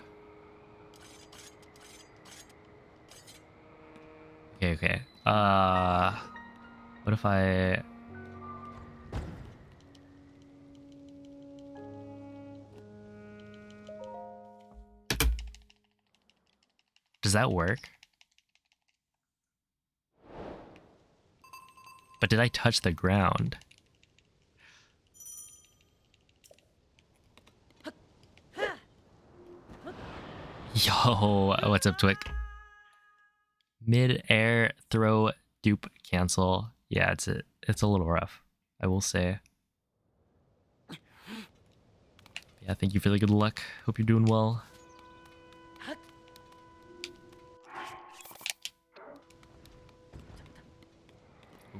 Okay. What if I... Does that work? But did I touch the ground? Yo, what's up, Twick? Mid-air throw dupe cancel. Yeah, it's a little rough, I will say. Yeah, thank you for the good luck. Hope you're doing well.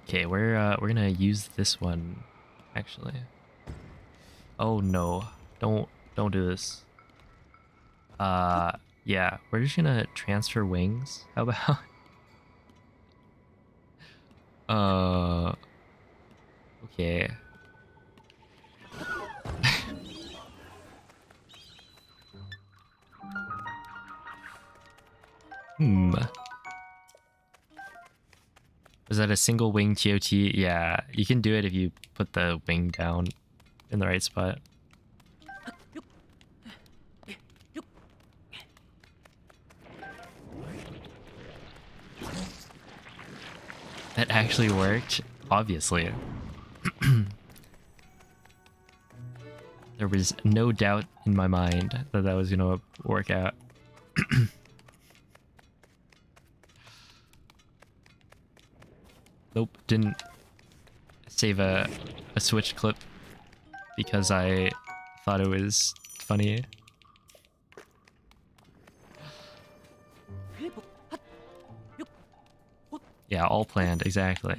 Okay, we're gonna use this one, actually. Oh no, don't do this. Yeah, we're just gonna transfer wings. How about? Okay. Was that a single wing TOT? Yeah, you can do it if you put the wing down in the right spot. That actually worked, obviously. There was no doubt in my mind that that was gonna work out. Nope, didn't save a switch clip because I thought it was funny. Yeah, all planned, exactly.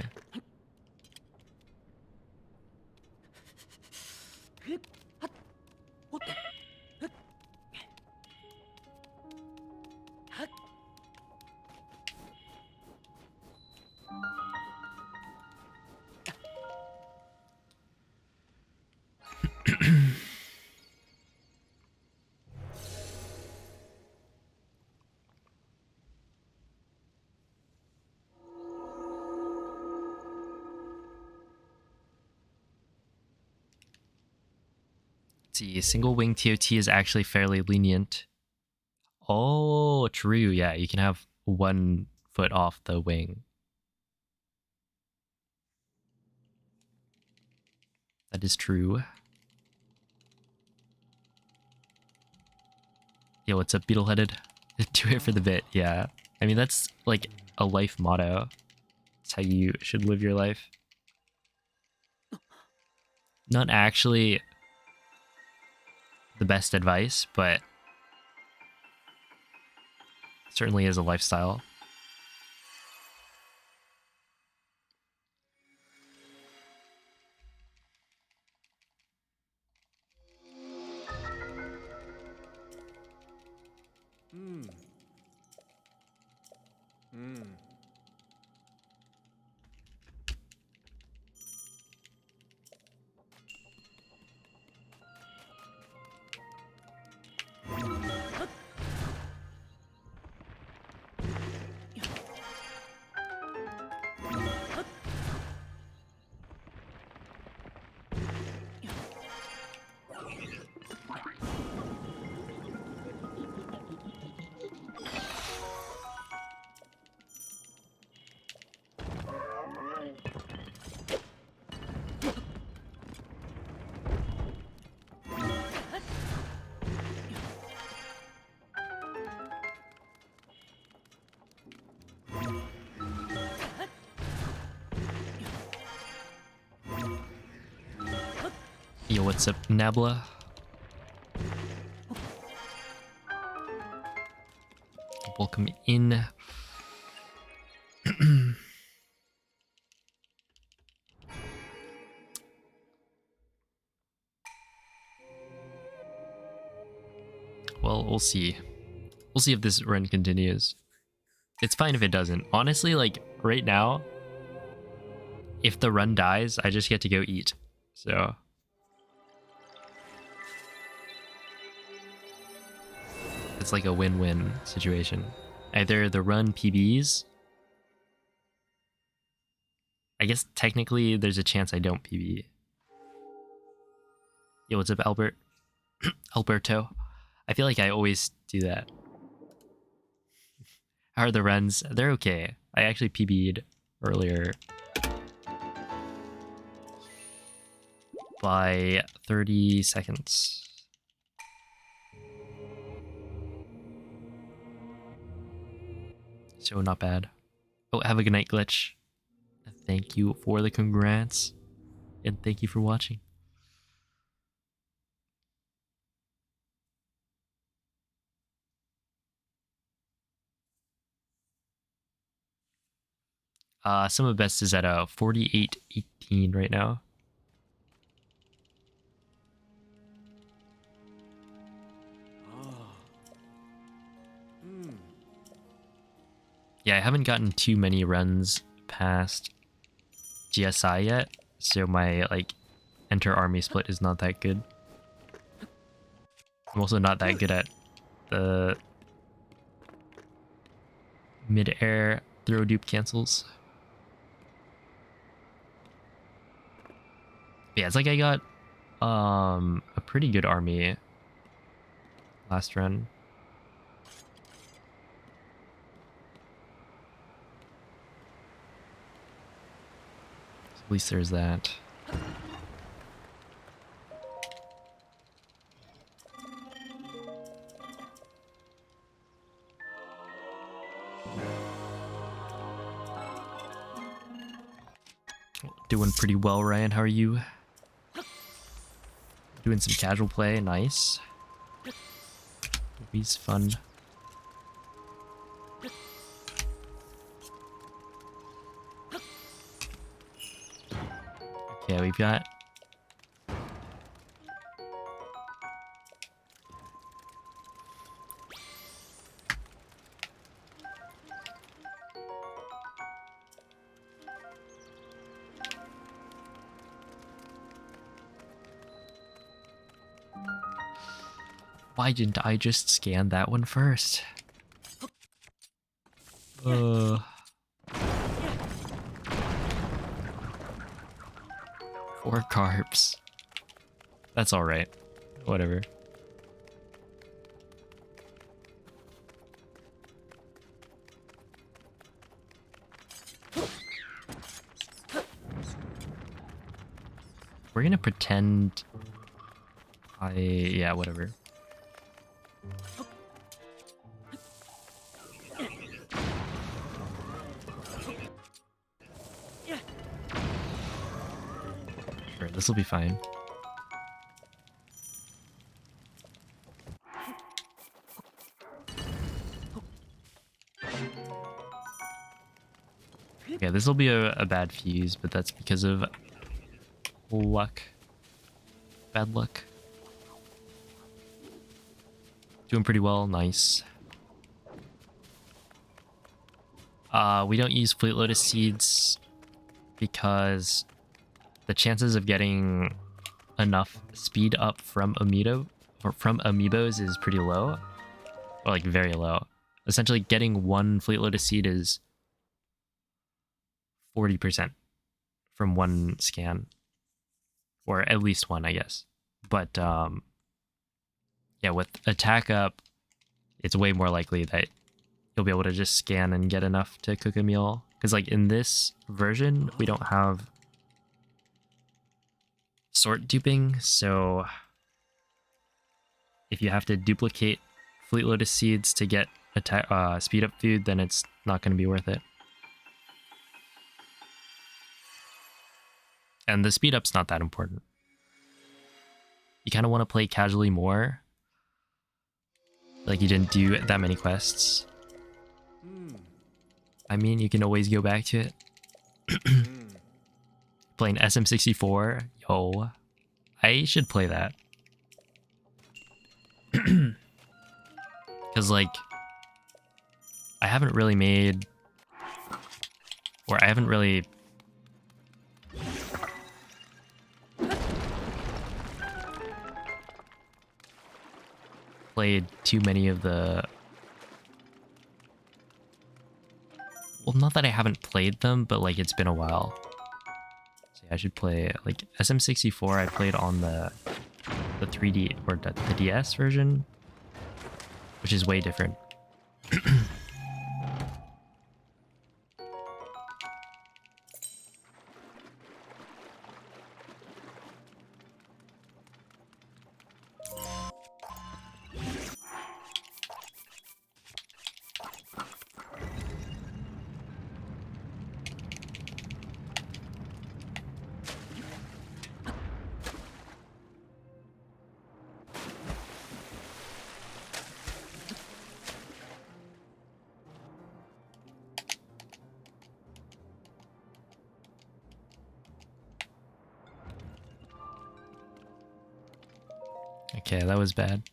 Let's see, single wing TOT is actually fairly lenient. Oh, true. Yeah, you can have 1 foot off the wing. That is true. Yo, what's up, Beetleheaded? Do it for the bit, yeah. I mean, that's like a life motto. It's how you should live your life. Not actually the best advice, but certainly is a lifestyle. Yo, what's up, Nabla? Welcome in. Well, we'll see. We'll see if this run continues. It's fine if it doesn't. Honestly, like, right now, if the run dies, I just get to go eat. So... it's like a win-win situation. Either the run PBs. I guess technically there's a chance I don't PB. Yo, what's up, Albert? Alberto? I feel like I always do that. How are the runs? They're okay. I actually PB'd earlier by 30 seconds. So not bad. Oh, have a good night, Glitch. Thank you for the congrats. And thank you for watching. Some of best is at 48.18 right now. Yeah, I haven't gotten too many runs past GSI yet, so my like enter army split is not that good. I'm also not that good at the mid-air throw dupe cancels. Yeah, it's like I got a pretty good army last run. At least there's that. Doing pretty well, Ryan. How are you? Doing some casual play. Nice. Always fun. Okay, we've got... Why didn't I just scan that one first? 4 carbs. That's alright. Whatever. We're gonna pretend yeah, whatever. Sure, this will be fine. Yeah, this will be a bad fuse, but that's because of luck. Bad luck. Doing pretty well, nice. We don't use Fleet Lotus seeds because the chances of getting enough speed up from amiibos is pretty low, or like very low. Essentially, getting one Fleet Lotus seed is 40% from one scan, or at least one, I guess. But yeah, with attack up, it's way more likely that you'll be able to just scan and get enough to cook a meal. Because like in this version, we don't have sort duping, so if you have to duplicate Fleet Lotus seeds to get attack speed up food, then it's not going to be worth it. And the speed up's not that important. You kind of want to play casually more. Like you didn't do that many quests. I mean, you can always go back to it. Playing SM64, yo, I should play that. Because like, I haven't really made, or I haven't really played too many of the, well, not that I haven't played them, but like it's been a while. So yeah, I should play like SM64. I played on the 3D or the DS version, which is way different. Okay, that was bad.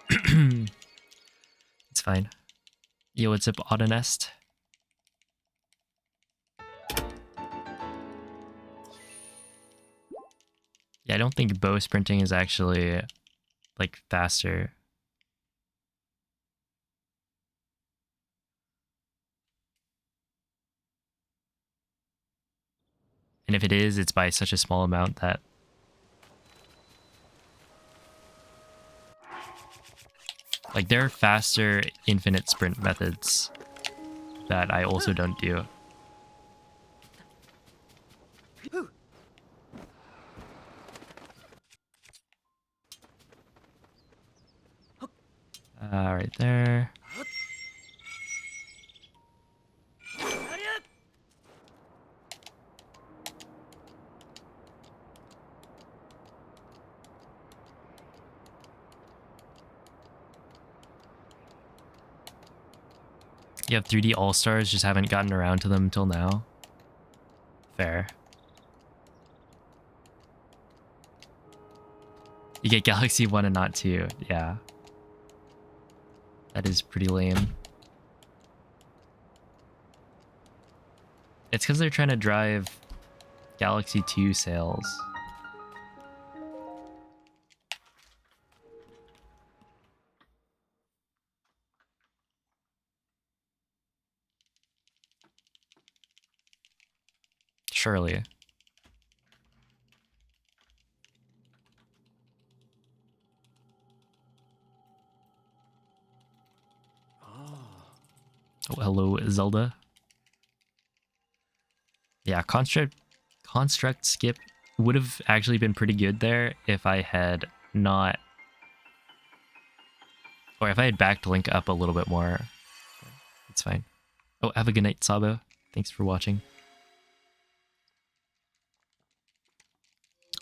It's fine. Yo, what's up, Autonest? Yeah, I don't think bow sprinting is actually like faster. And if it is, it's by such a small amount that like there are faster infinite sprint methods that I also don't do. Right there. You have 3D All-Stars, just haven't gotten around to them till now. Fair. You get Galaxy 1 and not 2, yeah. That is pretty lame. It's because they're trying to drive Galaxy 2 sales. Surely. Oh, hello, Zelda. Yeah, construct skip would have actually been pretty good there if I had not, or if I had backed Link up a little bit more. It's fine. Oh, have a good night, Sabo. Thanks for watching.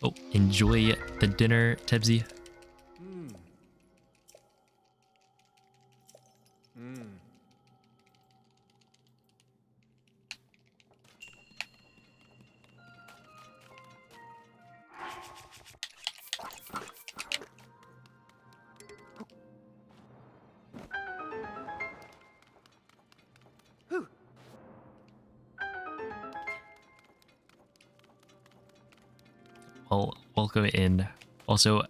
Oh, enjoy the dinner, Tebsy. Well, welcome in. Also,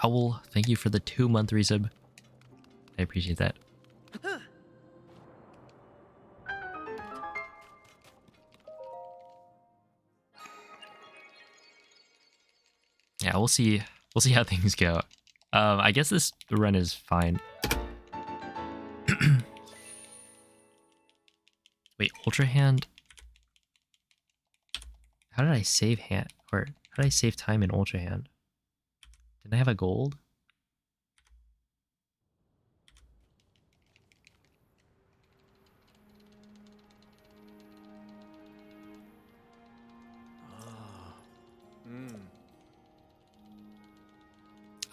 Owl, thank you for the 2-month resub. I appreciate that. Yeah, we'll see. We'll see how things go. I guess this run is fine. Wait, Ultra Hand. How did I save hand? Or how did I save time in Ultra Hand? Did I have a gold?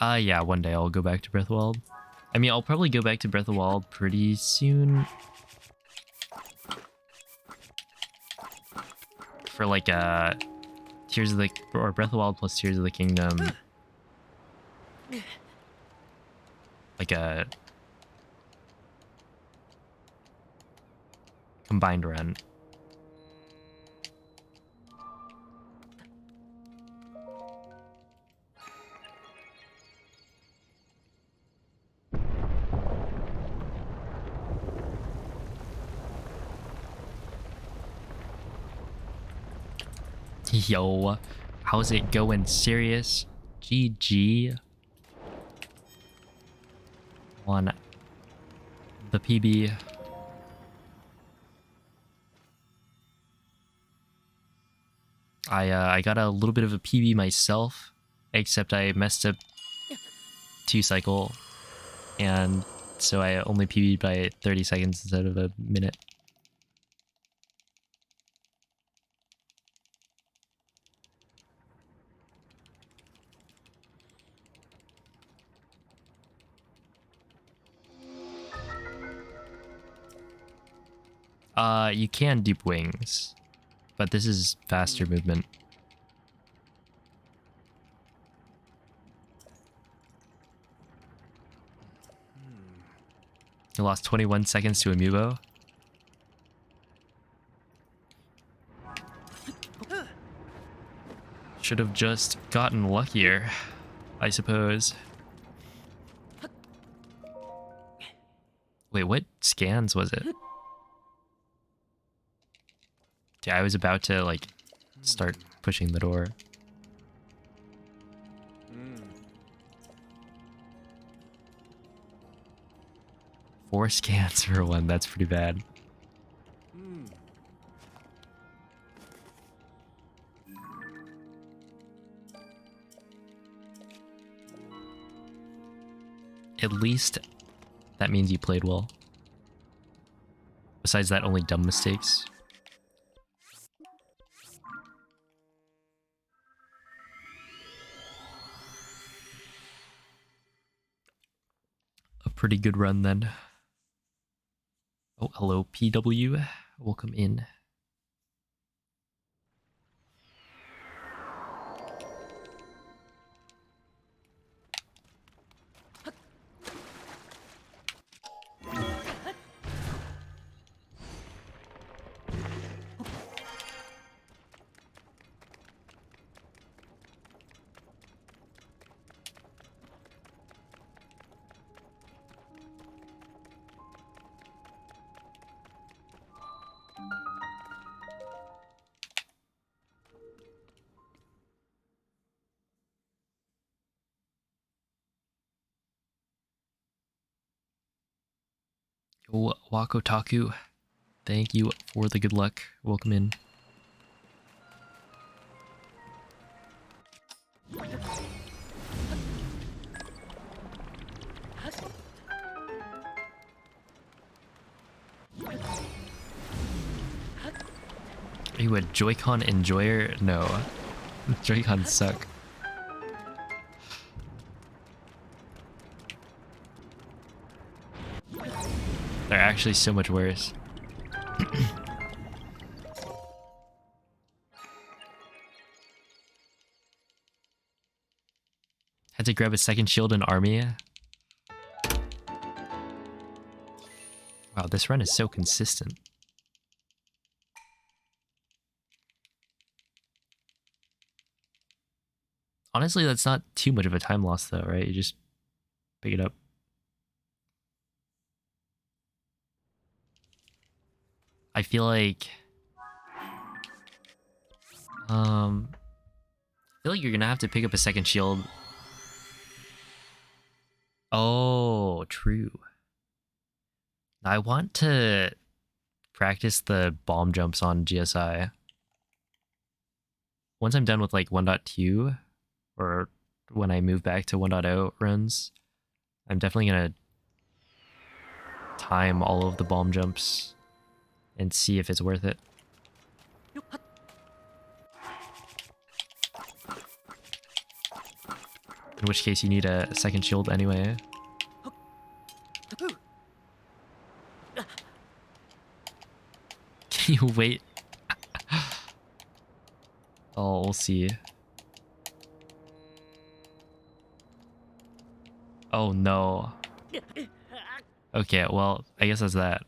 Yeah, one day I'll go back to Breath of the Wild. I mean, I'll probably go back to Breath of the Wild pretty soon. For like Tears of the, or Breath of the Wild plus Tears of the Kingdom. Like a combined run. Yo, how's it going, Serious? GG on the PB. I got a little bit of a PB myself, except I messed up 2-cycle, and so I only PB'd by 30 seconds instead of a minute. You can dupe wings, but this is faster movement. You lost 21 seconds to Amiibo. Should have just gotten luckier, I suppose. Wait, what scans was it? Yeah, I was about to, like, start pushing the door. Four scans for one, that's pretty bad. At least that means you played well. Besides that, only dumb mistakes. A pretty good run then. Oh, hello, PW. Welcome in. Yo, Wakotaku. Thank you for the good luck. Welcome in. Are you a Joy-Con enjoyer? No. Joy-Cons suck. They're actually so much worse. Had to grab a second shield in army. Wow, this run is so consistent. Honestly, that's not too much of a time loss though, right? You just pick it up. I feel like you're gonna have to pick up a second shield. Oh, true. I want to practice the bomb jumps on GSI. Once I'm done with like 1.2, or when I move back to 1.0 runs, I'm definitely gonna time all of the bomb jumps and see if it's worth it. In which case you need a second shield anyway. Can you wait? Oh, we'll see. Oh no. Okay, well, I guess that's that.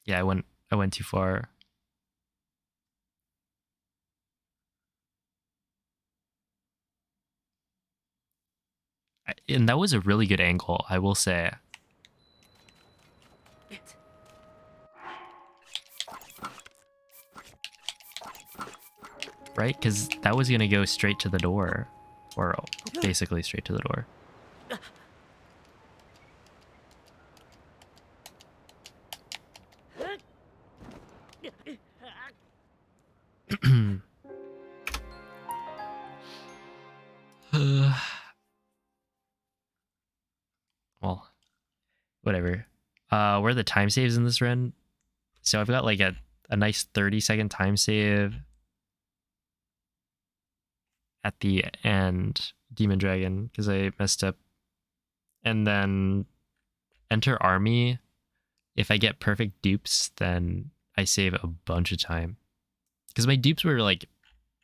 Yeah, I went too far. And that was a really good angle, I will say. Right? Because that was going to go straight to the door. Or basically straight to the door. Well, whatever. Where are the time saves in this run? So I've got like a nice 30-second time save at the end, Demon Dragon, because I messed up. And then enter army. If I get perfect dupes, then I save a bunch of time. Because my dupes were like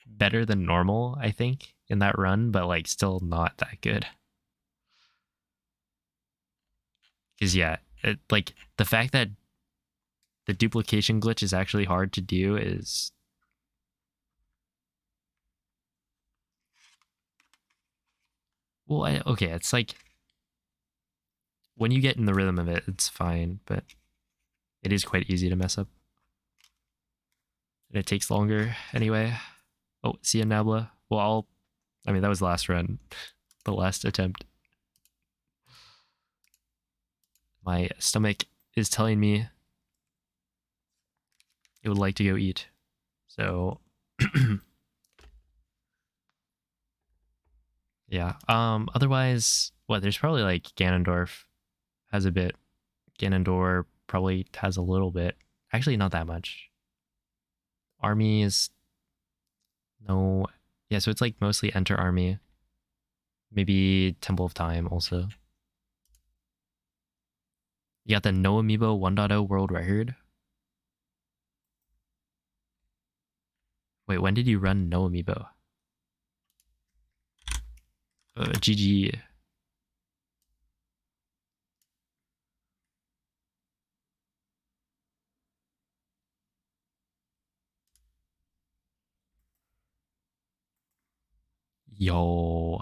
better than normal, I think, in that run, but like still not that good. Because yeah, like the fact that the duplication glitch is actually hard to do is... Well, okay, it's like when you get in the rhythm of it, it's fine, but it is quite easy to mess up. And it takes longer anyway. Oh, see ya, Nabla. Well, I mean, that was the last run, the last attempt. My stomach is telling me it would like to go eat. So, yeah. Otherwise, what? There's probably like Ganondorf has a bit. Ganondorf probably has a little bit. Actually, not that much. Army is no. Yeah, so it's like mostly enter army. Maybe Temple of Time also. You got the No Amiibo 1.0 world record. Wait, when did you run No Amiibo? GG. Yo.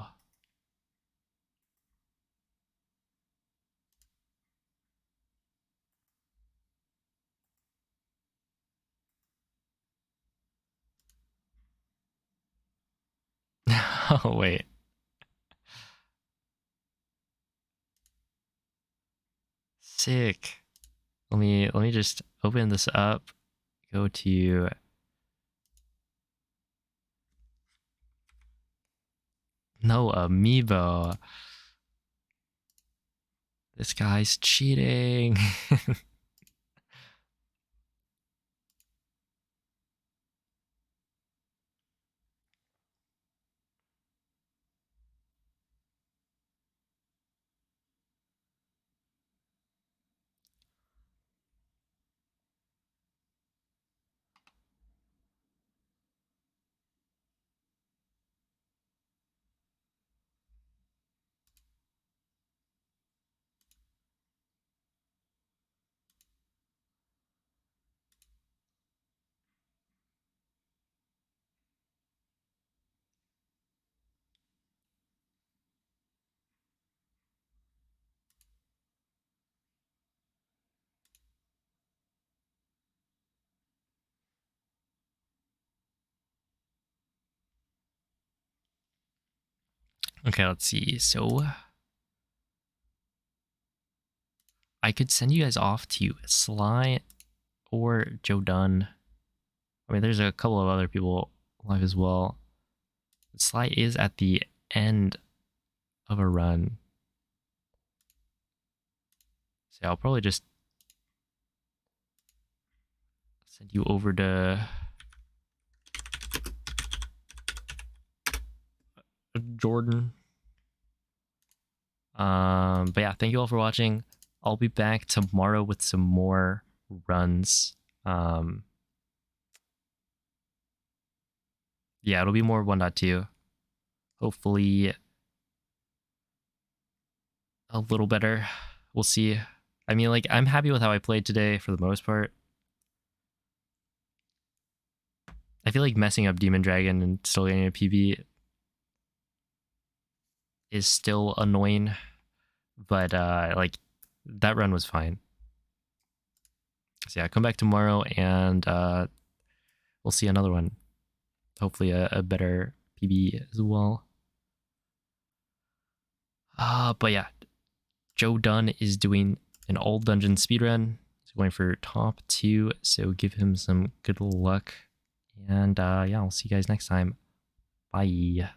Oh, wait. Sick. Let me just open this up. Go to no amiibo. This guy's cheating. Okay, let's see. So I could send you guys off to Sly or Joe Dunn. I mean, there's a couple of other people live as well. Sly is at the end of a run. So I'll probably just send you over to Jordan. But yeah, thank you all for watching. I'll be back tomorrow with some more runs. Yeah, it'll be more 1.2. Hopefully a little better. We'll see. I mean, like, I'm happy with how I played today for the most part. I feel like messing up Demon Dragon and still getting a PB is still annoying, but like, that run was fine. So yeah, come back tomorrow and we'll see another one. Hopefully a better PB as well. But yeah, Joe Dunn is doing an old dungeon speedrun. He's going for top 2, so give him some good luck. And yeah, I'll see you guys next time. Bye.